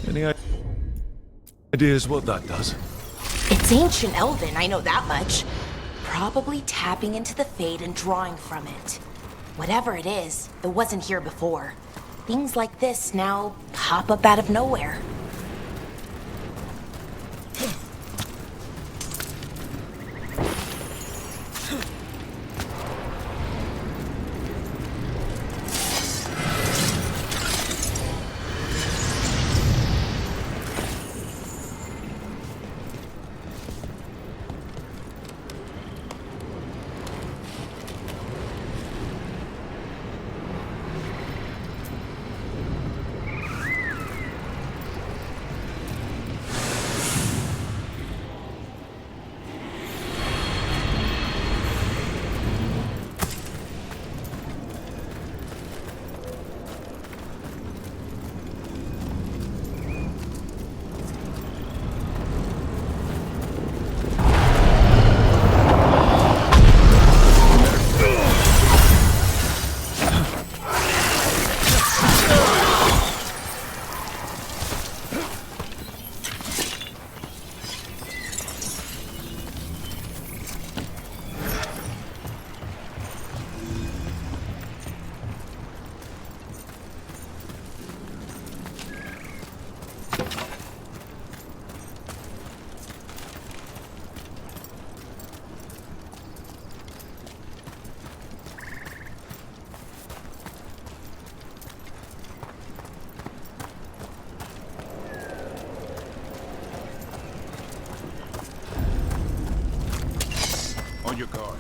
Any ideas what that does? It's ancient Elven, I know that much. Probably tapping into the Fade and drawing from it. Whatever it is, it wasn't here before. Things like this now pop up out of nowhere. On your guard.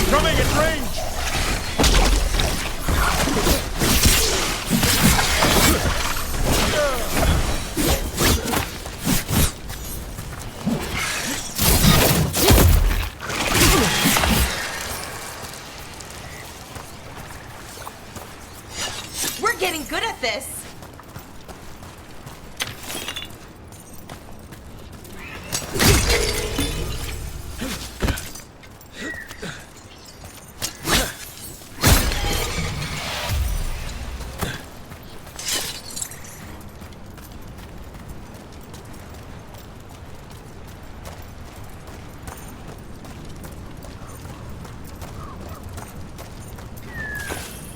Coming at range! We're getting good at this.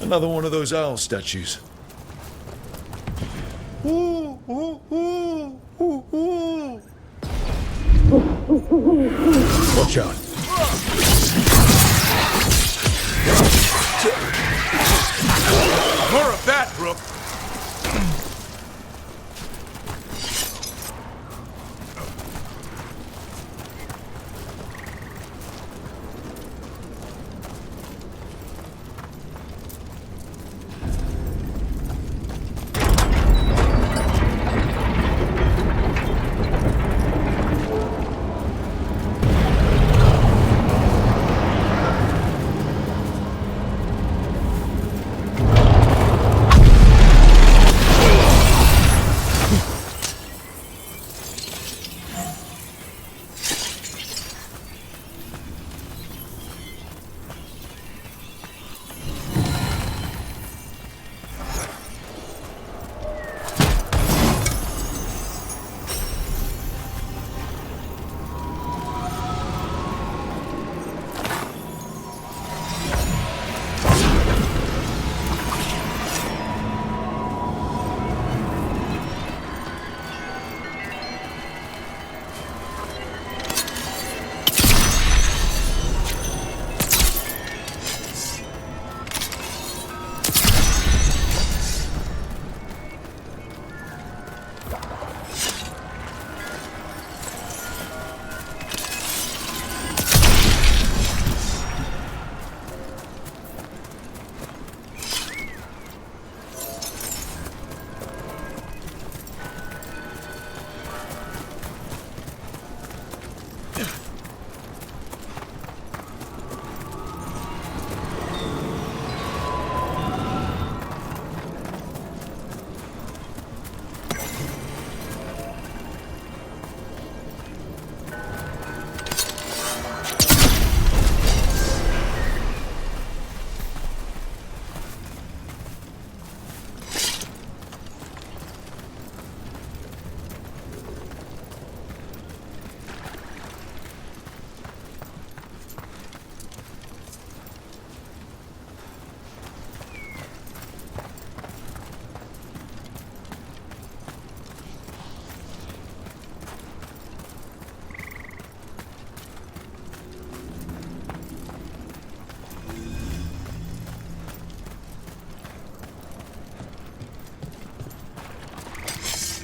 Another one of those owl statues. Watch out. More of that, Rook.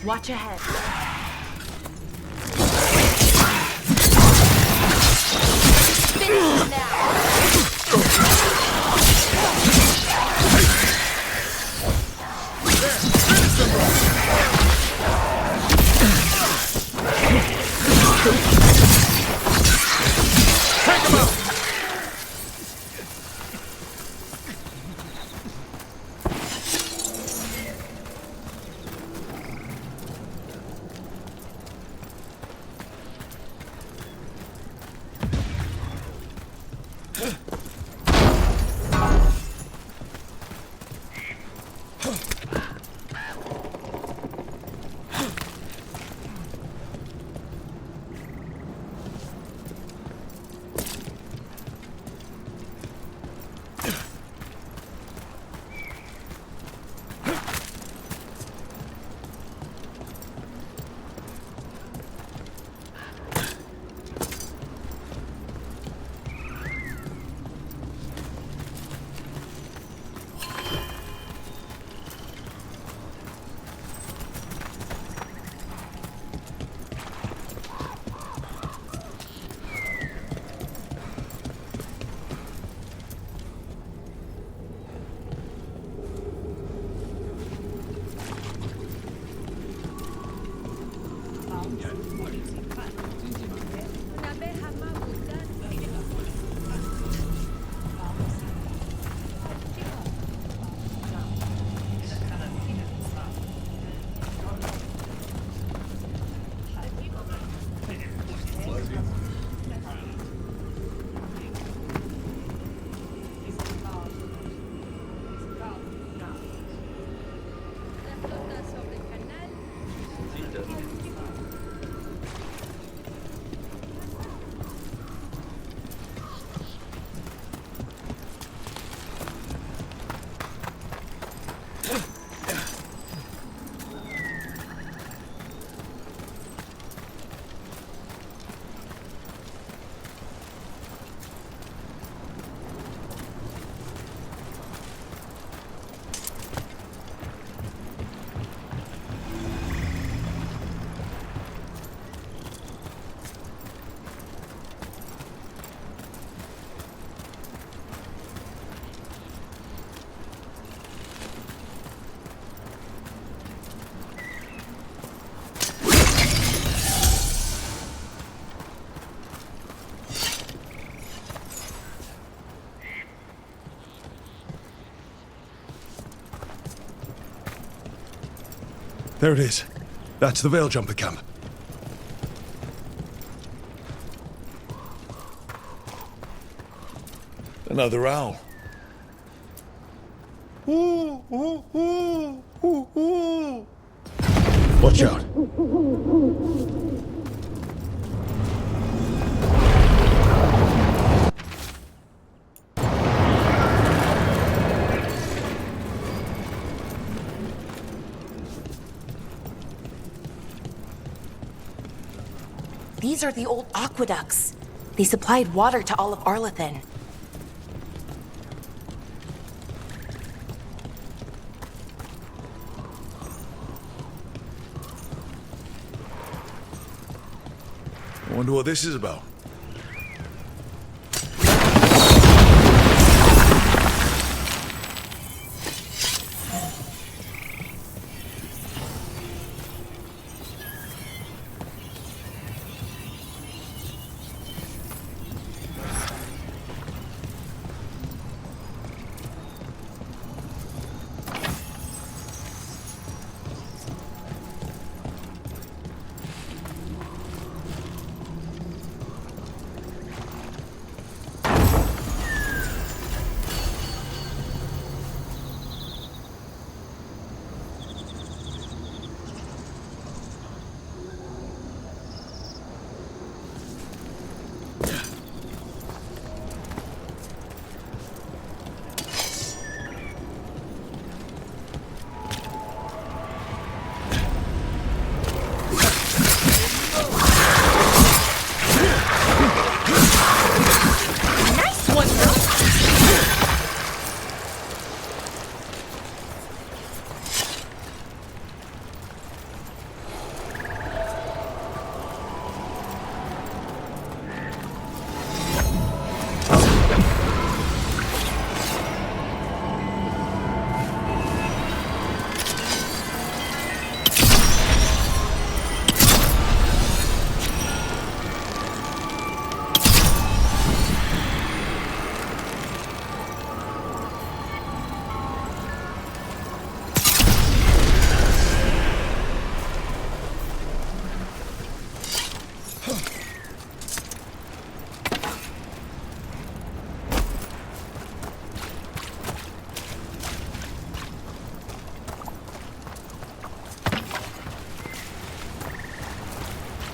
Watch ahead. Finish him now. There it is. That's the Veil Jumper camp. Another owl. Watch out. These are the old aqueducts. They supplied water to all of Arlathan. I wonder what this is about.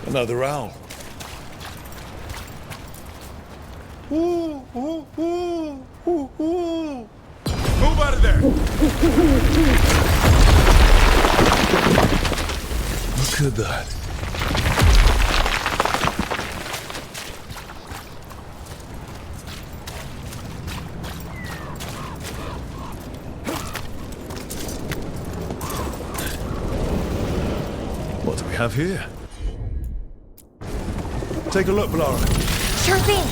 Another owl. Move out of there! Look at that. What do we have here? Take a look, Lara. Sure thing.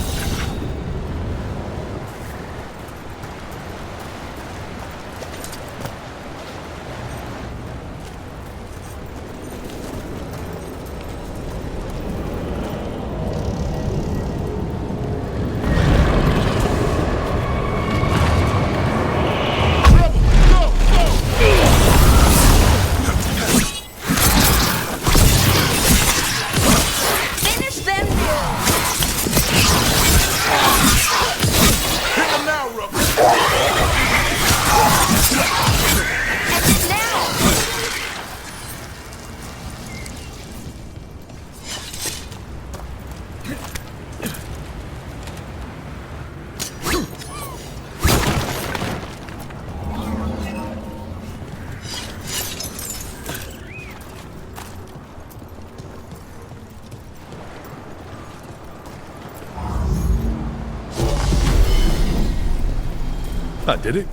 Finish them! That did it.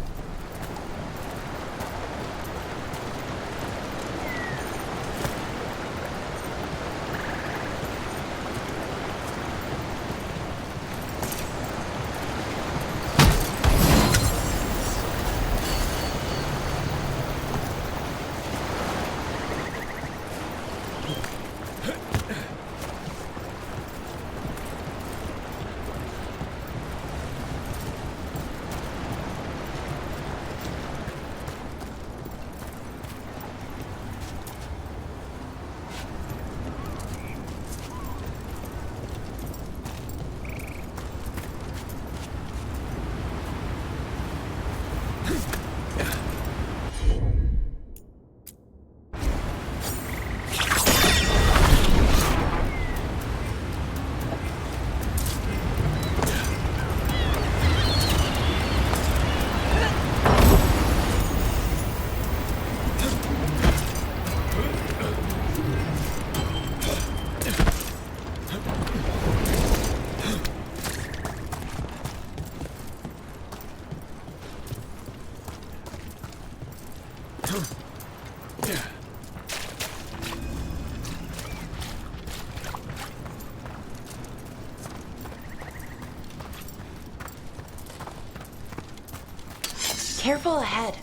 Careful ahead.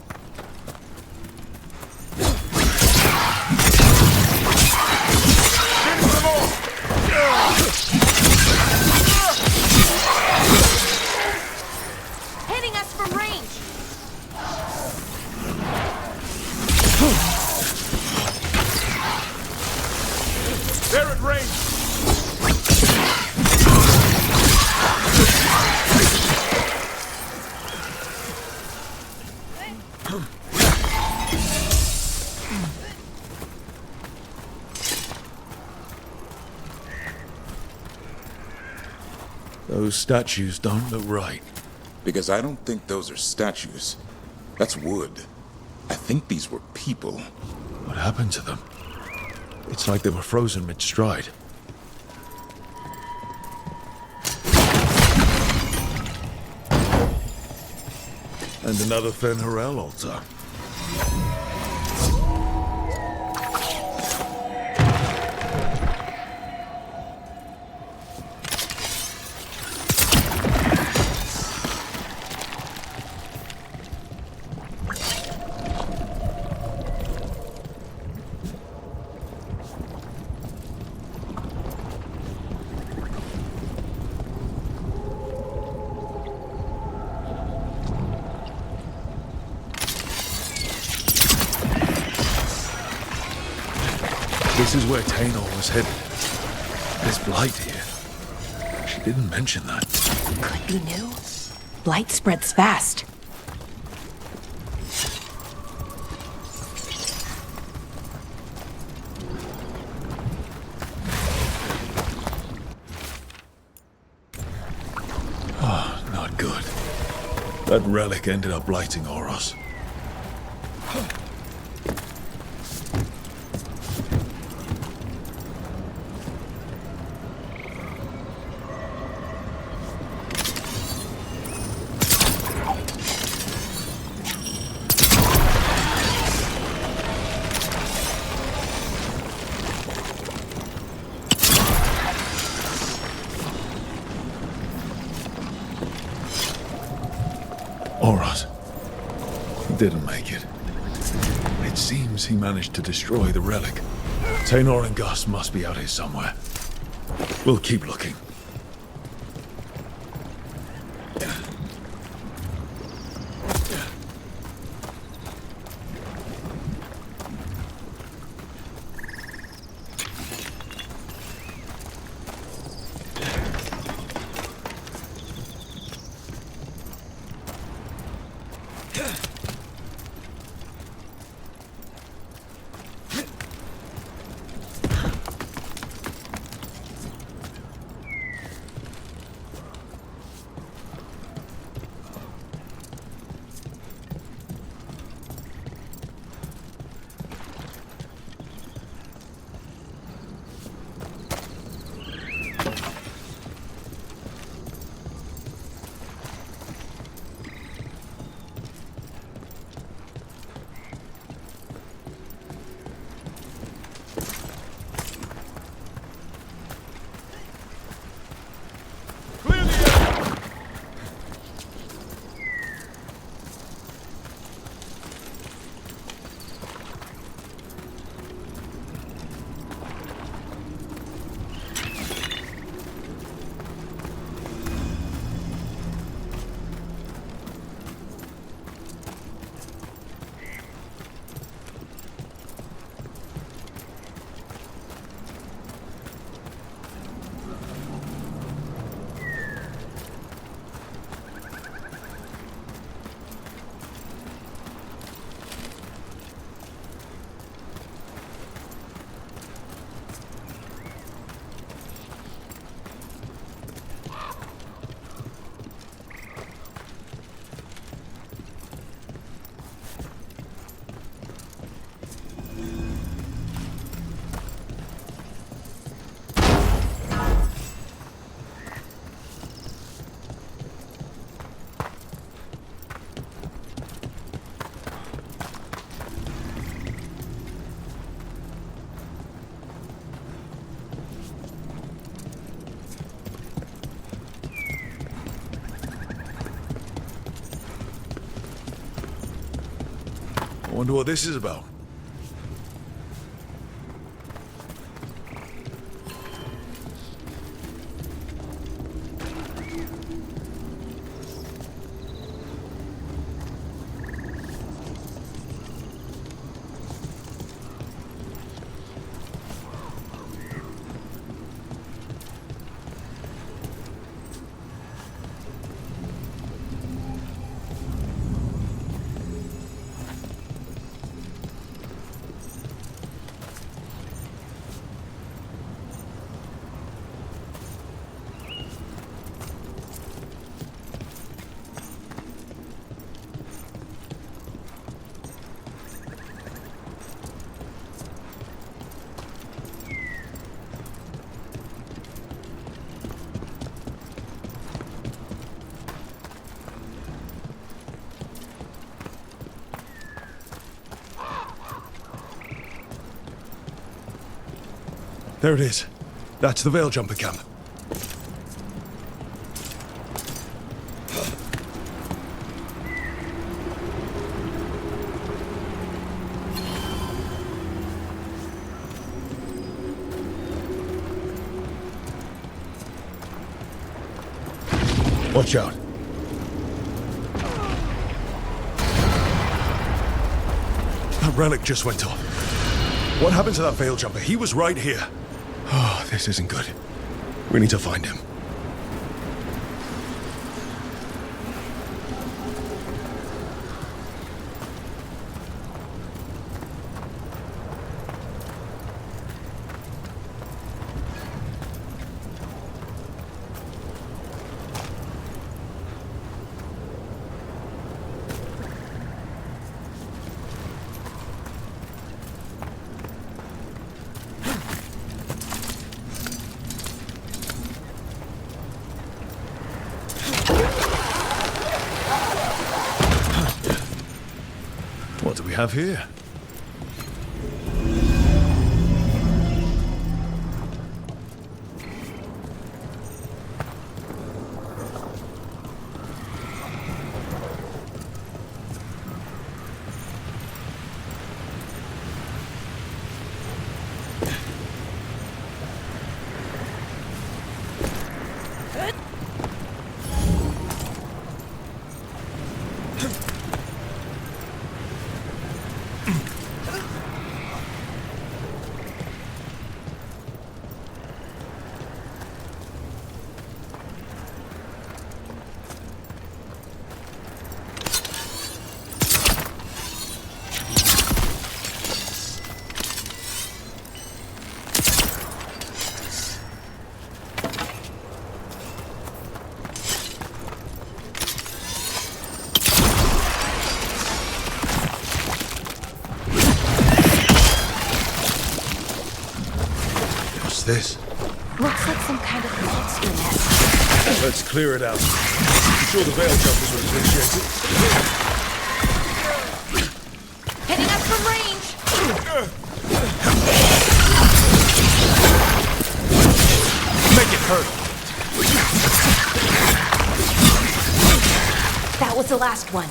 Hitting us from range! They're at range! Those statues don't look right. Because I don't think those are statues. That's wood. I think these were people. What happened to them? It's like they were frozen mid-stride. And another Fen'Harel altar. This is where Tainor was headed. There's blight here. She didn't mention that. Could be new. Blight spreads fast. That relic ended up blighting Oros. Oros. He didn't make it. It seems he managed to destroy the relic. Taynor and Gus must be out here somewhere. We'll keep looking. I wonder what this is about. There it is. That's the Veil Jumper camp. Watch out. That relic just went off. What happened to that Veil Jumper? He was right here. Oh, this isn't good. We need to find him. have here? This? Looks like some kind of monster nest. Let's clear it out. I'm sure the veil jumpers would appreciate it. Hitting us from range! Make it hurt! That was the last one.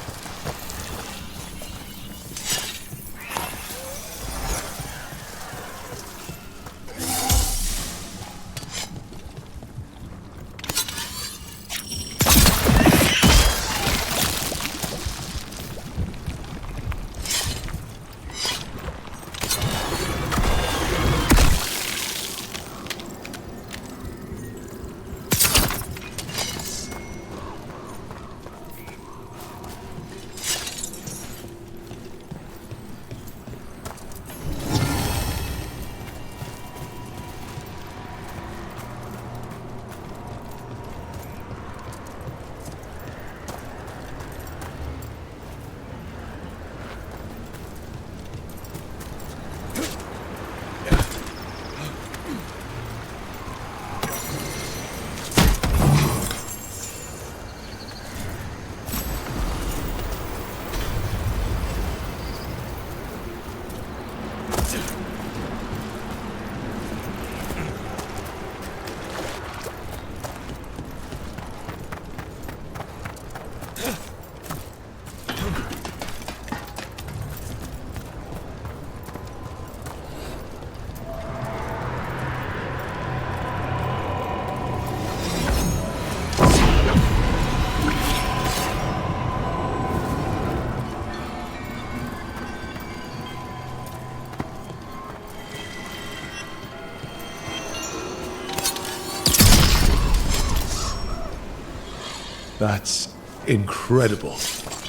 That's incredible.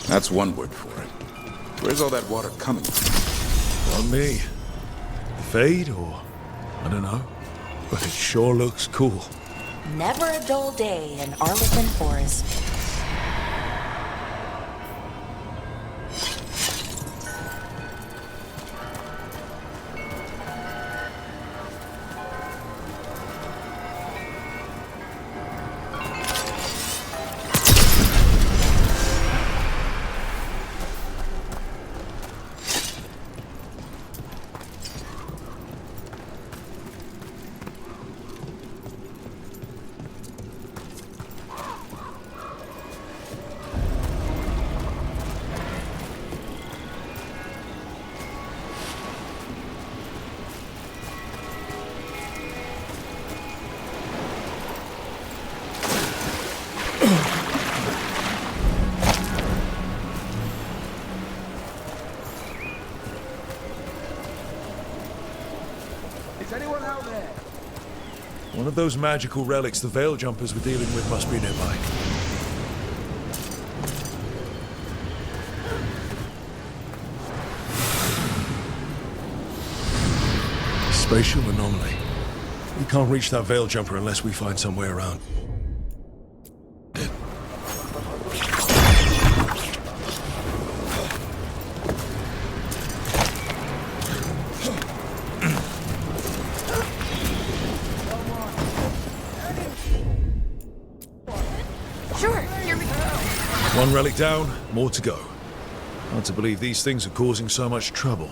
That's one word for it. Where's all that water coming from? On me. Fade or I don't know. But it sure looks cool. Never a dull day in Arlequin Forest. Is anyone out there? One of those magical relics the veil jumpers were dealing with must be nearby. Spatial anomaly. We can't reach that veil jumper unless we find some way around. Sure, here we go. One relic down, more to go. Hard to believe these things are causing so much trouble.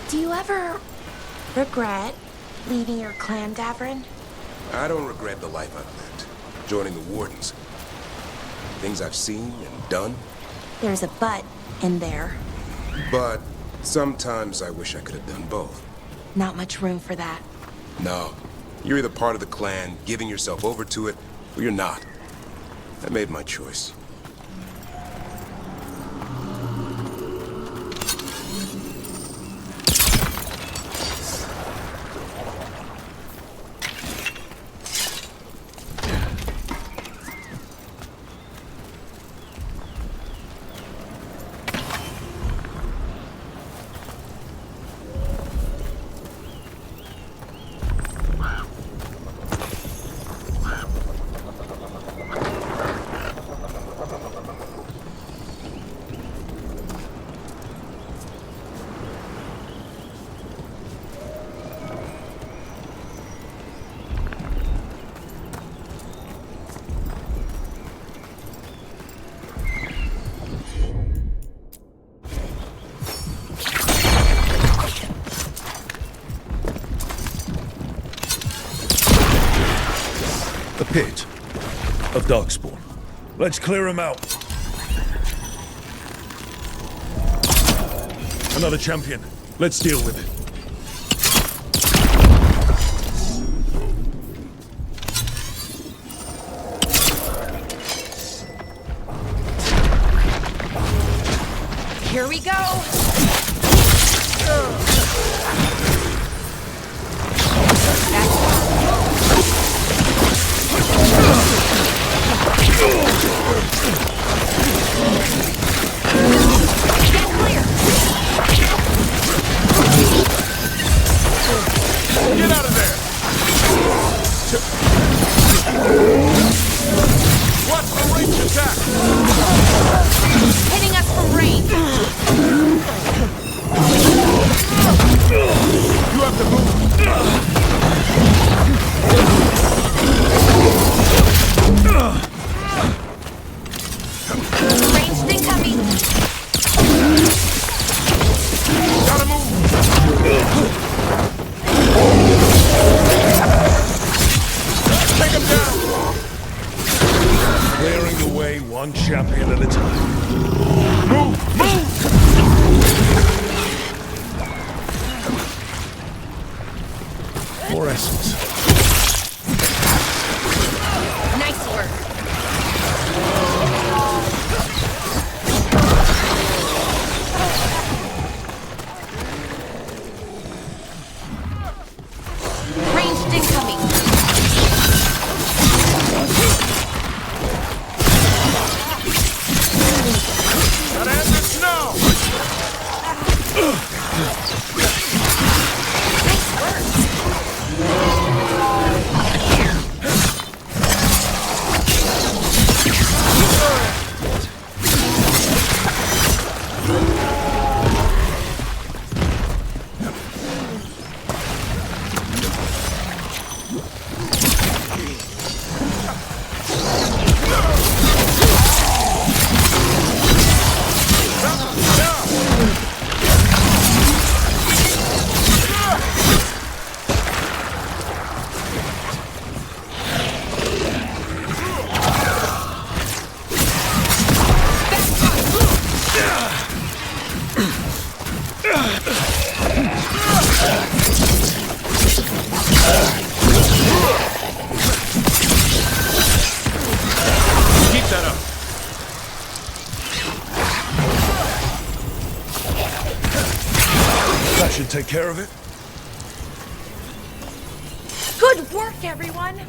Do you ever regret leaving your clan, Davrin? I don't regret the life I've lived. Joining the Wardens. Things I've seen and done. There's a but in there. But sometimes I wish I could have done both. Not much room for that. No. You're either part of the clan, giving yourself over to it, or you're not. I made my choice. A pit of Darkspawn. Let's clear him out. Another champion. Let's deal with it. Here we go! Get clear! Get out of there! What's the range attack? Hitting us from range! You have to move! Ranged incoming! Gotta move! Take him down! Clearing the way one champion at a time. Move! Move! More essence. Nice work! Ranged incoming! Gotta end this now! Keep that up. That should take care of it. Good work, everyone!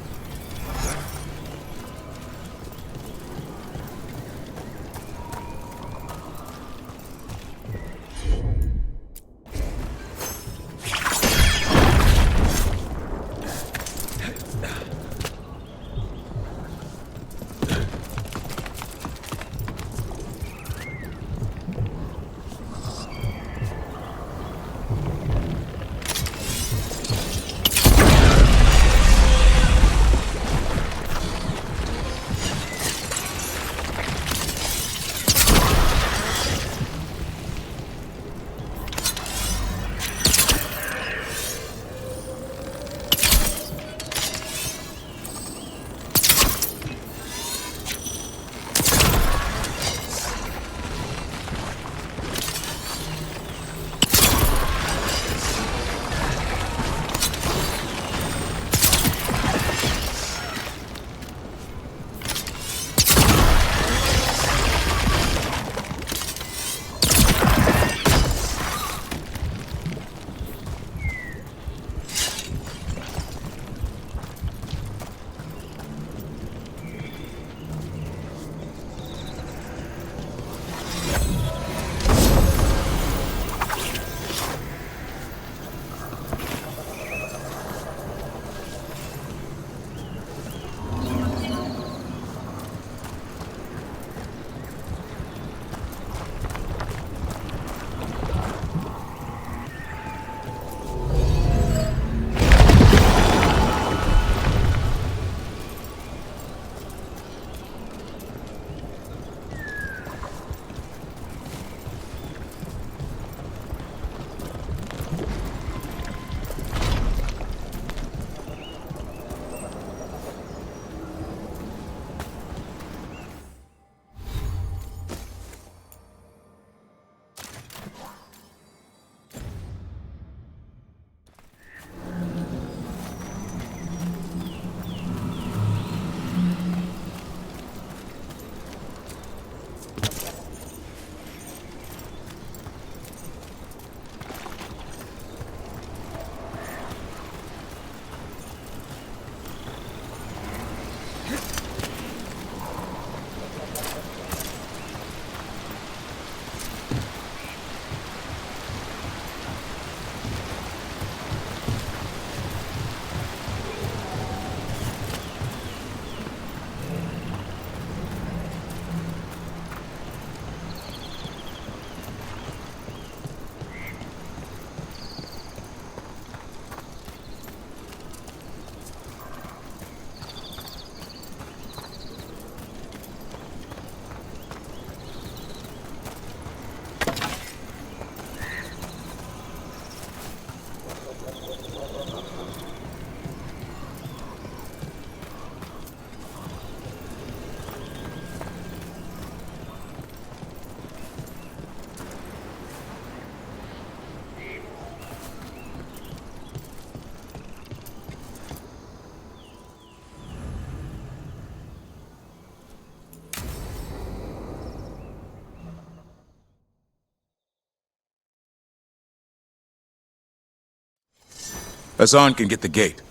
Hassan can get the gate.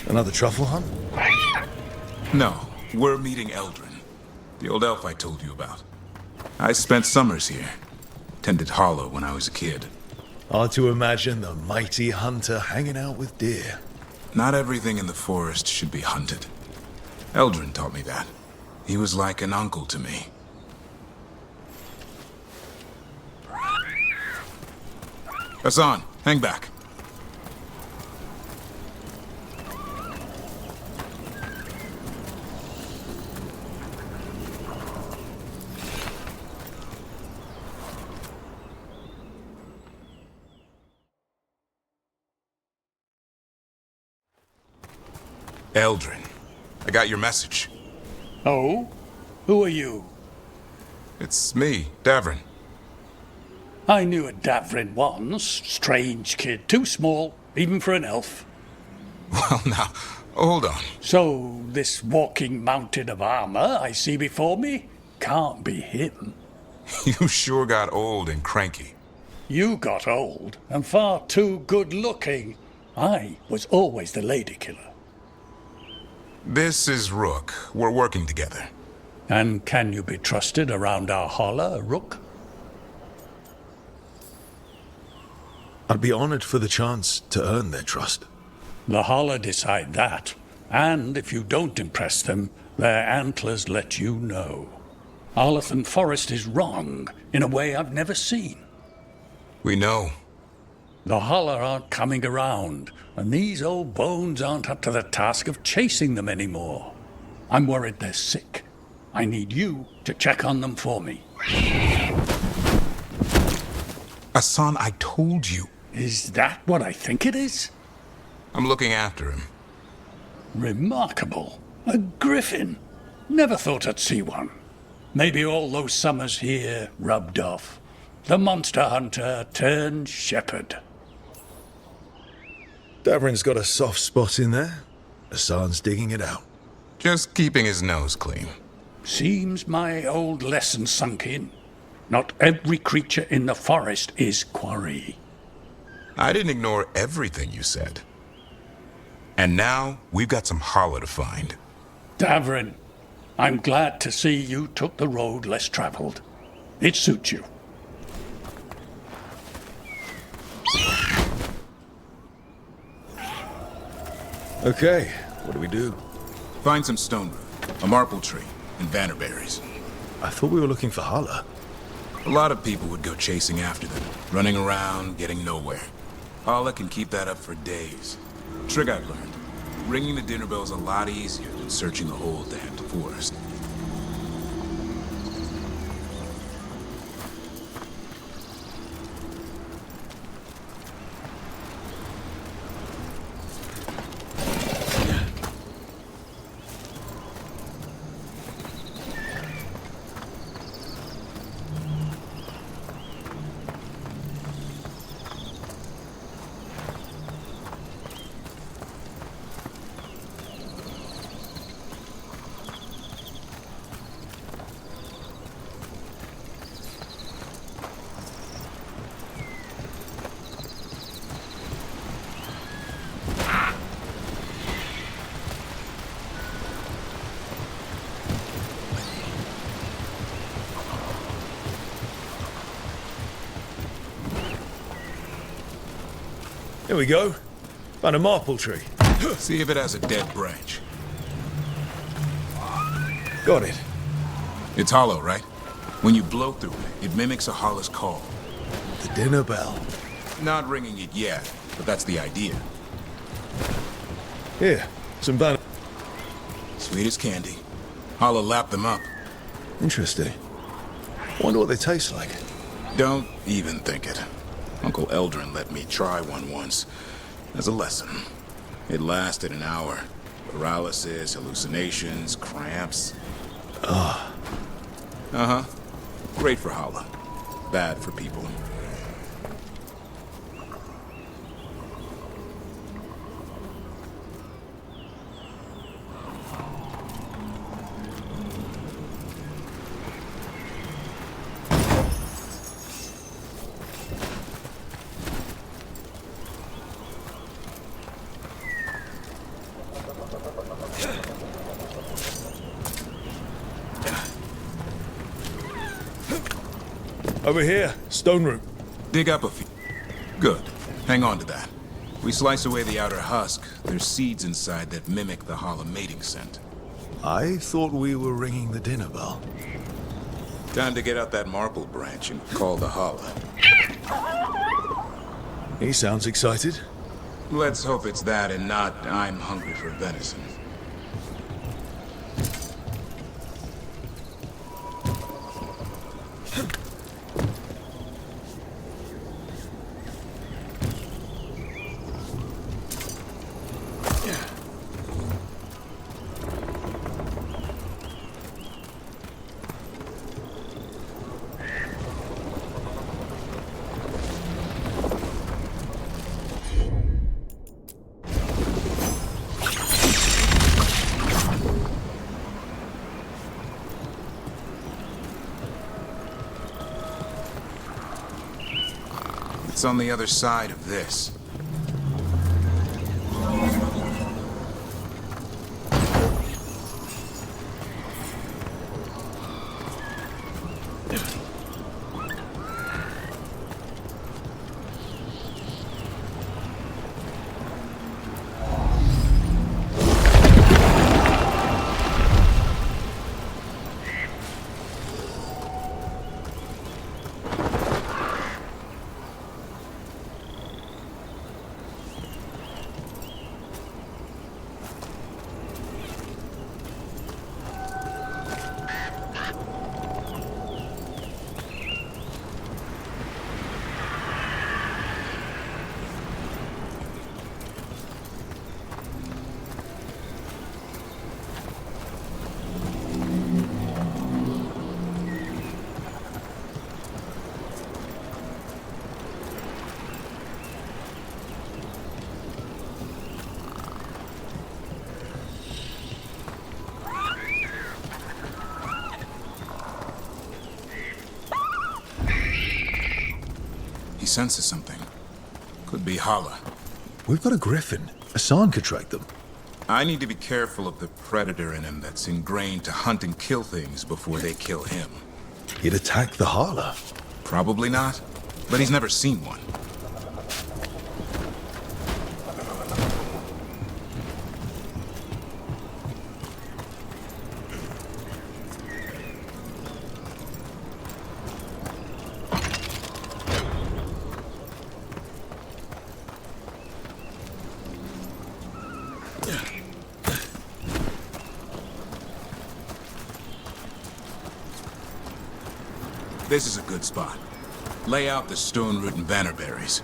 Another truffle hunt? No, we're meeting Eldrin, the old elf I told you about. I spent summers here. Tended Hollow when I was a kid. Hard to imagine the mighty hunter hanging out with deer. Not everything in the forest should be hunted. Eldrin taught me that. He was like an uncle to me. Hassan, hang back. Eldrin, I got your message. Oh? Who are you? It's me, Davrin. I knew a Davrin once. Strange kid. Too small, even for an elf. Well, now, hold on. So, this walking mountain of armor I see before me can't be him. You sure got old and cranky. You got old and far too good looking. I was always the lady killer. This is Rook. We're working together. And can you be trusted around our holler, Rook? I'd be honored for the chance to earn their trust. The holler decide that. And if you don't impress them, their antlers let you know. Arlathan Forest is wrong in a way I've never seen. We know. The holler aren't coming around, and these old bones aren't up to the task of chasing them anymore. I'm worried they're sick. I need you to check on them for me. Hassan, I told you. Is that what I think it is? I'm looking after him. Remarkable. A griffin. Never thought I'd see one. Maybe all those summers here rubbed off. The monster hunter turned shepherd. Davrin's got a soft spot in there. Hassan's digging it out. Just keeping his nose clean. Seems my old lesson sunk in. Not every creature in the forest is quarry. I didn't ignore everything you said. And now, we've got some holler to find. Davrin, I'm glad to see you took the road less traveled. It suits you. Okay, what do we do? Find some stone root, a marple tree, and vannerberries. I thought we were looking for holler. A lot of people would go chasing after them, running around, getting nowhere. Holler can keep that up for days. Trick I've learned. Ringing the dinner bell's a lot easier than searching the whole damned forest. Here we go. Found a marple tree. See if it has a dead branch. Got it. It's hollow, right? When you blow through it, it mimics a holler's call. The dinner bell. Not ringing it yet, but that's the idea. Here, some ban. Sweet as candy. Holler lapped them up. Interesting. Wonder what they taste like. Don't even think it. Uncle Eldrin let me try one once, as a lesson. It lasted an hour. Paralysis, hallucinations, cramps. Ah. Uh-huh. Great for Holla. Bad for people. Over here, stone root. Dig up a few. Good. Hang on to that. We slice away the outer husk. There's seeds inside that mimic the Hala mating scent. I thought we were ringing the dinner bell. Time to get out that marble branch and call the Hala. He sounds excited. Let's hope it's that and not I'm hungry for venison. It's on the other side of this. He senses something. Could be Hala. We've got a griffin. Hassan could track them. I need to be careful of the predator in him that's ingrained to hunt and kill things before they kill him. He'd attack the Hala. Probably not, but he's never seen one. This is a good spot. Lay out the stone root and bannerberries.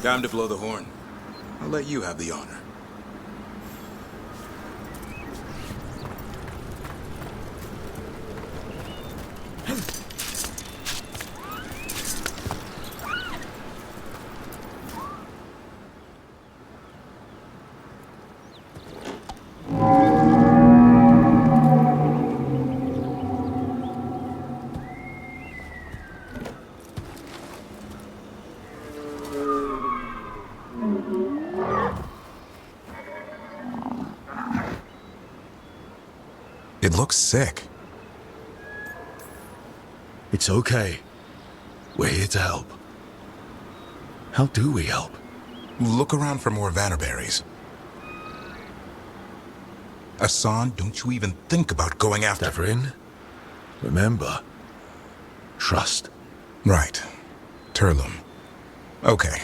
Time to blow the horn. I'll let you have the honor. It looks sick. It's okay. We're here to help. How do we help? Look around for more Vannerberries. Hassan, don't you even think about going after... Devrin, remember, trust. Right. Turlum. Okay.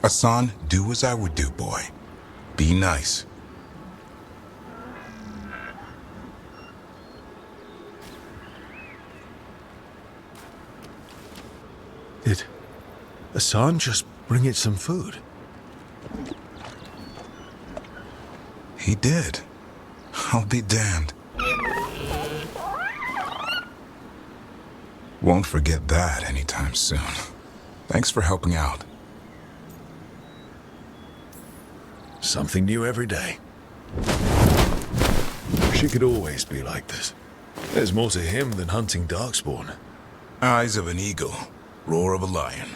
Hassan, do as I would do, boy. Be nice. Did Hassan just bring it some food? He did. I'll be damned. Won't forget that anytime soon. Thanks for helping out. Something new every day. She could always be like this. There's more to him than hunting darkspawn. Eyes of an eagle, roar of a lion.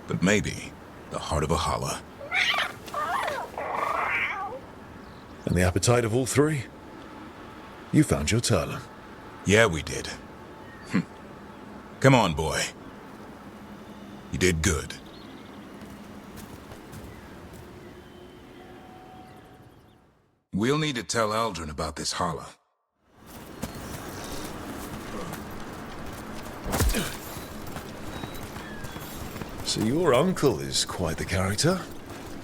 But maybe the heart of a holla. And the appetite of all three? You found your Turlum. Yeah, we did. Come on, boy. You did good. We'll need to tell Eldrin about this holla. So your uncle is quite the character.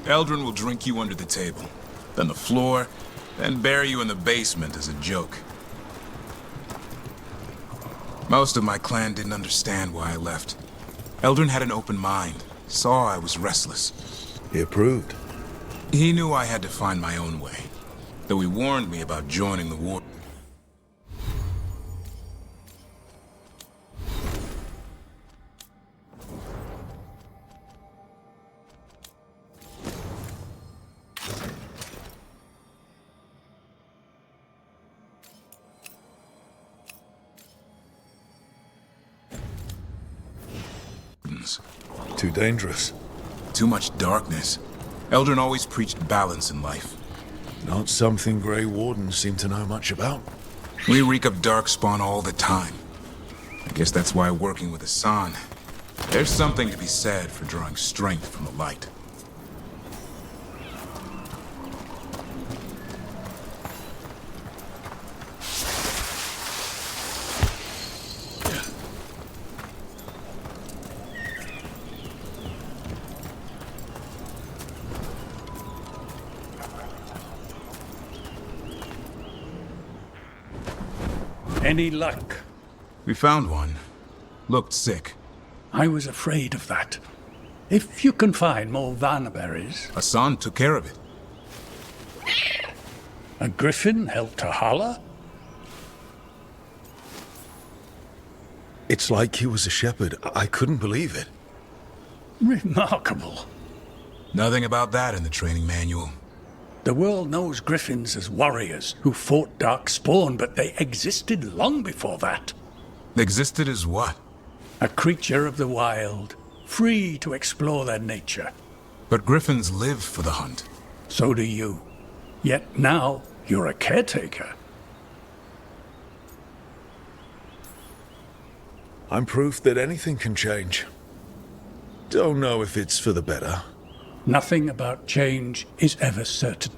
Eldrin will drink you under the table, then the floor, then bury you in the basement as a joke. Most of my clan didn't understand why I left. Eldrin had an open mind, saw I was restless. He approved. He knew I had to find my own way, though he warned me about joining the war. Too dangerous. Too much darkness. Eldrin always preached balance in life. Not something Grey Wardens seem to know much about. We reek of darkspawn all the time. I guess that's why working with Hassan, there's something to be said for drawing strength from the light. Any luck? We found one. Looked sick. I was afraid of that. If you can find more Vannerberries... Hassan took care of it. A griffin helped to holler? It's like he was a shepherd. I couldn't believe it. Remarkable. Nothing about that in the training manual. The world knows griffins as warriors who fought darkspawn, but they existed long before that. Existed as what? A creature of the wild, free to explore their nature. But griffins live for the hunt. So do you. Yet now, you're a caretaker. I'm proof that anything can change. Don't know if it's for the better. Nothing about change is ever certain.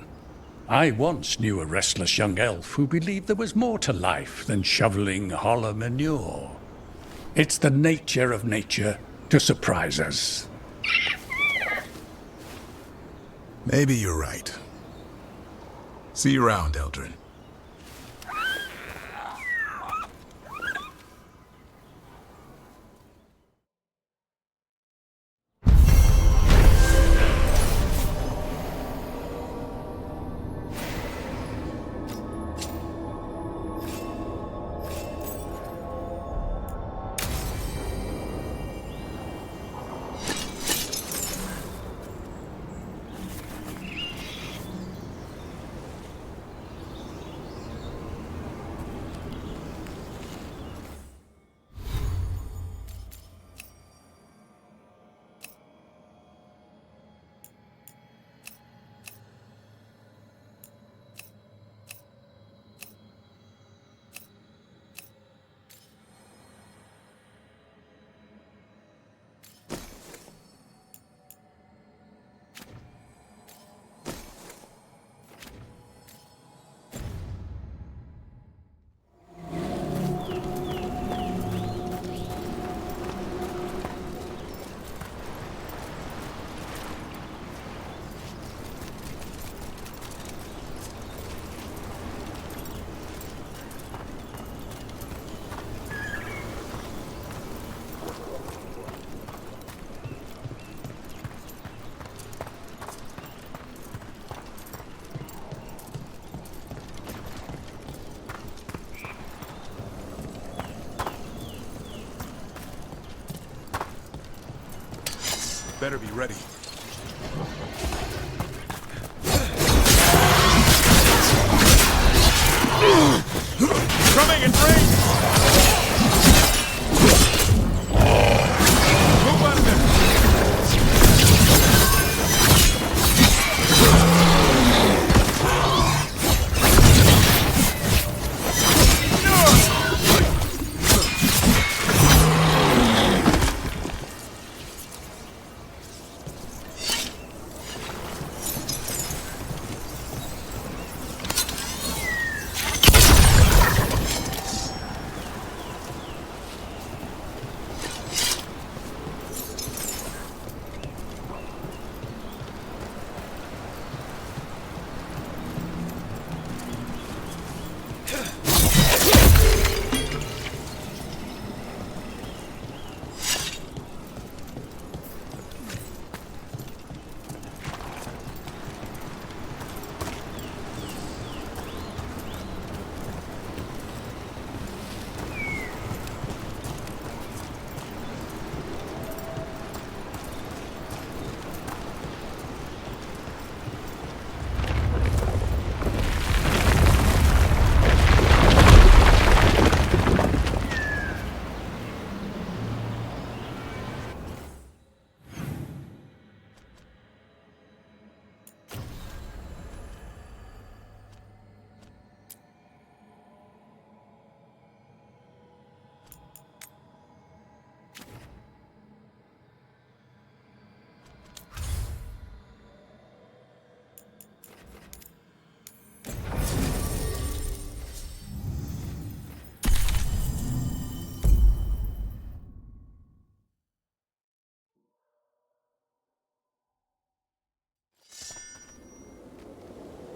I once knew a restless young elf who believed there was more to life than shoveling hollow manure. It's the nature of nature to surprise us. Maybe you're right. See you around, Eldrin. Better be ready. Coming in range! Move out of there!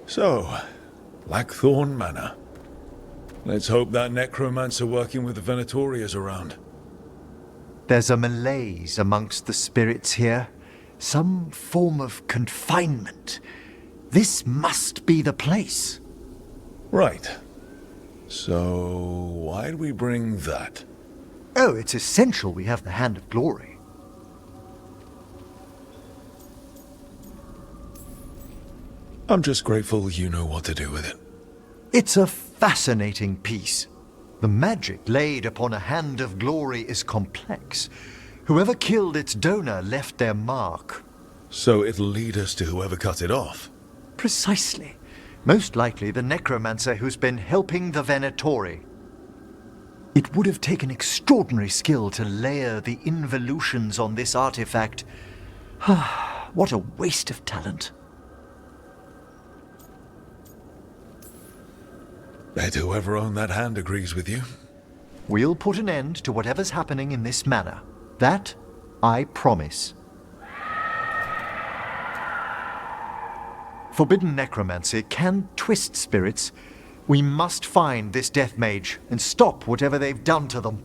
So, Blackthorn Manor. Let's hope that necromancer working with the Venatori is around. There's a malaise amongst the spirits here. Some form of confinement. This must be the place. Right. So, why'd we bring that? Oh, it's essential we have the Hand of Glory. I'm just grateful you know what to do with it. It's a fascinating piece. The magic laid upon a Hand of Glory is complex. Whoever killed its donor left their mark. So it'll lead us to whoever cut it off? Precisely. Most likely the necromancer who's been helping the Venatori. It would have taken extraordinary skill to layer the involutions on this artifact. What a waste of talent. Bet whoever owned that hand agrees with you. We'll put an end to whatever's happening in this manor. That, I promise. Forbidden necromancy can twist spirits. We must find this death mage and stop whatever they've done to them.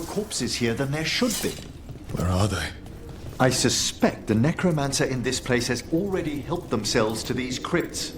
fewer corpses here than there should be. Where are they? I suspect the necromancer in this place has already helped themselves to these crypts.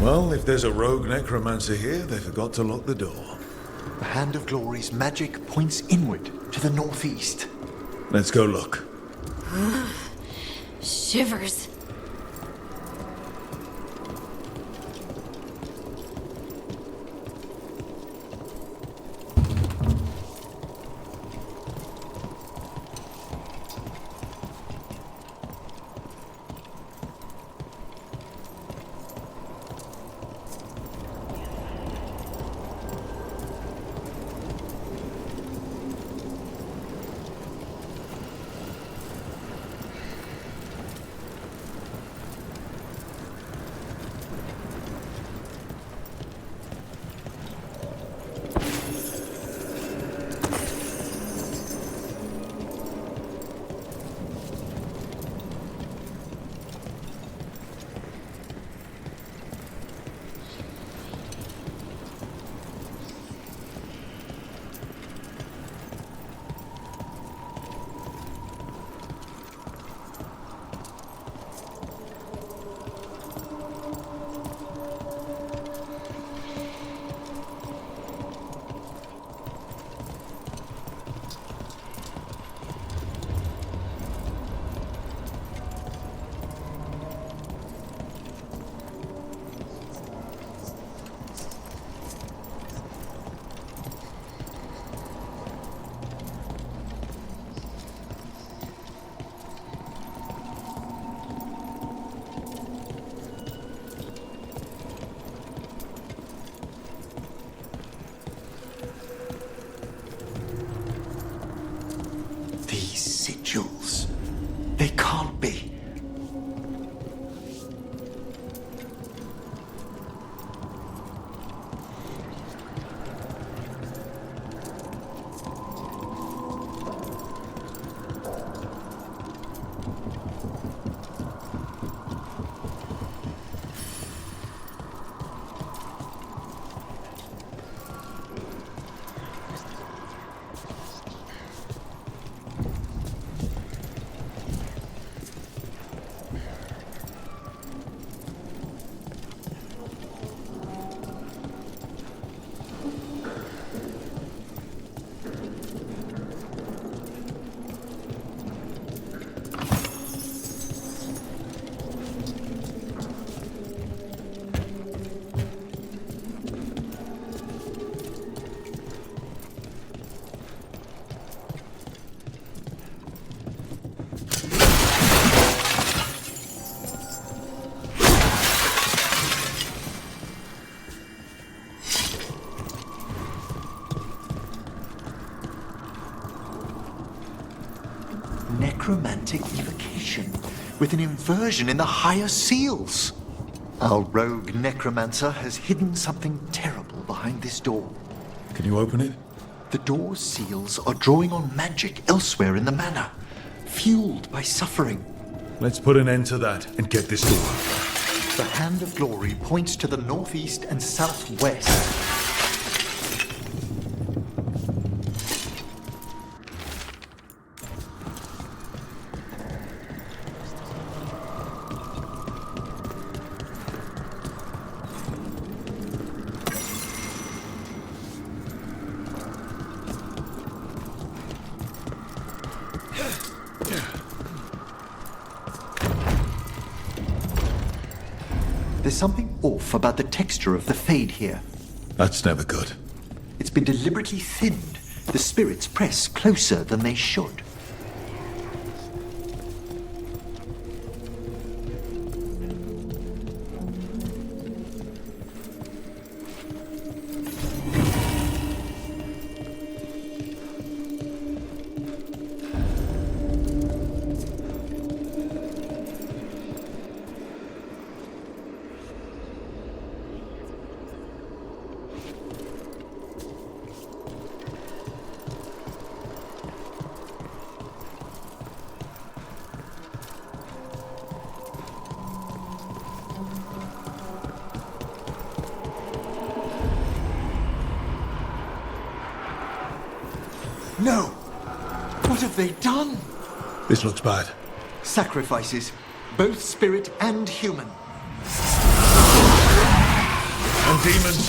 Well, if there's a rogue necromancer here, they forgot to lock the door. The Hand of Glory's magic points inward to the northeast. Let's go look. Shivers. necromantic evocation, with an inversion in the higher seals. Our rogue necromancer has hidden something terrible behind this door. Can you open it? The door's seals are drawing on magic elsewhere in the manor, fueled by suffering. Let's put an end to that and get this door. The Hand of Glory points to the northeast and southwest. There's something off about the texture of the fade here. That's never good. It's been deliberately thinned. The spirits press closer than they should. No! What have they done? This looks bad. Sacrifices, both spirit and human. And demons.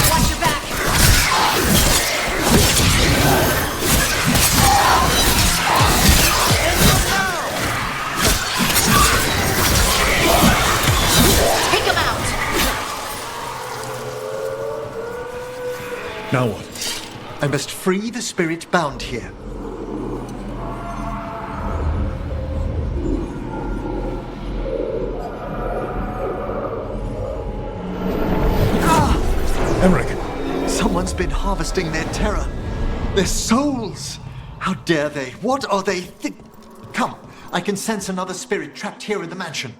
Watch your back. Take him out. Now what? I must free the spirit bound here. Emmerich! Someone's been harvesting their terror. Their souls! How dare they? What are they Come, I can sense another spirit trapped here in the mansion.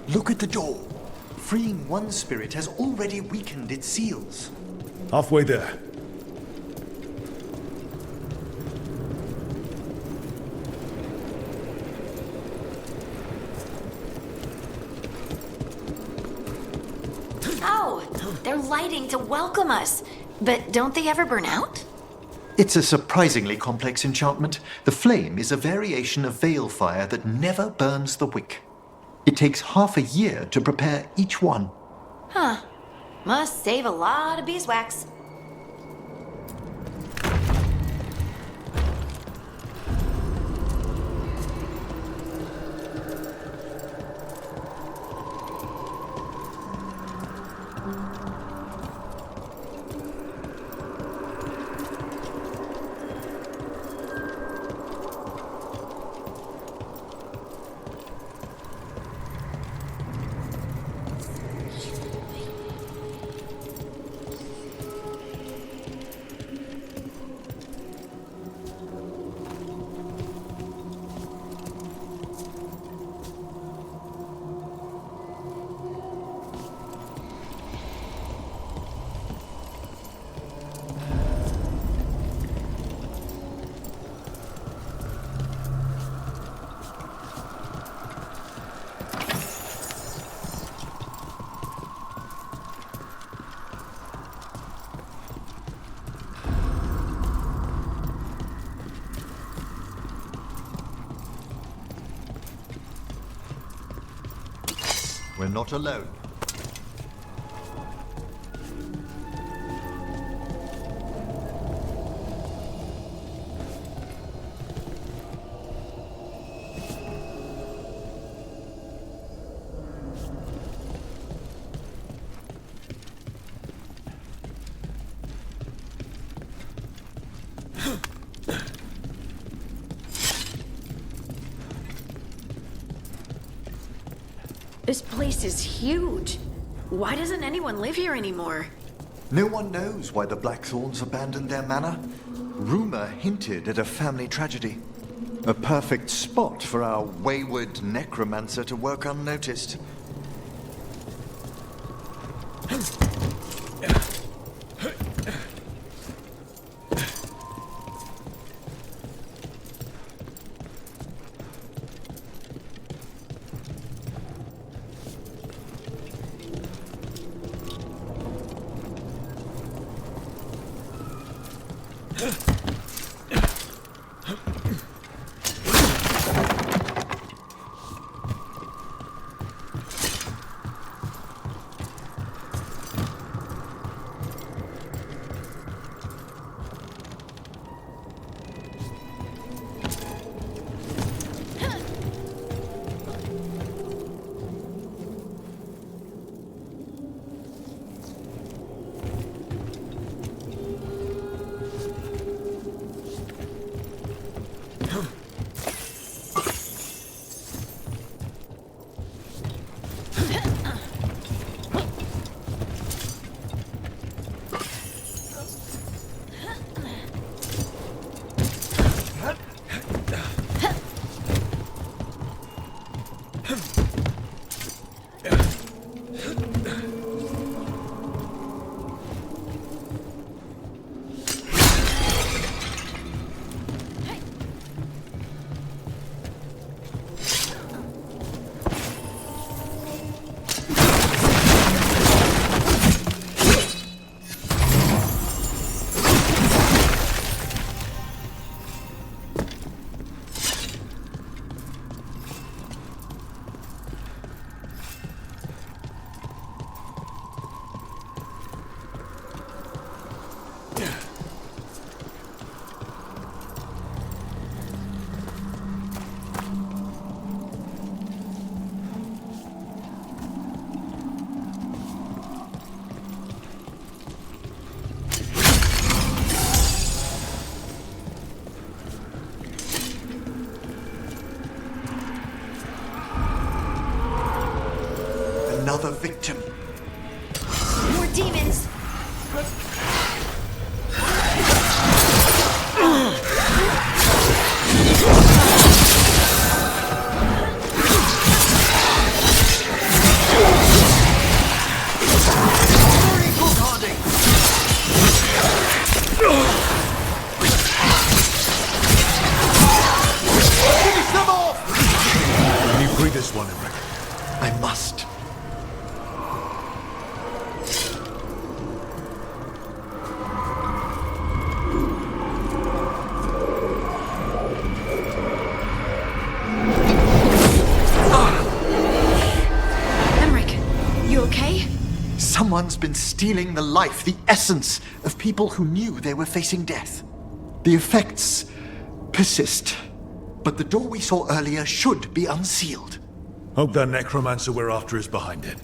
Look at the door. Freeing one spirit has already weakened its seals. Halfway there. Oh, they're lighting to welcome us. But don't they ever burn out? It's a surprisingly complex enchantment. The flame is a variation of veil fire that never burns the wick. It takes half a year to prepare each one. Huh. Must save a lot of beeswax. We're not alone. This place is huge. Why doesn't anyone live here anymore? No one knows why the Blackthorns abandoned their manor. Rumor hinted at a family tragedy. A perfect spot for our wayward necromancer to work unnoticed. Another victim. More demons! Finish them off! Can you free this one, Eric? I must. You okay? Someone's been stealing the life, the essence of people who knew they were facing death. The effects persist, but the door we saw earlier should be unsealed. Hope that necromancer we're after is behind it.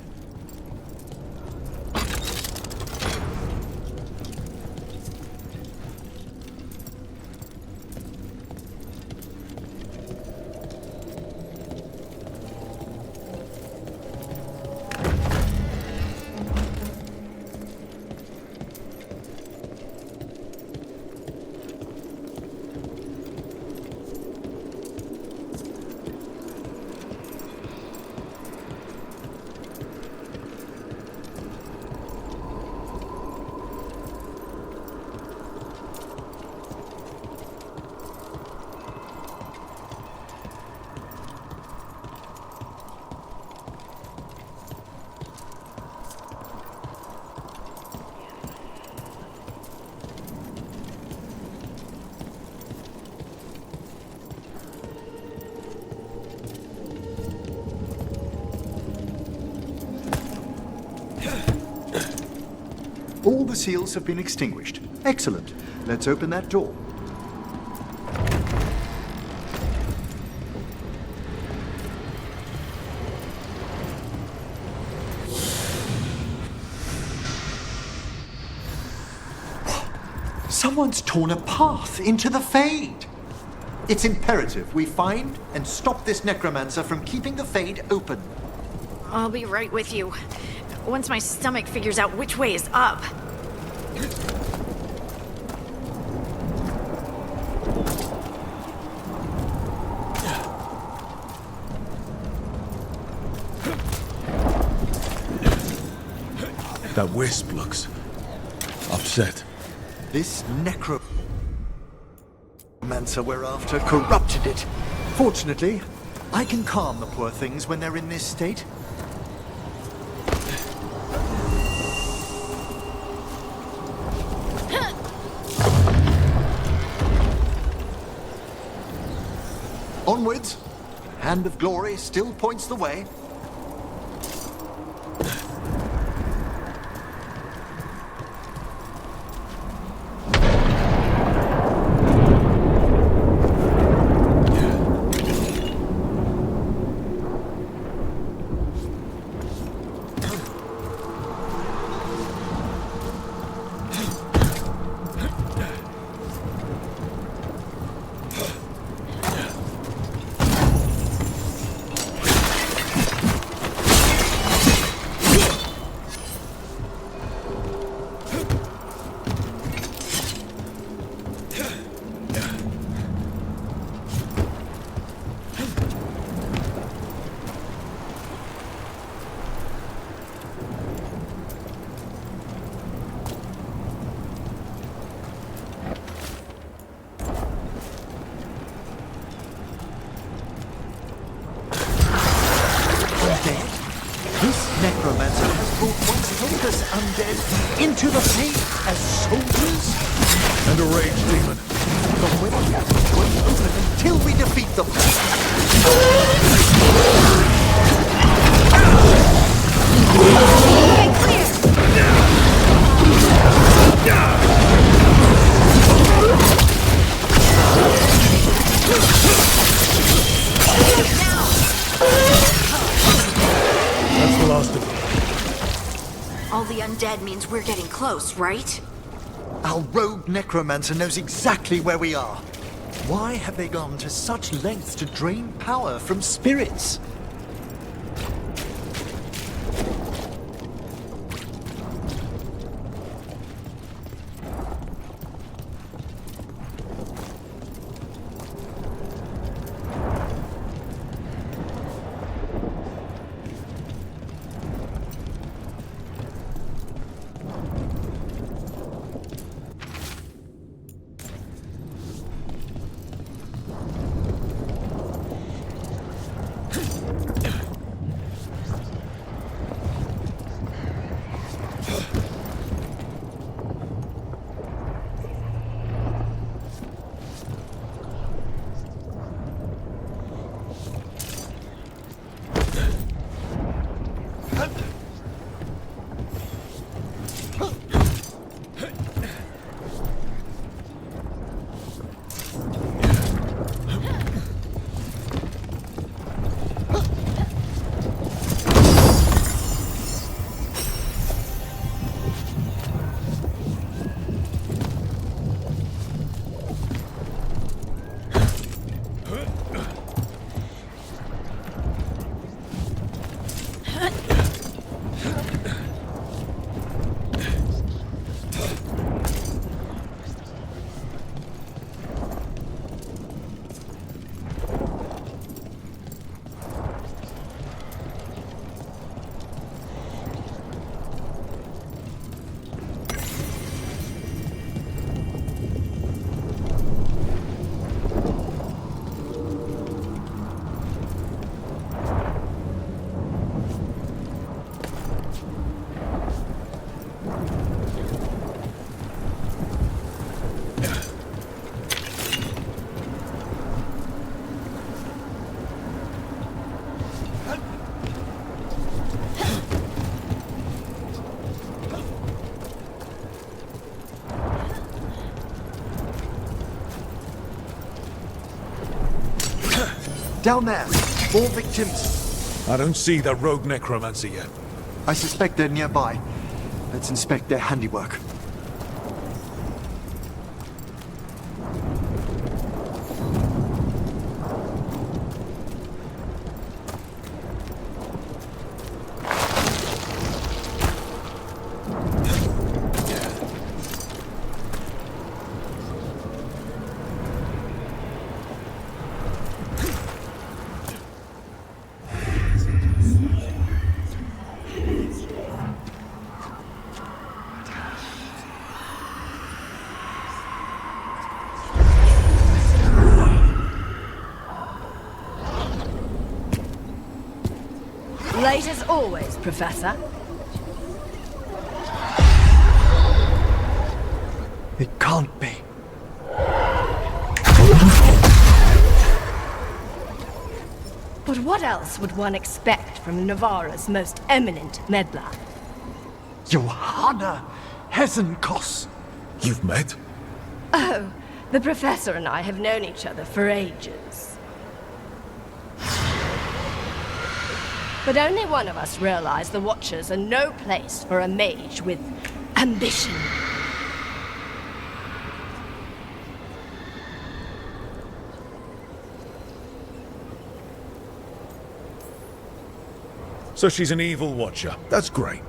the seals have been extinguished. Excellent. Let's open that door. Someone's torn a path into the Fade. It's imperative we find and stop this necromancer from keeping the Fade open. I'll be right with you. Once my stomach figures out which way is up. That wisp looks upset. This necromancer we're after corrupted it. Fortunately, I can calm the poor things when they're in this state. Onwards. Hand of Glory still points the way. Necromancer has brought once helpless undead into the Fade as soldiers. And a rage demon. The way won't open until we defeat them. That's the last of them. All the undead means we're getting close, right? Our rogue necromancer knows exactly where we are. Why have they gone to such lengths to drain power from spirits? Down there! More victims! I don't see the rogue necromancer yet. I suspect they're nearby. Let's inspect their handiwork. Late as always, Professor. It can't be. But what else would one expect from Navarra's most eminent meddler? Johanna Hesenkos! You've met? Oh, the Professor and I have known each other for ages. But only one of us realized the Watchers are no place for a mage with ambition. So she's an evil watcher. That's great.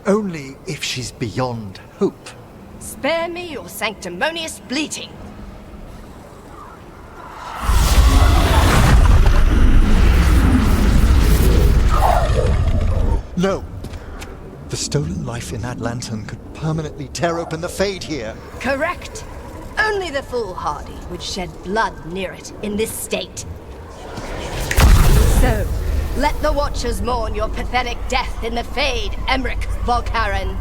Only if she's beyond hope. Spare me your sanctimonious bleating. No! The stolen life in that lantern could permanently tear open the Fade here. Correct. Only the foolhardy would shed blood near it in this state. So, let the Watchers mourn your pathetic death in the Fade, Emmerich Volkaren.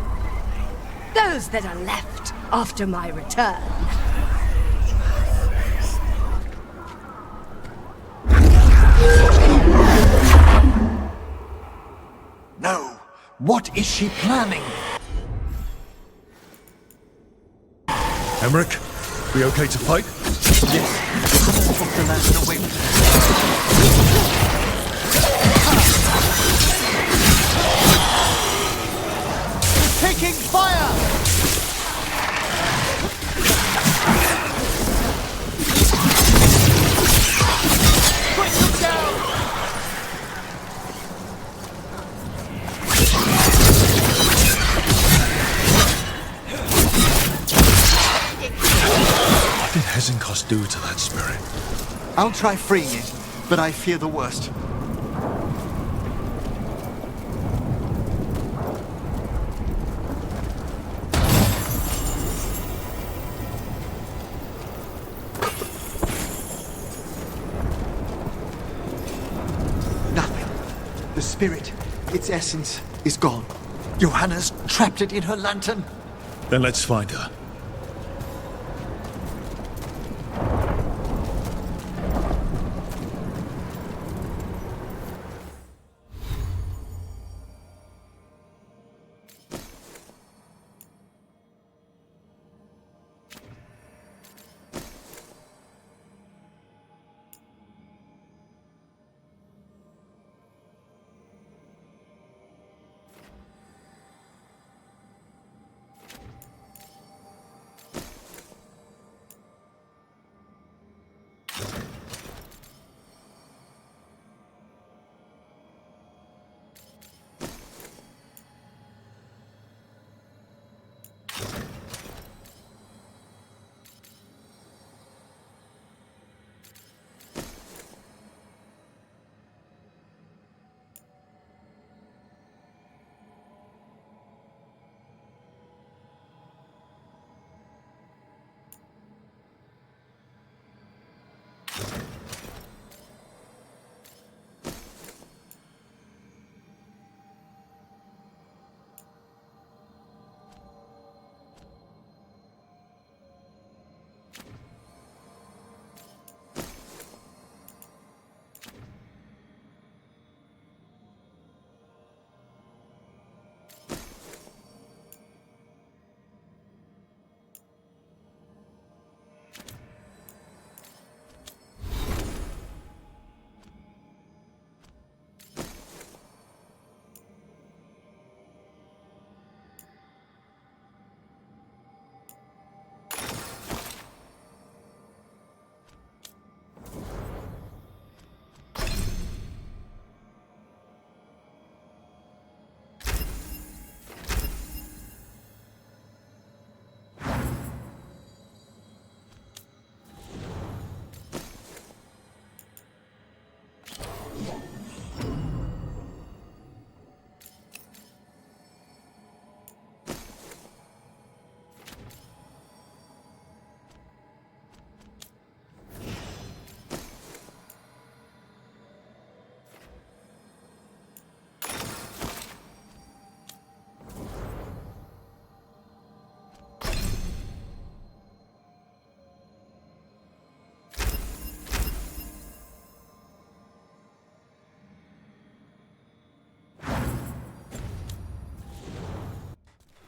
Those that are left after my return. No! What is she planning? Emmerich, we okay to fight? Yes. Took the lantern away with her. It's taking fire! Quick, look down! What did Hesenkos do to that spirit? I'll try freeing it, but I fear the worst. Nothing. The spirit, its essence, is gone. Johanna's trapped it in her lantern. Then let's find her.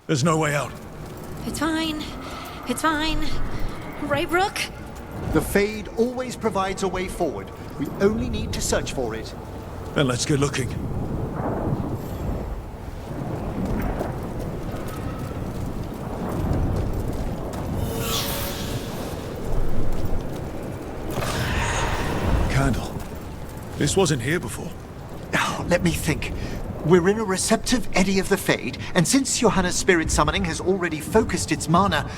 There's no way out. It's fine. It's fine. Right, Rook? The Fade always provides a way forward. We only need to search for it. Then let's get looking. Candle. This wasn't here before. Oh, let me think. We're in a receptive eddy of the Fade, and since Johanna's spirit summoning has already focused its mana,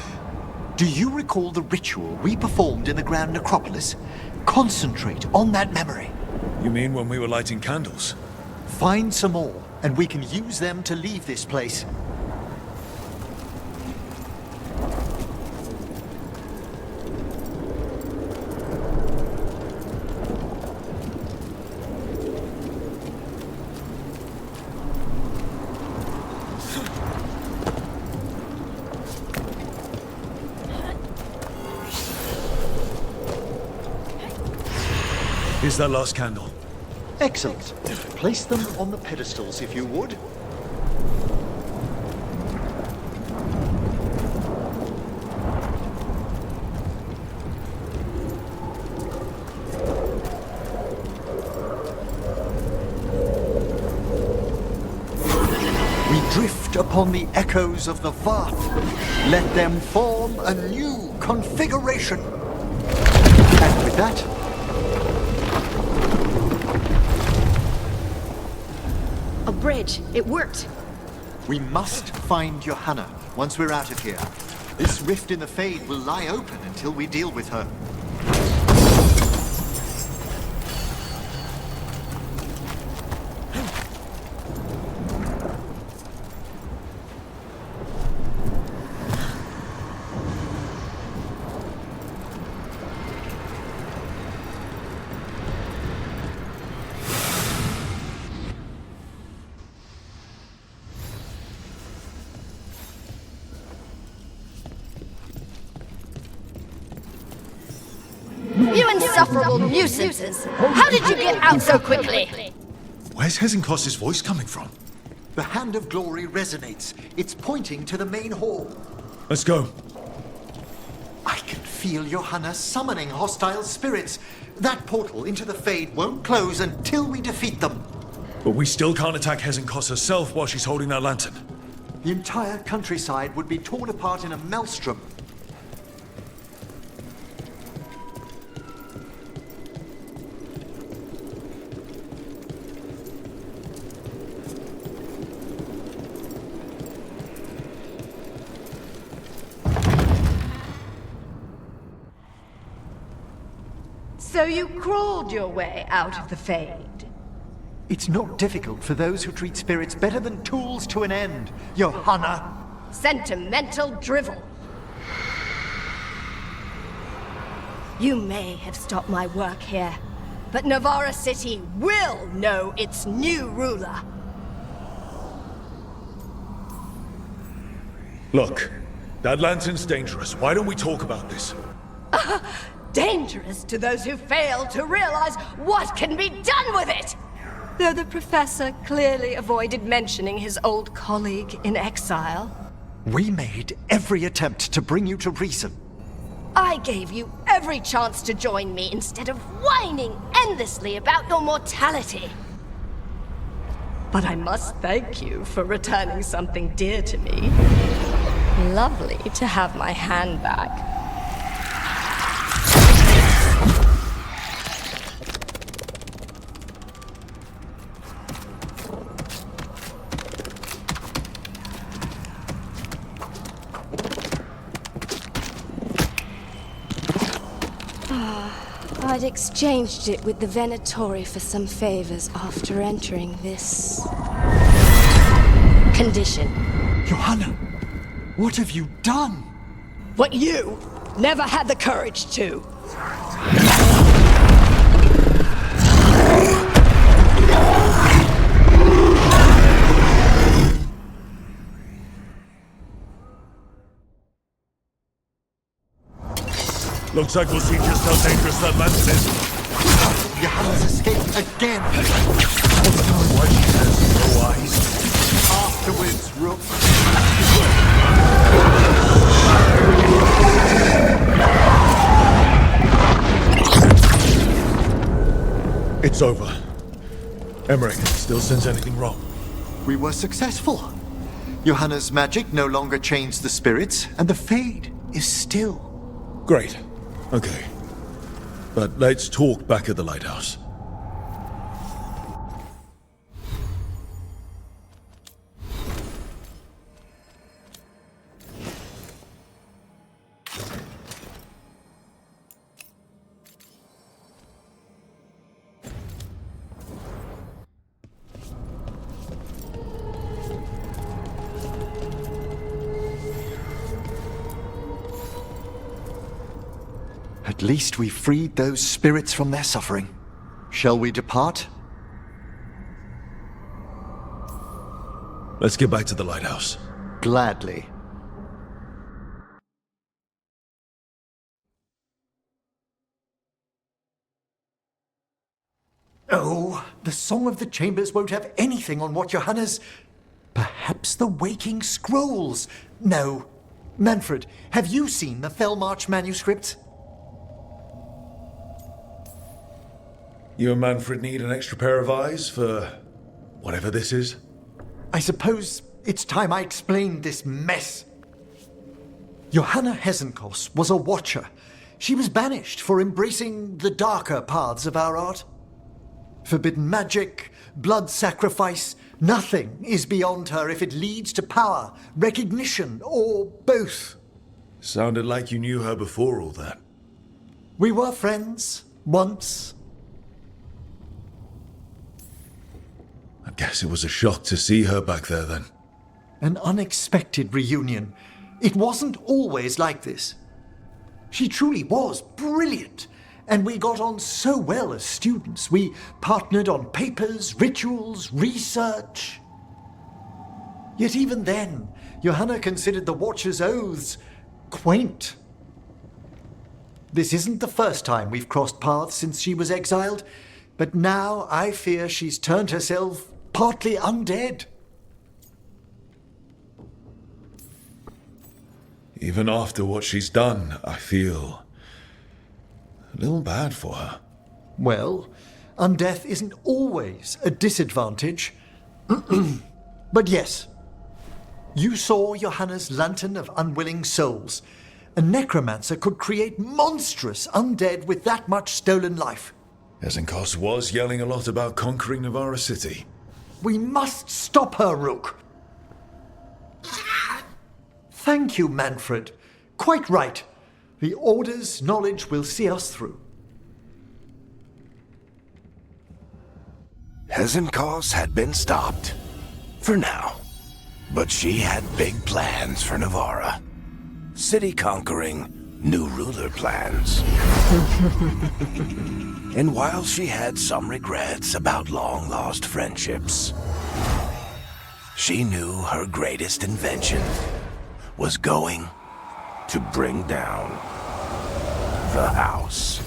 do you recall the ritual we performed in the Grand Necropolis? Concentrate on that memory. You mean when we were lighting candles? Find some more, and we can use them to leave this place. Here's that last candle. Excellent. Place them on the pedestals, if you would. We drift upon the echoes of the Vath. Let them form a new configuration. And with that, A bridge. It worked. we must find Johanna once we're out of here. This rift in the Fade will lie open until we deal with her. You insufferable nuisances! How did you get out so quickly? Where's Hezenkos's voice coming from? The Hand of Glory resonates. It's pointing to the main hall. Let's go. I can feel Johanna summoning hostile spirits. That portal into the Fade won't close until we defeat them. But we still can't attack Hezenkos herself while she's holding that lantern. The entire countryside would be torn apart in a maelstrom. So you crawled your way out of the Fade? It's not difficult for those who treat spirits better than tools to an end, Johanna. Sentimental drivel. You may have stopped my work here, but Navarra City will know its new ruler. Look, that lantern's dangerous. Why don't we talk about this? Dangerous to those who fail to realize what can be done with it! Though the professor clearly avoided mentioning his old colleague in exile. We made every attempt to bring you to reason. I gave you every chance to join me instead of whining endlessly about your mortality. But I must thank you for returning something dear to me. Lovely to have my hand back. I'd exchanged it with the Venatori for some favors after entering this condition. Johanna, what have you done? What you never had the courage to. Looks like we'll see just how dangerous that lantern is. Johanna's escaped again. Why she has no eyes. Afterwards, Rook. It's over. Emmerich still sense anything wrong? We were successful. Johanna's magic no longer changed the spirits, and the Fade is still. Great. Okay. But let's talk back at the lighthouse. At least we freed those spirits from their suffering. Shall we depart? Let's get back to the lighthouse. Gladly. Oh, the Song of the Chambers won't have anything on what Johanna's... Perhaps the Waking Scrolls? No. Manfred, have you seen the Fellmarch manuscript? You and Manfred need an extra pair of eyes for whatever this is? I suppose it's time I explained this mess. Johanna Hesenkos was a watcher. She was banished for embracing the darker paths of our art. Forbidden magic, blood sacrifice, nothing is beyond her if it leads to power, recognition, or both. Sounded like you knew her before all that. We were friends, once. I guess it was a shock to see her back there then. An unexpected reunion. It wasn't always like this. She truly was brilliant, and we got on so well as students. We partnered on papers, rituals, research. Yet even then, Johanna considered the Watcher's oaths quaint. This isn't the first time we've crossed paths since she was exiled, but now I fear she's turned herself partly undead. Even after what she's done, I feel a little bad for her. Well, undeath isn't always a disadvantage. But yes, you saw Johanna's Lantern of Unwilling Souls. A necromancer could create monstrous undead with that much stolen life. Hesenkos was yelling a lot about conquering Navarra City. We must stop her, Rook. Thank you, Manfred. Quite right. The Order's knowledge will see us through. Hesenkos had been stopped. For now. But she had big plans for Navarra. City conquering, new ruler plans. And while she had some regrets about long-lost friendships, she knew her greatest invention was going to bring down the house.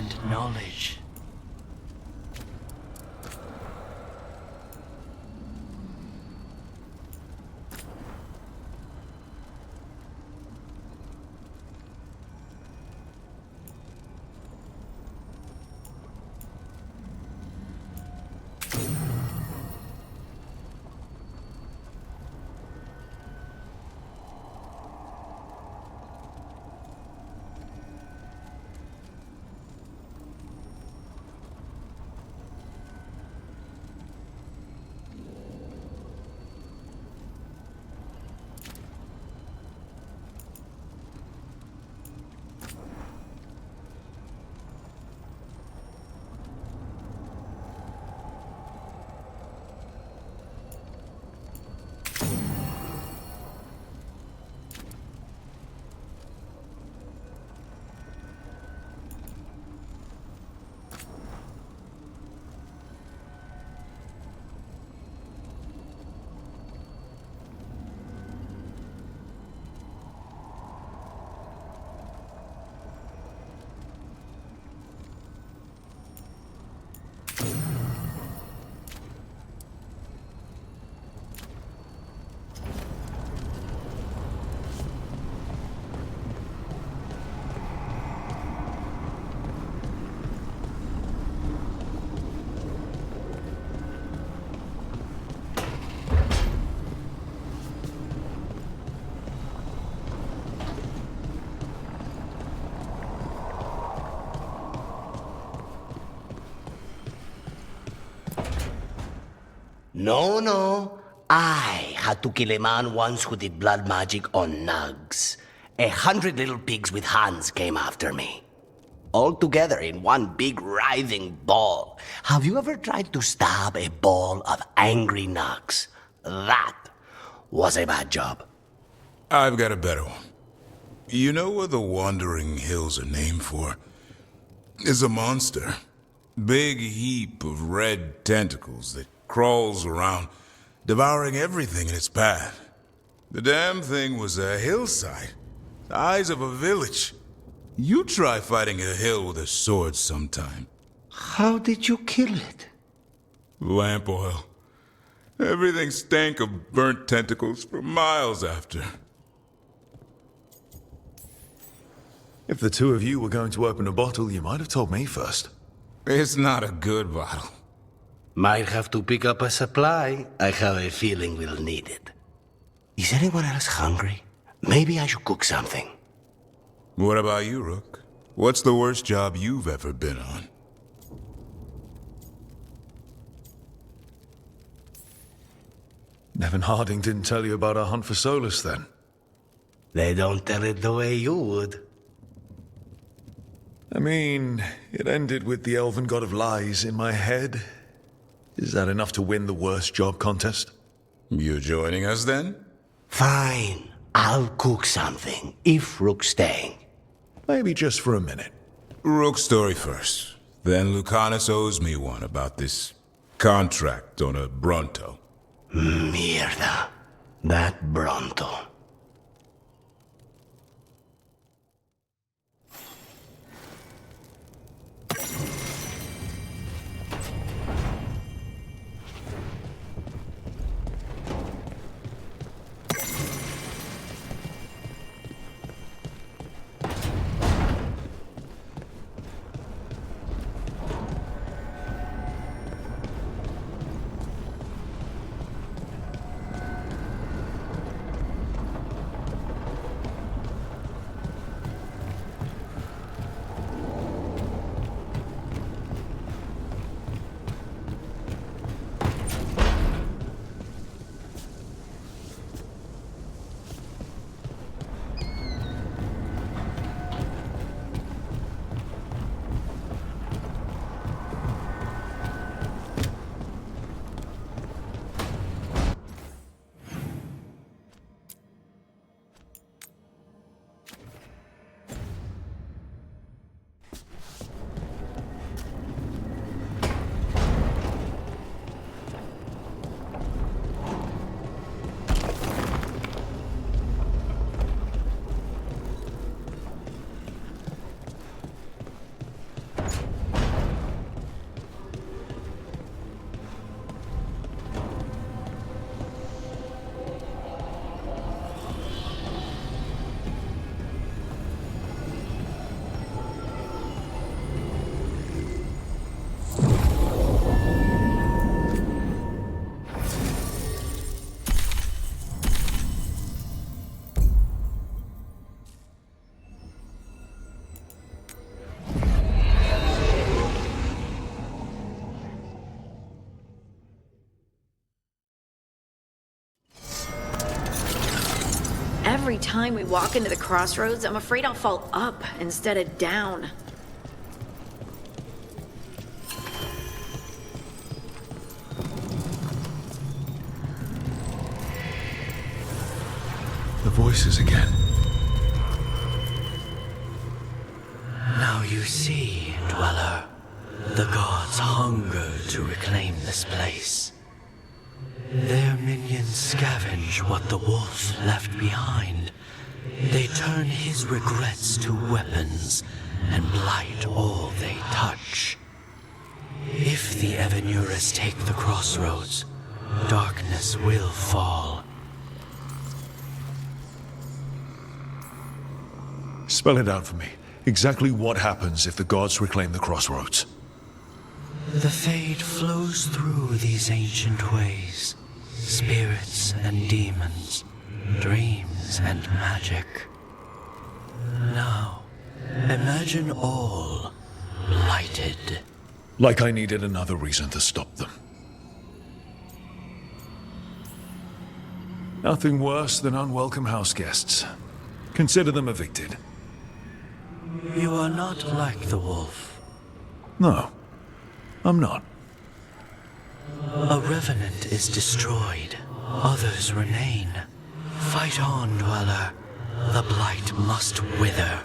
and knowledge. No. I had to kill a man once who did blood magic on nugs. 100 little pigs with hands came after me. All together in one big writhing ball. Have you ever tried to stab a ball of angry nugs? That was a bad job. I've got a better one. You know what the Wandering Hills are named for? It's a monster. Big heap of red tentacles that crawls around, devouring everything in its path. The damn thing was a hillside, the size of a village. You try fighting a hill with a sword sometime. How did you kill it? Lamp oil. Everything stank of burnt tentacles for miles after. If the two of you were going to open a bottle, you might have told me first. It's not a good bottle. Might have to pick up a supply. I have a feeling we'll need it. Is anyone else hungry? Maybe I should cook something. What about you, Rook? What's the worst job you've ever been on? Nevin Harding didn't tell you about our hunt for Solus, then? They don't tell it the way you would. I mean, it ended with the elven god of lies in my head. Is that enough to win the worst job contest? You joining us, then? Fine. I'll cook something, if Rook's staying. Maybe just for a minute. Rook's story first. Then Lucanus owes me one about this contract on a Bronto. Mierda. That Bronto. time we walk into the crossroads, I'm afraid I'll fall up instead of down. The voices again. Now you see, Dweller, the gods hunger to reclaim this place. Their minions scavenge what the wolf left behind. They turn his regrets to weapons and blight all they touch. If the Evanuras take the crossroads, darkness will fall. Spell it out for me. Exactly what happens if the gods reclaim the crossroads? The fade flows through these ancient ways. Spirits and demons, dreams and magic. Now, imagine all blighted. Like I needed another reason to stop them. Nothing worse than unwelcome house guests. Consider them evicted. You are not like the wolf. No, I'm not. A revenant is destroyed, others remain. Fight on, Dweller. The blight must wither.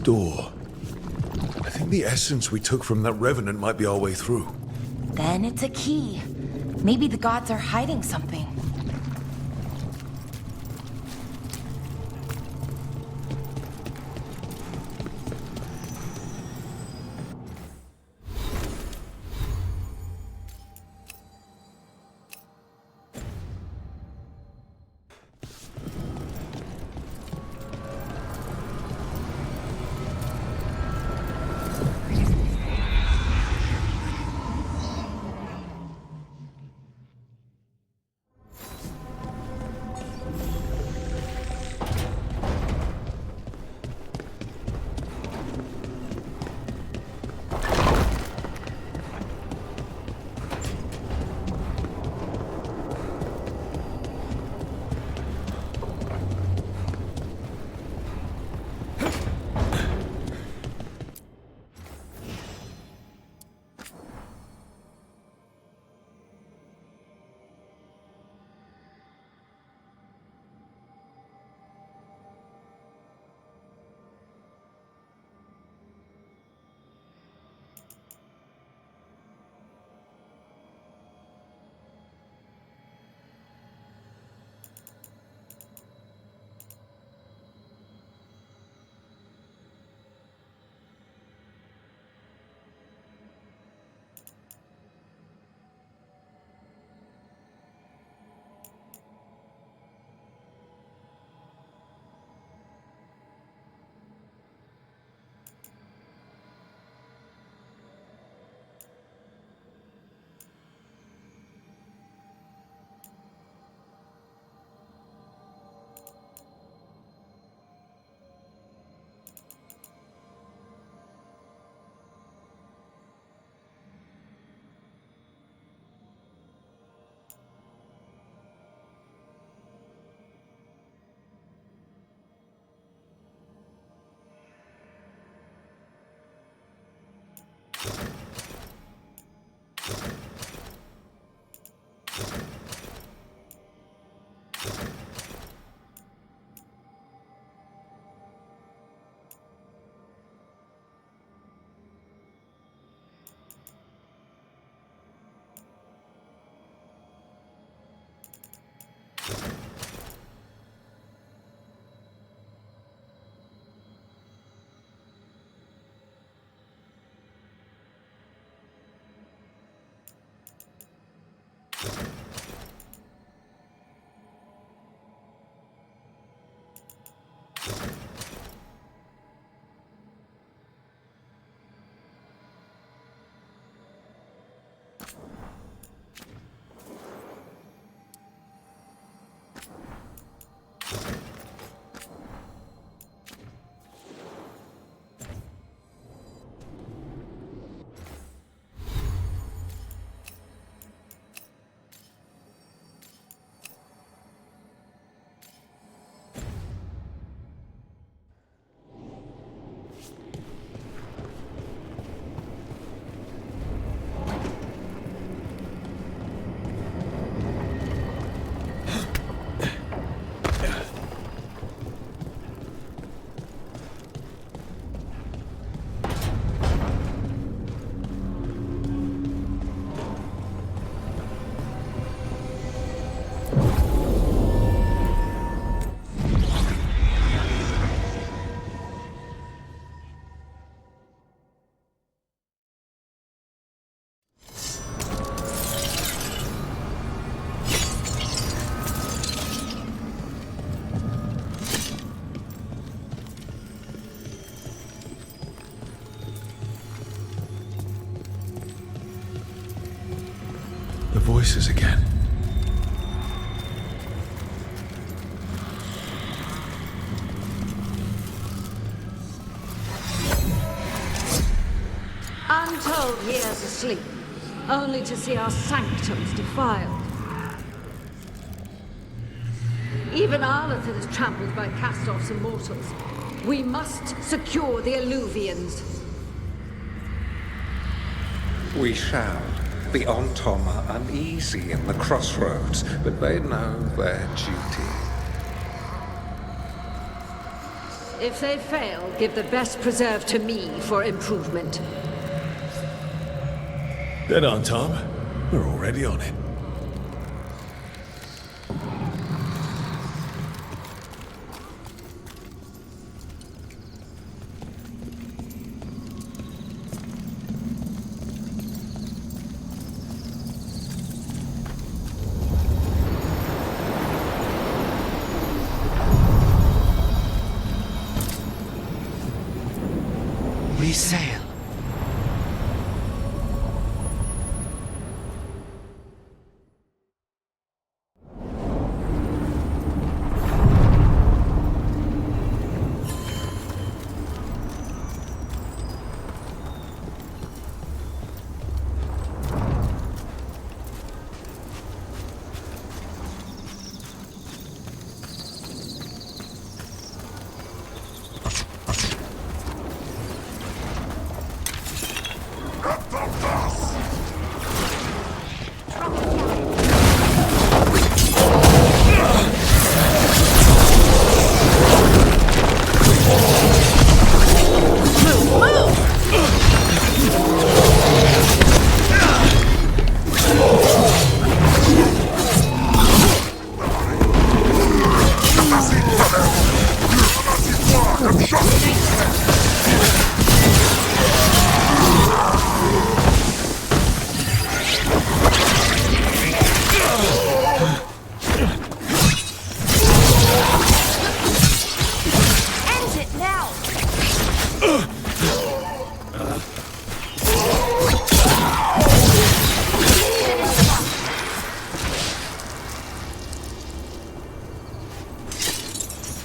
Door. I think the essence we took from that revenant might be our way through. Then it's a key. Maybe the gods are hiding something. voices again. I'm told he is asleep, only to see our sanctums defiled. Even Arlington is trampled by cast-offs and mortals. We must secure the Alluvians. We shall. The Ontom are uneasy in the crossroads, but they know their duty. If they fail, give the best preserve to me for improvement. Dead on, Tom. We're already on it. We sail.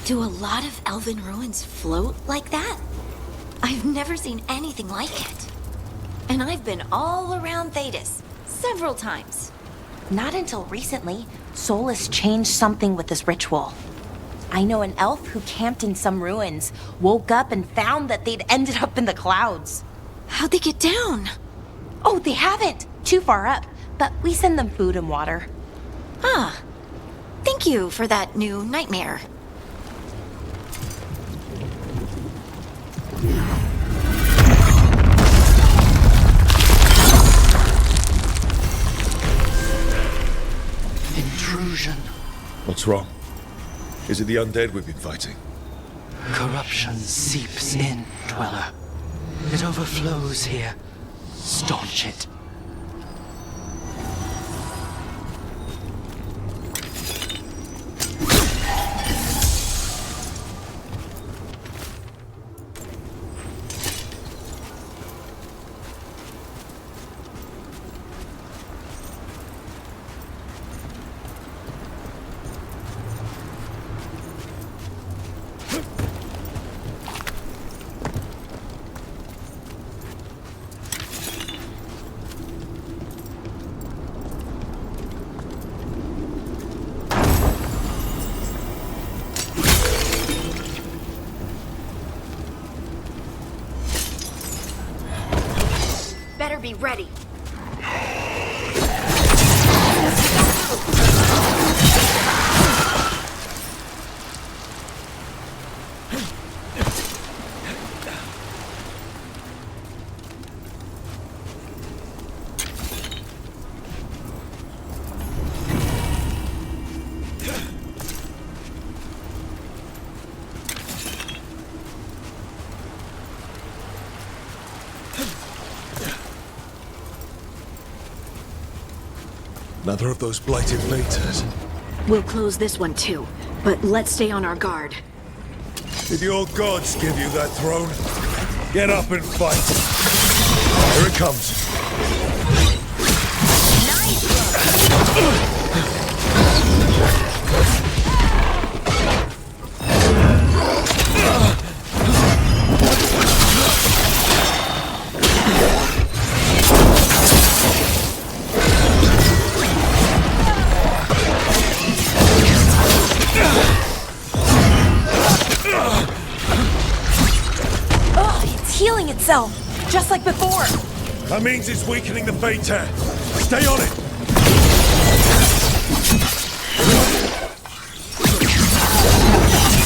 Do a lot of elven ruins float like that? I've never seen anything like it. And I've been all around Thedas several times. Not until recently, Solus changed something with this ritual. I know an elf who camped in some ruins, woke up and found that they'd ended up in the clouds. How'd they get down? Oh, they haven't. Too far up, but we send them food and water. Ah, thank you for that new nightmare. Intrusion. What's wrong? Is it the undead we've been fighting? Corruption seeps in, Dweller. It overflows here. Staunch it. Better be ready. Another of those blighted Vaetors. We'll close this one too, but let's stay on our guard. Did your gods give you that throne? Get up and fight. Here it comes. Nice! Healing itself, just like before. That means it's weakening the Fate Tear. Stay on it!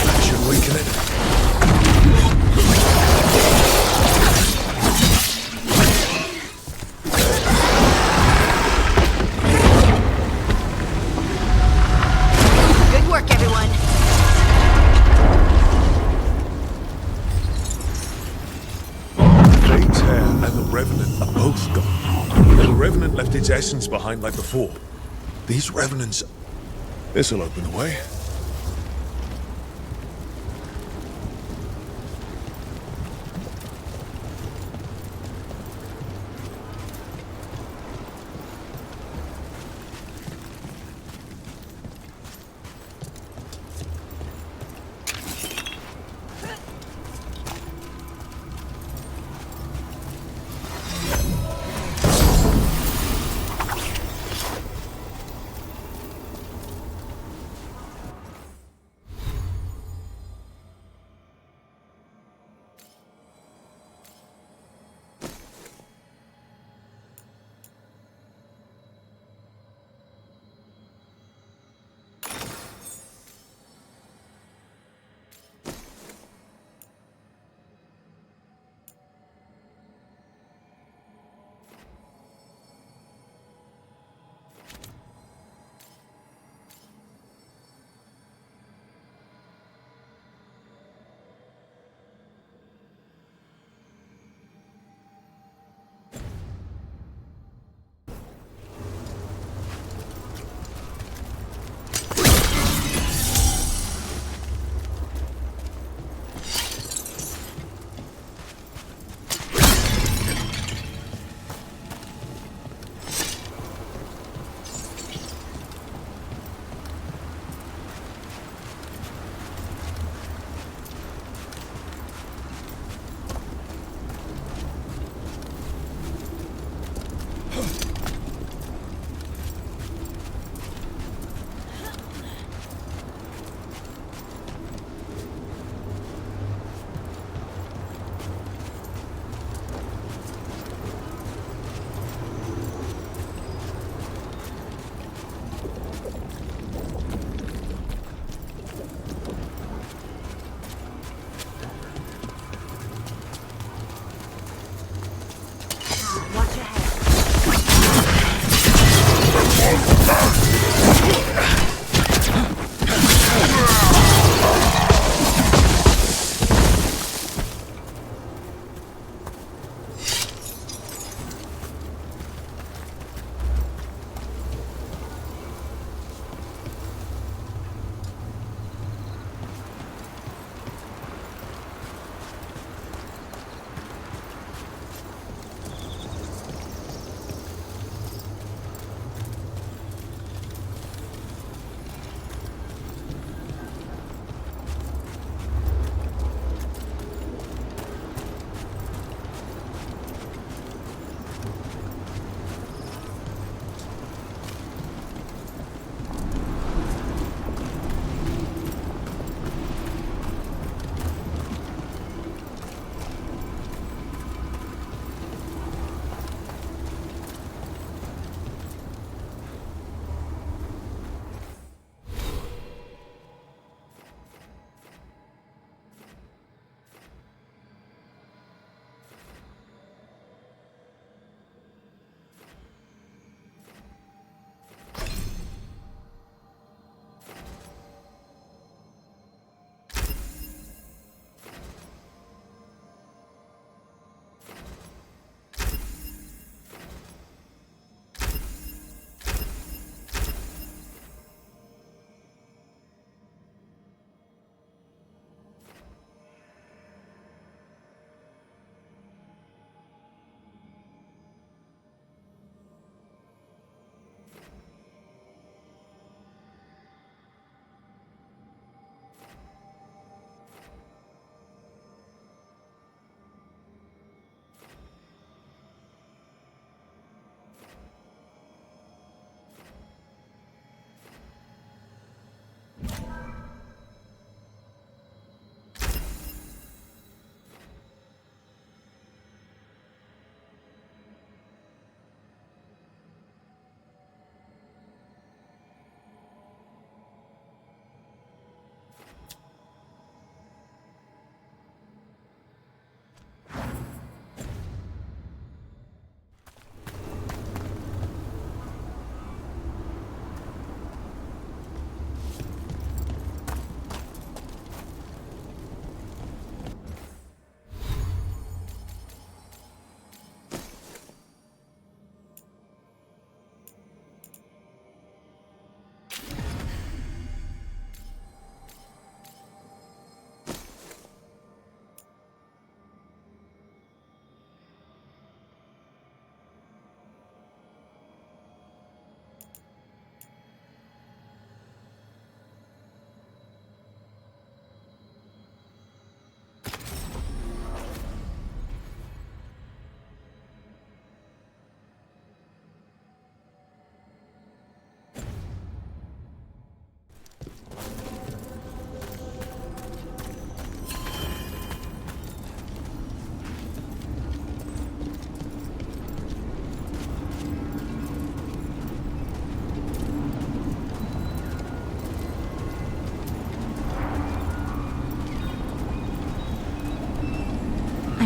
That should weaken it. Good work, everyone. Fate Tear and the Revenant are both gone. The Revenant left its essence behind like before. These Revenants... This'll open the way.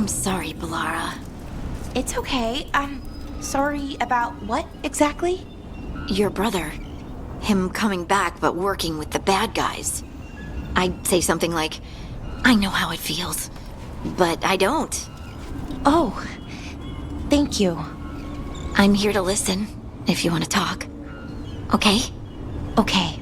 I'm sorry, Balara. It's okay. Sorry about what exactly? Your brother. Him coming back but working with the bad guys. I'd say something like, I know how it feels, but I don't. Oh, thank you. I'm here to listen, if you want to talk. Okay? Okay.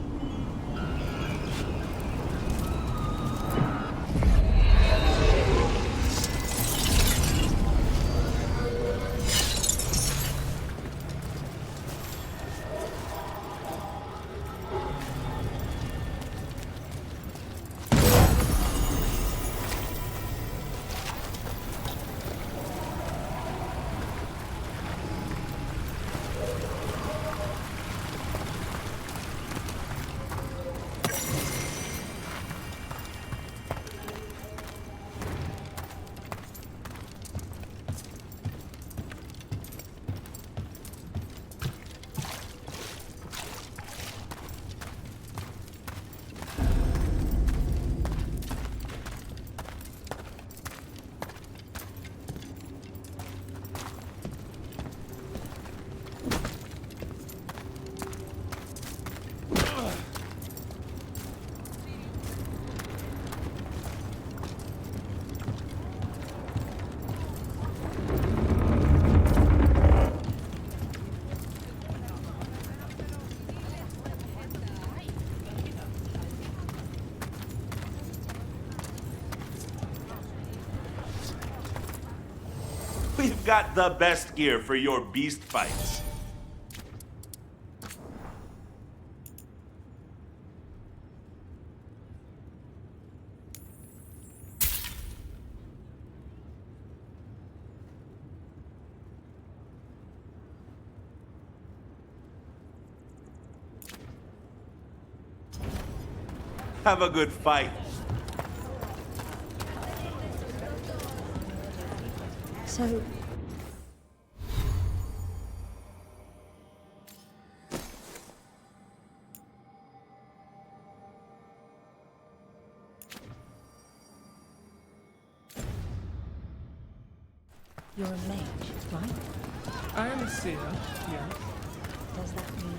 We've got the best gear for your beast fights. Have a good fight. So, you're a mage, right? I am a seer, yes. Does that mean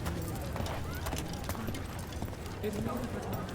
It means that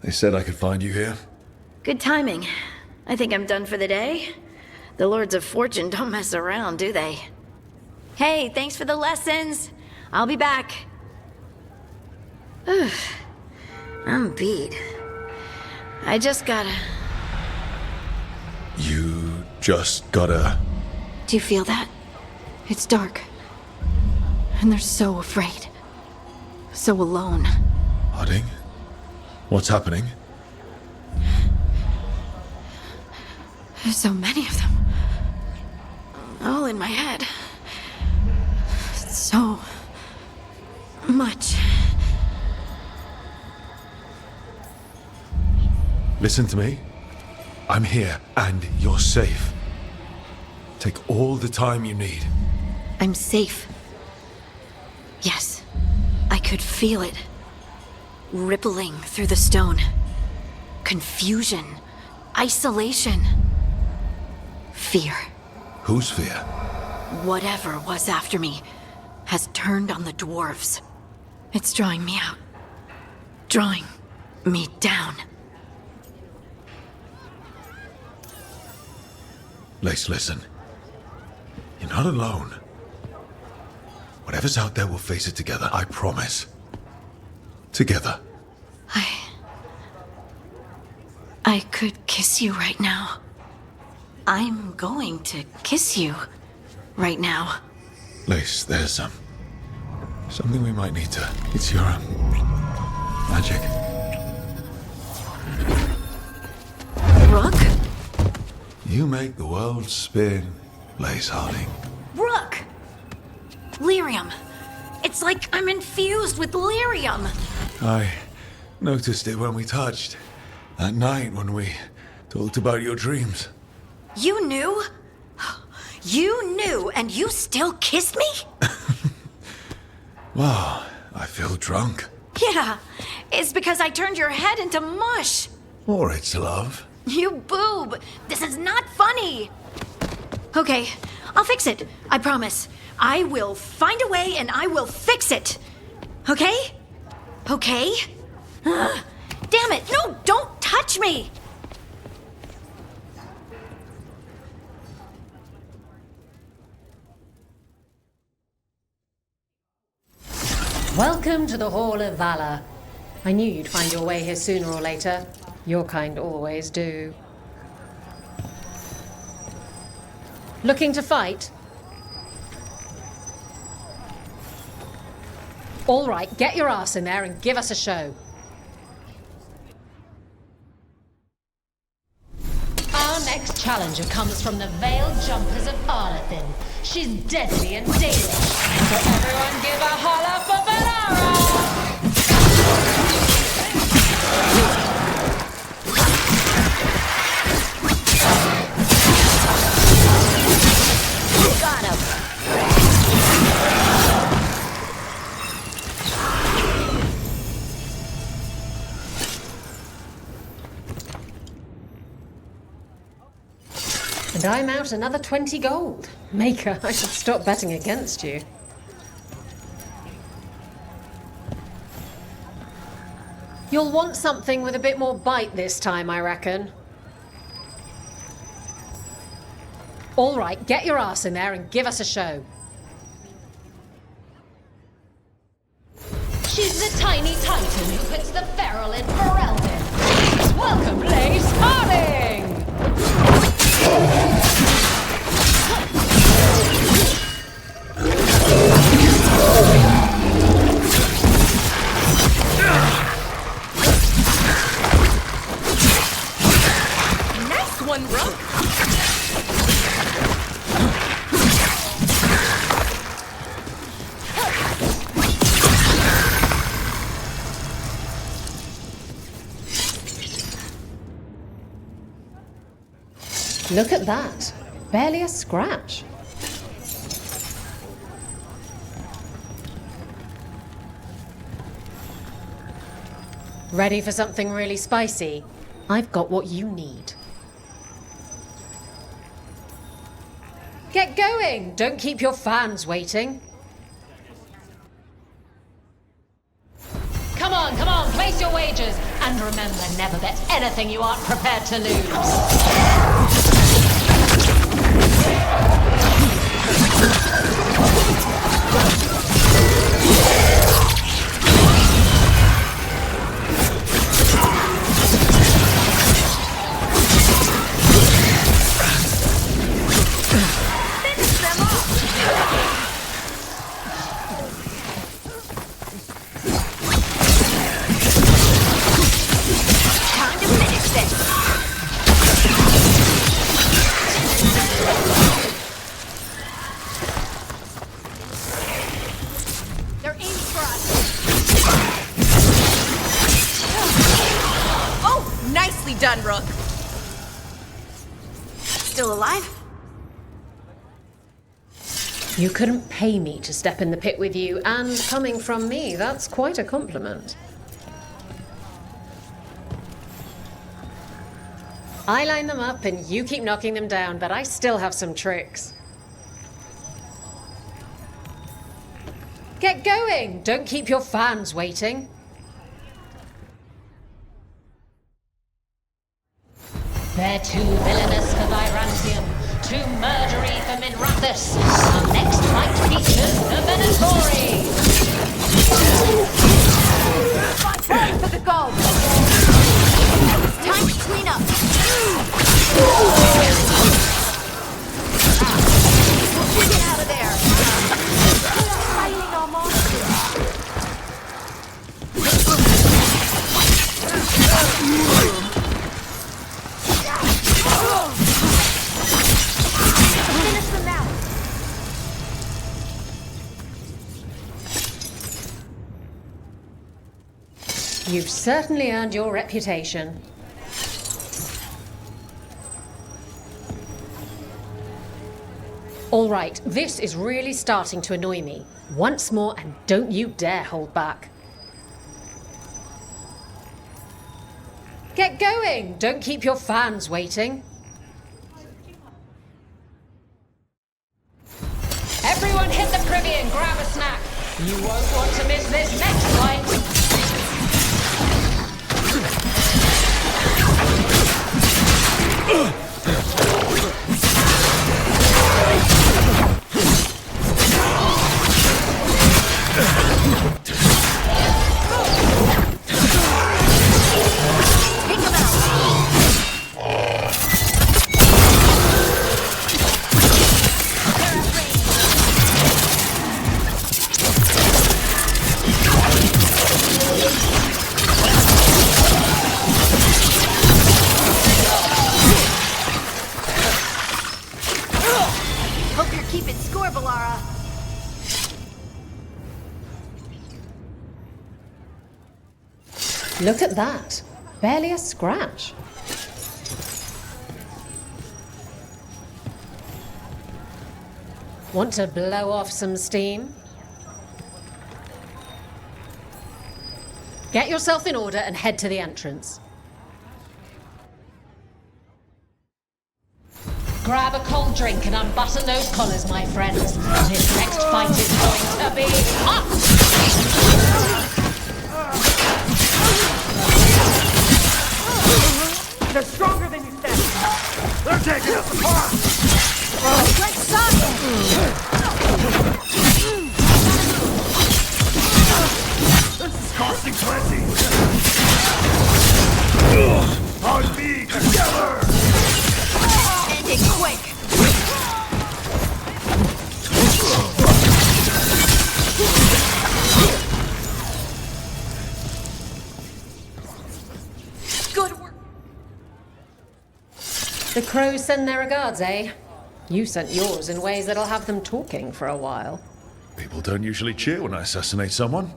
They said I could find you here. Good timing. I think I'm done for the day. The Lords of Fortune don't mess around, do they? Hey, thanks for the lessons. I'll be back. I'm beat. I just gotta... You just gotta... Do you feel that? It's dark. And they're so afraid. So alone. Harding? What's happening? There's so many of them. All in my head. So... much. Listen to me. I'm here, and you're safe. Take all the time you need. I'm safe. Yes, I could feel it. Rippling through the stone. Confusion. Isolation. Fear. Whose fear? Whatever was after me has turned on the dwarves. It's drawing me out. Drawing me down. Lace, listen. You're not alone. Whatever's out there, we'll face it together, I promise. Together. I could kiss you right now. I'm going to kiss you right now. Lace, there's something we might need to... It's your, magic. Rook? You make the world spin, Lace Harding. Rook! Lyrium. It's like I'm infused with lyrium. I noticed it when we touched. That night when we talked about your dreams. You knew? You knew and you still kissed me? Wow, I feel drunk. Yeah, it's because I turned your head into mush. Or it's love. You boob! This is not funny! Okay, I'll fix it. I promise. I will find a way and I will fix it. Okay? Okay? Damn it! No, don't touch me! Welcome to the Hall of Valor. I knew you'd find your way here sooner or later. Your kind always do. Looking to fight? All right, get your ass in there and give us a show. Our next challenger comes from the Veiled Jumpers of Arlethin. She's deadly and Danish. So everyone give a holler for Valara! Got him! And I'm out another 20 gold. Maker, I should stop betting against you. You'll want something with a bit more bite this time, I reckon. All right, get your ass in there and give us a show. She's the tiny titan who puts the feral in Ferelden. Welcome, Lace Harding! Nice one, Rook! Look at that. Barely a scratch. Ready for something really spicy? I've got what you need. Get going! Don't keep your fans waiting. Come on, place your wagers. And remember, never bet anything you aren't prepared to lose. Time to finish this! They're aiming for us! Oh, nicely done, Rook. Still alive? You couldn't pay me to step in the pit with you, and coming from me, that's quite a compliment. I line them up and you keep knocking them down, but I still have some tricks. Get going! Don't keep your fans waiting. They're too villainous for Virantium, too murdery for Minrathus. Our next fight features the Venatori. Time for the gold! It's time to clean up! Get out of there! Fighting our monsters! Finish them out! You've certainly earned your reputation. All right, this is really starting to annoy me. Once more, and don't you dare hold back. Get going! Don't keep your fans waiting. Everyone hit the privy and grab a snack. You won't want to miss this next fight. Hope you're keeping score, Valara. Look at that. Barely a scratch. Want to blow off some steam? Get yourself in order and head to the entrance. Grab a cold drink and unbutton those collars, my friends. This next fight is going to be hot! They're stronger than you think! They're taking us apart! Let's stop This is costing plenty! On me, together! End it quick! Good work! The crows send their regards, eh? You sent yours in ways that'll have them talking for a while. People don't usually cheer when I assassinate someone.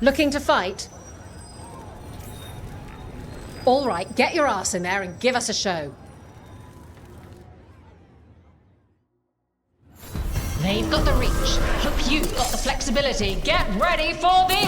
Looking to fight? All right, get your ass in there and give us a show. They've got the reach. Hope you've got the flexibility. Get ready for the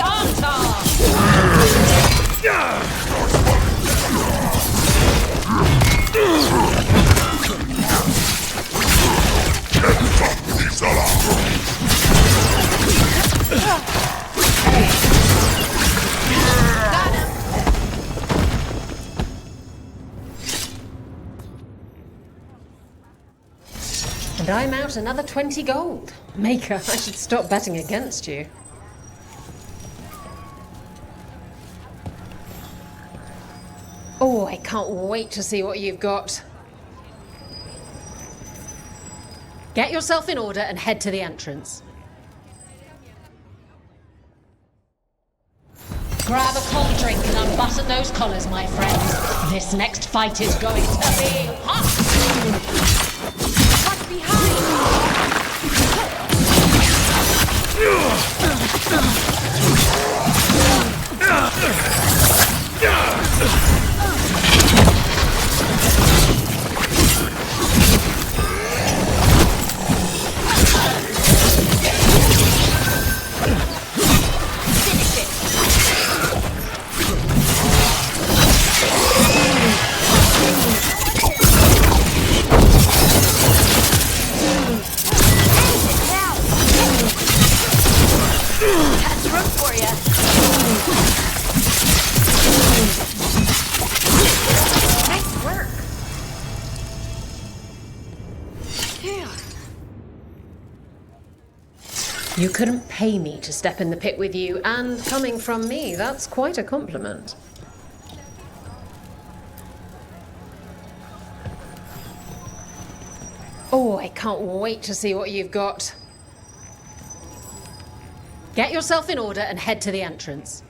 And I'm out another 20 gold. Maker, I should stop betting against you. Oh, I can't wait to see what you've got. Get yourself in order and head to the entrance. Grab a cold drink and unbutton those collars, my friends. This next fight is going to be hot! What's behind? here? You couldn't pay me to step in the pit with you, and coming from me, that's quite a compliment. Oh, I can't wait to see what you've got. Get yourself in order and head to the entrance.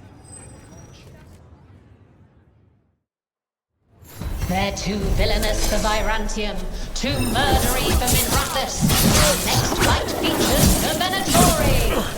They're too villainous for Virantium, too murdery for Minrathus. Next fight features the Venatori.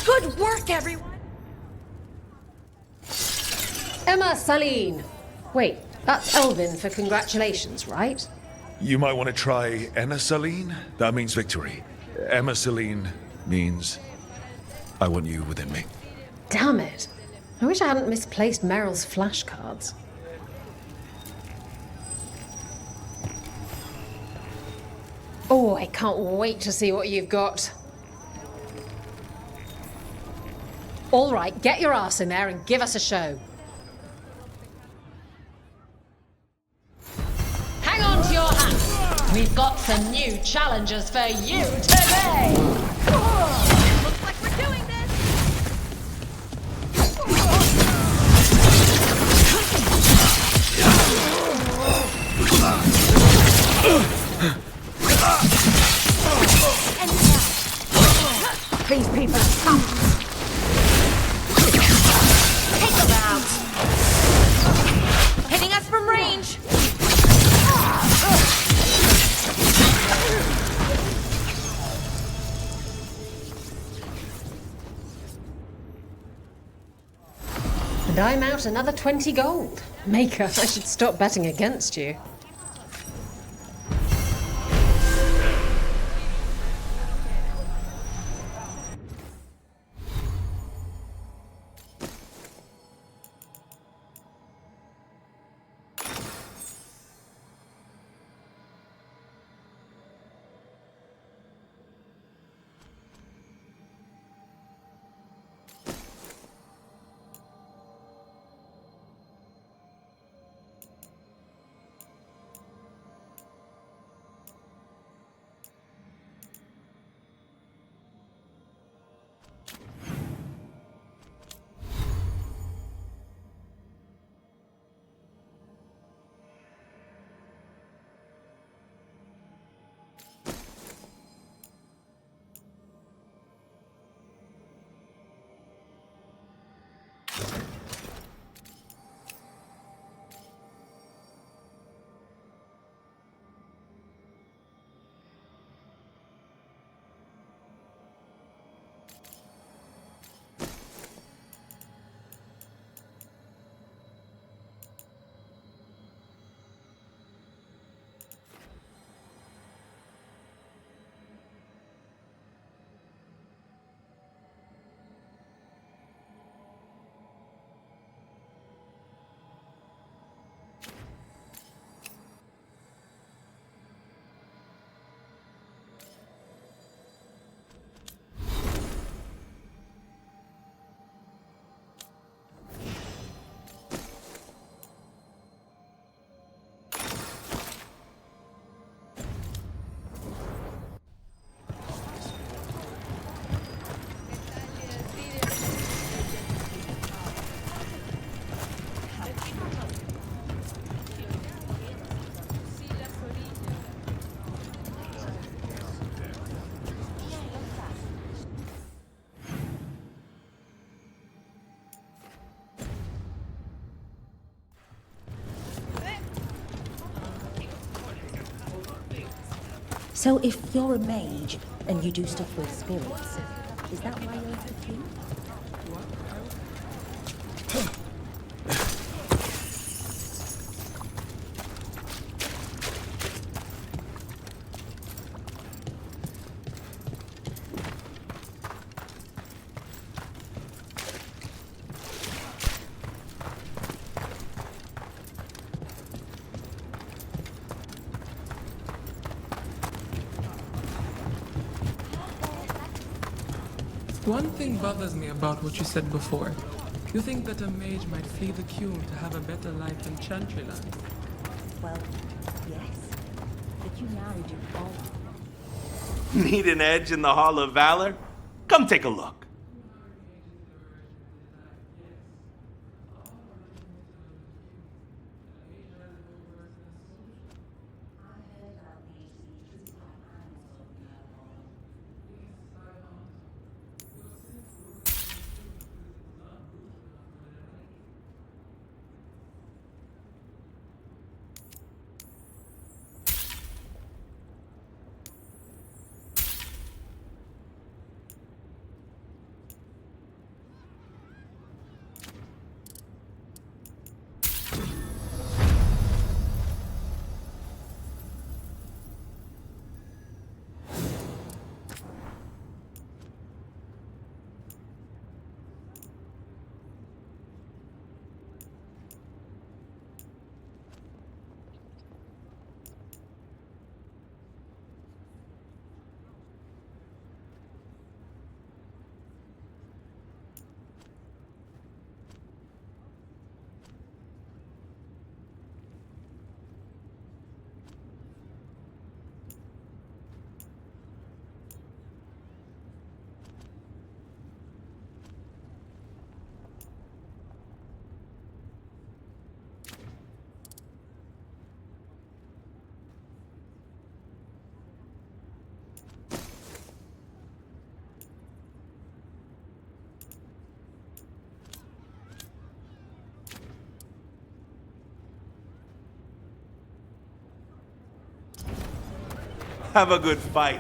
Good work, everyone! Emma Saline. Wait, that's Elvin for congratulations, right? You might want to try Enna Saline. That means victory. Emma Saline means I want you within me. Damn it. I wish I hadn't misplaced Meryl's flashcards. Oh, I can't wait to see what you've got. All right, get your ass in there and give us a show. Hang on to your hats. We've got some new challengers for you today. Looks like we're doing this! These people are thumped. Take them out! Hitting us from range! And I'm out another 20 gold. Maker, I should stop betting against you. So if you're a mage and you do stuff with spirits, is that why you're the king? One thing bothers me about what you said before. You think that a mage might flee the Cume to have a better life in Chantryland? Well, yes. But you married your father. Need an edge in the Hall of Valor? Come take a look. Have a good fight.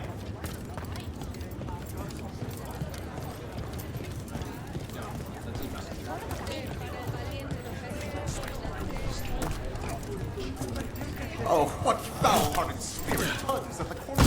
Oh, what foul-hearted spirit tugs at the corner?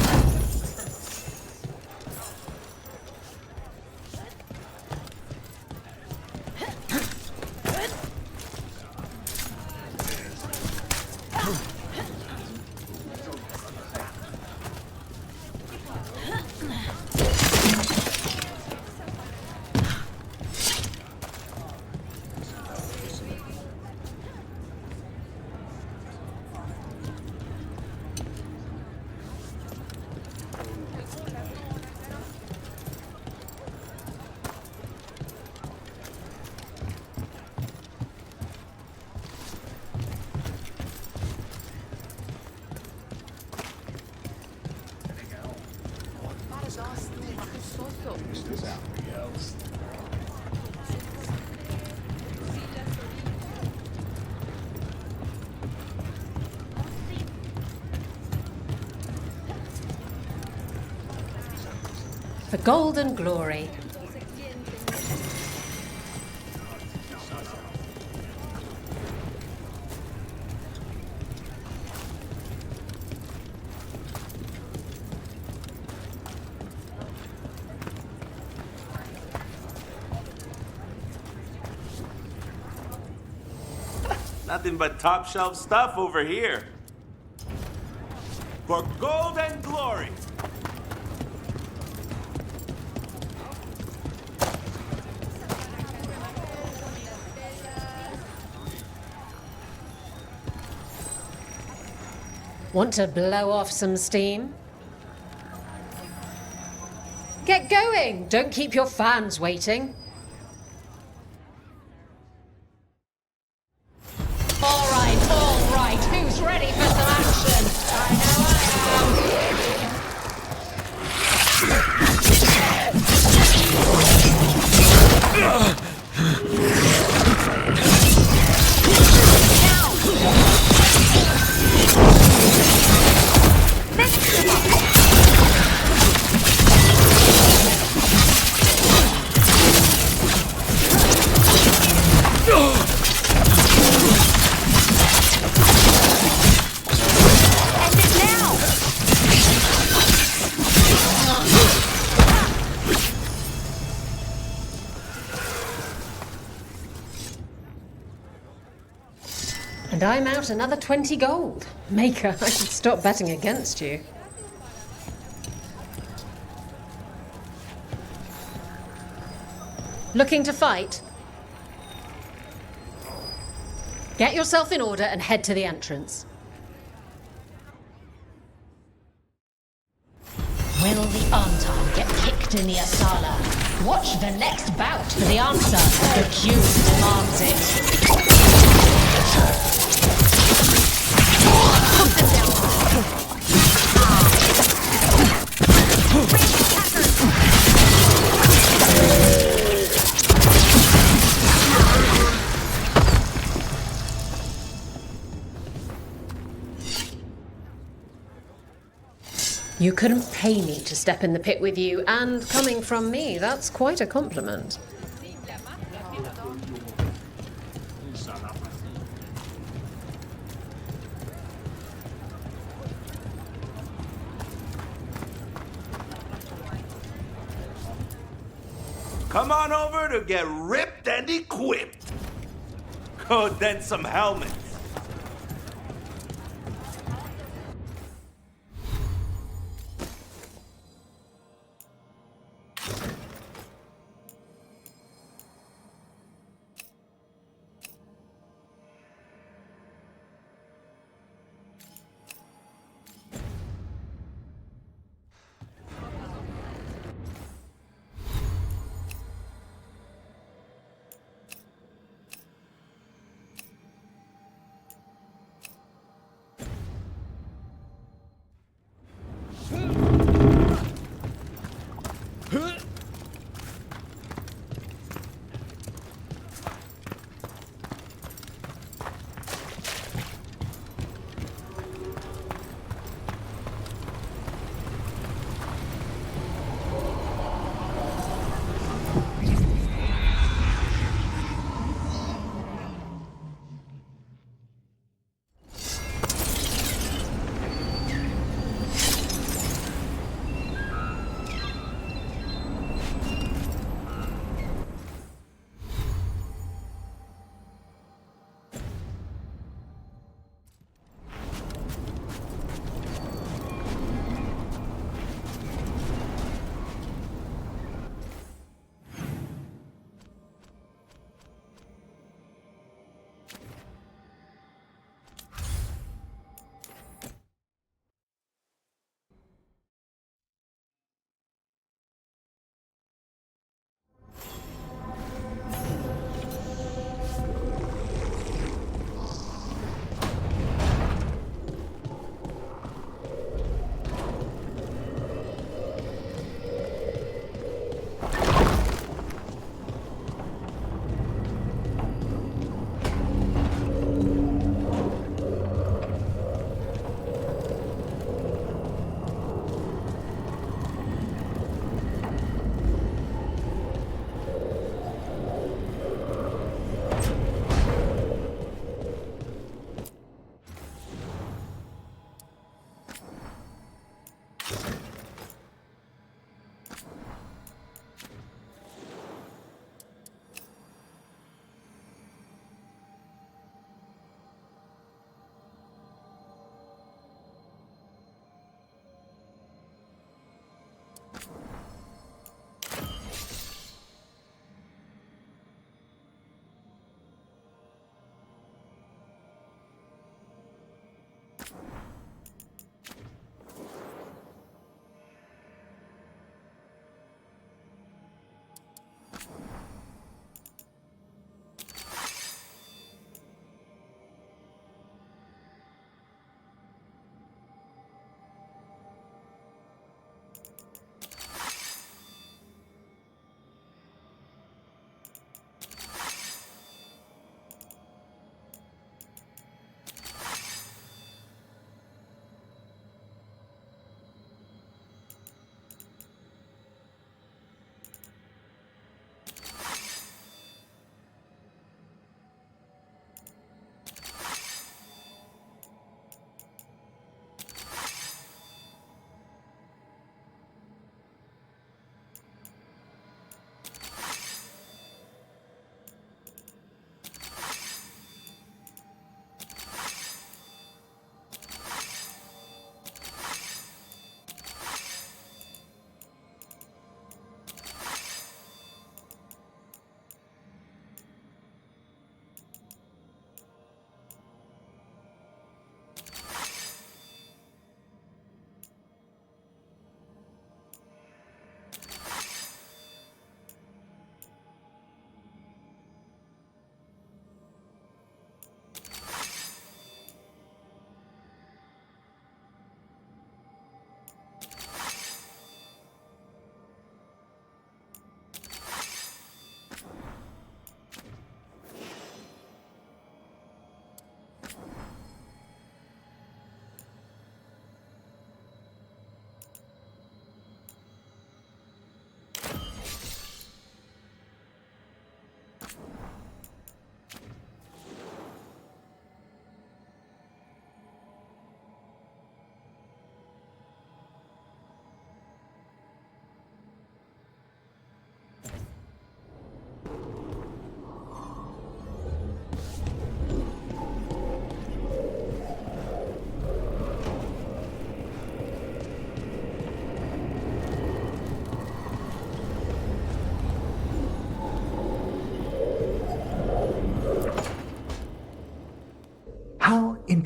For golden glory. Nothing but top shelf stuff over here. For gold and glory. Want to blow off some steam? Get going! Don't keep your fans waiting. All right. Who's ready for some action? I know I am. And I'm out another 20 gold. Maker, I should stop betting against you. Looking to fight? Get yourself in order and head to the entrance. Will the Anton get kicked in the Asala? Watch the next bout for the answer. The queue demands it. Put them down. You couldn't pay me to step in the pit with you, and coming from me, that's quite a compliment. Come on over to get ripped and equipped. Oh, then some helmets.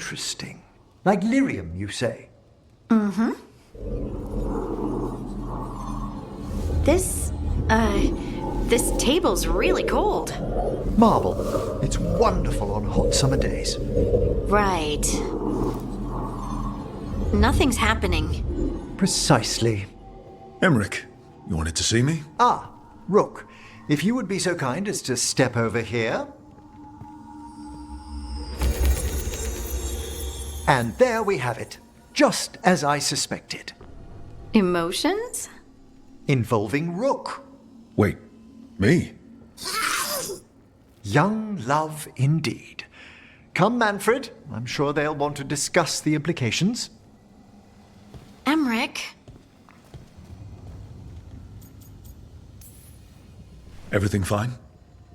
Interesting. Like lyrium, you say? Mm-hmm. This table's really cold. Marble. It's wonderful on hot summer days. Right. Nothing's happening. Precisely. Emmerich, you wanted to see me? Ah, Rook. If you would be so kind as to step over here. And there we have it. Just as I suspected. Emotions? Involving Rook. Wait, me? Young love indeed. Come, Manfred. I'm sure they'll want to discuss the implications. Emmerich? Everything fine?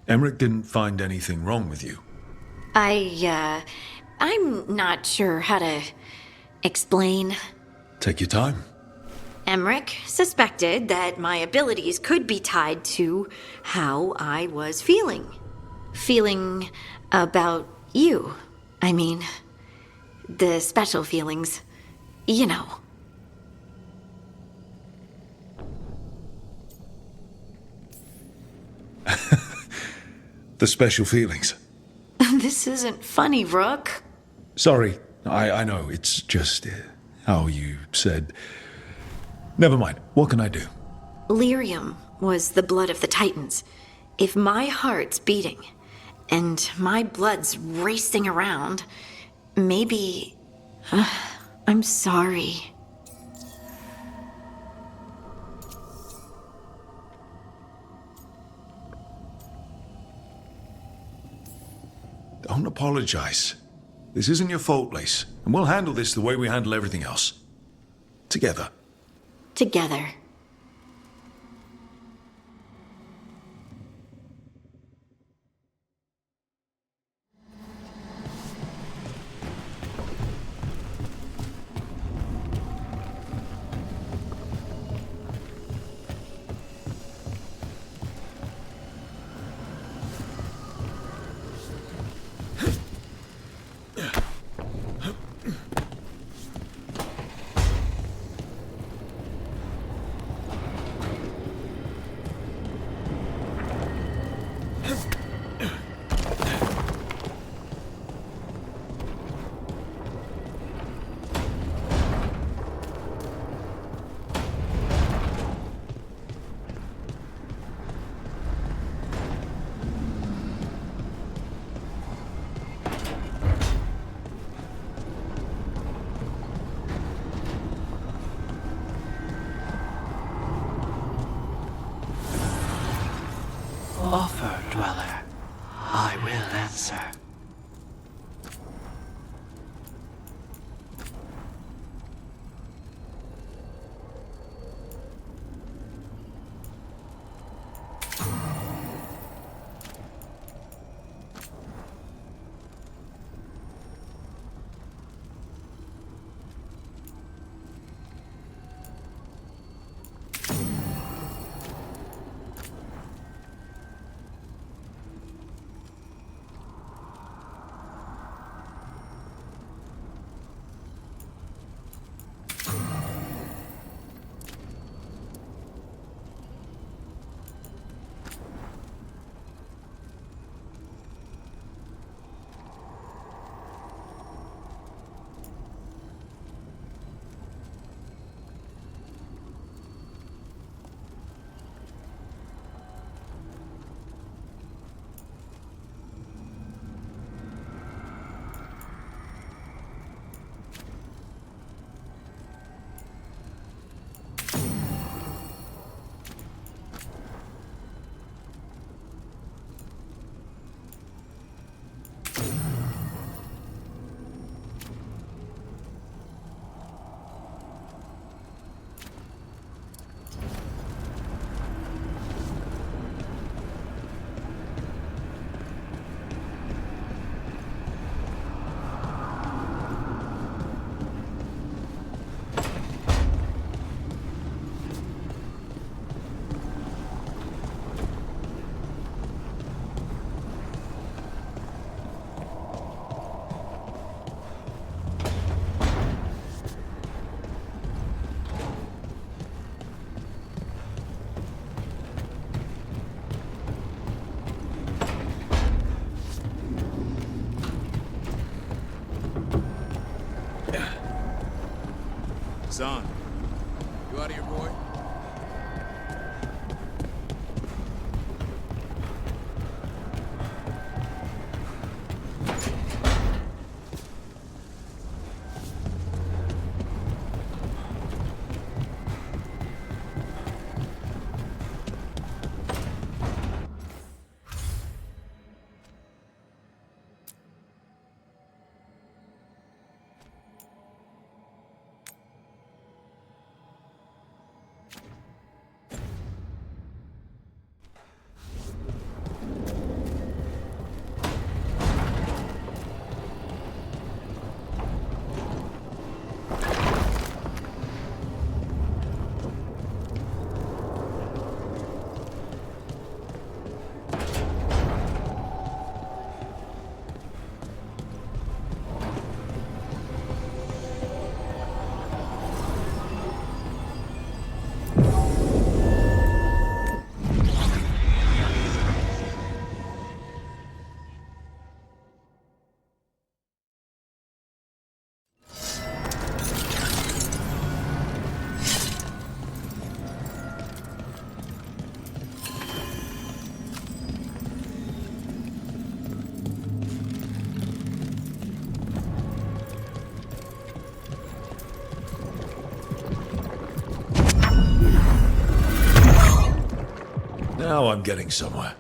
Emmerich didn't find anything wrong with you. I'm not sure how to explain. Take your time. Emmerich suspected that my abilities could be tied to how I was feeling. Feeling about you. I mean, the special feelings. You know. The special feelings. This isn't funny, Rook. Sorry, I know, it's just how you said. Never mind, what can I do? Lyrium was the blood of the Titans. If my heart's beating and my blood's racing around, maybe. I'm sorry. Don't apologize. This isn't your fault, Lace, and we'll handle this the way we handle everything else. Together. Together. Offer, Dweller. I will answer. on. You out of here, boy? Now I'm getting somewhere.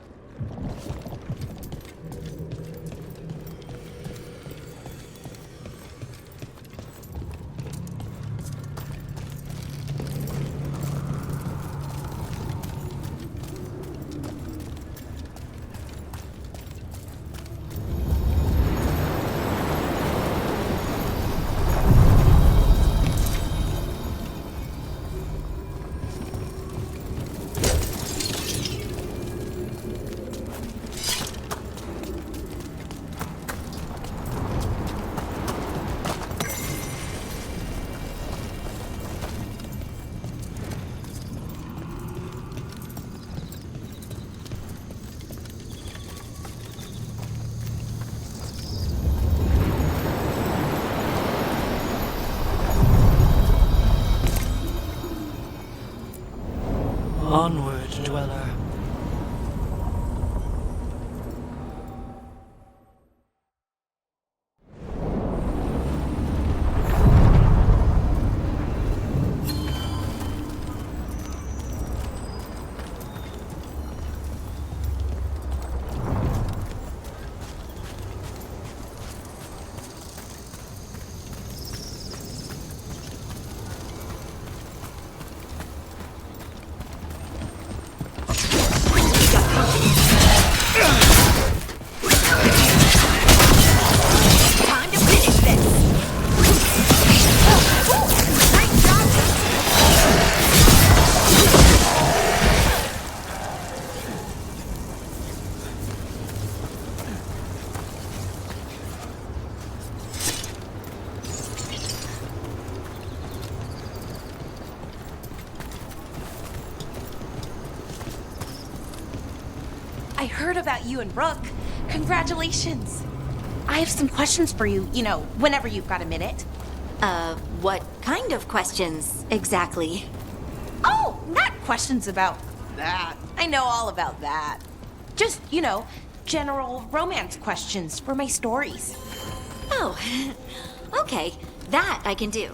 Onward, dweller. I heard about you and Brooke. Congratulations. I have some questions for you, whenever you've got a minute. What kind of questions exactly? Oh, not questions about that. I know all about that. Just, general romance questions for my stories. Oh, okay. That I can do.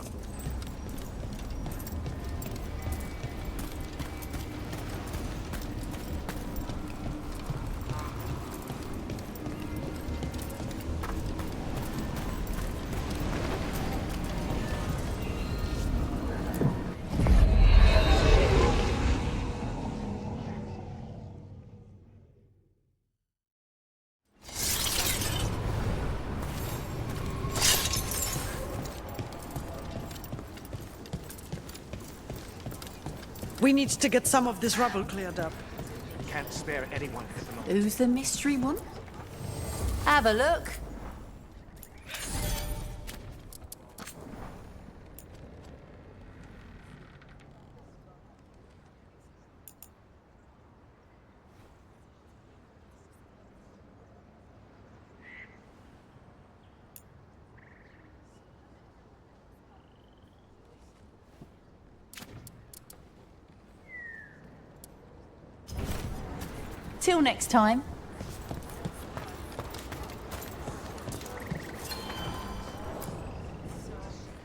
We need to get some of this rubble cleared up. Can't spare anyone at the moment. Who's the mystery one? Have a look. Till next time.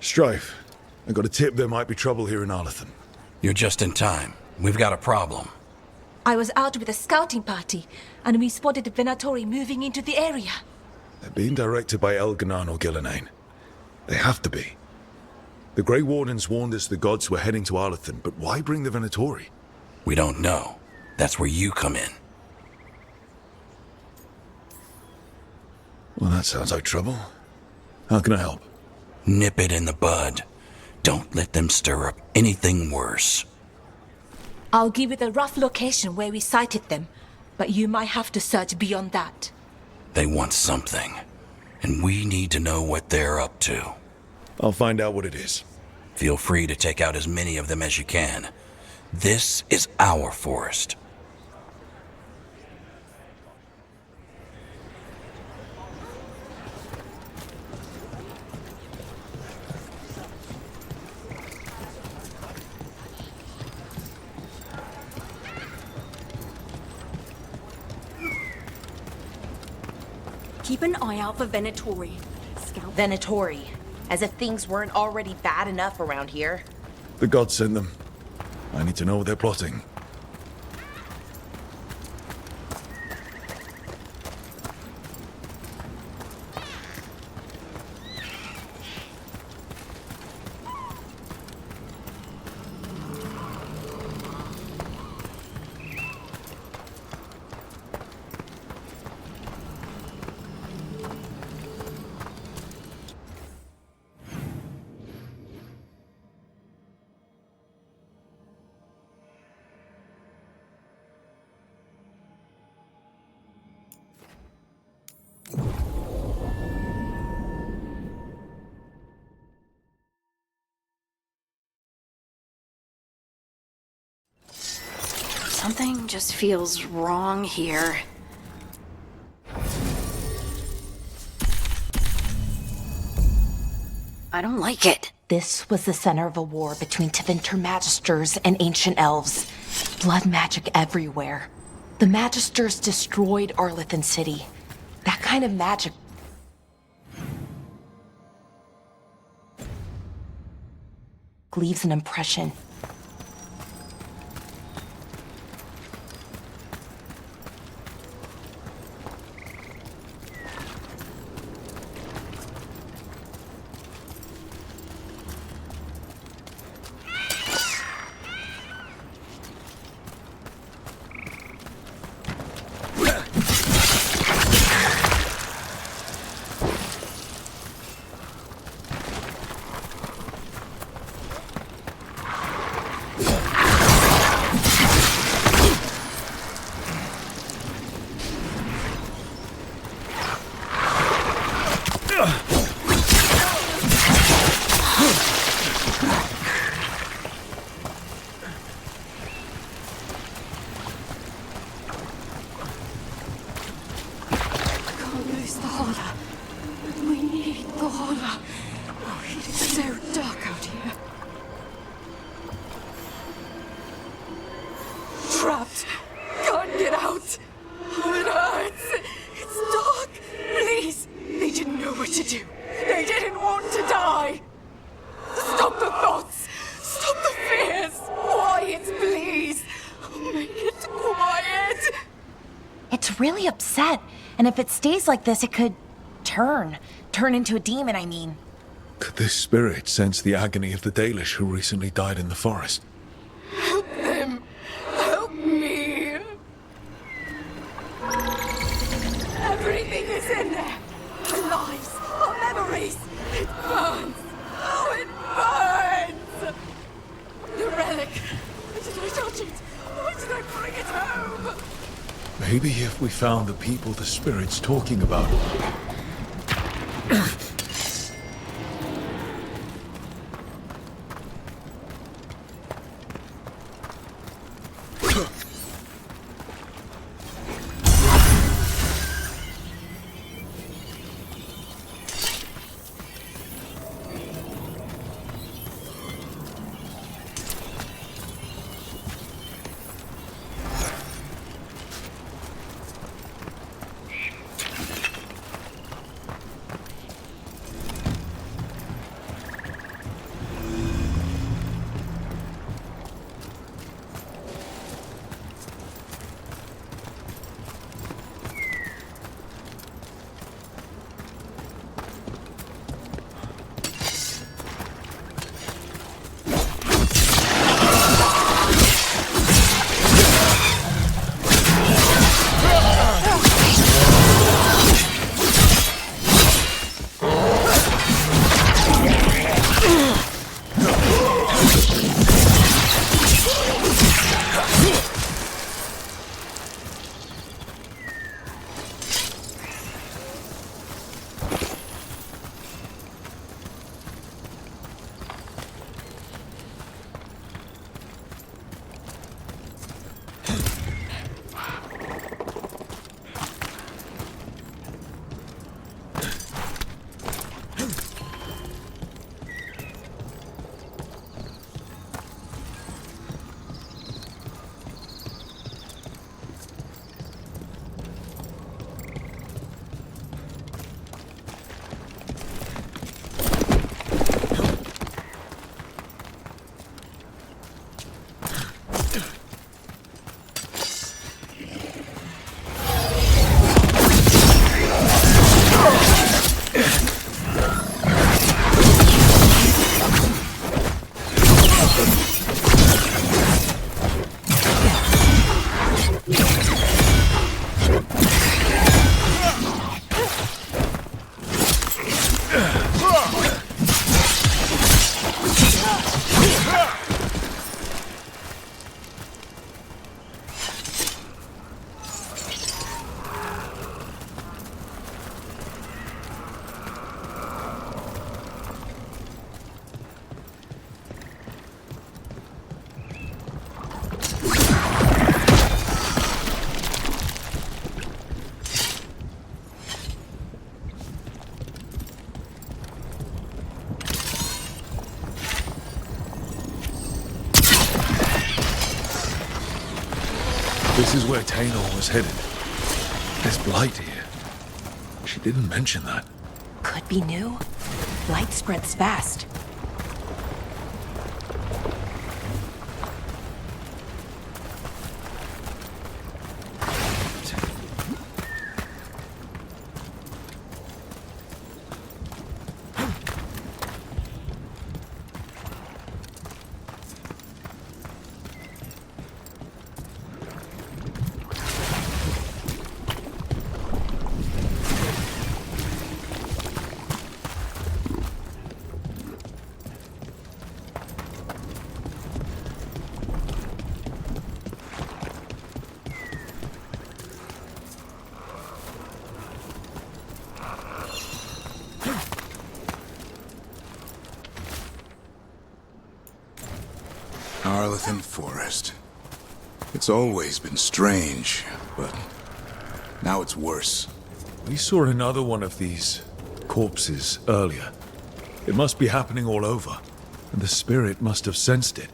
Strife, I got a tip there might be trouble here in Arlethan. You're just in time. We've got a problem. I was out with a scouting party, and we spotted the Venatori moving into the area. They're being directed by Elganan or Gillenane. They have to be. The Grey Wardens warned us the gods were heading to Arlethan, but why bring the Venatori? We don't know. That's where you come in. Well, that sounds like trouble. How can I help? Nip it in the bud. Don't let them stir up anything worse. I'll give you the rough location where we sighted them, but you might have to search beyond that. They want something, and we need to know what they're up to. I'll find out what it is. Feel free to take out as many of them as you can. This is our forest. Keep an eye out for Venatori. Scout. Venatori. As if things weren't already bad enough around here. The gods sent them. I need to know what they're plotting. Something just feels wrong here. I don't like it. This was the center of a war between Tevinter Magisters and ancient elves. Blood magic everywhere. The Magisters destroyed Arlethan City. That kind of magic leaves an impression. Trapped. Can't get out. Oh, it hurts. It's dark. Please. They didn't know what to do. They didn't want to die. Stop the thoughts. Stop the fears. Quiet, please. Make it quiet. It's really upset, and if it stays like this, it could turn into a demon, I mean. Could this spirit sense the agony of the Dalish who recently died in the forest? Help them. Help me. Everything is in there. Our lives, our memories. It burns. Oh, it burns. The relic. Why did I touch it? Why did I bring it home? Maybe if we found the people the spirit's talking about. This is where Tainor was headed. There's blight here. She didn't mention that. Could be new. Light spreads fast. Arlathan Forest. It's always been strange, but now it's worse. We saw another one of these corpses earlier. It must be happening all over, and the spirit must have sensed it.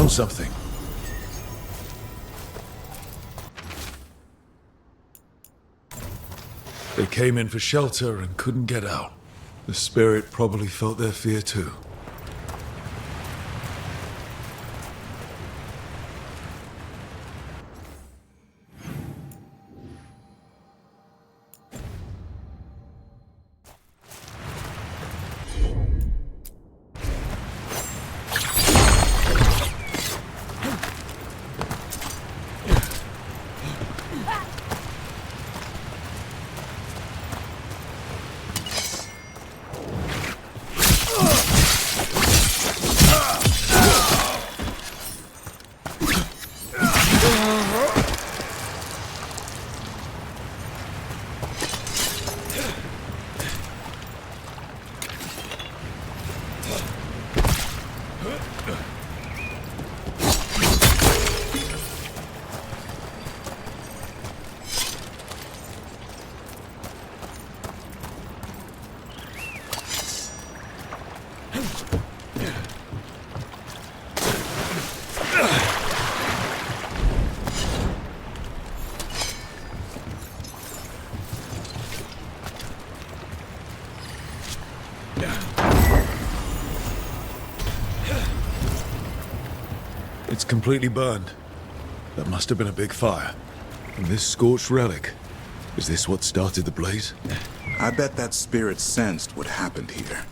Something. They came in for shelter and couldn't get out. The spirit probably felt their fear too. It's completely burned. That must have been a big fire. And this scorched relic, is this what started the blaze? I bet that spirit sensed what happened here.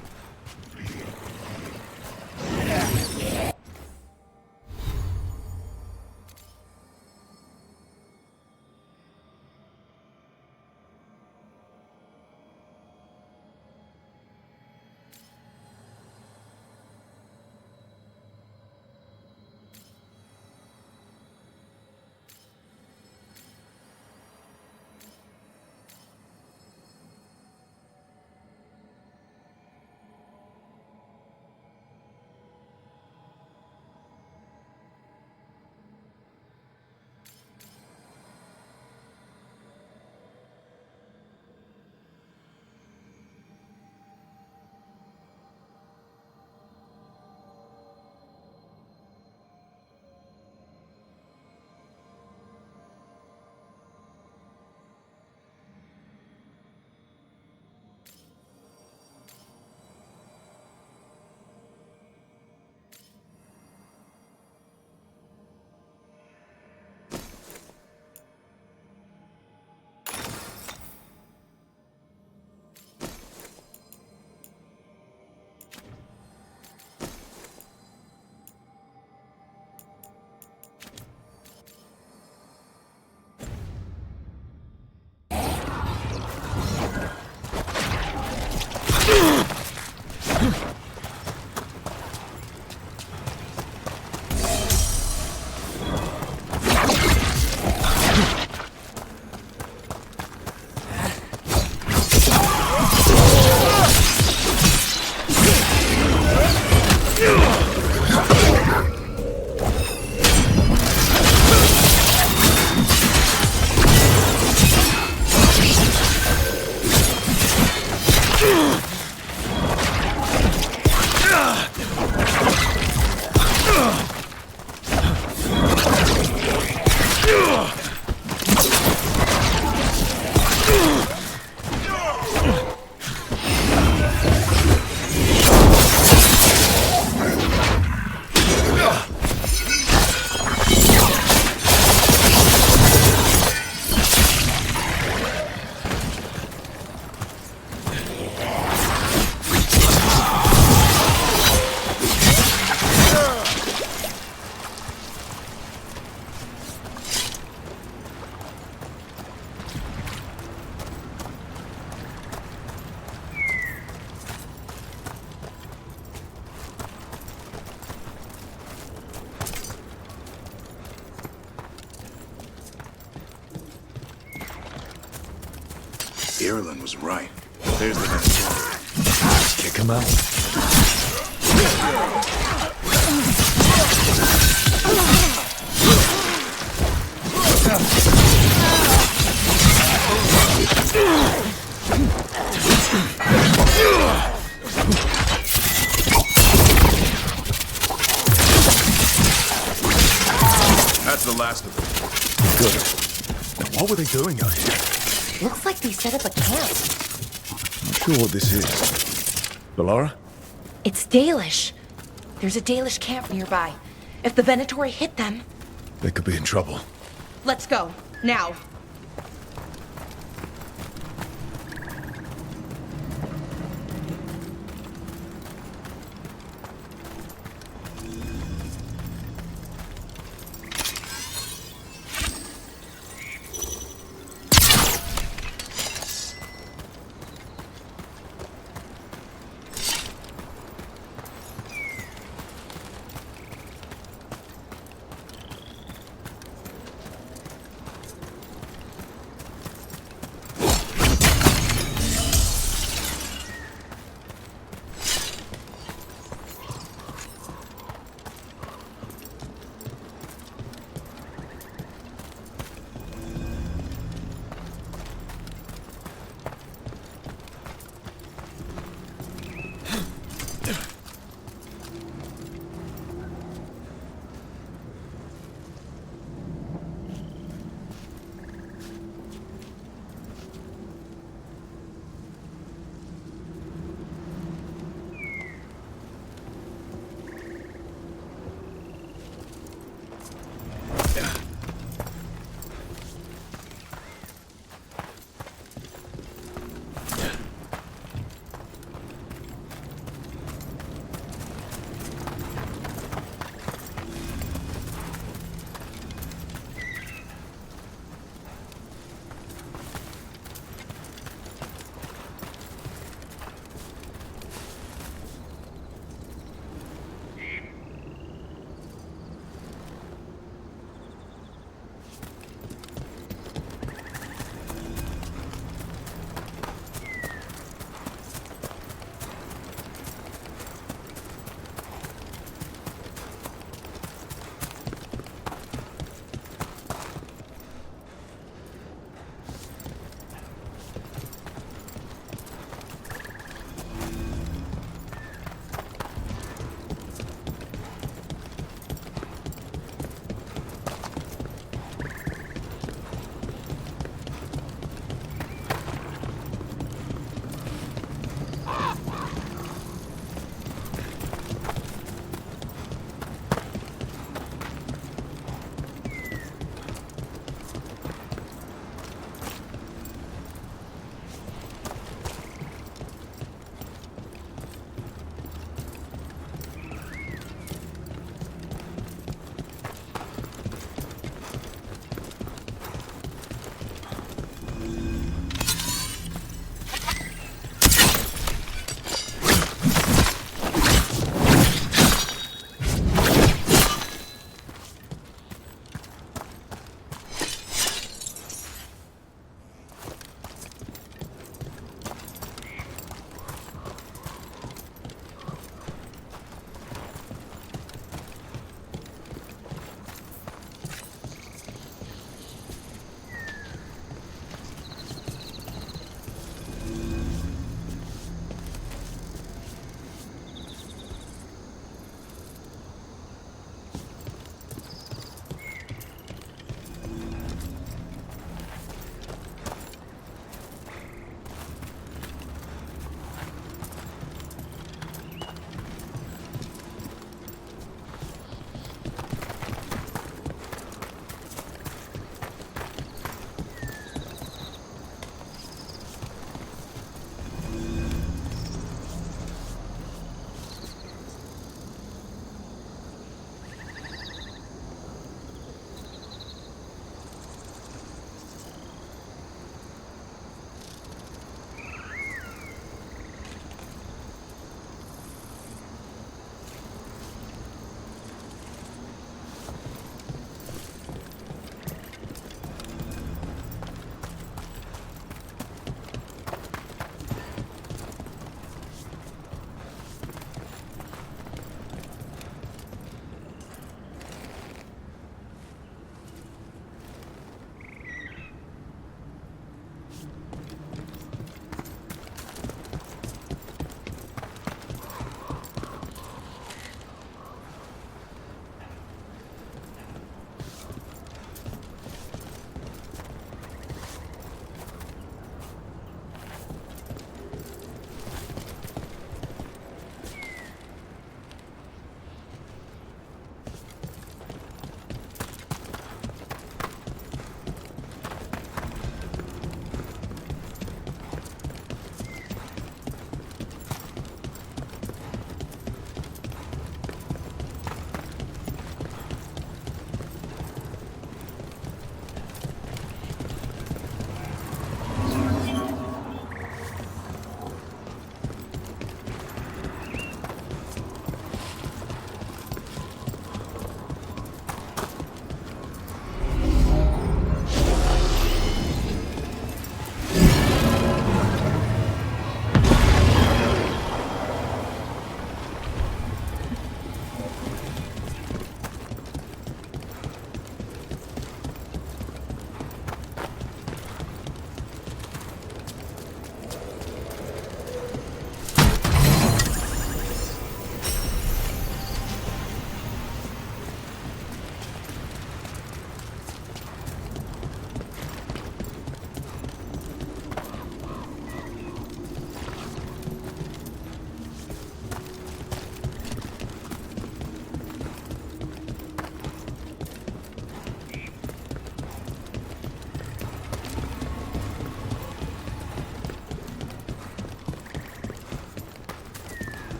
Irulan was right. There's the Veilguard. Kick him out. That's the last of them. Good. Now, what were they doing out here? Looks like they set up a camp. Not sure what this is. Bellara? It's Dalish. There's a Dalish camp nearby. If the Venatori hit them... They could be in trouble. Let's go. Now.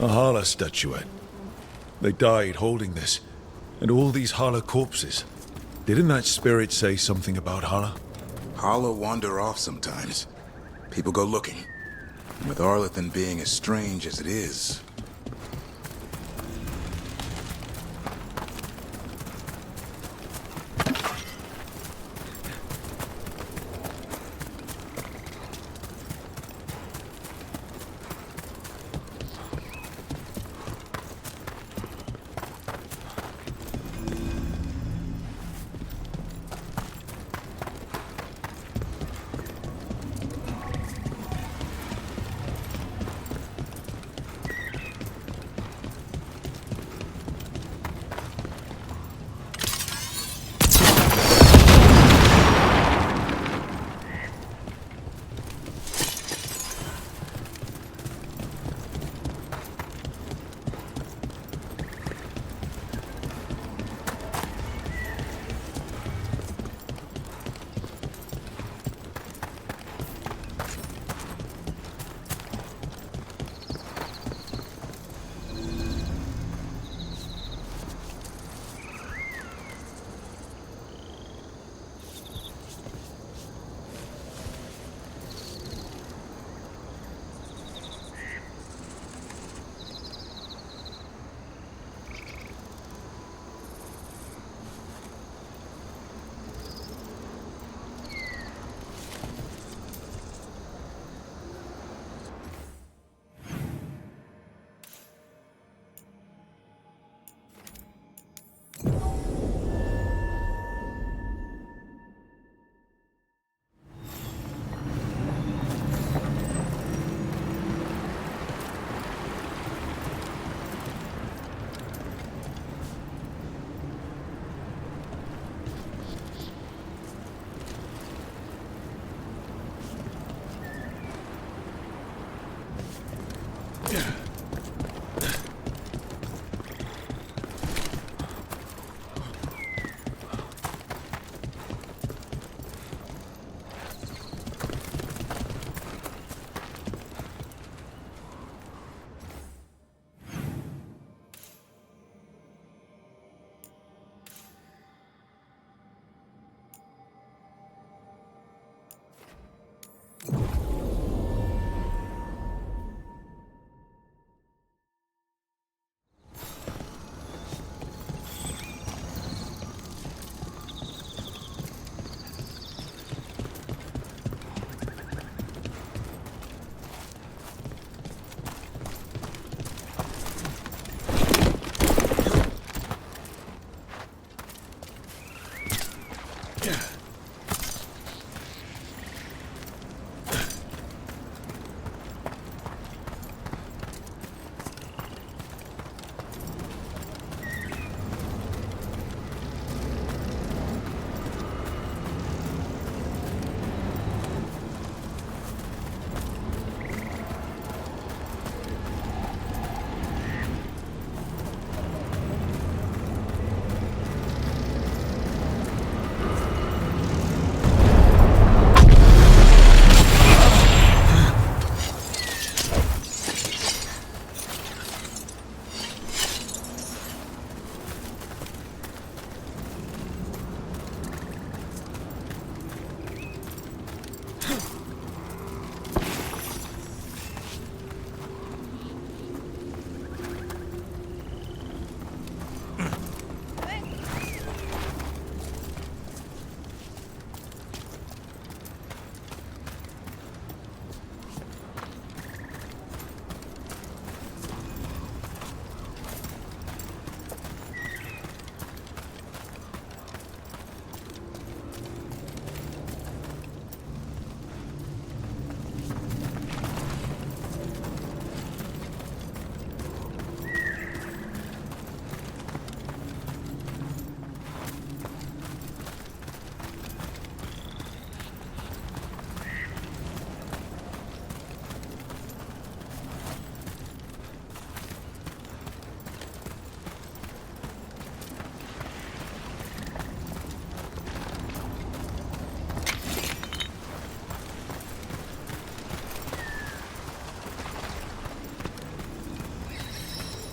A Hala statuette. They died holding this. And all these Hala corpses. Didn't that spirit say something about Hala? Hala wander off sometimes. People go looking. And with Arlathan being as strange as it is,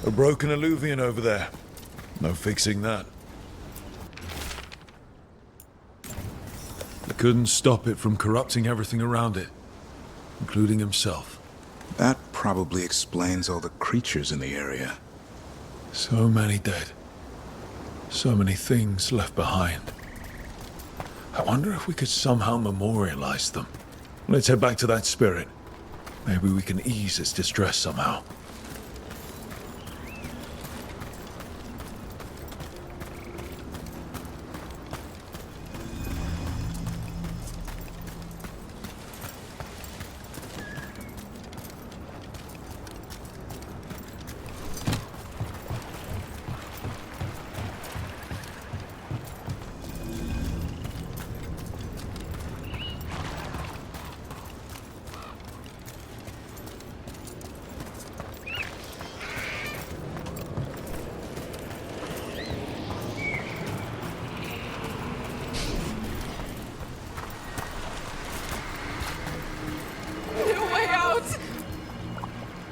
A broken alluvian over there. No fixing that. He couldn't stop it from corrupting everything around it, including himself. That probably explains all the creatures in the area. So many dead. So many things left behind. I wonder if we could somehow memorialize them. Let's head back to that spirit. Maybe we can ease its distress somehow.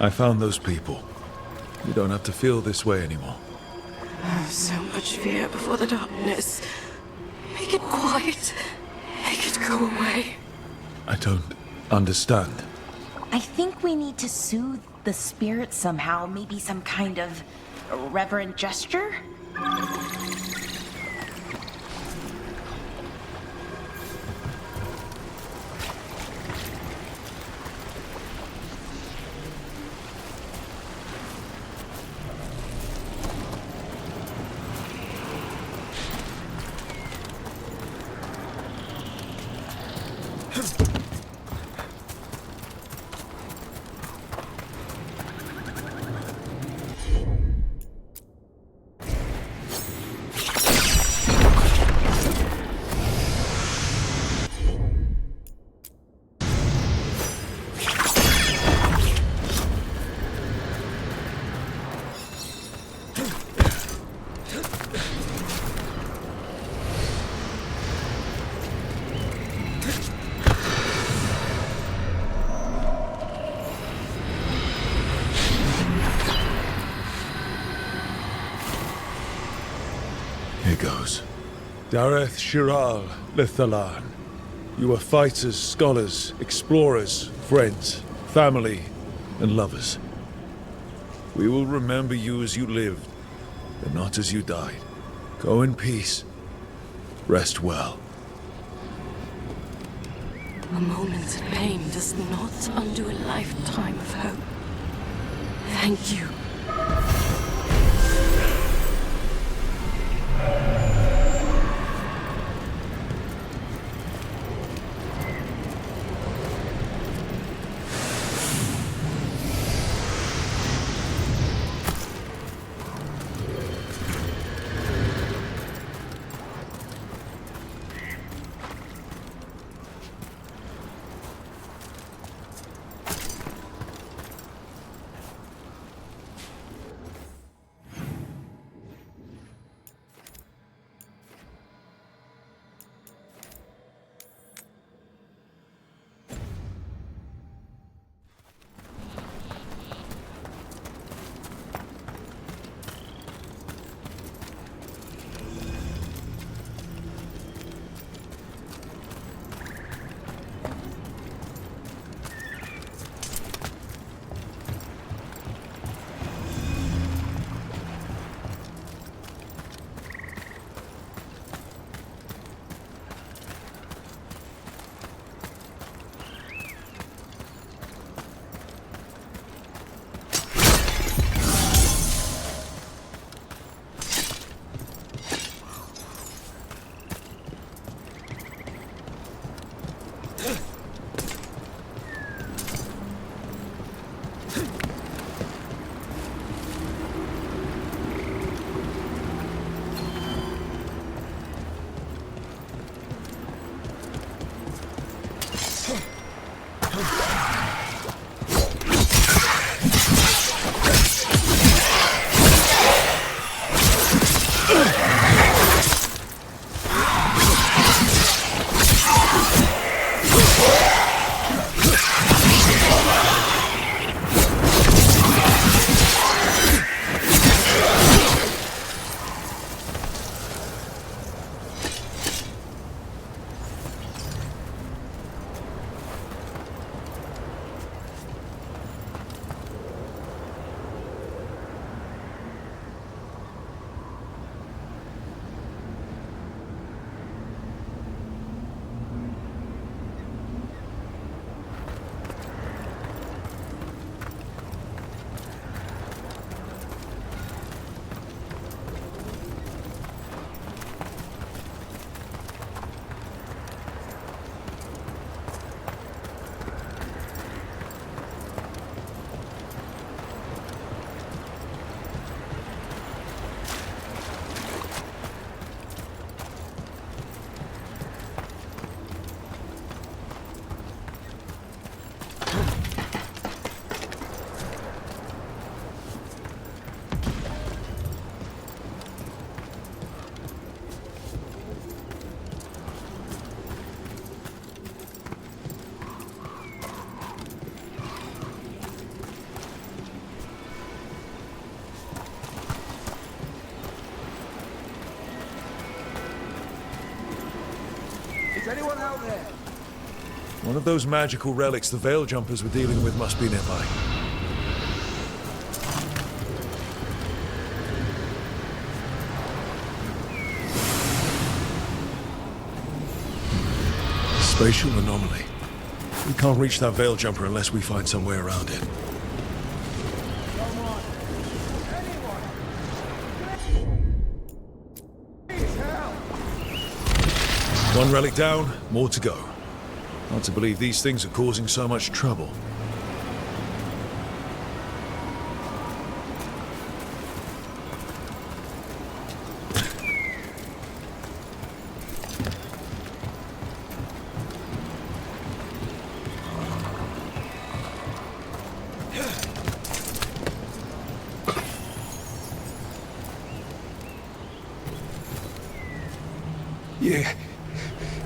I found those people. You don't have to feel this way anymore. So much fear before the darkness. Make it quiet. Make it go away. I don't understand. I think we need to soothe the spirit somehow. Maybe some kind of reverent gesture? Here goes. Dareth Shiral Lithalan. You are fighters, scholars, explorers, friends, family, and lovers. We will remember you as you lived, and not as you died. Go in peace. Rest well. A moment's pain does not undo a lifetime of hope. Thank you. Is anyone out there? One of those magical relics the Veil Jumpers were dealing with must be nearby. Spatial anomaly. We can't reach that Veil Jumper unless we find some way around it. One relic down, more to go. Hard to believe these things are causing so much trouble.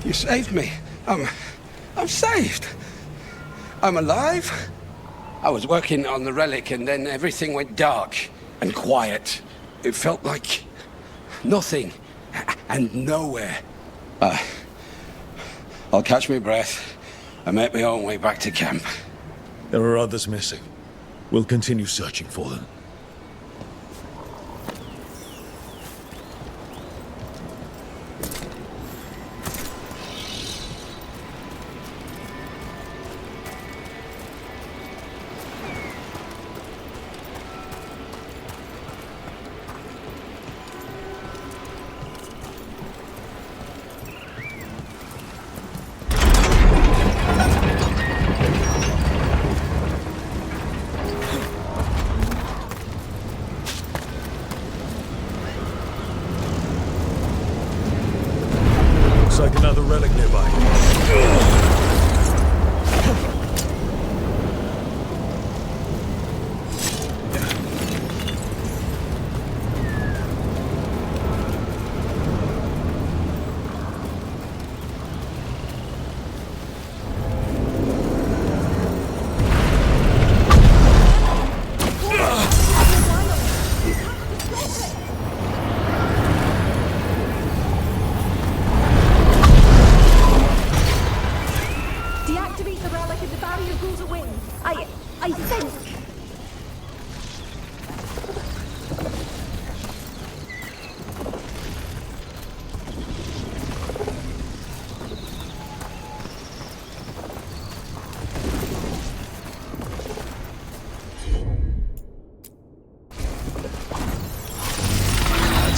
You saved me. I'm saved. I'm alive. I was working on the relic and then everything went dark and quiet. It felt like nothing and nowhere. I'll catch my breath and make my own way back to camp. There are others missing. We'll continue searching for them. Like another relic nearby.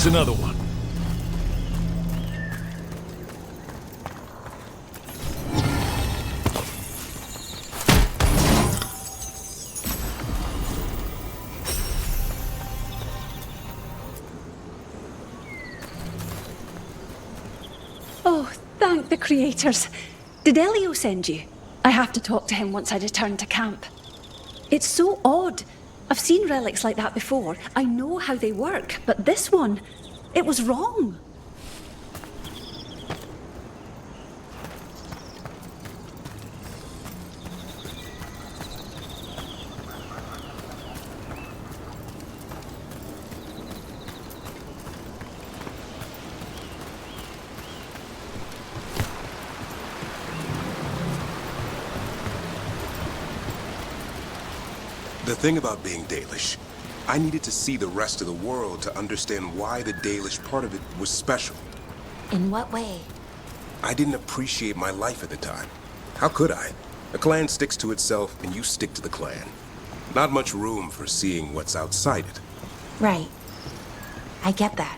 That's another one. Oh, thank the creators. Did Elio send you? I have to talk to him once I return to camp. It's so odd. I've seen relics like that before. I know how they work, but this one, it was wrong. The thing about being Dalish, I needed to see the rest of the world to understand why the Dalish part of it was special. In what way? I didn't appreciate my life at the time. How could I? A clan sticks to itself and you stick to the clan. Not much room for seeing what's outside it. Right. I get that.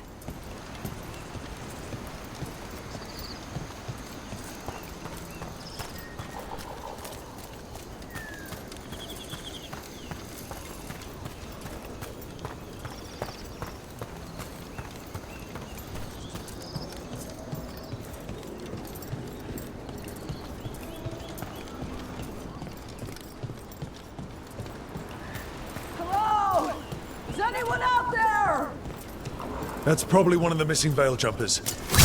That's probably one of the missing Veil Jumpers.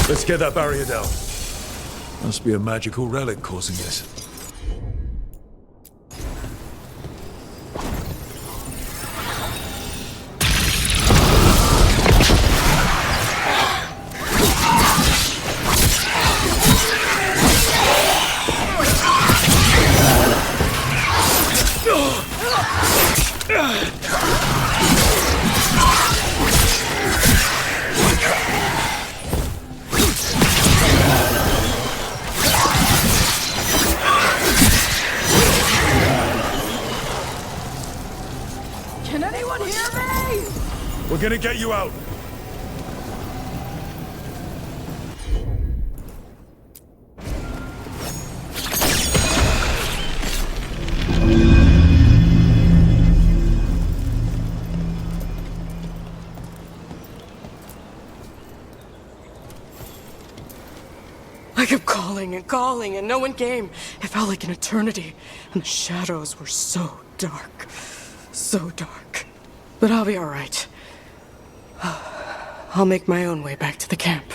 Let's get that barrier down. Must be a magical relic causing this. anyone hear me? We're gonna get you out. I kept calling and no one came. It felt like an eternity, and the shadows were so dark. So dark. But I'll be alright. I'll make my own way back to the camp.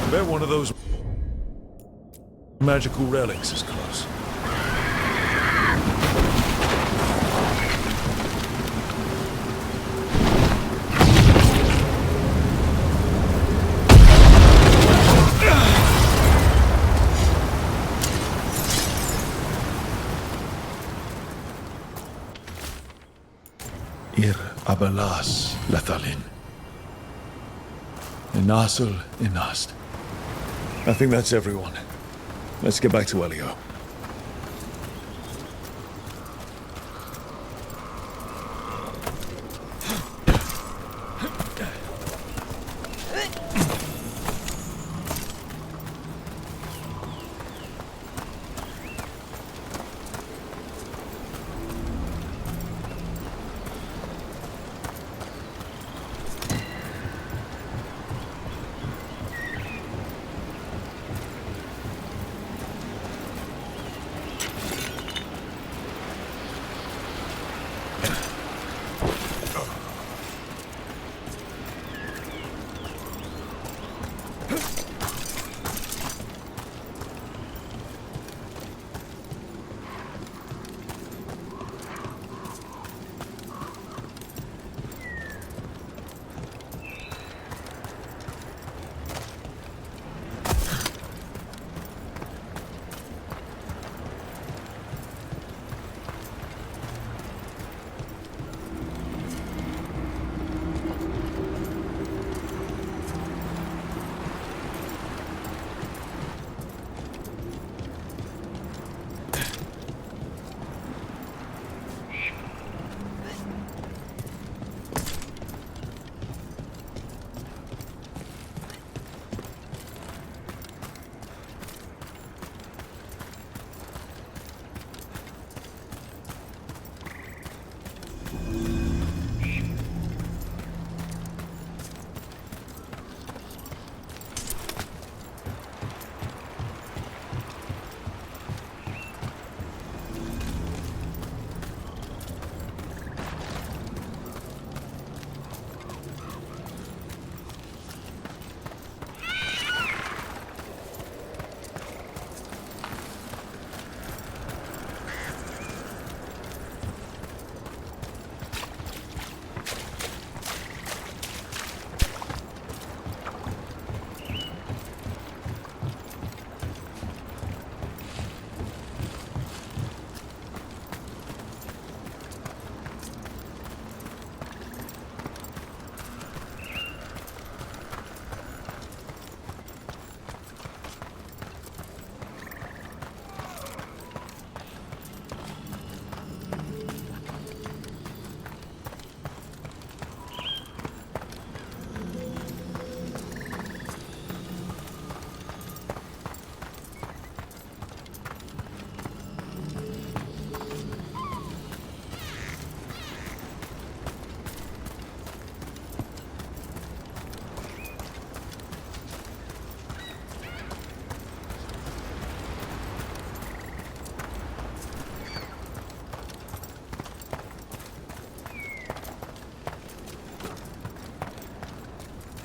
I bet one of those magical relics is close. Ir abalas lathalin. Inasul inast. I think that's everyone. Let's get back to Elio.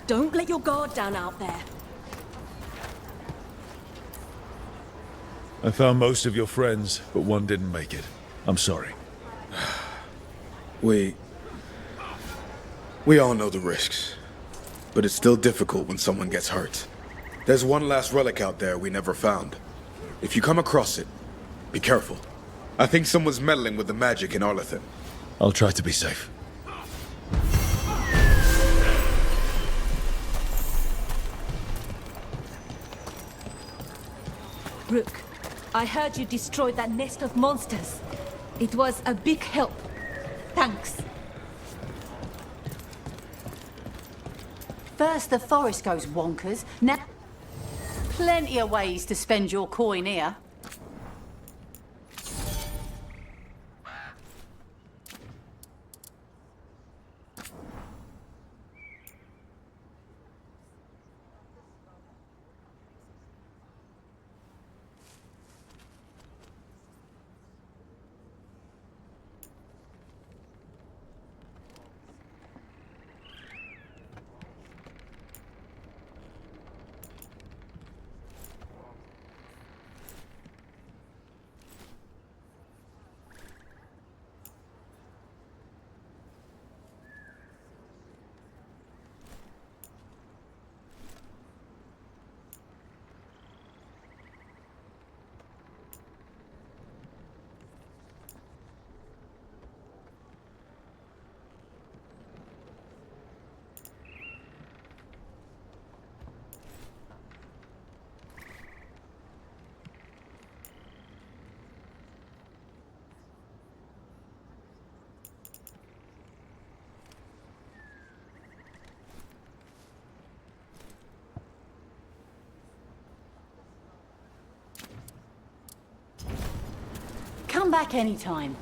Don't let your guard down out there. I found most of your friends, but one didn't make it. I'm sorry. We all know the risks, but it's still difficult when someone gets hurt. There's one last relic out there we never found. If you come across it, be careful. I think someone's meddling with the magic in Arlathan. I'll try to be safe. Rook, I heard you destroyed that nest of monsters. It was a big help. Thanks. First the forest goes wonkers, now... Plenty of ways to spend your coin here. Come back anytime.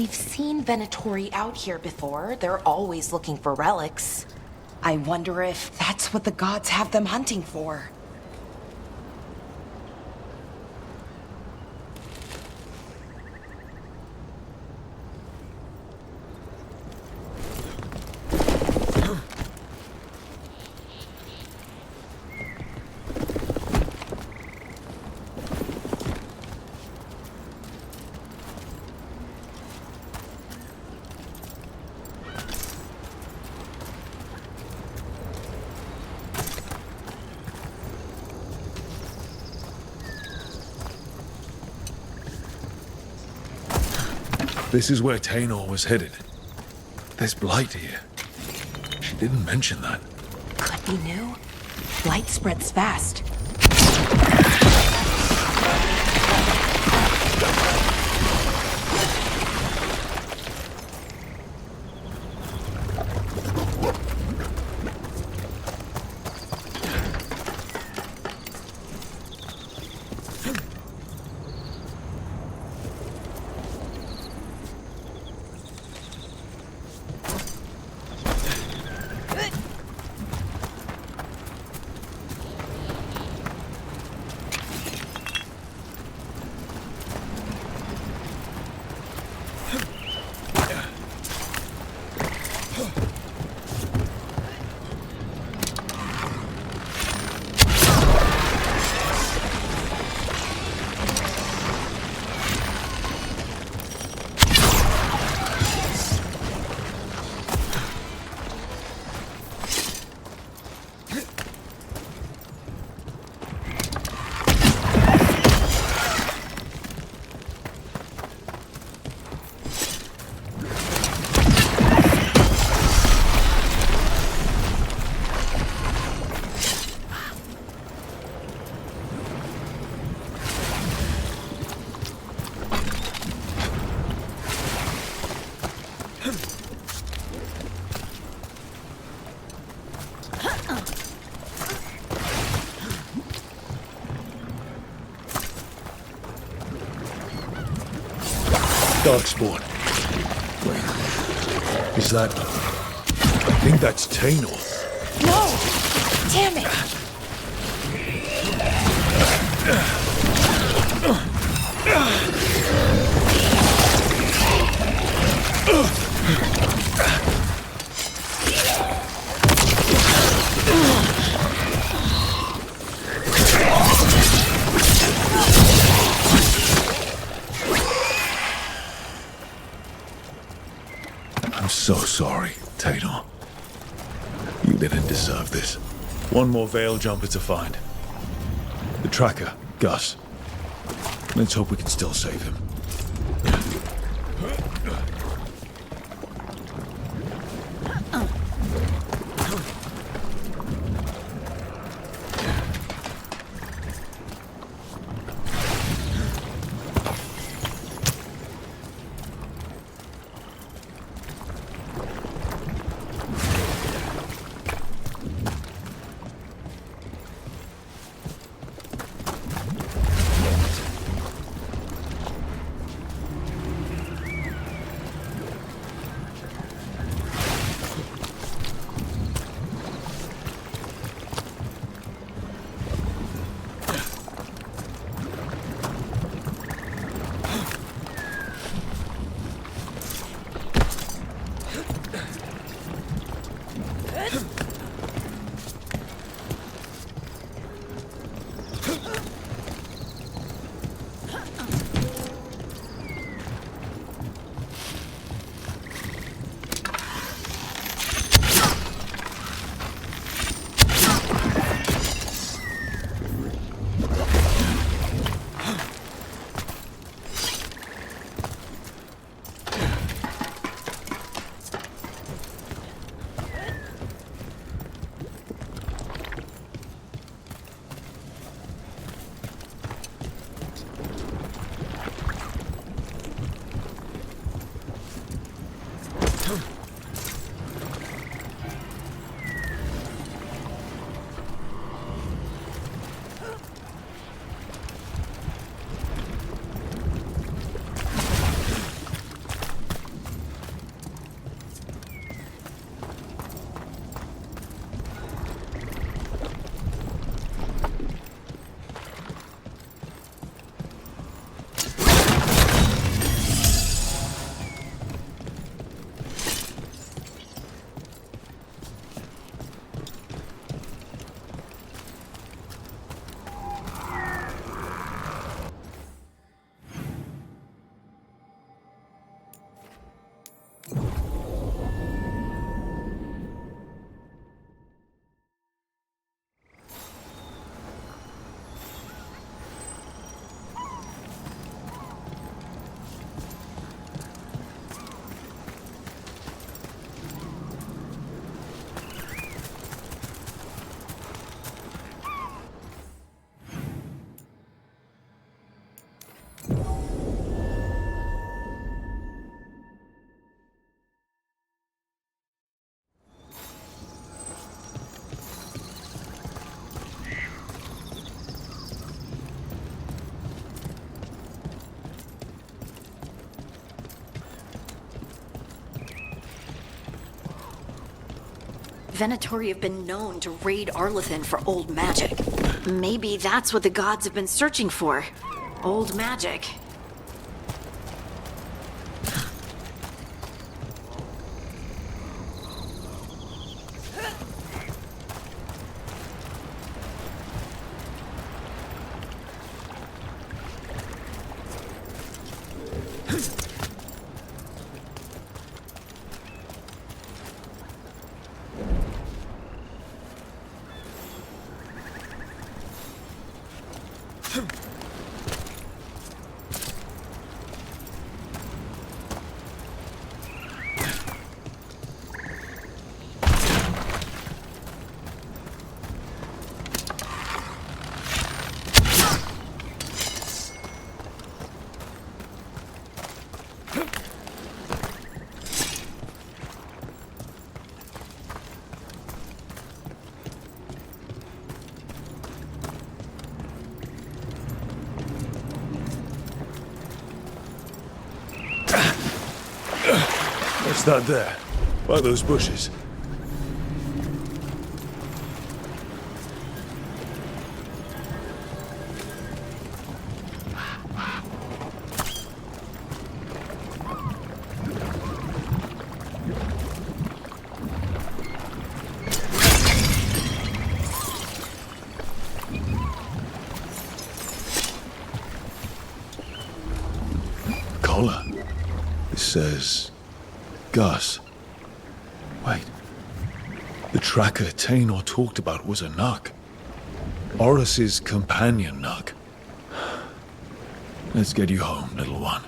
We've seen Venatori out here before. They're always looking for relics. I wonder if that's what the gods have them hunting for. This is where Tainor was headed. There's blight here. She didn't mention that. Could be new. Blight spreads fast. Darkspawn. Wait. Is that... I think that's Tainor. No! Damn it! I'm so sorry, Tainor. You didn't deserve this. One more Veil Jumper to find. The tracker, Gus. Let's hope we can still save him. Venatori have been known to raid Arlethin for old magic. Maybe that's what the gods have been searching for. Old magic. What's that there? By those bushes. Collar. It says Gus. Wait. The tracker Tainor talked about was a Nuck. Horus's companion Nuck. Let's get you home, little one.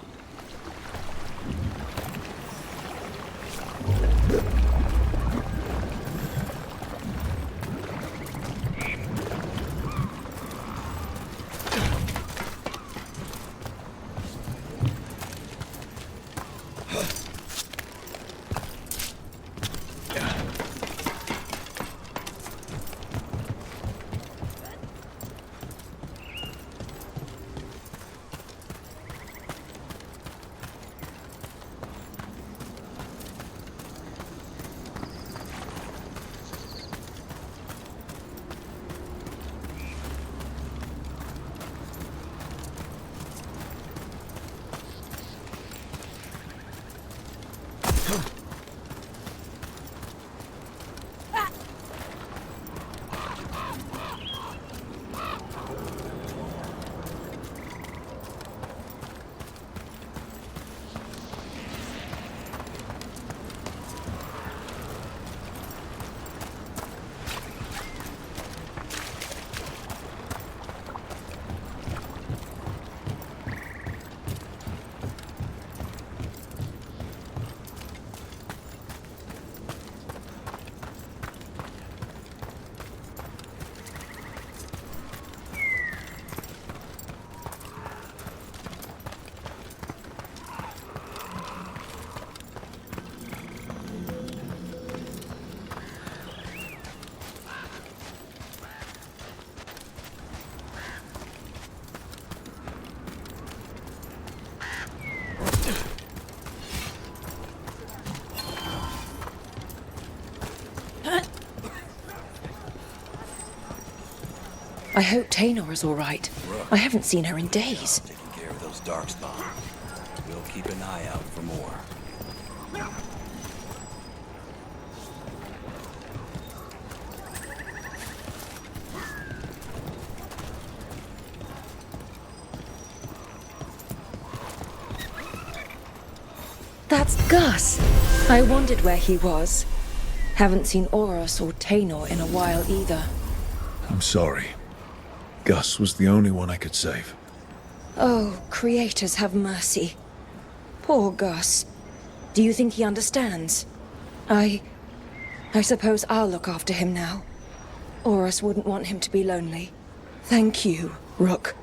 I hope Tainor is all right. I haven't seen her in days. Taking care of those darkspawn. We'll keep an eye out for more. That's Gus! I wondered where he was. Haven't seen Horus or Tainor in a while either. I'm sorry. Gus was the only one I could save. Oh, creators have mercy. Poor Gus. Do you think he understands? I suppose I'll look after him now. Horus wouldn't want him to be lonely. Thank you, Rook.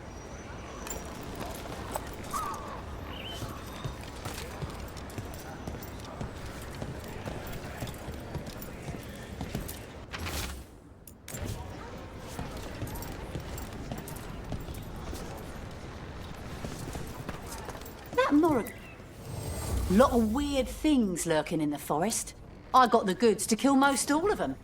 Lot of weird things lurking in the forest. I got the goods to kill most all of them.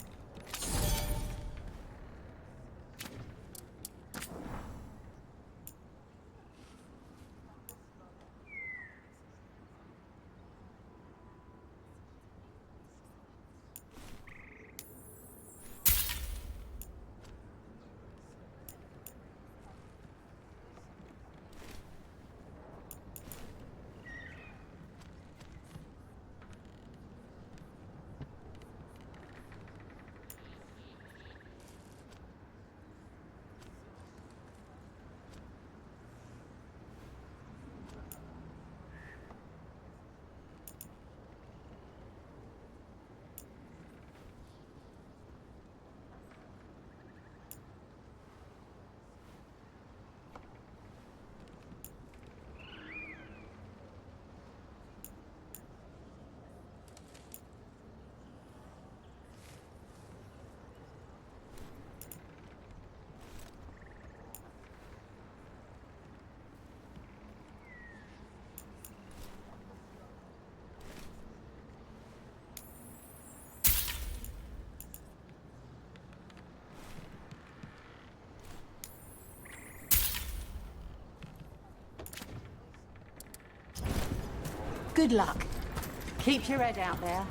Good luck. Keep your head out there.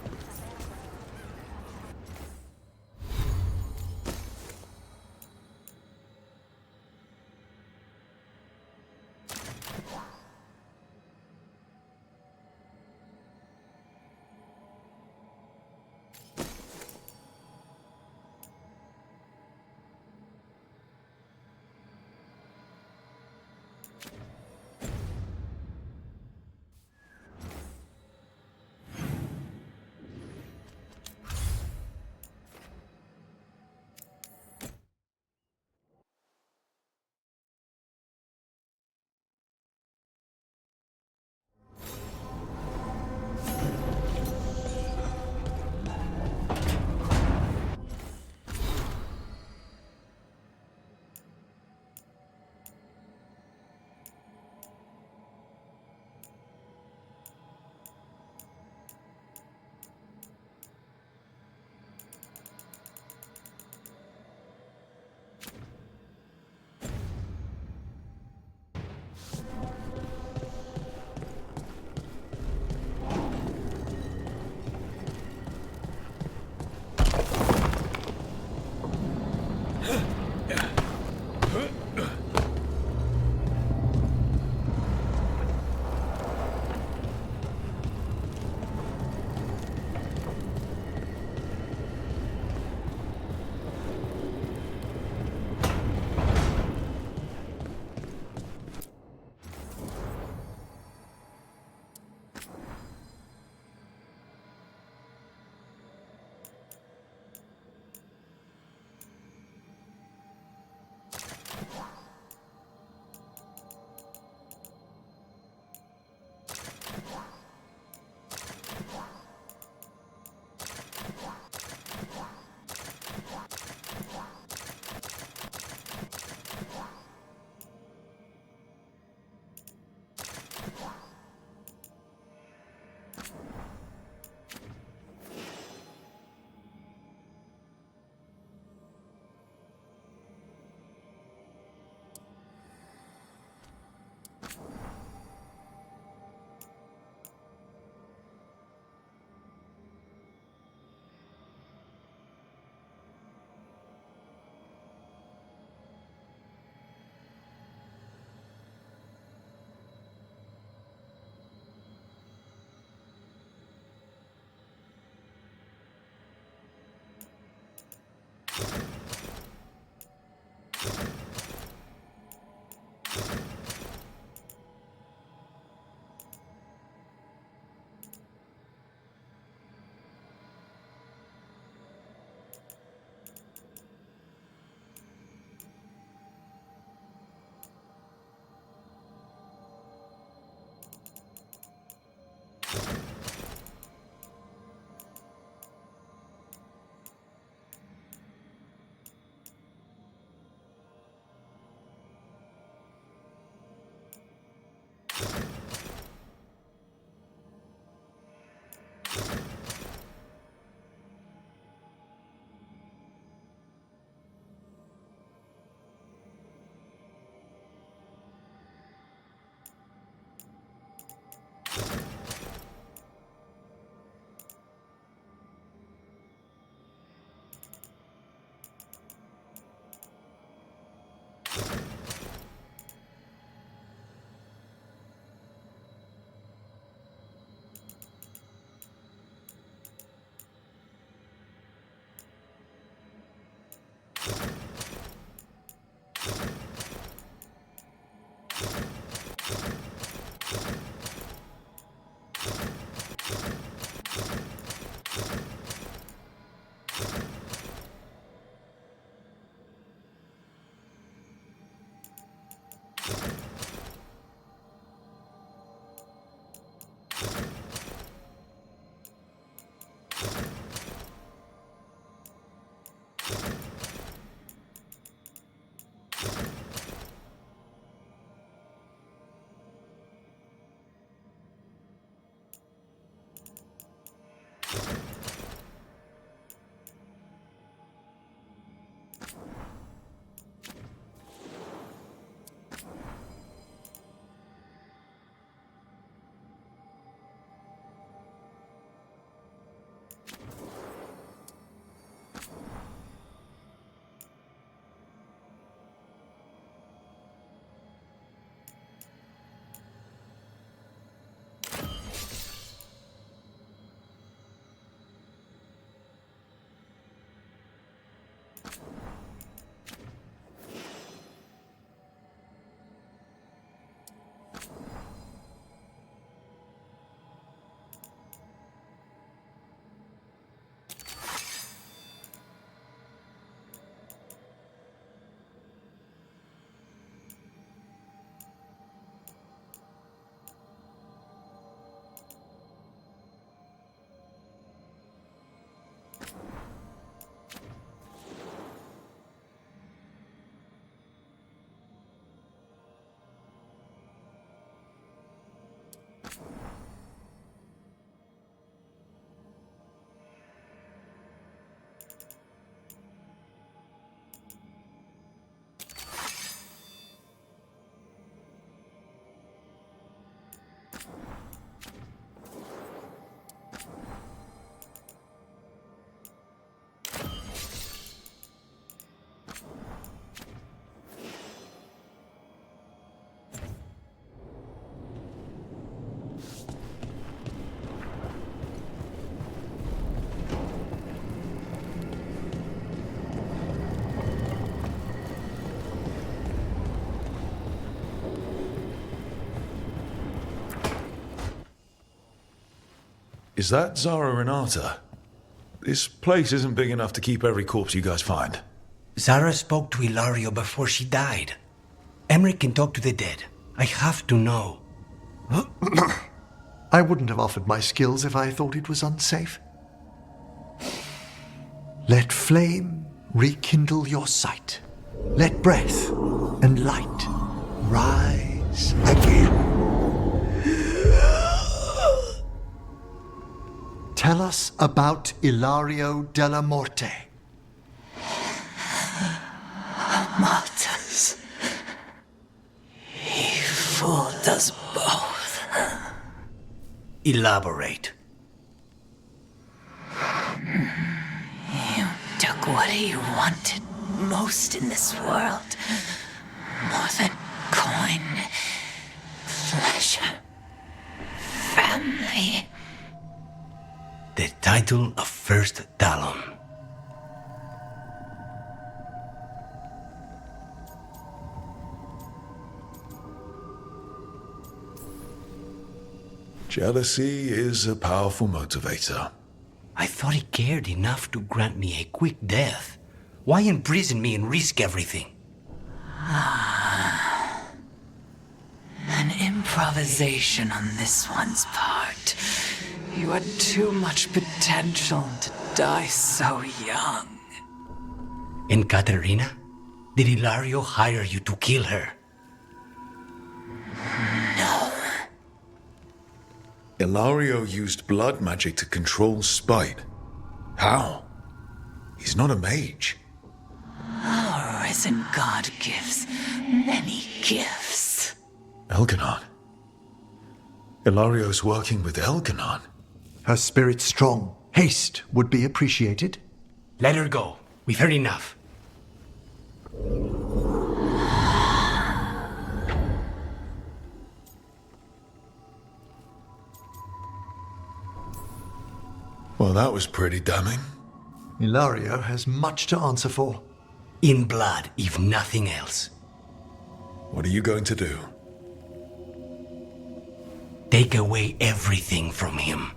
Is that Zara Renata? This place isn't big enough to keep every corpse you guys find. Zara spoke to Ilario before she died. Emmerich can talk to the dead. I have to know. I wouldn't have offered my skills if I thought it was unsafe. Let flame rekindle your sight. Let breath and light rise again. Tell us about Ilario della Morte. Martyrs. He fooled us both. Elaborate. You took what he wanted most in this world. More than coin, pleasure, family. The title of First Talon. Jealousy is a powerful motivator. I thought he cared enough to grant me a quick death. Why imprison me and risk everything? An improvisation on this one's part. You had too much potential to die so young. And Katerina? Did Ilario hire you to kill her? No. Ilario used blood magic to control spite. How? He's not a mage. Our risen god gives many gifts. Elganon. Ilario's working with Elganon. Her spirit strong. Haste would be appreciated. Let her go. We've heard enough. Well, that was pretty damning. Ilario has much to answer for. In blood, if nothing else. What are you going to do? Take away everything from him.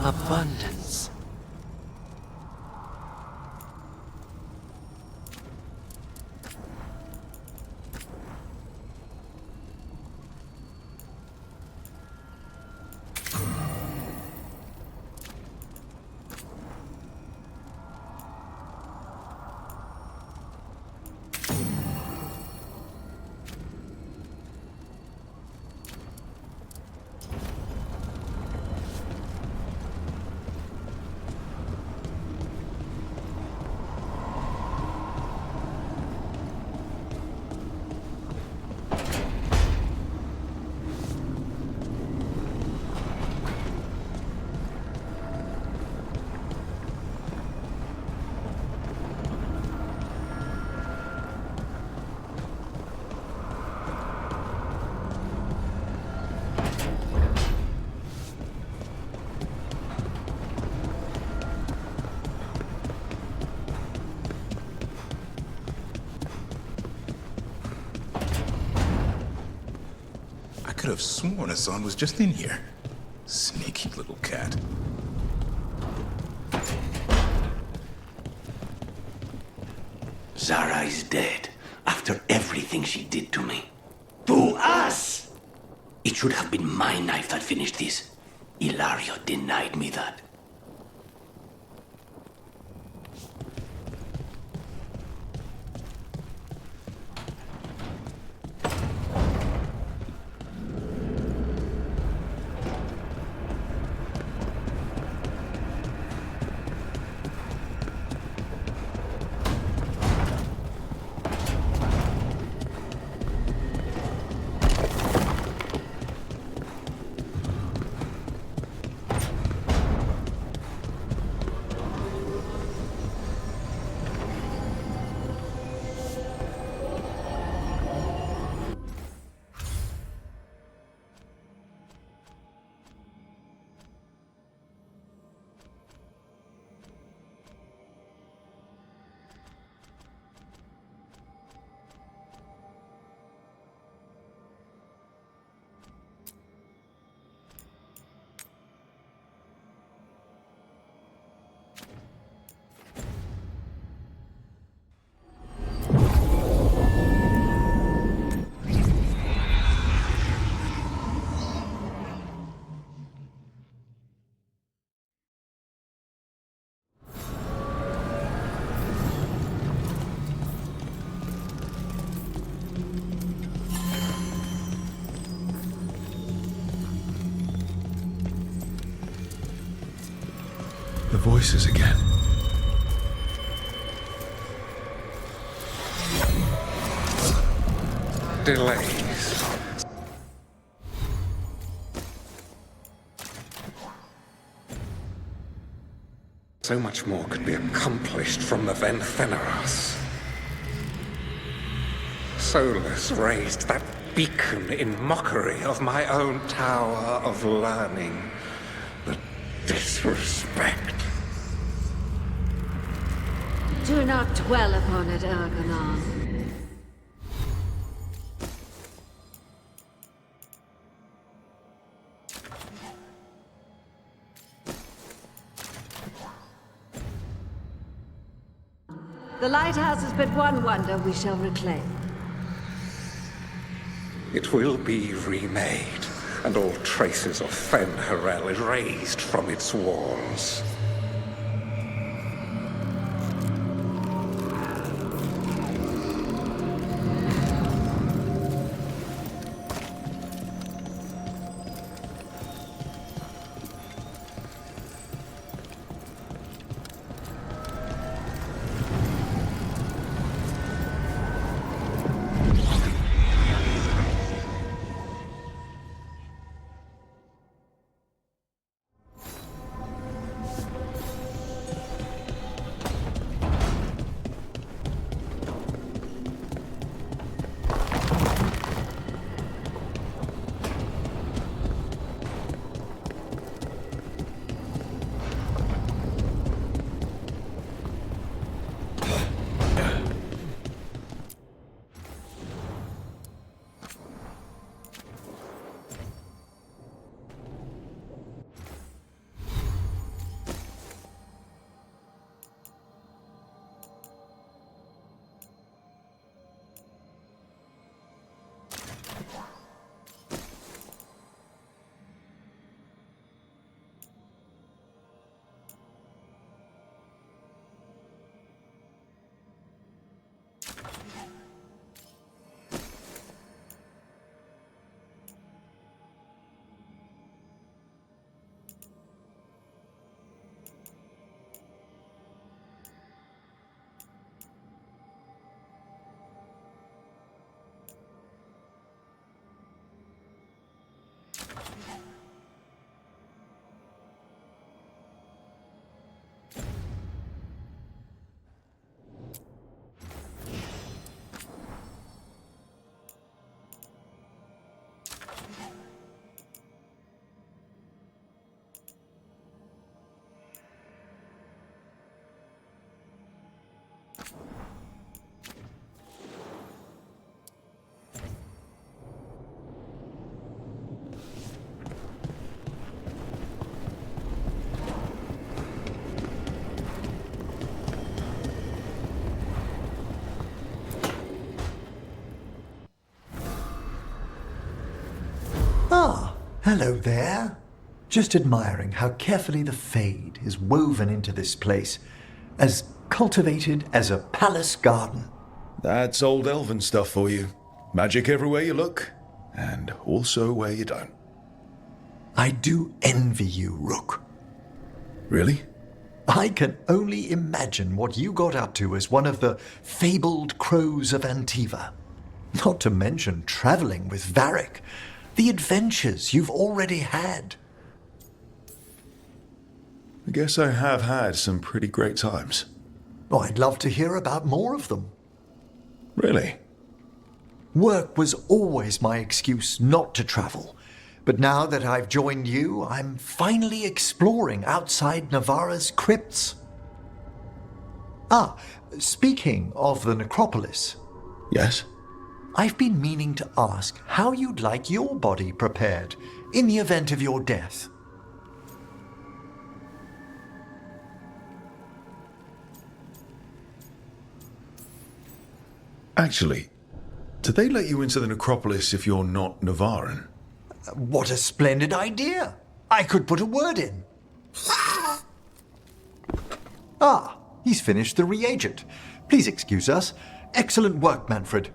Abundance. I could have sworn Hassan was just in here. Sneaky little cat. Zara is dead after everything she did to me. To us! It should have been my knife that finished this. Ilario denied me that. voices again. Delays. So much more could be accomplished from the Ventheneros. Solus raised that beacon in mockery of my own tower of learning. The disrespect. Do not dwell upon it, Ergonon. The lighthouse is but one wonder we shall reclaim. It will be remade, and all traces of Fen'Harel erased from its walls. Ah, hello there. Just admiring how carefully the Fade is woven into this place, as cultivated as a palace garden. That's old elven stuff for you. Magic everywhere you look, and also where you don't. I do envy you, Rook. Really? I can only imagine what you got up to as one of the fabled crows of Antiva. Not to mention traveling with Varric. The adventures you've already had. I guess I have had some pretty great times. Oh, I'd love to hear about more of them. Really? Work was always my excuse not to travel. But now that I've joined you, I'm finally exploring outside Navarra's crypts. Ah, speaking of the necropolis. Yes? I've been meaning to ask how you'd like your body prepared in the event of your death. Actually, do they let you into the necropolis if you're not Navaran? What a splendid idea! I could put a word in. Ah, he's finished the reagent. Please excuse us. Excellent work, Manfred.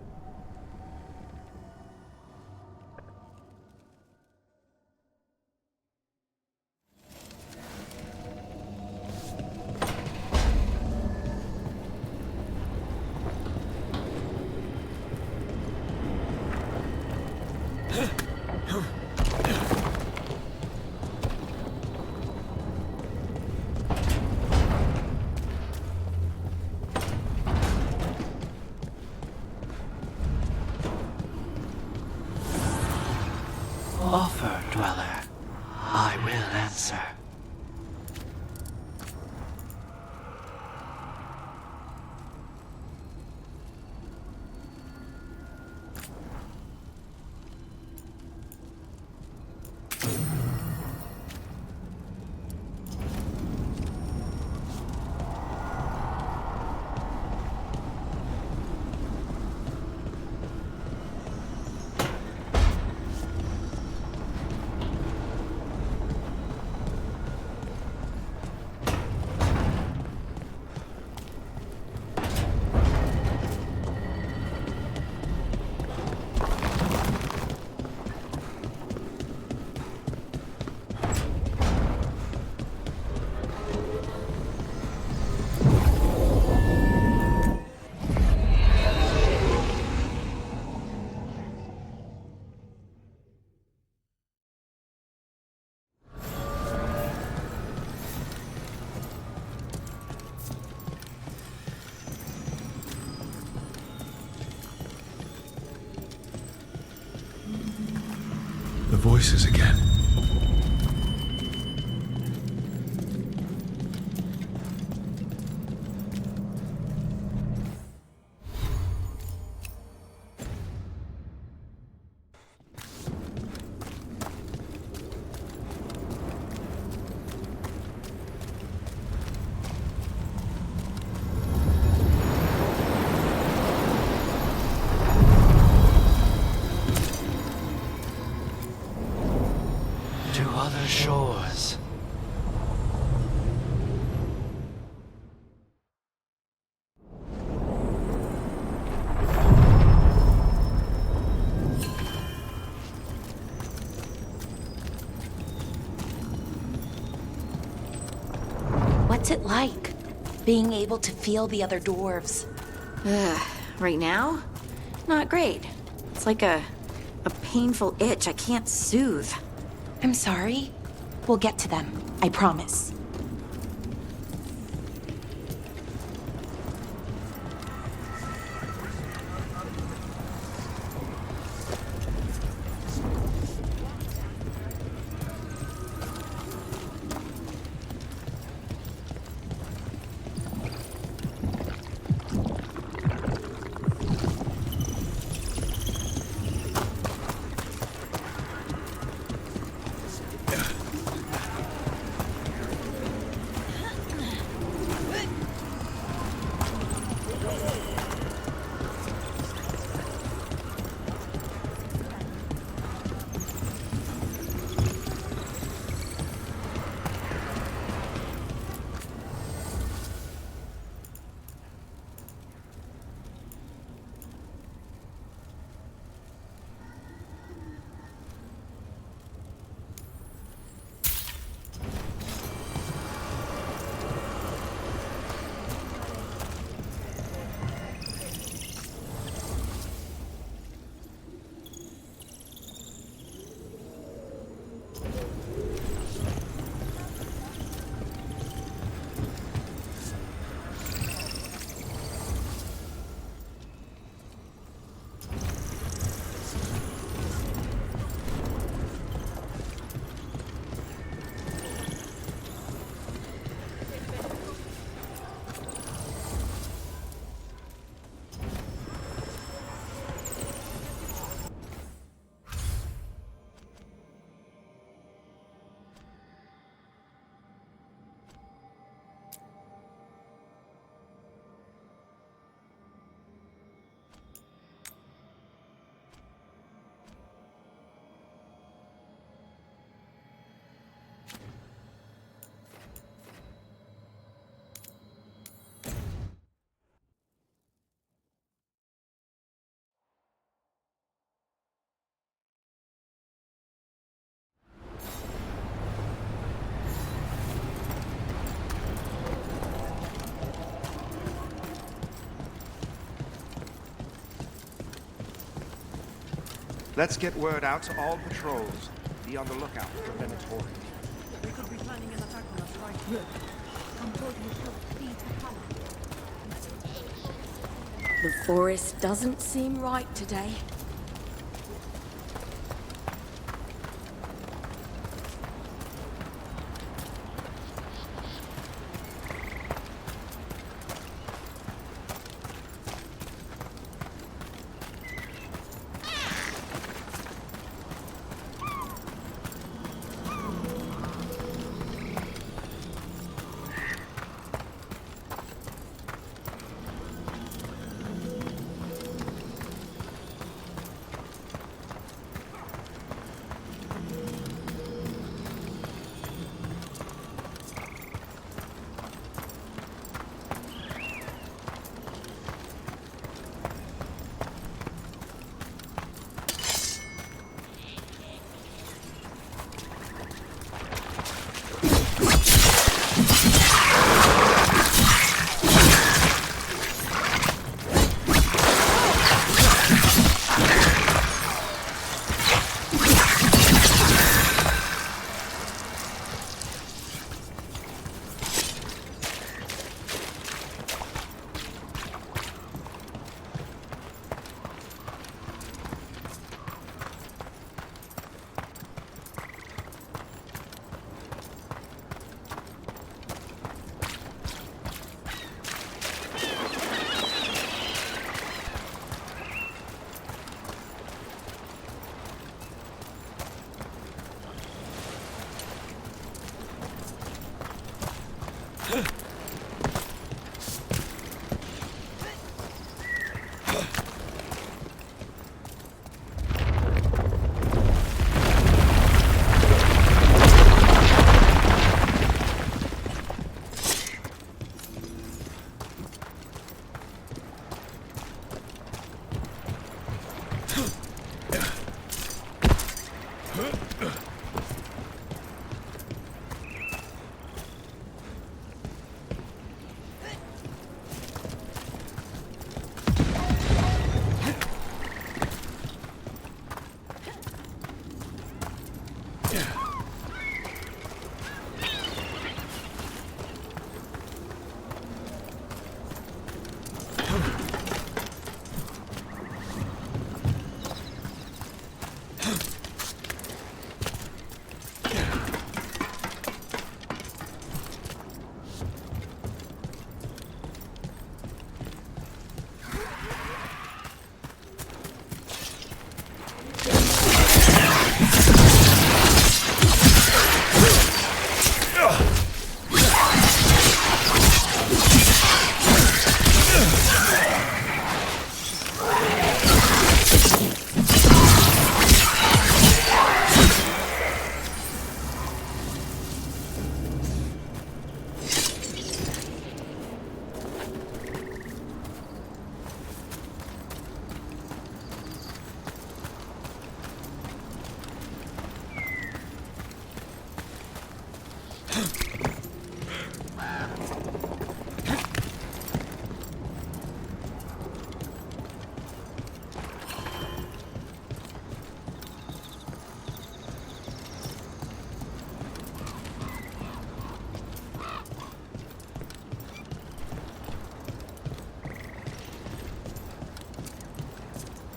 offer, Dweller, I will answer. The voices again. To other shores. What's it like, being able to feel the other dwarves? Right now? Not great. It's like a painful itch I can't soothe. I'm sorry. We'll get to them, I promise. Let's get word out to all patrols. Be on the lookout for Venatori. They could be planning an attack on us right here. I'm told you should feed the palace. The forest doesn't seem right today.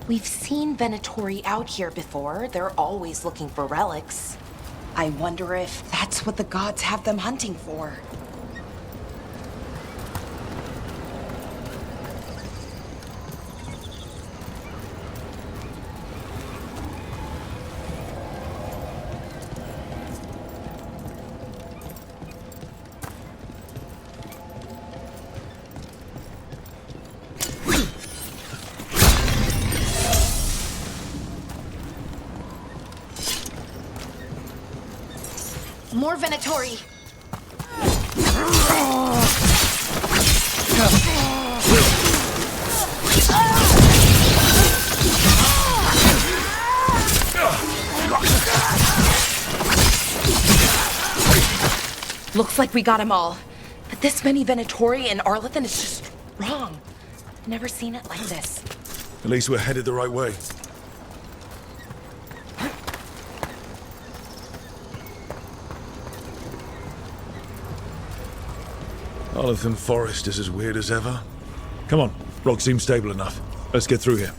We've seen Venatori out here before. They're always looking for relics. I wonder if that's what the gods have them hunting for. More Venatori. Looks like we got them all. But this many Venatori in Arlithan is just wrong. Never seen it like this. At least we're headed the right way. Arlithan Forest is as weird as ever. Come on, rock seems stable enough. Let's get through here.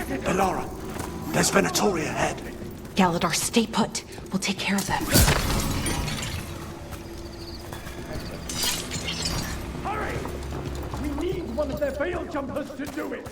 Bellara, there's Venatori ahead. Galador, stay put. We'll take care of them. Hurry! We need one of their veil jumpers to do it.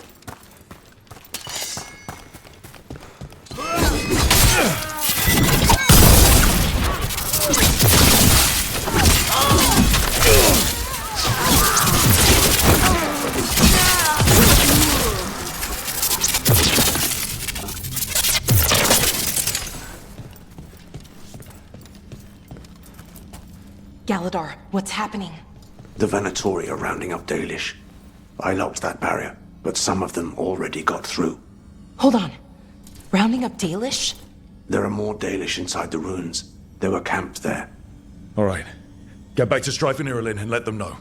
Galador, what's happening? The Venatori are rounding up Dalish. I locked that barrier, but some of them already got through. Hold on. Rounding up Dalish? There are more Dalish inside the ruins. They were camped there. All right. Get back to Strife and Irulan and let them know.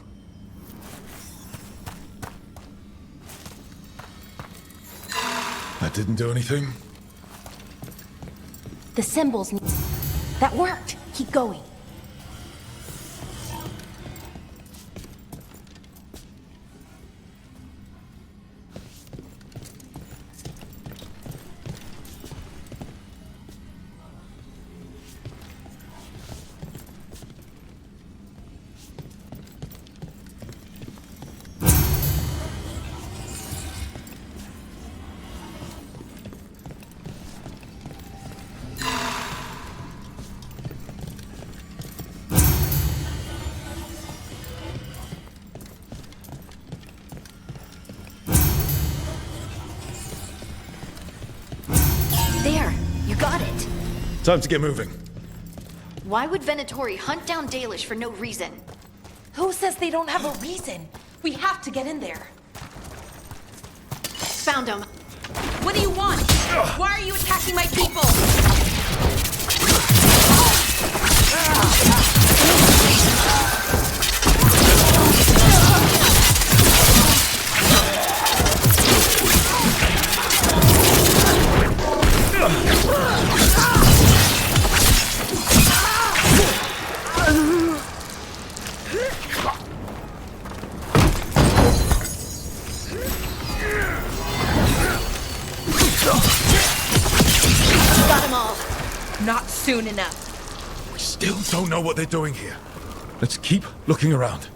That didn't do anything? The symbols need... That worked. Keep going. There, you got it. Time to get moving. Why would Venatori hunt down Dalish for no reason? Who says they don't have a reason? We have to get in there. Found him. What do you want? Why are you attacking my people? Got them all. Not soon enough. We still don't know what they're doing here. Let's keep looking around.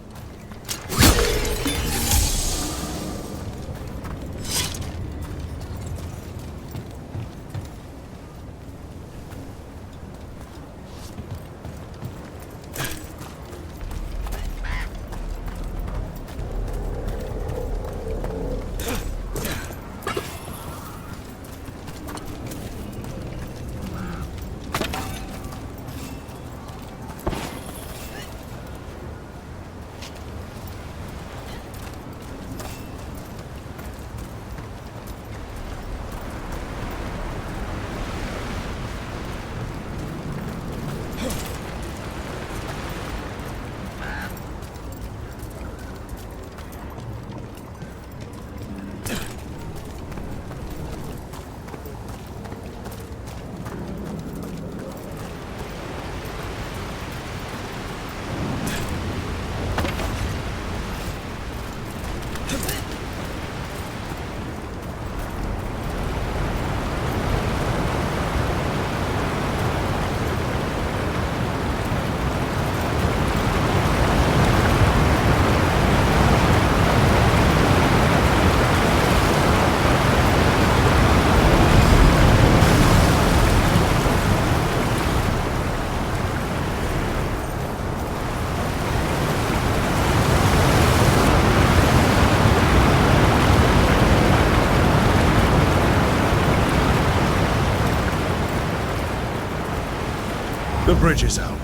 The bridge is out.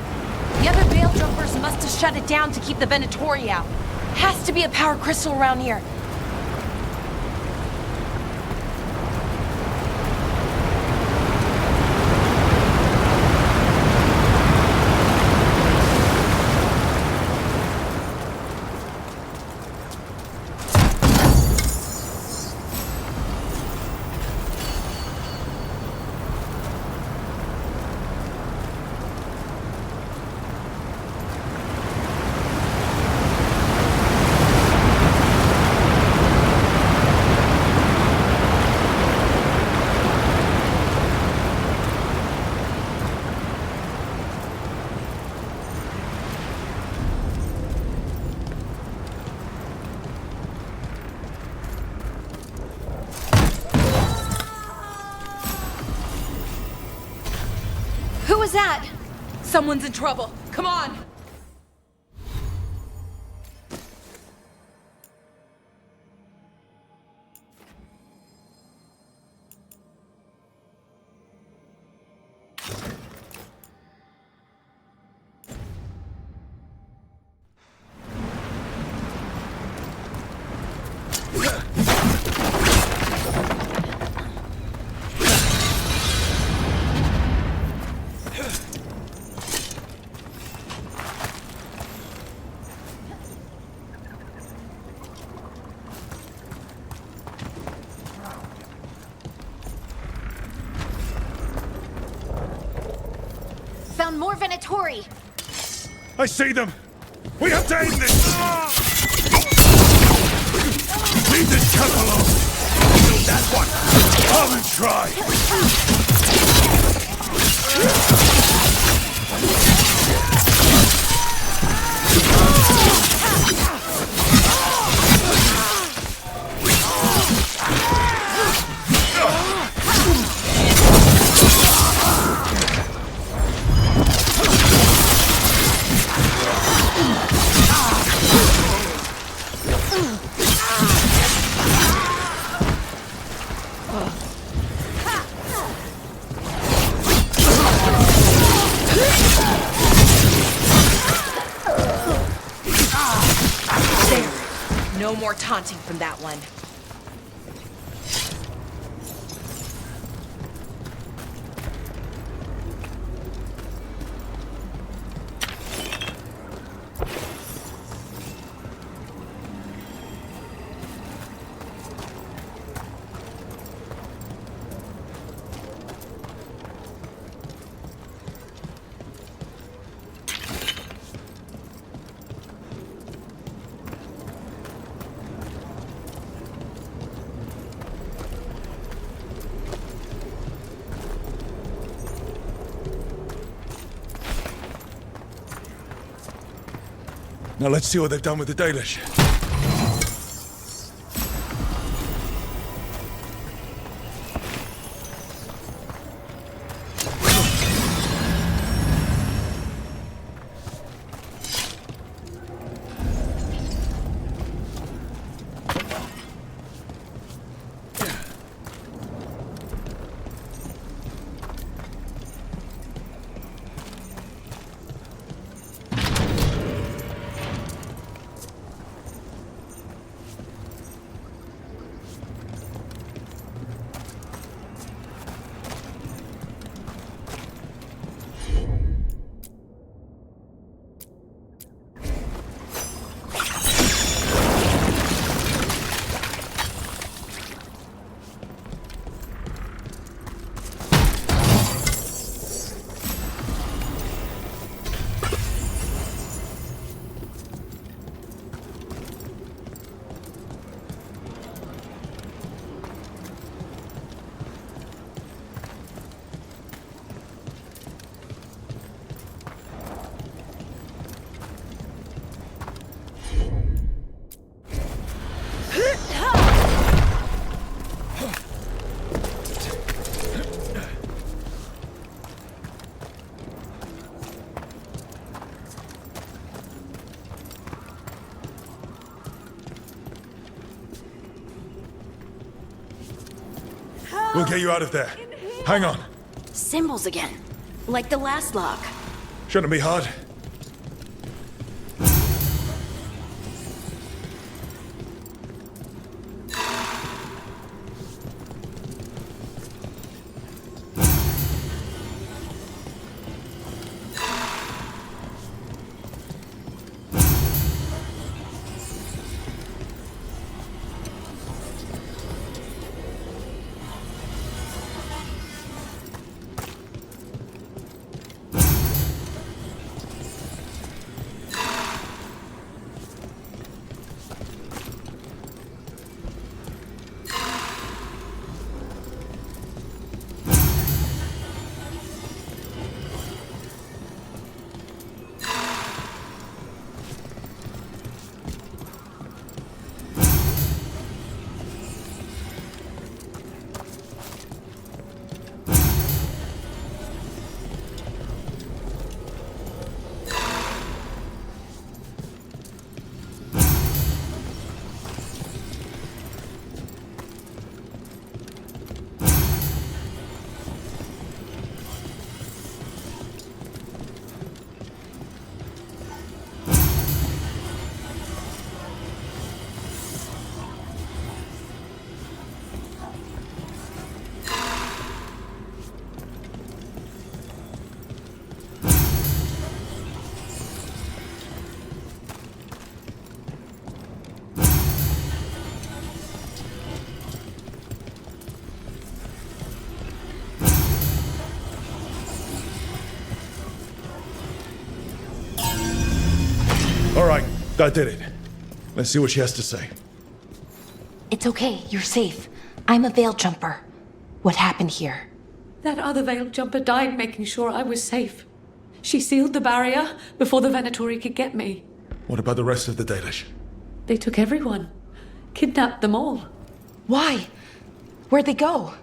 The other Veil Jumpers must have shut it down to keep the Venatori out. Has to be a power crystal around here. that? Someone's in trouble. Come on! Found more Venatori. I see them! We have to end this! Leave this cut alone! That one! Come and try! No more taunting from that one. Now let's see what they've done with the Dalish. We'll get you out of there. Hang on. Symbols again. Like the last log. Shouldn't be hard. I did it. Let's see what she has to say. It's okay, you're safe. I'm a veil jumper. What happened here? That other veil jumper died making sure I was safe. She sealed the barrier before the Venatori could get me. What about the rest of the Dalish? They took everyone. Kidnapped them all. Why? Where'd they go?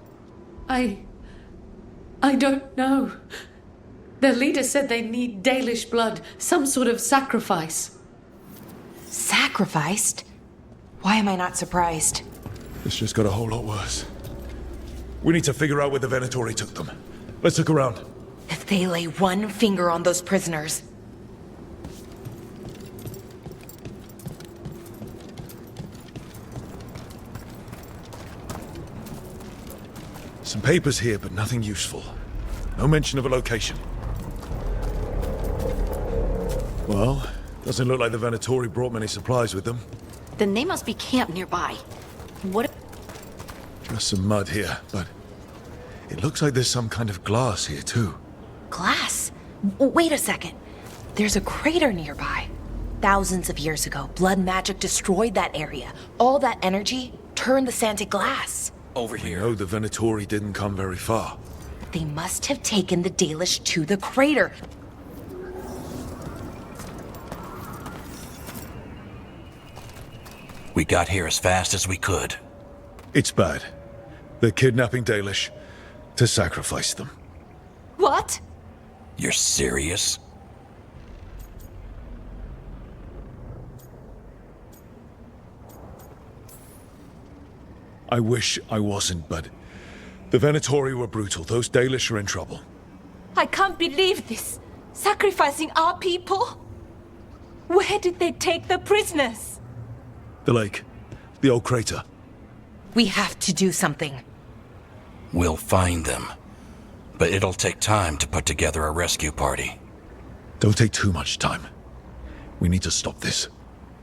I don't know. Their leader said they need Dalish blood, some sort of sacrifice. Sacrificed? Why am I not surprised? This just got a whole lot worse. We need to figure out where the Venatori took them. Let's look around. If they lay one finger on those prisoners... Some papers here, but nothing useful. No mention of a location. Well, doesn't look like the Venatori brought many supplies with them. Then they must be camped nearby. What? Just some mud here, but it looks like there's some kind of glass here too. Glass? Wait a second. There's a crater nearby. Thousands of years ago, blood magic destroyed that area. All that energy turned the sand to glass. Over here. We know the Venatori didn't come very far. They must have taken the Dalish to the crater. We got here as fast as we could. It's bad. They're kidnapping Dalish to sacrifice them. What? You're serious? I wish I wasn't, but the Venatori were brutal. Those Dalish are in trouble. I can't believe this. Sacrificing our people? Where did they take the prisoners? The lake. The old crater. We have to do something. We'll find them. But it'll take time to put together a rescue party. Don't take too much time. We need to stop this.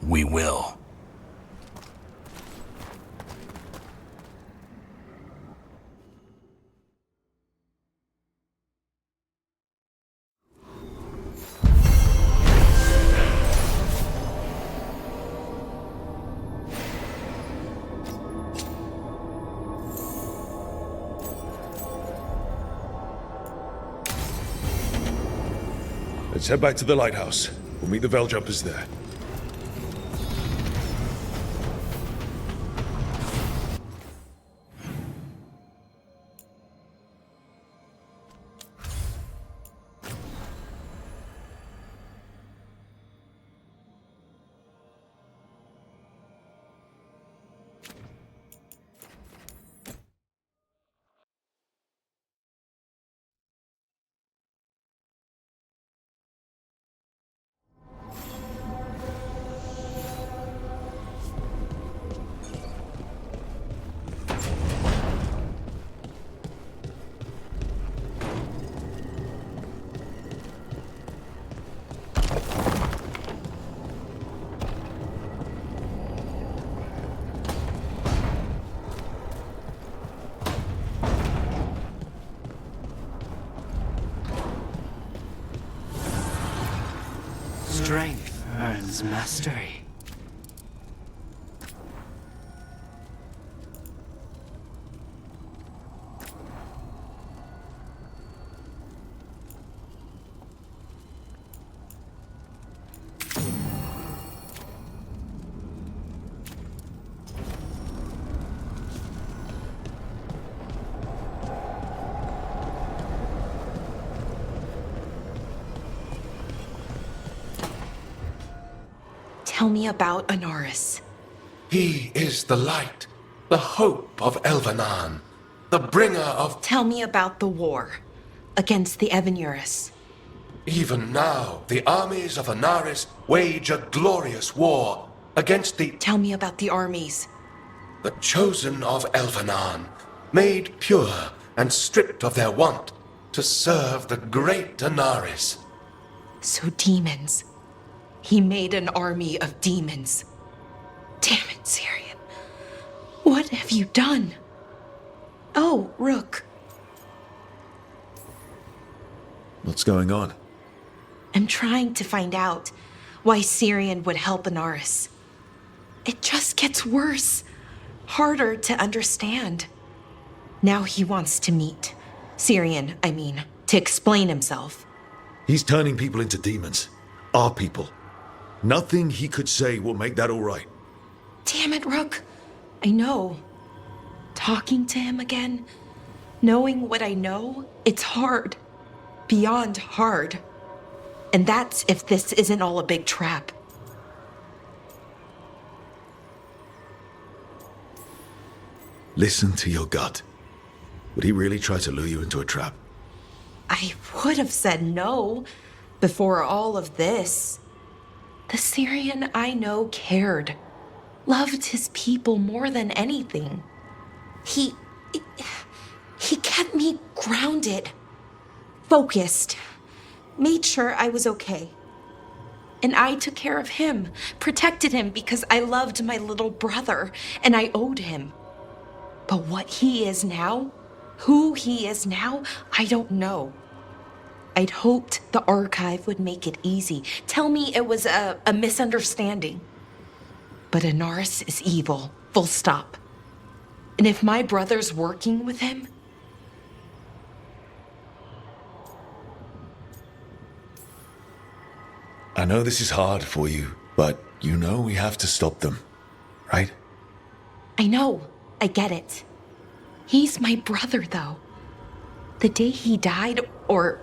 We will. Let's head back to the lighthouse. We'll meet the Veiljumpers there. Strength earns mastery. Tell me about Anaris. He is the light, the hope of Elvenan, the bringer of... Tell me about the war against the Evenuris. Even now, the armies of Anaris wage a glorious war against the... Tell me about the armies. The chosen of Elvenan, made pure and stripped of their want to serve the great Anaris. So demons. He made an army of demons. Damn it, Syrian. What have you done? Oh, Rook. What's going on? I'm trying to find out why Syrian would help Anaris. It just gets worse, harder to understand. Now he wants to meet. Syrian, I mean, to explain himself. He's turning people into demons. Our people. Nothing he could say will make that all right. Damn it, Rook. I know. Talking to him again, knowing what I know, it's hard. Beyond hard. And that's if this isn't all a big trap. Listen to your gut. Would he really try to lure you into a trap? I would have said no before all of this. The Syrian I know cared, loved his people more than anything. He kept me grounded, focused, made sure I was okay. And I took care of him, protected him because I loved my little brother and I owed him. But what he is now, who he is now, I don't know. I'd hoped the archive would make it easy, tell me it was a misunderstanding. But Anaris is evil, full stop. And if my brother's working with him, I know this is hard for you, but you know we have to stop them, right? I know, I get it. He's my brother, though. The day he died, or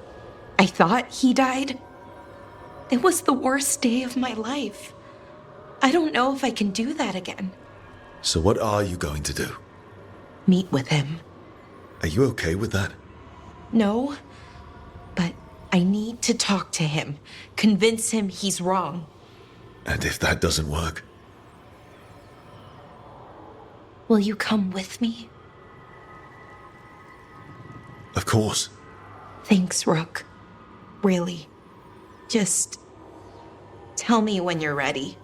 I thought he died, it was the worst day of my life. I don't know if I can do that again. So what are you going to do? Meet with him. Are you okay with that? No, but I need to talk to him, convince him he's wrong. And if that doesn't work? Will you come with me? Of course. Thanks, Rook. Really. Just tell me when you're ready.